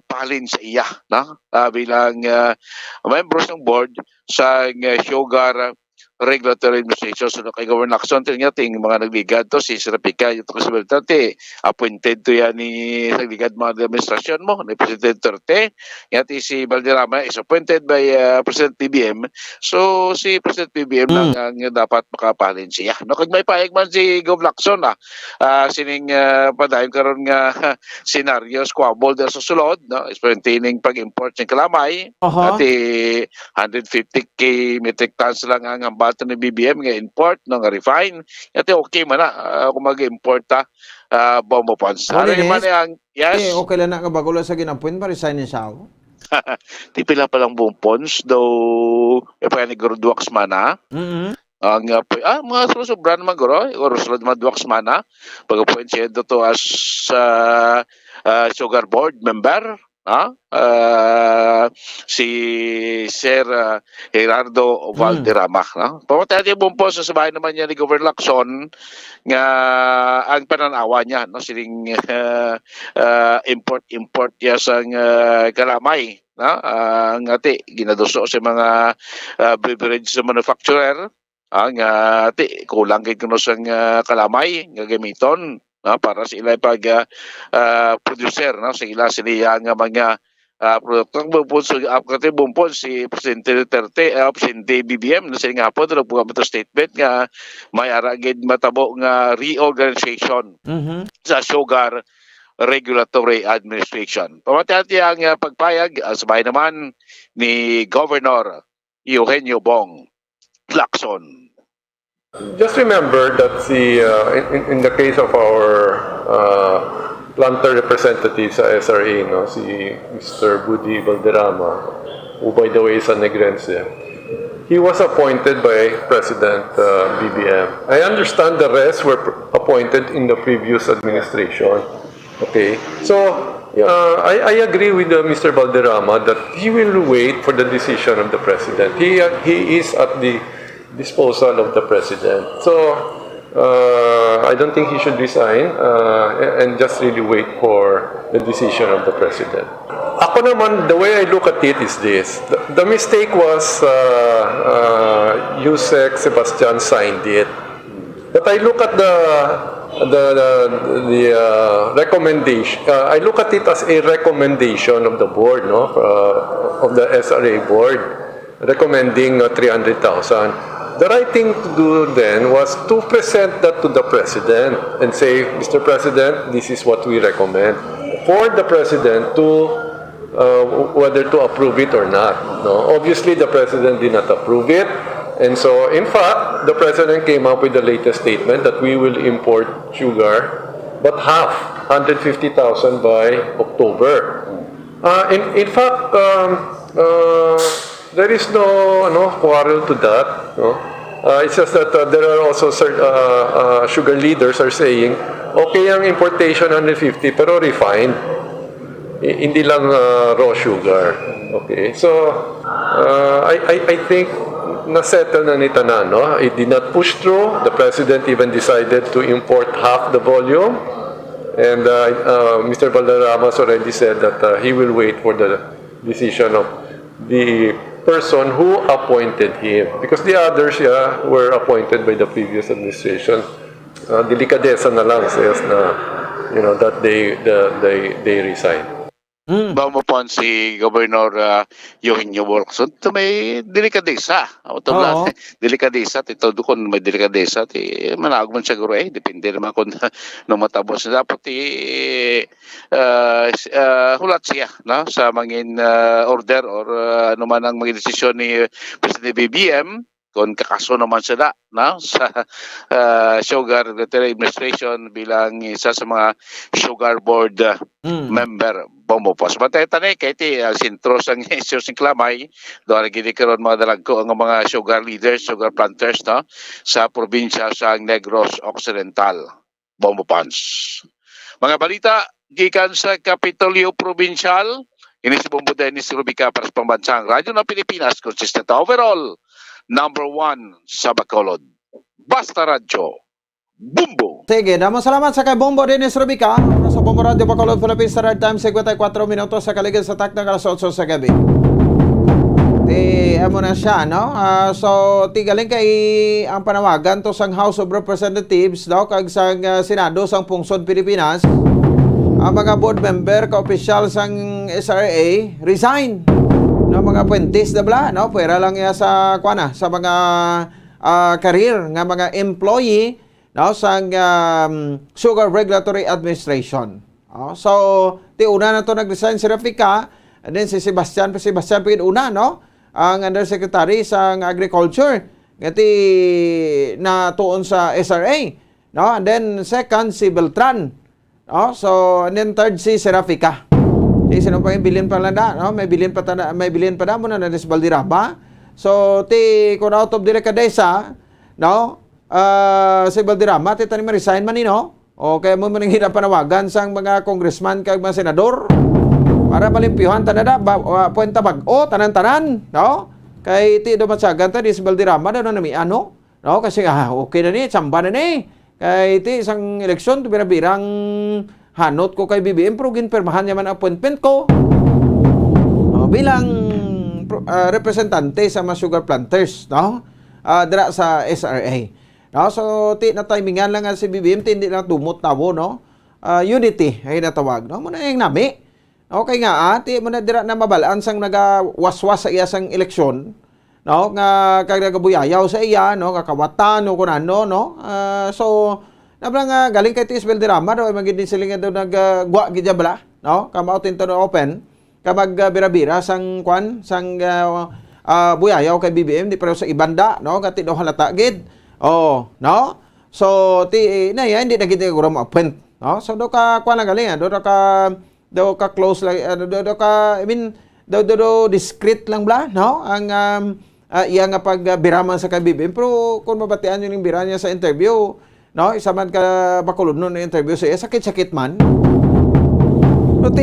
palin sa iya bilang members ng board sa Sugar Regulatory Administration. So, kay Governor Lacson, nga ting mga nagligad to, si Serapica, yung responsibility, appointed to yan ni nagligad mga administrasyon mo, ni President Duterte. Yati si Valderrama is appointed by President PBM. So, si President PBM lang ang dapat makapahalin siya. No, kag may paeg man si Gov Lacson, sining padayon karon nga scenarios, squabble sa sulod, no, is maintaining pag-import ng kalamay, at 150k metric tons lang ang bato ni BBM nga import nga refine at okay man na kung mag-import bombo ponds. Ano man ang yes. Okay lang na kabagulo sa ginapwin pa resign siya ako. Di pila pa lang bombo ponds though pa ni Gordwax mana. Ang mga sobra naman guro, sulod madwax mana pag-appoint siya to as sugar board member. Si Sir Gerardo Valderrama. Pamatay natin buong po sa bahay naman niya ni Governor Lacson nga ang pananawa niya, no? Siling import niya sa kalamay. Ang ati, ginaduso sa mga beverage manufacturer. Ang ati, kulang kayo sa kalamay nga gamiton. Para sila pag producer, no, sila nga mga produkto bumpon si Presidente Duterte, Presidente BBM na sila nga po nagbuka mo statement nga may aragid matabo nga reorganization sa Sugar Regulatory Administration. Pamatati ang pagpayag sabay naman ni Governor Eugenio Bong Lacson. Just remember that in the case of our planter representative sa SRA, no, si Mr. Budi Valderrama, who by the way is a Negrense, he was appointed by President BBM. I understand the rest were appointed in the previous administration. Okay, so I agree with Mr. Valderrama that he will wait for the decision of the President. He is at the disposal of the President. So, I don't think he should resign and just really wait for the decision of the President. Ako naman, the way I look at it is this. The mistake was Yusek Sebastian signed it. But I look at the recommendation. I look at it as a recommendation of the board, no, of the SRA board, recommending 300,000. The right thing to do then was to present that to the President and say, Mr. President, this is what we recommend. For the President to whether to approve it or not. No? Obviously, the President did not approve it. And so, in fact, the President came up with the latest statement that we will import sugar, but half, 150,000 by October. In fact, there is no quarrel to that. No? It's just that there are also sugar leaders are saying, okay ang importation 150 pero refined. Hindi lang raw sugar. Okay, so I think na-settle na ni Tanan. No? It did not push through. The President even decided to import half the volume. And Mr. Valderrama already said that he will wait for the decision of the person who appointed him, because the others were appointed by the previous administration. Delikadesa na lang says na that they resign. Ba mo po si Governor Eugenio Lacson, ito may delikadesa. Delikadesa, ito doon may delikadesa. Managman siguro depende naman kung matapos na dapat hulat siya, no? Sa mangin order or ano man ang maging desisyon ni President BBM kung kakaso naman sila, no? Sa Sugar Regulatory Administration bilang isa sa mga Sugar Board member. Bomopos. Batay tanay kay sintro sang issues ng Klamay, doon gini karon mga dalagko ang mga sugar leaders, sugar planters, no, sa probinsya sa Negros Occidental. Bomopons. Mga balita gikan sa Kapitolyo Provincial, ini si Bombo Dennis Rubica para sa Pambansang Radyo ng Pilipinas, consistent overall, number 1 sa Bacolod. Basta Radyo. Bumbo. Sige, damo salamat sa kay Bombo Dennis Rubica. Sa Bombo Radio Bacolod, Philippines Standard Time, 54 minutos sa kaligid sa takdang alas 8 sa gabi. amo na siya, no? So tigaling kay ang panawagan to sang House of Representatives, no, kag sang Senado sang Pungsod Pilipinas. Ang mga board member ka opisyal sang SRA resign. No, mga apprentice na bla, no? Pwera lang ya sa kuana sa mga career nga mga employee, no, sang Sugar Regulatory Administration. So ti una na to nag-resign si Rafica, and then si Sebastian una, no? Ang undersecretary sa agriculture ngati na tuon sa SRA, no? And then second si Beltran, no? So and then third si Serafica. Sino pa yung bilin pa lang da, no? May bilin pa mo na si Valderrama. So ti kung out of the dekadesa, no? Si Valderrama ti tani ma-resign man no? O kaya mo man hirap panawagan sang mga congressman kag mga senador para malimpyuhan tanada puwenta bag-o tanan-tanan, no? Kay ti do matsagan ta di si Valderrama daw na namian, no? Kasi okay na ni, tsamba na ni. Kay ti isang eleksyon birang hanot ko kay BBM pero ginpermahan yaman appointment ko bilang representante sa mga sugar planters, no? Dira sa SRA. No? So ti na timingan lang si BBM ti hindi lang tumot tawo, no? Unity ay natawag, no? Muna yung nami. Okay nga, ti mo na dira na mabalaan sang nagawaswas sa iya sang eleksyon, no? Nga kag nagabuyayaw sa iya, no? Kakawatan o kunano, no? So nablang galing kay Tis Valderrama daw magid din silingan daw nagwa gidya bala, no? Come out into the open kamag bira-bira sang kwan sang buyayaw kay BBM di pero sa ibanda, no? Kati daw halata gid. Oh, no? So ti na yan hindi na gid ko mo appoint, no? So do ka kwan lang galing, daw ka close lang, daw ka, I mean, daw discreet lang bla, no? Ang iya nga pagbiraman sa KBBM. Pero kung mabatian yung bira niya sa interview, no? Isa man ka bakulod nun na interview sa iya, sakit-sakit man. But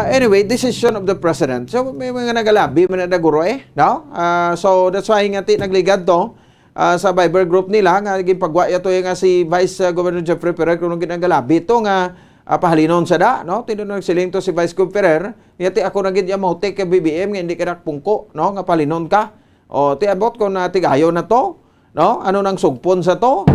anyway, decision of the president. So may mga nagalabi, may naguro no? So that's why nga nagligad to sa Viber group nila, nga naging pagwa ito yung si Vice Governor Jeffrey Ferrer kung ginagalabi ito nga pahalinon sa da, no? Tinunod nagsiling to si Vice Gov Ferrer, yati ako nagid ya mo take BBM nga hindi ka nakpungko, no? Nga pahalinon ka. O ti abot ko na tigayo na to, no? Ano nang sugpon sa to?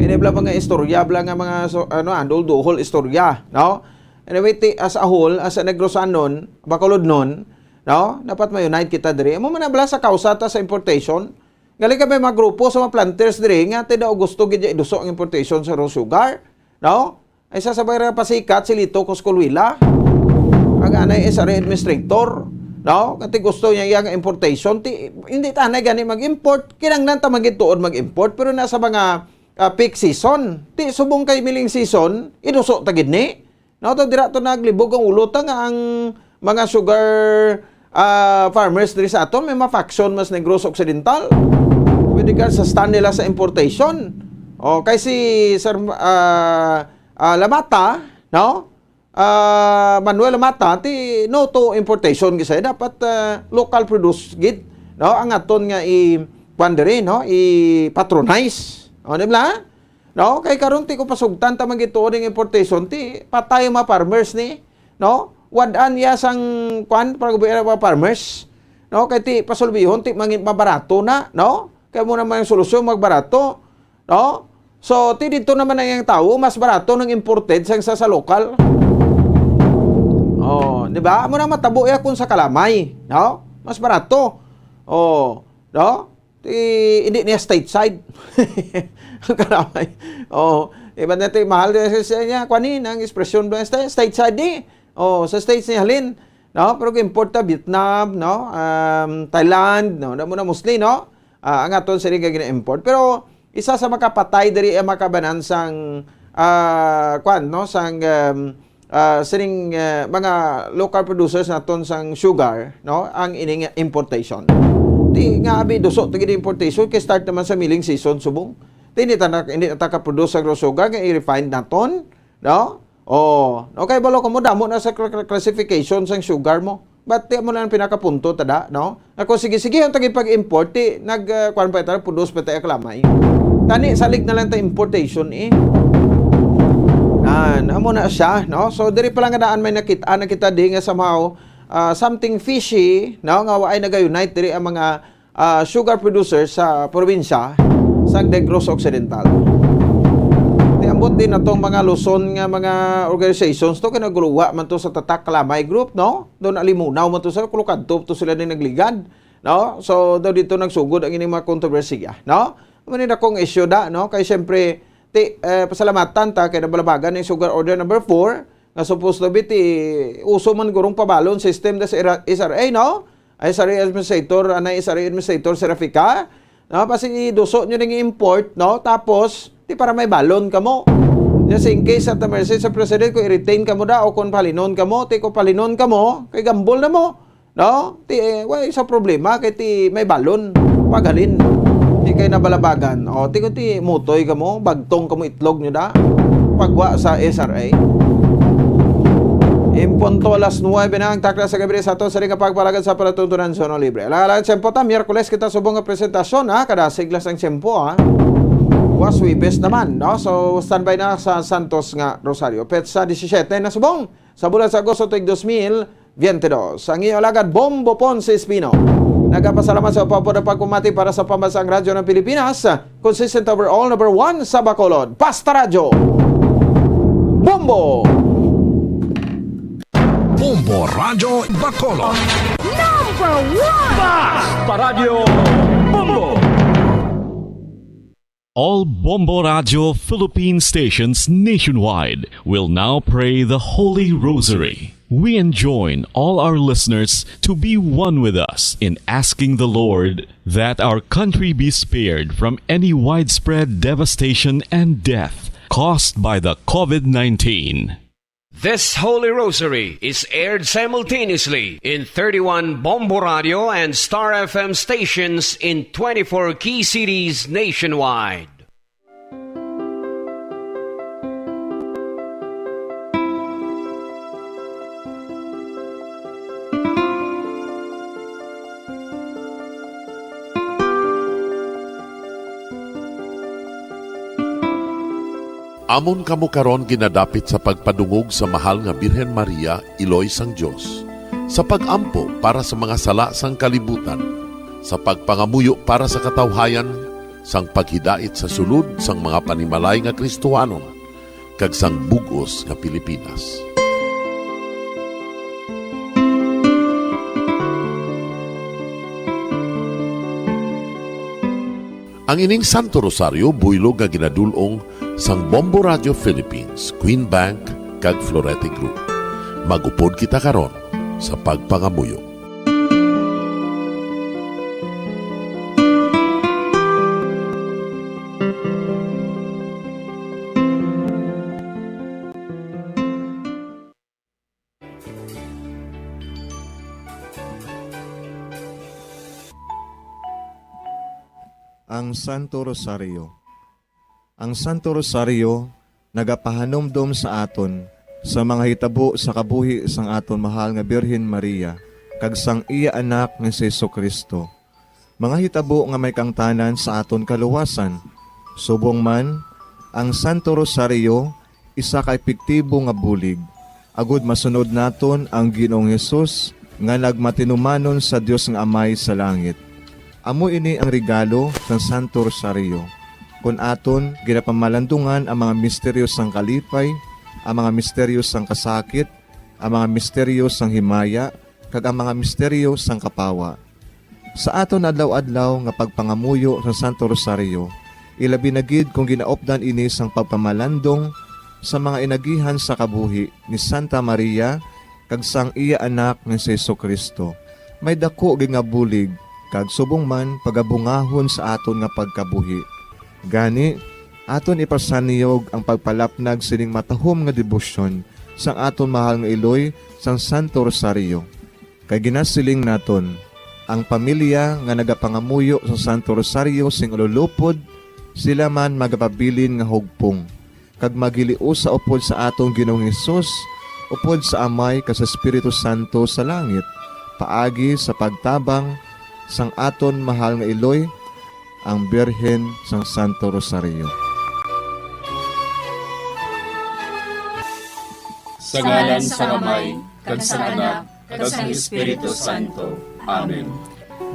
Kinibla pa nga istorya bla nga mga andol duhol istorya, no? Anyway, as a whole, as a Negros nun, bakulod nun, no? Dapat ma-unite kita diri. Amo man bala sa kausa ta sa importation. Gali ka may mga grupo sa mga planters diri nga ti daw gusto gid iduso ang importation sa raw sugar. No? Ay sasabay ra pasikat si Lito Coscolwila. Ang anay SRA administrator, no? Kasi gusto niya yang importation, hindi tanay gani mag-import. Kinanglan ta magituod mag-import pero nasa mga peak season. Ti subong kay miling season, iduso ta gid ni. No, to dira to naglibog ang ulo ta nga ang mga sugar farmers diri sa aton may ma-faction mas Negros Occidental. With regards sa stand nila sa importation. O kay si Sir Lamata, no? Manuel Lamata ti no to importation gisa dapat local produce gid, no? Ang aton nga i-pandere, no? I-patronize. O di ba? No? Kay karon ti ko pasugtan ta magituod ng importation ti patay mga farmers ni, no? Wadan ya sang kwan para gobierno mga farmers, no? Kay ti pasulbihon ti mangin mabarato na, no? Kay mo naman yung solusyon magbarato, no? So, dito naman na yung tao, mas barato ng imported sa lokal. Oh, di ba? Mo na matabo ya kung sa kalamay, no? Mas barato. Oh, no? Hindi niya stateside. Ang kalamay. Oh, iba natin mahal din sa niya kwanin ang ekspresyon do stateside di. Oh, sa states ni halin, no? Pero import ta Vietnam, no? Thailand, no? Mo na mostly, no? Ang aton sila gina-import. Pero isa sa makapatay diri ang makabanan sang kwan, no? Sang sining mga local producers naton sang sugar, no? Ang ining importation. Ti nga abi duso ti importation kay start naman sa milling season subong. Ti hindi ta ka-produce ang sugar nga i-refine naton, no? Oh, okay balo ko mo damo na sa classification sang sugar mo. But ti mo na ang pinakapunto tada, no? Ako sige yung tagi pag-import ti kwan pa ta produce pa ta aklamay. Tani salig na lang ta importation amo na siya, no? So diri pa lang daan may nakita di nga somehow something fishy, no, nga ay nag-unite diri ang mga sugar producers sa probinsya sa Negros Occidental. Ambot din atong mga Luzon nga mga organizations to kinaguluwa man to sa Tatak Kalamay Group, no? Doon alimunaw man to sa kulukadto to sila din nagligad, no? So daw dito nagsugod ang ining mga kontrobersiya, no? Manin akong issue da, no? Kay syempre pasalamatan ta kay nabalabagan ng Sugar Order number 4 nga supposed to be uso man gurong pabalon system da sa SRA, no? SRA administrator, SRA administrator si Rafika, no? Kasi duso nyo ng import, no? Tapos para may balon ka mo. Just in case at the mercy sa president, kung i-retain ka mo da o kung palinon ka mo, kung palinon ka mo, kay gambol na mo. No? Wala sa problema, kay may balon, pagalin. Di kay nabalabagan. O, kung mutoy ka mo, bagtong ka mo itlog nyo da, pagwa sa SRA. Impunto alas 9 na ang takla sa gabi sa ato sa ring pagpalagad sa palatuntunan Zona Libre. Alalaan tiyempo ta, Miyerkules kita subong nga presentasyon, ha? Kada siglas ang tiyempo, ha? Wibes naman, no? So, standby na sa Santos nga Rosario. Petsa 17 na subong sa bulan sa Agosto tuig 2022. Ang iyong alagad, Bombo Ponce Espino. Nagpasalamat sa upapo na pagpumati para sa pambansang radyo ng Pilipinas. Consistent overall, number 1 sa Bacolod. Pasta Radyo. Bombo! Bombo Radyo Bacolod. Number 1! Pasta Radyo Bombo! All Bombo Radio Philippine stations nationwide will now pray the Holy Rosary. We enjoin all our listeners to be one with us in asking the Lord that our country be spared from any widespread devastation and death caused by the COVID-19. This Holy Rosary is aired simultaneously in 31 Bombo Radio and Star FM stations in 24 key cities nationwide. Amon kamo karon ginadapit sa pagpadungog sa mahal nga Birhen Maria, Iloy sang Dios, sa pagampo para sa mga sala sang kalibutan, sa pagpangamuyo para sa katawhayan, sang paghidait sa sulod sang mga panimalay nga Kristohanon, kag sang bugos nga Pilipinas. Ang ining Santo Rosario buylog nga ginadulong sang Bombo Radio Philippines, Queen Bank, kag Florete Group. Magupod kita karon sa pagpangamuyo. Ang Santo Rosario. Ang Santo Rosario nagapahanomdom sa aton sa mga hitabo sa kabuhi sang aton mahal nga Birhen Maria kag sang iya anak nga si Jesucristo. Mga hitabo nga may kangtanan sa aton kaluwasan. Subong man, ang Santo Rosario isa ka epektibo nga bulig. Agud masunod naton ang Ginoong Hesus nga nagmatinumanon sa Dios nga Amay sa langit. Amo ini ang regalo ng Santo Rosario. Kung aton ginapamalandungan ang mga misteryo sang kalipay, ang mga misteryo sang kasakit, ang mga misteryo sang himaya, kag ang mga misteryo sang kapawa. Sa aton adlaw-adlaw nga pagpangamuyo sa Santo Rosario, ilabi na gid kung ginaopdan ini sang pagpamalandong sa mga inagihan sa kabuhi ni Santa Maria kag sang iya anak nga si Jesucristo. May dako gyud nga bulig kag subong man pagabungahon sa aton nga pagkabuhi. Gani, aton ipasaniyog ang pagpalapnag sining matahom nga debosyon sang aton mahal nga Iloy sang Santo Rosario. Kay ginasiling naton, ang pamilya nga nagapangamuyo sa Santo Rosario sing ululupod, sila man magapabilin nga hugpong. Kag magiliu sa upod sa atong Ginoong Hesus, upod sa Amay kas Espiritu Santo sa langit, paagi sa pagtabang sang aton mahal nga Iloy, ang Birhen sang Santo Rosario. Sa ngalan sang Amay, kag sang Anak, kag sa Espiritu Santo. Amen.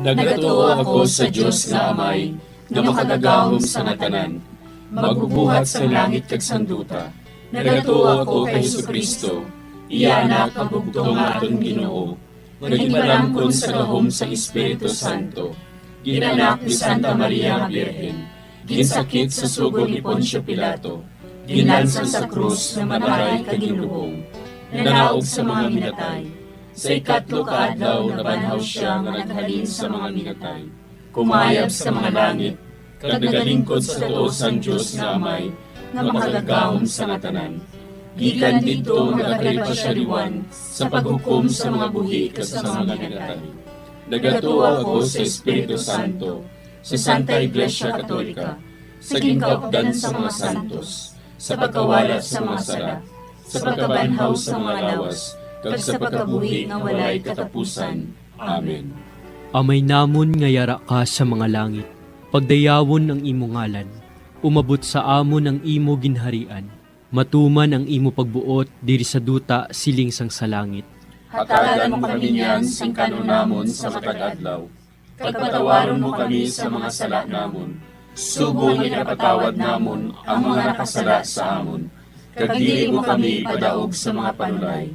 Nagatuo ako sa Dios nga Amay, nga makagagahom sa ngatanan, magbubuhat sa langit kag sanduta. Nagatuo ako kay Jesucristo, iya na kabugtong aton Ginoo, nagipalamkon sa gahom sa Espiritu Santo. Ginanak ni Santa Maria nga Birhen, ginsakit sa sugod ni Poncio Pilato, ginlansang sa krus na mataray kag ginlubong, nanaog sa mga minatay. Sa ikatlo ka adlaw nabanhaw siya nga naghalin sa mga minatay, kumayab sa mga langit, kag nagalingkod sa tuo sang Dios nga Amay, nga makagagahom sa ngatanan. Gikan dito nagatay pa siya liwan sa paghukom sa mga buhi kag sa mga minatay. Nagatuo ako sa Espiritu Santo, sa Santa Iglesia Katolika, sa gingkaupdan sa mga santos, sa pagkawalat sa mga sala, sa pagkabanhaw sa mga lawas, kag sa pagkabuhi nga walay katapusan. Amen. Amay namon nga yara ka sa mga langit, pagdayawon ang imo ngalan, umabot sa amon ang imo ginharian, matuman ang imo pagbuot diri sa duta siling sang sa langit. Hatagan mo kami niyan sing kanunamon sa matag adlaw, pagpatawaron mo kami sa mga sala namon, subong ipatawad namon ang mga nakasala sa amon, kag dili mo kami padaog sa mga panulay.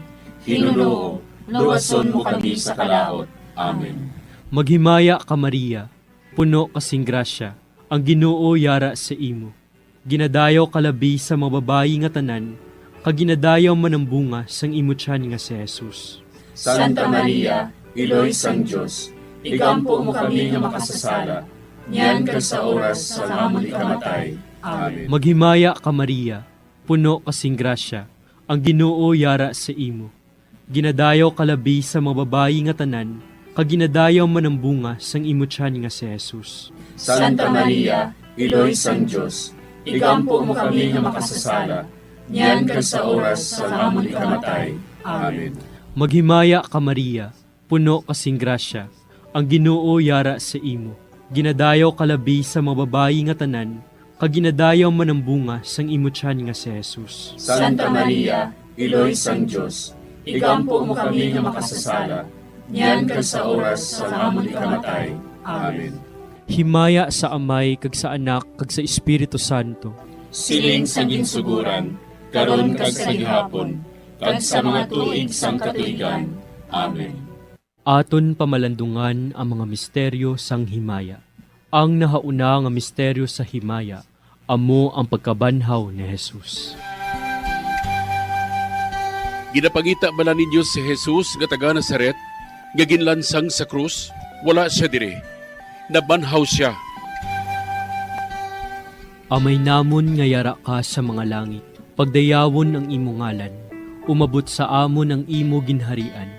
Hinunoo, luwason mo kami sa kalaot. Amen. Maghimaya ka Maria, puno kasing grasya, ang Ginoo yara sa imo. Ginadayaw kalabi sa mga babayi nga tanan, kag ginadayaw man ang bunga sang imo tiyan nga si Jesus. Santa Maria, Iloy sang Dios, igampo mo kami nga makasasala, niyan kag sa oras sa amon ikamatay. Amen. Maghimaya ka Maria, puno kasing grasya, ang Ginoo yara sa imo. Ginadayaw kalabi sa mga babayi nga tanan, kag ginadayaw man ang bunga sang imo tiyan nga si Jesus. Santa Maria, Iloy sang Dios, igampo mo kami nga makasasala, niyan kag sa oras sa amon ikamatay. Amen. Maghimaya ka Maria, puno kasing grasya, ang Ginoo yara sa imo. Ginadayaw kalabi sa mga babayi nga tanan, kag ginadayaw man ang bunga sang imo tiyan nga si Jesus. Santa Maria, Iloy sang Dios, igampo mo kami nga makasasala, niyan kag sa oras sa amon ikamatay. Amen. Himaya sa Amay kag sa Anak kag sa Espiritu Santo. Siling sa ginsuguran, karon kag sa gihapon, kag sa mga tuig sang katuigan. Amen. Aton pamalandungan ang mga misteryo sang himaya. Ang nahauna nga misteryo sa himaya, amo ang pagkabanhaw ni Jesus. Ginapangita bala ninyo si Jesus nga taga Nazaret, nga ginlansang sa krus, wala siya dire. Nabanhaw siya. Amay namon nga yara ka sa mga langit, pagdayawon ang imo ngalan, umabot sa amon ang imo ginharian,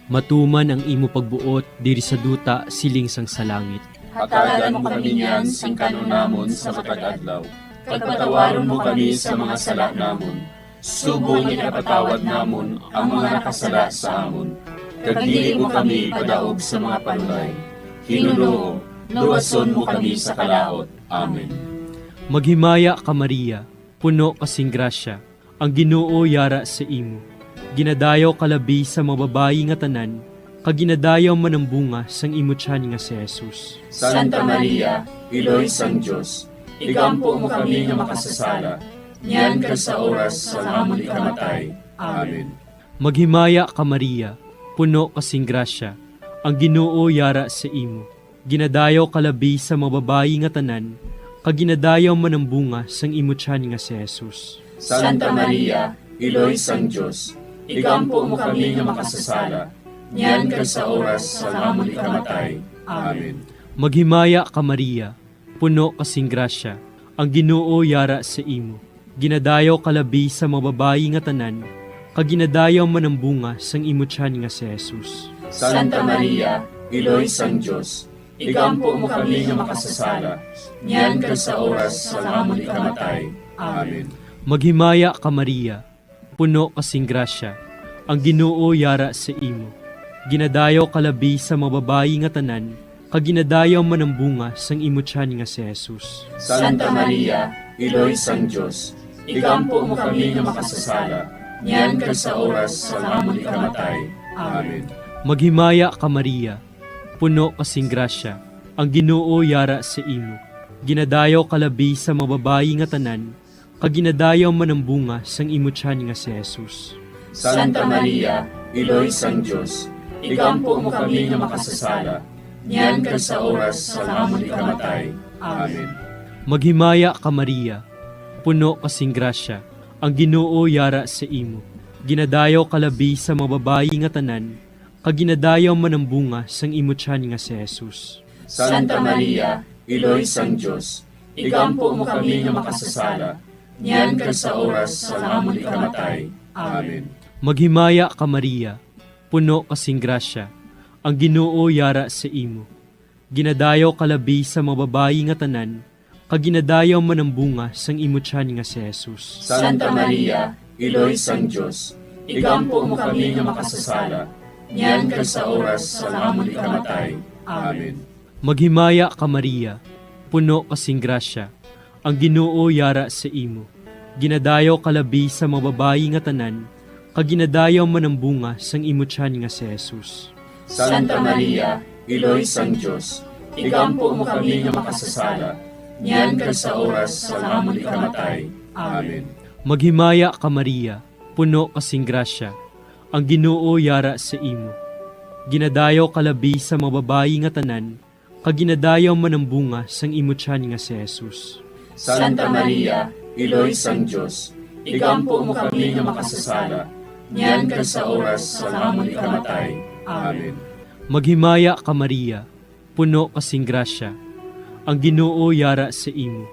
matuman ang imo pagbuot diri sa duta siling sang sa langit. Hatagan mo kami niyan sing kanunamon sa matag adlaw, pagpatawaron mo kami sa mga sala namon, subong ipatawad namon ang mga nakasala sa amon, kag dili mo kami padaog sa mga panulay. Hinunoo, luwason mo kami sa kalaot. Amen. Maghimaya ka Maria, puno kasing grasya, ang Ginoo yara sa imo. Ginadayaw kalabi sa mga babayi nga tanan, kag ginadayaw man ang bunga sang imo tiyan nga si Jesus. Santa Maria, Iloy sang Dios, igampo mo kami nga makasasala, niyan kag sa oras sa amon ikamatay. Amen. Maghimaya ka Maria, puno kasing grasya, ang Ginoo yara sa imo. Ginadayaw kalabi sa mga babayi nga tanan, kag ginadayaw man ang bunga sang imo tiyan nga si Jesus. Santa Maria, Iloy sang Dios, igampo mo kami nga makasasala, niyan kag sa oras sa amon ikamatay. Amen. Maghimaya ka Maria, puno kasing grasya, ang Ginoo yara sa imo. Ginadayaw kalabi sa mga babayi nga tanan, kag ginadayaw man ang bunga sang imo tiyan nga si Jesus. Santa Maria, Iloy sang Dios, igampo mo kami nga makasasala, niyan kag sa oras sa amon ikamatay. Amen. Maghimaya ka Maria, puno kasing grasya, ang Ginoo yara sa imo. Ginadayaw kalabi sa mga babayi nga tanan, kag ginadayaw man ang bunga sang imo tiyan nga si Jesus. Santa Maria, Iloy sang Dios, igampo mo kami nga makasasala, niyan kag sa oras sa amon ikamatay. Amen. Maghimaya ka Maria, puno kasing grasya, ang Ginoo yara sa imo. Ginadayaw kalabi sa mga babayi nga tanan, kag ginadayaw man ang bunga sang imo tiyan nga si Jesus. Santa Maria, Iloy sang Diyos, igampo mo kami nga makasasala, niyan kag sa oras sa amon ikamatay. Amen. Maghimaya ka Maria, puno kasing grasya, ang Ginoo yara sa imo. Ginadayaw kalabi sa mga babayi nga tanan, kag ginadayaw man ang bunga sang imo tiyan nga si Jesus. Santa Maria, Iloy sang Diyos, igampo mo kami nga makasasala, niyan kag sa oras sa amon ikamatay. Amen. Maghimaya ka Maria, puno kasing grasya, ang Ginoo yara sa imo. Ginadayaw kalabi sa mga babayi nga tanan, kag ginadayaw man ang bunga sang imo tiyan nga si Jesus. Santa Maria, Iloy sang Diyos, igampo mo kami nga makasasala, niyan kag sa oras sa amon ikamatay. Amen. Maghimaya ka Maria, puno kasing grasya, ang Ginoo yara sa imo. Ginadayaw kalabi sa mga babayi nga tanan, kag ginadayaw man ang bunga sang imo tiyan nga si Jesus. Santa Maria, Iloy sang Diyos, igampo mo kami nga makasasala, niyan kag sa oras sa amon ikamatay. Amen. Maghimaya ka Maria, puno kasing grasya, ang Ginoo yara sa imo. Ginadayaw kalabi sa mga babayi nga tanan, kag ginadayaw man ang bunga sang imo tiyan nga si Jesus. Santa Maria, Iloy sang Diyos, igampo mo kami nga makasasala, niyan kag sa oras sa amon ikamatay. Amen. Maghimaya ka Maria, puno kasing grasya, ang Ginoo yara sa imo.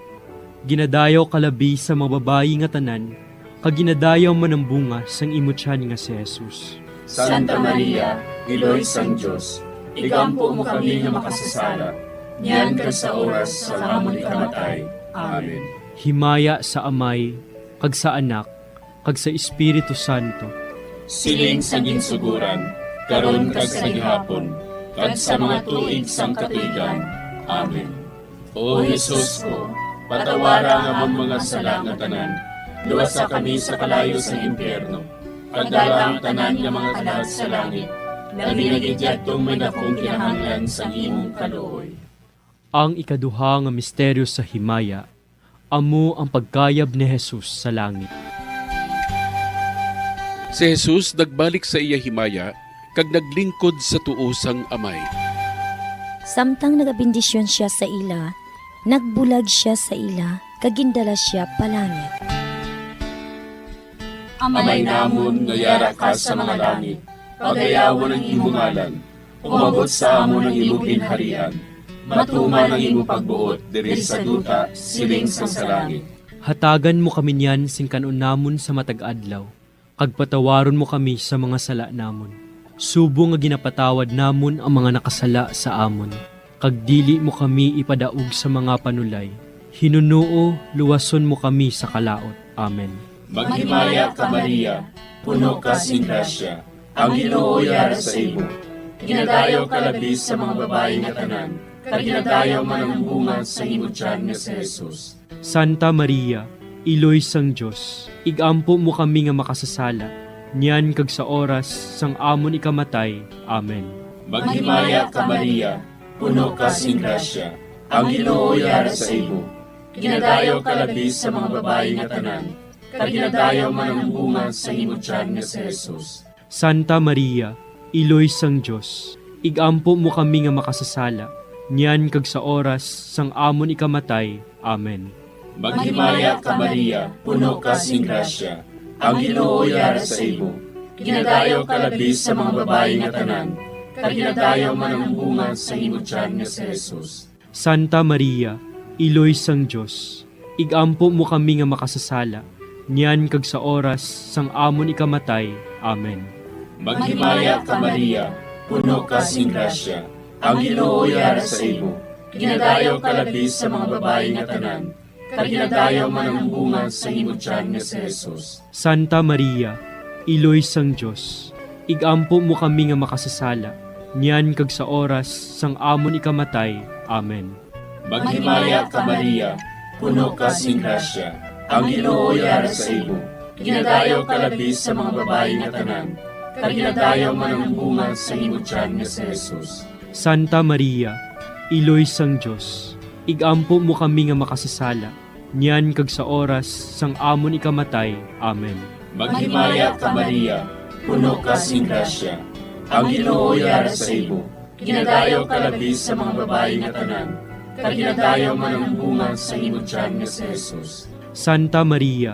Ginadayaw kalabi sa mga babayi nga tanan, kag ginadayaw man ang bunga sang imo tiyan nga si Jesus. Santa Maria, Iloy sang Diyos, igampo mo kami nga makasasala, niyan kag sa oras sa amon ikamatay. Amen. Himaya sa Amay, kag sa Anak, kag sa Espiritu Santo. Siling sa ginsuguran, karon kag sa gihapon, kag sa mga tuig sang katuigan. Amen. O Jesus ko, patawara nga among mga sala nga tanan, luwasa kami sa kalayo sa impyerno, pagdala ang tanan nga mga kalag sa langit, labi na gidyadtong may dakong kinahanglan sa imong kaluoy. Ang ikaduha nga misteryo sa himaya, amo ang pagkayab ni Jesus sa langit. Si Jesus nagbalik sa iya himaya, kag naglingkod sa tuosang amay. Samtang nagabindisyon siya sa ila, nagbulag siya sa ila, kagindala siya palangit. Amay namon nga yara ka sa mga langit, pagayawan ang imong ngalan, umabot sa amon ang imong ginharian, matuman ang imong pagbuot diri sa duta siling sa langit. Hatagan mo kami niyan sing kanon namon sa matag adlaw, kag patawaron mo kami sa mga sala namon. Subo nga ginapatawad namon ang mga nakasala sa amon, kag dili mo kami ipadaog sa mga panulay. Hinunuo, luwason mo kami sa kalaot. Amen. Maghimaya ka Maria, puno ka sing grasya, ang Ginoo yara sa imo. Ginadayaw ka labi sa mga babayi nga tanan, kag ginadayaw man ang bunga sa imo tiyan nga si Jesus. Santa Maria, Iloy sang Diyos, igampo mo kami nga makasasala, niyan kag sa oras sang amon ikamatay. Amen. Maghimaya ka Maria, puno ka sing grasya, ang Ginoo yara sa imo. Ginadayaw ka labi sa mga babayi nga tanan, kag ginadayaw man ang bunga sa imo tiyan nga si Jesus. Santa Maria, Iloy sang Diyos, igampo mo kami nga makasasala, niyan kag sa oras sang amon ikamatay. Amen. Maghimaya ka Maria, puno ka sing grasya, ang Ginoo yara sa imo. Ginadayaw ka labi sa mga babayi nga tanan, kag ginadayaw man ang bunga sa imo tiyan nga si Jesus. Santa Maria, Iloy sang Diyos, igampo mo kami nga makasasala, niyan kag sa oras sang amon ikamatay. Amen. Maghimaya ka Maria, puno ka sing grasya, ang Ginoo yara sa imo. Ginadayaw ka labi sa mga babayi nga tanan, kag ginadayaw man ang bunga sa imo tiyan nga si Jesus. Santa Maria, Iloy sang Diyos, igampo mo kami nga makasasala, niyan kag sa oras sang amon ikamatay. Amen. Maghimaya ka Maria, puno ka sing grasya, ang Ginoo yara sa imo. Ginadayaw ka labi sa mga babayi nga tanan, kaginadayaw man ang bunga sa imong tiyan nga si Jesus. Santa Maria, Iloy sang Dios, igampo mo kami nga makasasala, niyan kag sa oras sang amon ikamatay. Amen. Maghimaya ka Maria, puno ka sing grasya, ang Ginoo yara sa imo. Ginadayaw ka labi sa mga babae nga tanan, kaginadayaw man ang bunga sa imong tiyan nga si Jesus. Santa Maria,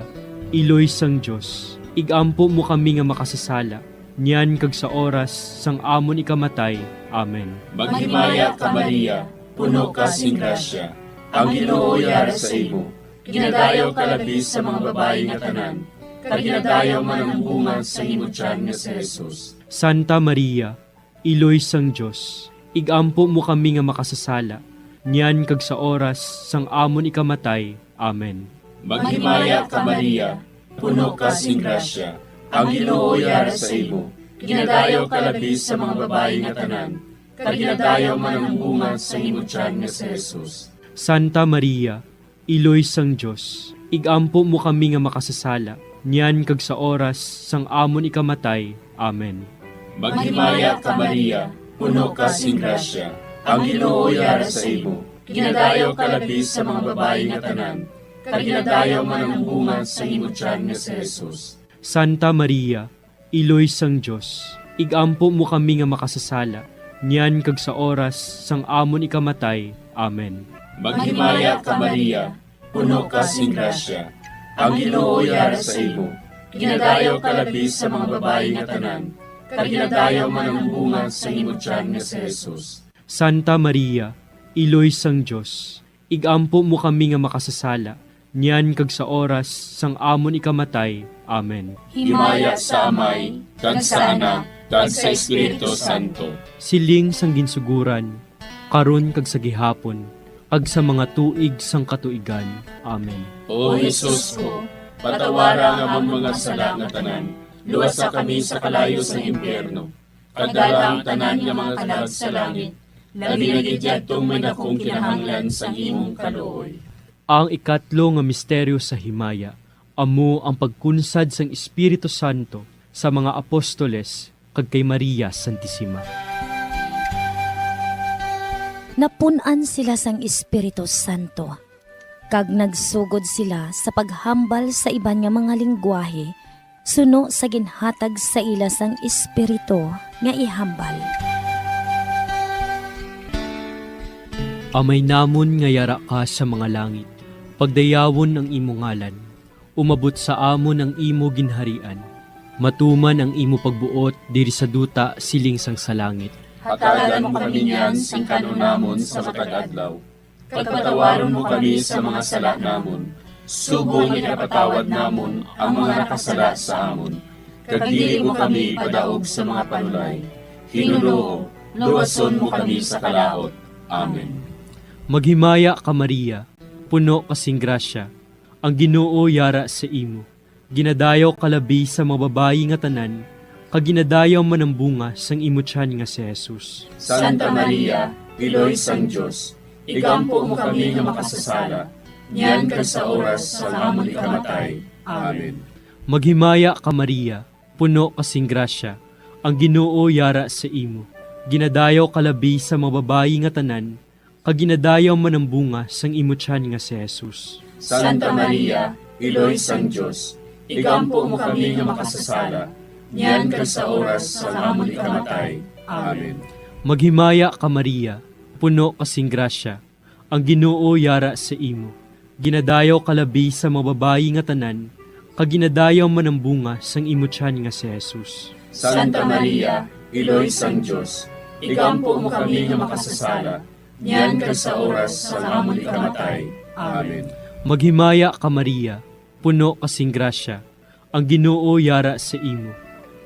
Iloy sang Dios, igampo mo kami nga makasasala, niyan kag sa oras sang amon ikamatay. Amen. Maghimaya ka Maria, puno ka sing grasya, ang Ginoo yara sa imo. Ginadayaw ka labi sa mga babae nga tanan, kaginadayaw man ang bunga sa imong tiyan nga si Jesus. Santa Maria, Iloy sang Dios, igampo mo kami nga makasasala, niyan kag sa oras sang amon ikamatay. Amen. Maghimaya ka Maria, puno ka sing grasya, ang Ginoo yara sa imo. Ginadayaw ka labi sa mga babae nga tanan, kaginadayaw man ang bunga sa imong tiyan nga si Jesus. Santa Maria, Iloy sang Dios, igampo mo kami nga makasasala, niyan kag sa oras sang amon ikamatay. Amen. Maghimaya ka Maria, puno ka sing grasya, ang Ginoo yara sa imo. Ginadayaw ka labi sa mga babae nga tanan, kaginadayaw man ang bunga sa imong tiyan nga si Jesus. Santa Maria, Iloy sang Dios, igampo mo kami nga makasasala, niyan kag sa oras sang amon ikamatay. Amen. Maghimaya ka Maria, puno ka sing grasya, ang Ginoo yara sa imo. Ginadayaw ka labi sa mga babae nga tanan, kaginadayaw man ang bunga sa imong tiyan nga si Jesus. Santa Maria, Iloy sang Dios, igampo mo kami nga makasasala, niyan kag sa oras sang amon ikamatay. Amen. Himaya sa Amay, kag sa Anak, kag sa Espiritu Santo. Siling sang ginsuguran, karon kag sa gihapon, ag sa mga tuig sang katuigan. Amen. O Jesus ko, patawara nga mong mga sala nga tanan, luwasa kami sa kalayo sa impyerno, kadala ang tanan nga mga kalag sa langit, labi na gidyadtong may nakong kinahanglan sa imong kaluoy. Ang ikatlo nga misteryo sa himaya, amo ang pagkunsad sang Espiritu Santo sa mga apostoles kag kay Maria Santissima. Napunan sila sang Espiritu Santo, kag nagsugod sila sa paghambal sa iban nga mga lingwahe, suno sa ginhatag sa ila sang Espiritu nga ihambal. Amay namon nga yara ka sa mga langit, pagdayawon ang imo ngalan, umabot sa amon ang imo ginharian, matuman ang imo pagbuot diri sa duta siling sang sa langit. Hatagan mo kami niyan sing kanunamon sa matag adlaw. Pagpatawaron mo kami sa mga sala namon. Subong ikapatawad namon ang mga nakasala sa amon. Kag dili mo kami padaog sa mga panulay. Hinunoo, luwason mo kami sa kalaot. Amen. Maghimaya ka Maria, puno kasing grasya, ang Ginoo yara sa imo. Ginadayaw kalabi sa mga babayi nga tanan, kaginadayaw man ang bunga sang imo tiyan nga si Jesus. Santa Maria, Iloy sang Dios, igampo mo kami nga makasasala, niyan kag sa oras sa amon ikamatay. Amen. Maghimaya ka Maria, puno kasing grasya, ang Ginoo yara sa imo. Ginadayaw kalabi sa mga babayi nga tanan, kaginadayaw man ang bunga sang imo tiyan nga si Jesus. Santa Maria, Iloy sang Dios, igampo mo kami nga makasasala, niyan kag sa oras sa amon ikamatay. Amen. Maghimaya ka Maria, puno kasing grasya, ang Ginoo yara sa imo. Ginadayaw kalabi sa mga babayi nga tanan, kaginadayaw man ang bunga sang imo tiyan nga si Jesus. Santa Maria, Iloy sang Dios, igampo mo kami nga makasasala, niyan kag sa oras sa amon ikamatay. Amen. Maghimaya ka Maria, puno kasing grasya, ang Ginoo yara sa imo.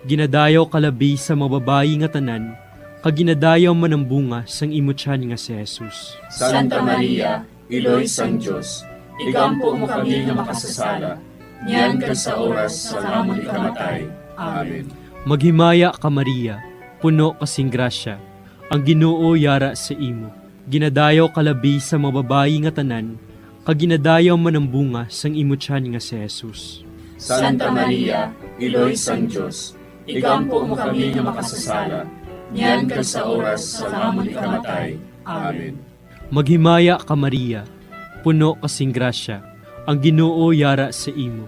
Ginadayaw kalabi sa mga babayi nga tanan, kaginadayaw man ang bunga sang imo tiyan nga si Jesus. Santa Maria, Iloy sang Dios, igampo mo kami nga makasasala, niyan kag sa oras sa amon ikamatay. Amen. Maghimaya ka Maria, puno kasing grasya, ang Ginoo yara sa imo. Ginadayaw kalabi sa mga babayi nga tanan, kaginadayaw man ang bunga sang imo tiyan nga si Jesus. Santa Maria, Iloy sang Dios, igampo mo kami nga makasasala, niyan kag sa oras sa amon ikamatay. Amen. Maghimaya ka Maria, puno kasing grasya, ang Ginoo yara sa imo.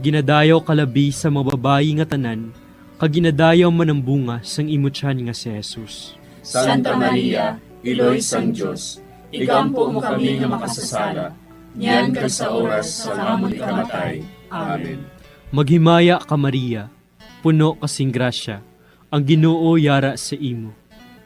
Ginadayaw kalabi sa mga babayi nga tanan, kag ginadayaw man ang bunga sang imo tiyan nga si Jesus. Santa Maria, Iloy sang Dios, igampo mo kami nga makasasala, niyan kag sa oras sa amon ikamatay. Amen. Maghimaya ka Maria, puno kasing grasya, ang Ginoo yara sa imo.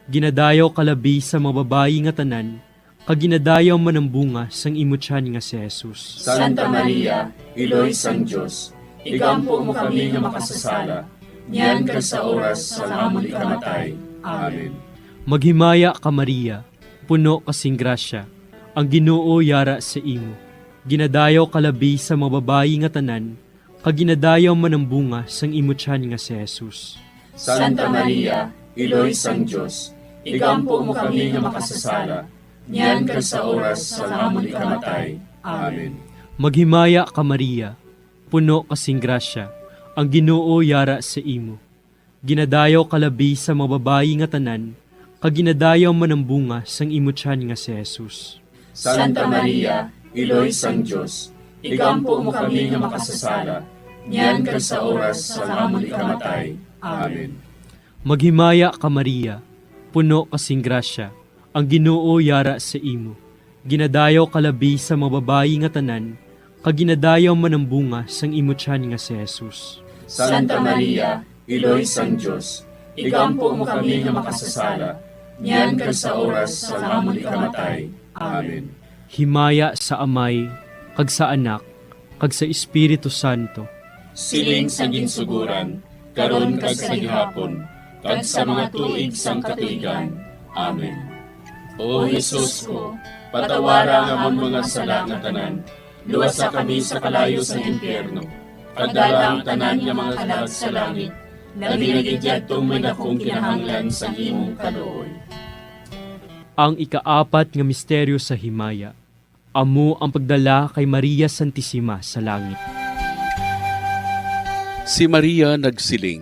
Ginadayaw kalabi sa mga babayi nga tanan, kag ginadayaw man ang bunga sang imo tiyan nga si Jesus. Santa Maria, Iloy sang Dios, igampo mo kami nga makasasala, niyan kag sa oras sa amon ikamatay. Amen. Maghimaya ka Maria, puno kasing grasya, ang Ginoo yara sa imo. Ginadayaw kalabi sa mga babayi nga tanan, kag ginadayaw man ang bunga sang imo tiyan nga si Jesus. Santa Maria, Iloy sang Dios, igampo mo kami nga makasasala, niyan kag sa oras sa amon ikamatay. Amen. Maghimaya ka Maria, puno kasing grasya, ang Ginoo yara sa imo. Ginadayaw kalabi sa mga babayi nga tanan, kag ginadayaw man ang bunga sang imo tiyan nga si Jesus. Santa Maria, Iloy sang Dios, igampo mo kami nga makasasala, niyan kag sa oras sa amon ikamatay. Amen. Maghimaya ka Maria, puno kasing grasya, ang Ginoo yara sa imo. Ginadayaw kalabi sa mga babayi nga tanan, kag ginadayaw man ang bunga sang imo tiyan nga si Jesus. Santa Maria, Iloy sang Dios, igampo mo kami nga makasasala, niyan kag sa oras sa amon ikamatay. Amen. Himaya sa Amay, kag sa Anak, kag sa Espiritu Santo. Siling sa ginsuguran, karon kag sa gihapon, kag sa mga tuig sang katuigan. Amen. O Jesus ko, patawara nga amon mga sala nga tanan, luwasa kami sa kalayo sa impyerno, kadala ang tanan nga mga kalag sa langit, na dinagidyadtong may dakong kinahanglan sa imong kaluoy. Ang ikaapat nga misteryo sa himaya, amo ang pagdala kay Maria Santissima sa langit. Si Maria nagsiling,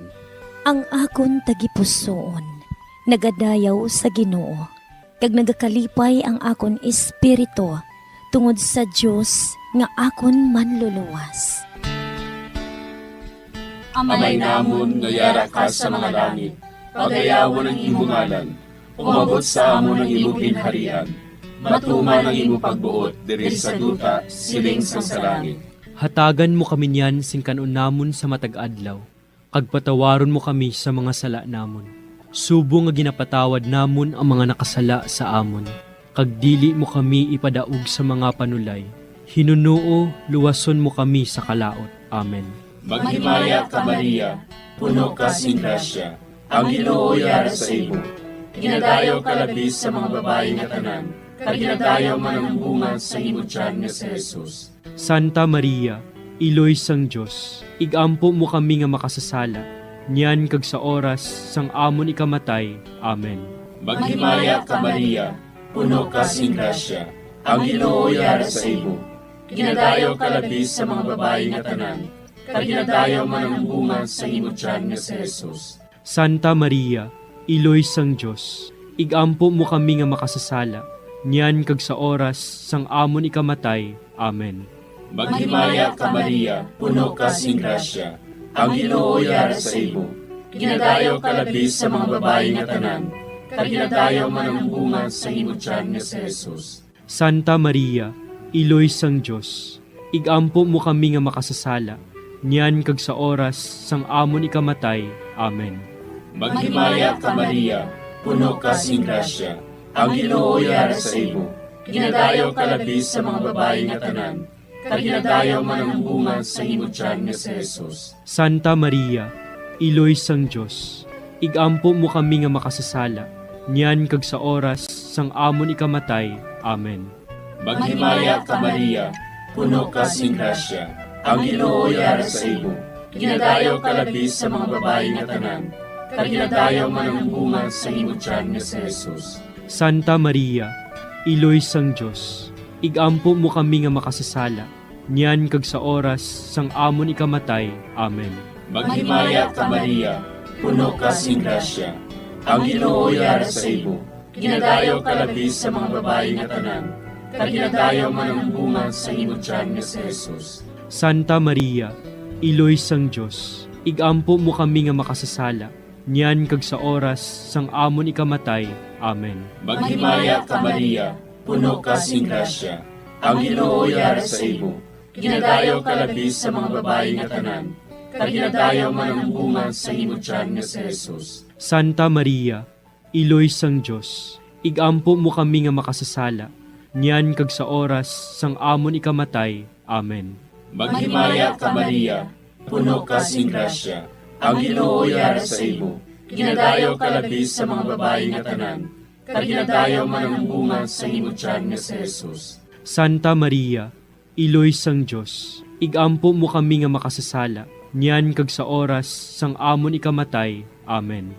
Ang akon tagipusoon, nagadayaw sa Ginoo, kag nagakalipay ang akon espiritu tungod sa Dios nga akon manluluwas. Amay namon nga yara ka sa mga langit, pagayawan ang imong ngalan, umabot sa amon ang imong ginharian, matuman ang imong pagbuot diri sa duta siling sa langit. Hatagan mo kami niyan sing kanon namon sa matag adlaw, kag patawaron mo kami sa mga sala namon. Subo nga ginapatawad namon ang mga nakasala sa amon, kag dili mo kami ipadaog sa mga panulay. Hinunuo, luwason mo kami sa kalaot. Amen. Maghimaya ka Maria, puno ka sing grasya, ang Ginoo yara sa imo. Ginadayaw ka labis sa mga babayi nga tanan, kag ginadayaw man ang bunga sa imo tiyan nga si Jesus. Santa Maria, Iloy sang Dios, igampo mo kami nga makasasala, niyan kag sa oras sang amon ikamatay. Amen. Maghimaya ka Maria, puno ka sing grasya, ang Ginoo yara sa imo. Ginadayaw ka labis sa mga babayi nga tanan, kag ginadayaw man ang bunga sa imo tiyan nga si Jesus. Santa Maria, Iloy sang Dios, igampo mo kami nga makasasala, niyan kag sa oras sang amon ikamatay. Amen. Maghimaya ka Maria, puno ka sing grasya, ang Ginoo yara sa imo. Ginadayaw ka labis sa mga babayi nga tanan, kag ginadayaw man ang bunga sa imo tiyan nga si Jesus. Santa Maria, Iloy sang Dios, igampo mo kami nga makasasala, niyan kag sa oras sang amon ikamatay. Amen. Maghimaya ka Maria, puno ka sing grasya, ang Ginoo yara sa imo. Ginadayaw ka labis sa mga babayi nga tanan, kag ginadayaw man ang bunga sa imo tiyan nga si Jesus. Santa Maria, Iloy sang Dios, igampo mo kami nga makasasala, niyan kag sa oras sang amon ikamatay. Amen. Maghimaya ka Maria, puno ka sing grasya, ang Ginoo yara sa imo. Ginadayaw ka labis sa mga babayi nga tanan, kag ginadayaw man ang bunga sa imo tiyan nga si Jesus. Santa Maria, Iloy sang Dios, igampo mo kami nga makasasala, niyan kag sa oras sang amon ikamatay. Amen. Maghimaya ka Maria, puno ka sing grasya. Ang Ginoo yara sa imo, ginadayaw kalabis sa mga babae nga tanan, kag ginadayaw man ang bunga sa imo tiyan nga si Jesus. Santa Maria, Iloy sang Diyos, igampo mo kami nga makasasala, niyan kag sa oras sang amon ikamatay. Amen. Maghimaya ka Maria, puno ka sing grasya. Ang Ginoo yara sa imo, ginadayaw kalabis sa mga babae nga tanan, kag ginadayaw man ang bunga sa imo tiyan nga si Jesus. Santa Maria, Iloy sang Diyos, igampo mo kami nga makasasala, niyan kag sa oras sang amon ikamatay. Amen. Maghimaya ka Maria, puno ka sing grasya. Ang Ginoo yara sa imo, ginadayaw kalabis sa mga babae nga tanan, kag ginadayaw man ang bunga sa imo tiyan nga si Jesus. Santa Maria, Iloy sang Diyos, igampo mo kami nga makasasala, niyan kag sa oras sang amon ikamatay. Amen.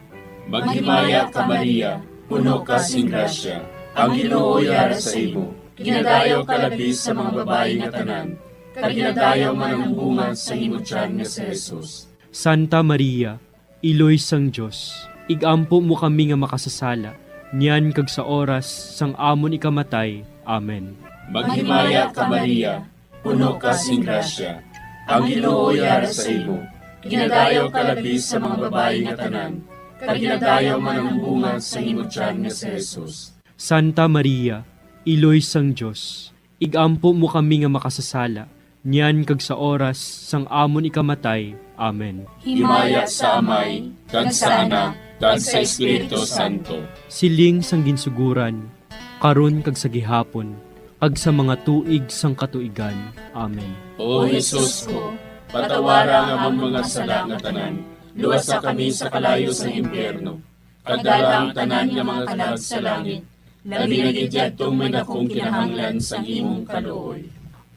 Maghimaya ka Maria, puno ka sing grasya. Ang Ginoo yara sa imo, ginadayaw kalabis sa mga babae nga tanan, kag ginadayaw man ang bunga sa imo tiyan nga si Jesus. Santa Maria, Iloy sang Diyos, igampo mo kami nga makasasala, niyan kag sa oras sang amon ikamatay. Amen. Maghimaya ka Maria, puno ka sing grasya. Ang Ginoo yara sa imo, ginadayaw kalabis sa mga babae nga tanan, kag ginadayaw man ang bunga sa imo tiyan nga si Jesus. Santa Maria, Iloy sang Diyos, igampo mo kami nga makasasala, niyan kag sa oras sang amon ikamatay. Amen. Himaya sa Amay, kag sa Anak, kag sa Espiritu Santo. Siling sang ginsuguran, karon kag sa gihapon, kag sa mga tuig sang katuigan. Amen. O Jesus ko, patawara nga ang mga sala nga tanan, luwasa kami sa kalayo sa impyerno, kadala ang tanan nga mga kalag sa langit, labi na gidyadtong may nakong kinahanglan sa imong kaluoy.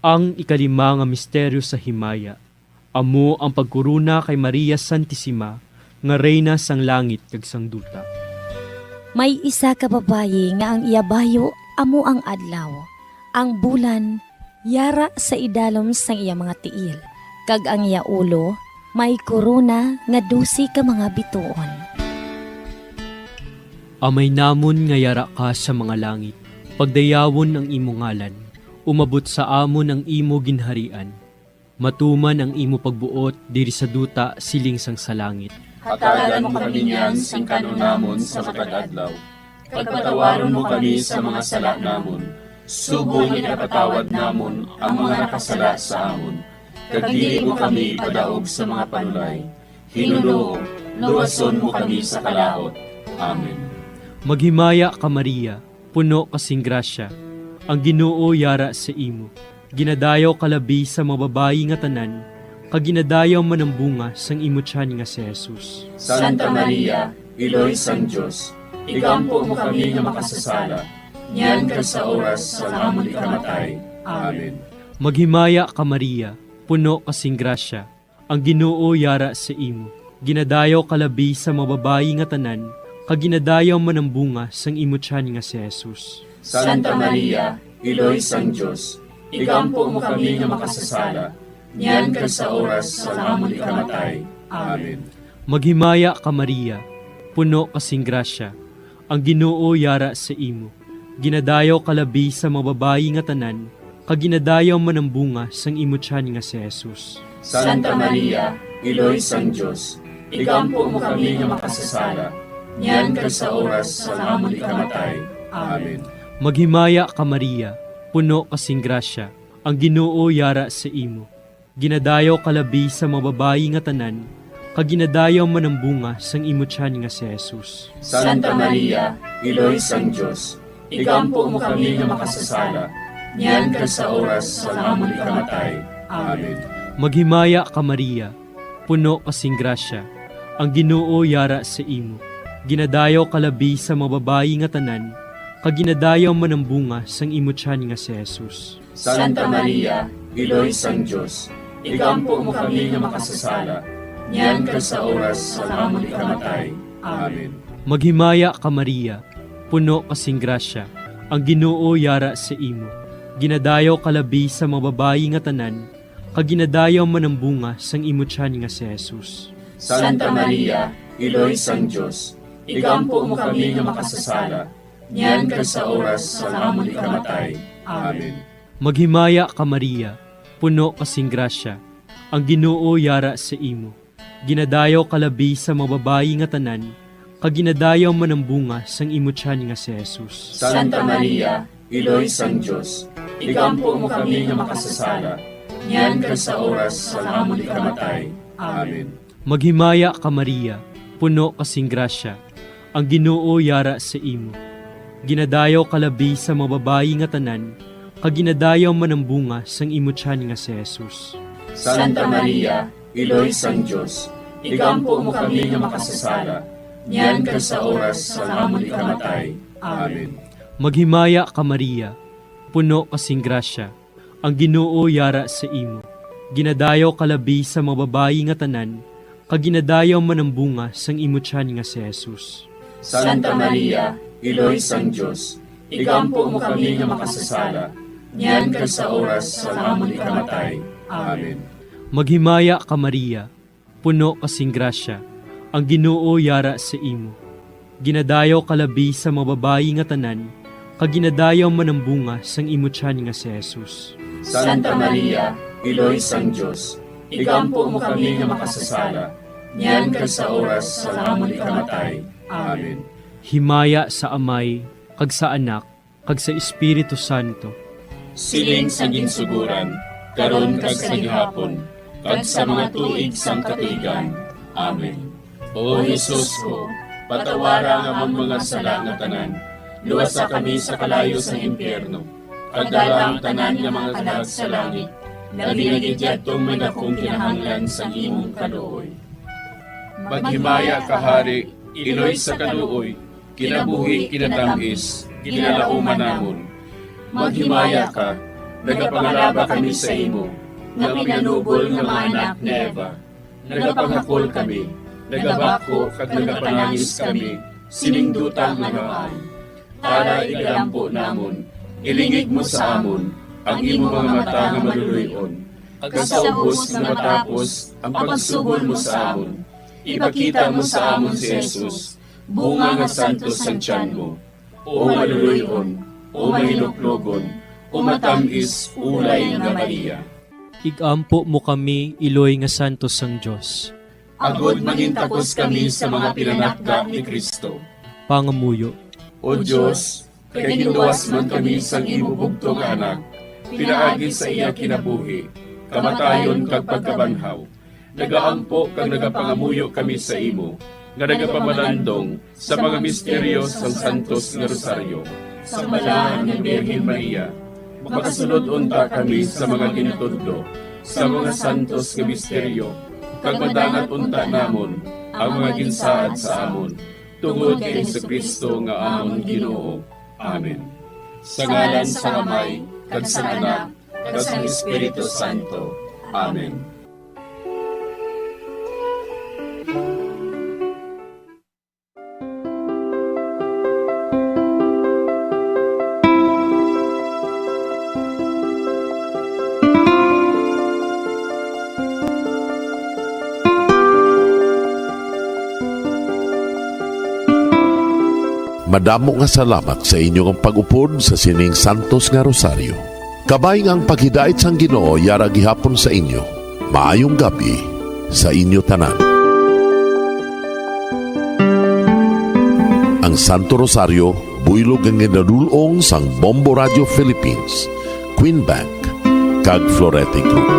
Ang ikalima nga misteryo sa himaya, amo ang pagkuruna kay Maria Santissima, nga reyna sang langit kag sang duta. May isa ka babaye nga ang iyabayo amo ang adlaw. Ang bulan yara sa idalom sang iya mga tiil, kag ang iya ulo may korona nga 12 ka mga bituon. Amay namon nga yara ka sa mga langit, pagdayawon ang imo ngalan, umabot sa amon ang imo ginharian. Matuman ang imo pagbuot diri sa duta siling sang sa langit. Hatagan mo kami niyan sing kanunamon sa matag-adlaw. Pagpatawaron mo kami sa mga sala namon. Subong inapatawad namon ang mga nakasala sa amon. Kag dili mo kami padaog sa mga panulay. Hinunoo, luwason mo kami sa kalaot. Amen. Maghimaya ka Maria, puno kasing grasya. Ang Ginoo yara sa imo. Ginadayaw kalabi sa mga babayi nga tanan, kag ginadayaw man ang bunga sang imo tiyan nga si Jesus. Santa Maria, Iloy sang Diyos, igampo mo kami nga makasasala, niyan kag sa oras sa amon ikamatay. Amen. Maghimaya ka Maria, puno kasing grasya. Ang Ginoo yara sa imo. Ginadayaw kalabi sa mga babayi nga tanan, kag ginadayaw man ang bunga sang imo tiyan nga si Jesus. Santa Maria, Iloy sang Diyos, igampo mo kami nga makasasala, niyan kag sa oras sa amon ikamatay. Amen. Maghimaya ka Maria, puno kasing grasya. Ang Ginoo yara sa imo. Ginadayaw kalabi sa mga babayi nga tanan, kag ginadayaw man ang bunga sang imo tiyan nga si Jesus. Santa Maria, Iloy sang Diyos, igampo mo kami nga makasasala, niyan kag sa oras sa amon ikamatay. Amen. Maghimaya ka Maria, puno kasing grasya. Ang Ginoo yara sa imo. Ginadayaw kalabi sa mga babayi nga tanan, kag ginadayaw man ang bunga sang imo tiyan nga si Jesus. Santa Maria, Iloy sang Diyos, igampo mo kami nga makasasala, niyan kag sa oras sa amon ikamatay. Amen. Maghimaya ka Maria, puno kasing grasya. Ang Ginoo yara sa imo. Ginadayaw kalabi sa mga babayi nga tanan, kag ginadayaw man ang bunga sang imo tiyan nga si Jesus. Santa Maria, Iloy sang Diyos, igampo mo kami nga makasasala, niyan kag sa oras sa amon ikamatay. Amen. Maghimaya ka Maria, puno kasing grasya. Ang Ginoo yara sa imo. Ginadayaw kalabi sa mga babayi nga tanan, kag ginadayaw man ang bunga sang imo tiyan nga si Jesus. Santa Maria, Iloy sang Diyos, igampo mo kami nga makasasala, niyan kag sa oras sa amon ikamatay. Amen. Maghimaya ka Maria, puno kasing grasya, ang Ginoo yara sa imo. Ginadayaw kalabi sa mga babayi nga tanan, kag ginadayaw man ang bunga sang imo tiyan nga si Jesus. Santa Maria, Iloy sang Diyos, igampo mo kami nga makasasala, niyan kag sa oras sa amon ikamatay. Amen. Maghimaya ka Maria, puno kasing grasya, ang Ginoo yara sa imo. Ginadayaw kalabi sa mga babayi nga tanan, kag ginadayaw man ang bunga sang imo tiyan nga si Jesus. Santa Maria, Iloy sang Diyos, igampo mo kami nga makasasala, niyan kag sa oras sa amon ikamatay. Amen. Maghimaya ka Maria, puno kasing grasya, ang Ginoo yara sa imo. Ginadayaw kalabi sa mga babayi nga tanan, kag ginadayaw man ang bunga sang imo tiyan nga si Jesus. Santa Maria, Iloy sang Diyos, igampo mo kami nga makasasala, niyan kag sa oras sa amon ikamatay. Amen. Maghimaya ka Maria, puno kasing grasya, ang Ginoo yara sa imo. Ginadayaw kalabi sa mga babayi nga tanan, kag ginadayaw man ang bunga sang imo tiyan nga si Jesus. Santa Maria, Iloy sang Diyos, igampo mo kami nga makasasala, niyan kag sa oras sa amon ikamatay. Amen. Himaya sa Amay, kag sa Anak, kag sa Espiritu Santo. Siling sa ginsuguran, karon kag sa gihapon, kag sa mga tuig sang katuigan. Amen. O Jesus ko, patawara nga among mga sala nga tanan, luwasa kami sa kalayo sa impyerno, kag dala ang tanan nga mga kalag sa langit, labi na gidyadtong may dakong kinahanglan sa imong kaluoy. Maghimaya ka Hari, Iloy sa kaluoy, kinabuhi kinatamis, kinalauman namon. Maghimaya ka, nagapangalaba kami sa imo, nga pinanubol nga mga anak ni Eva. Nagapangakol kami, nagabako kag nagapanangis kami, siningdutang nagaan. Para igalampo namon, ilingig mo sa amon, ang imo mga mata nga maluluyon. Kag sa ubos nga matapos, ang pagsugod mo sa amon, ipakita mo sa amon si Jesus, bunga nga santos sa tiyan mo. O maluluyon, o mahiluklogon, o matamis ulay nga Maria. Igampo mo kami, Iloy nga santos sang Diyos. Agod magintakos kami sa mga pinanakda ni Kristo. Pangamuyo. O Diyos, kay ginuwas man kami sa imo bugtong anak, pinaagi sa iya kinabuhi, kamatayon kag pagkabanhaw. Nagaampo kag nagapangamuyo kami sa imo, nga nagapamalandong sa mga misteryo sa Santos nga Rosaryo. Sa balahan ng Birhen Maria, makasunod unta kami sa mga ginutudlo, sa mga santos nga misteryo, kag madangat unta namon ang mga ginsaad sa amon, tungod kay Jesucristo nga amon Ginoo. Amen. Sa ngalan sa Amay, kag sa Anak, kag sa Espiritu Santo. Amen. Madamo nga salamat sa inyong pag-upod sa sining Santos nga Rosaryo. Kabay nga ang paghidait sang Ginoo yara gihapon sa inyo. Maayong gabi sa inyo tanan. Ang Santo Rosario buylog ang ginadulong sang Bombo Radio Philippines, Queen Bank, kag Florete Group.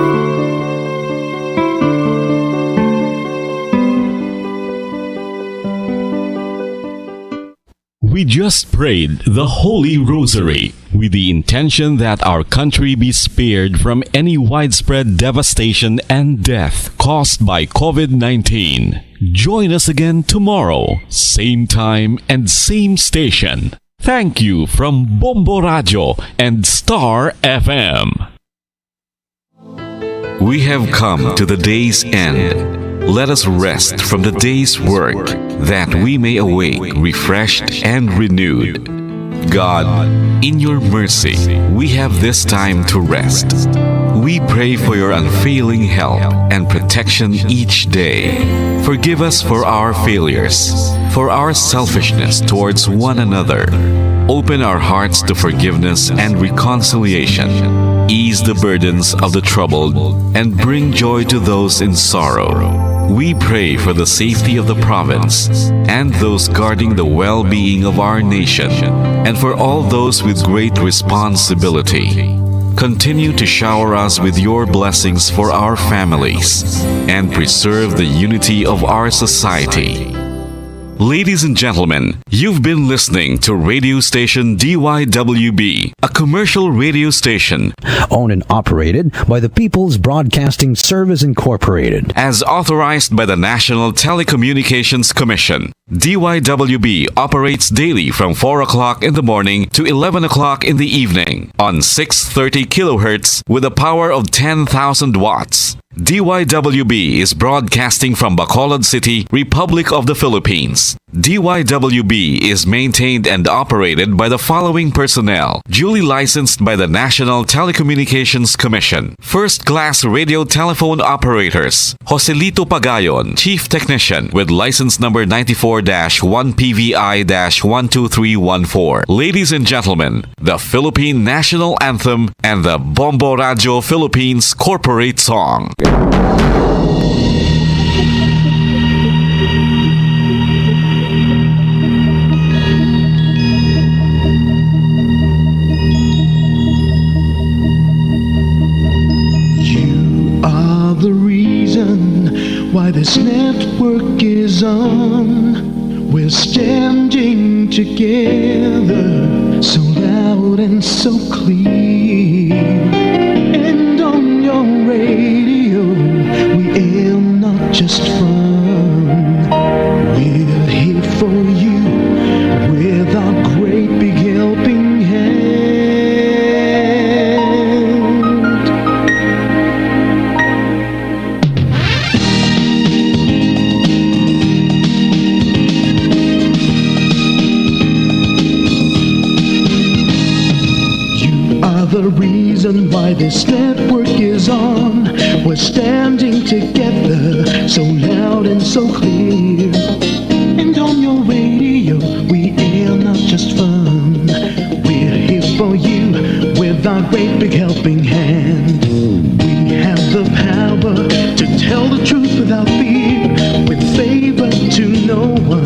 We just prayed the Holy Rosary with the intention that our country be spared from any widespread devastation and death caused by COVID-19. Join us again tomorrow, same time and same station. Thank you from Bombo Radio and Star FM. We have come to the day's end. Let us rest from the day's work, that we may awake refreshed and renewed. God, in your mercy, we have this time to rest. We pray for your unfailing help and protection each day. Forgive us for our failures, for our selfishness towards one another. Open our hearts to forgiveness and reconciliation. Ease the burdens of the troubled and bring joy to those in sorrow. We pray for the safety of the province and those guarding the well-being of our nation, and for all those with great responsibility. Continue to shower us with your blessings for our families and preserve the unity of our society. Ladies and gentlemen, you've been listening to radio station DYWB, a commercial radio station owned and operated by the People's Broadcasting Service Incorporated, as authorized by the National Telecommunications Commission. DYWB operates daily from 4 o'clock in the morning to 11 o'clock in the evening on 630 kilohertz with a power of 10,000 watts. DYWB is broadcasting from Bacolod City, Republic of the Philippines. DYWB is maintained and operated by the following personnel, duly licensed by the National Telecommunications Commission. First-class radio telephone operators, Joselito Pagayon, Chief Technician with license number 94-1PVI-12314. Ladies and gentlemen, the Philippine National Anthem and the Bombo Radio Philippines Corporate Song. The reason why this network is on. We're standing together, so loud and so clear. And on your radio, we aim not just fun. We're here for you with our great big helping hand. The reason why this network is on. We're standing together, so loud and so clear. And on your radio, we air not just fun. We're here for you with our great big helping hand. We have the power to tell the truth without fear, with favor to no one.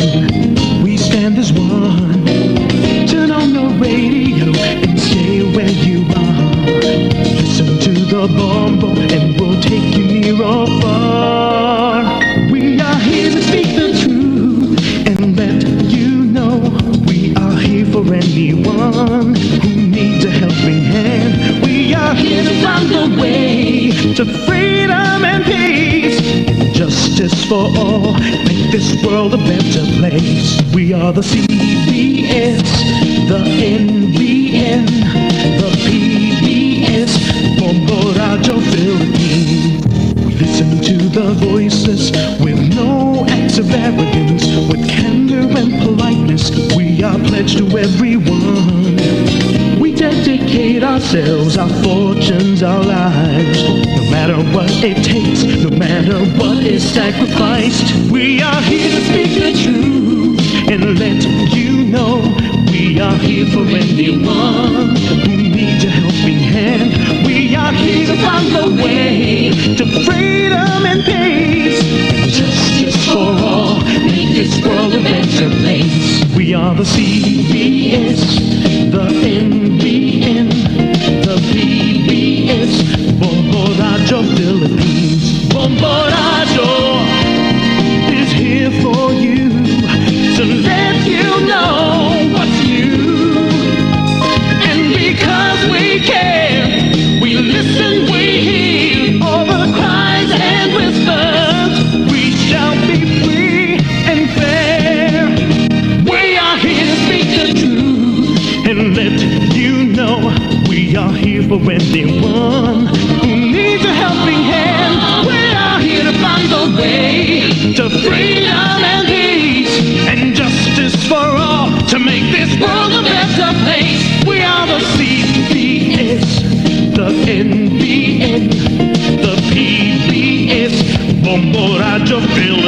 We stand as one. Turn on your radio and stay where you are. Listen to the Bombo and we'll take you near or far. We are here to speak the truth and let you know. We are here for anyone who needs a helping hand. We are here to find the way to freedom and peace and justice for all. Make this world a better place. We are the CBS, the NBN, the PBS, Bombo Radio Philippines. We listen to the voices with no acts of arrogance, with candor and politeness. We are pledged to everyone. We dedicate ourselves, our fortunes, our lives, no matter what it takes, no matter what is sacrificed. We are here to speak the truth and let you know. We are here for anyone who needs a helping hand. We are here to find the way to freedom and peace, justice for all. Make this world a better place. We are the CBS, the NBN, the PBS, Bombo Radio Philippines. Bombo Radio is here for you to let you know what's new. And because we care, we listen, we hear all the cries and whispers. We shall be free and fair. We are here to speak the truth and let you know. We are here for anyone who needs a helping hand. We are here to find the way to freedom and peace and justice for all, to make this world a better place. We are the CBS, the NBN, Bombo Radio Philippines.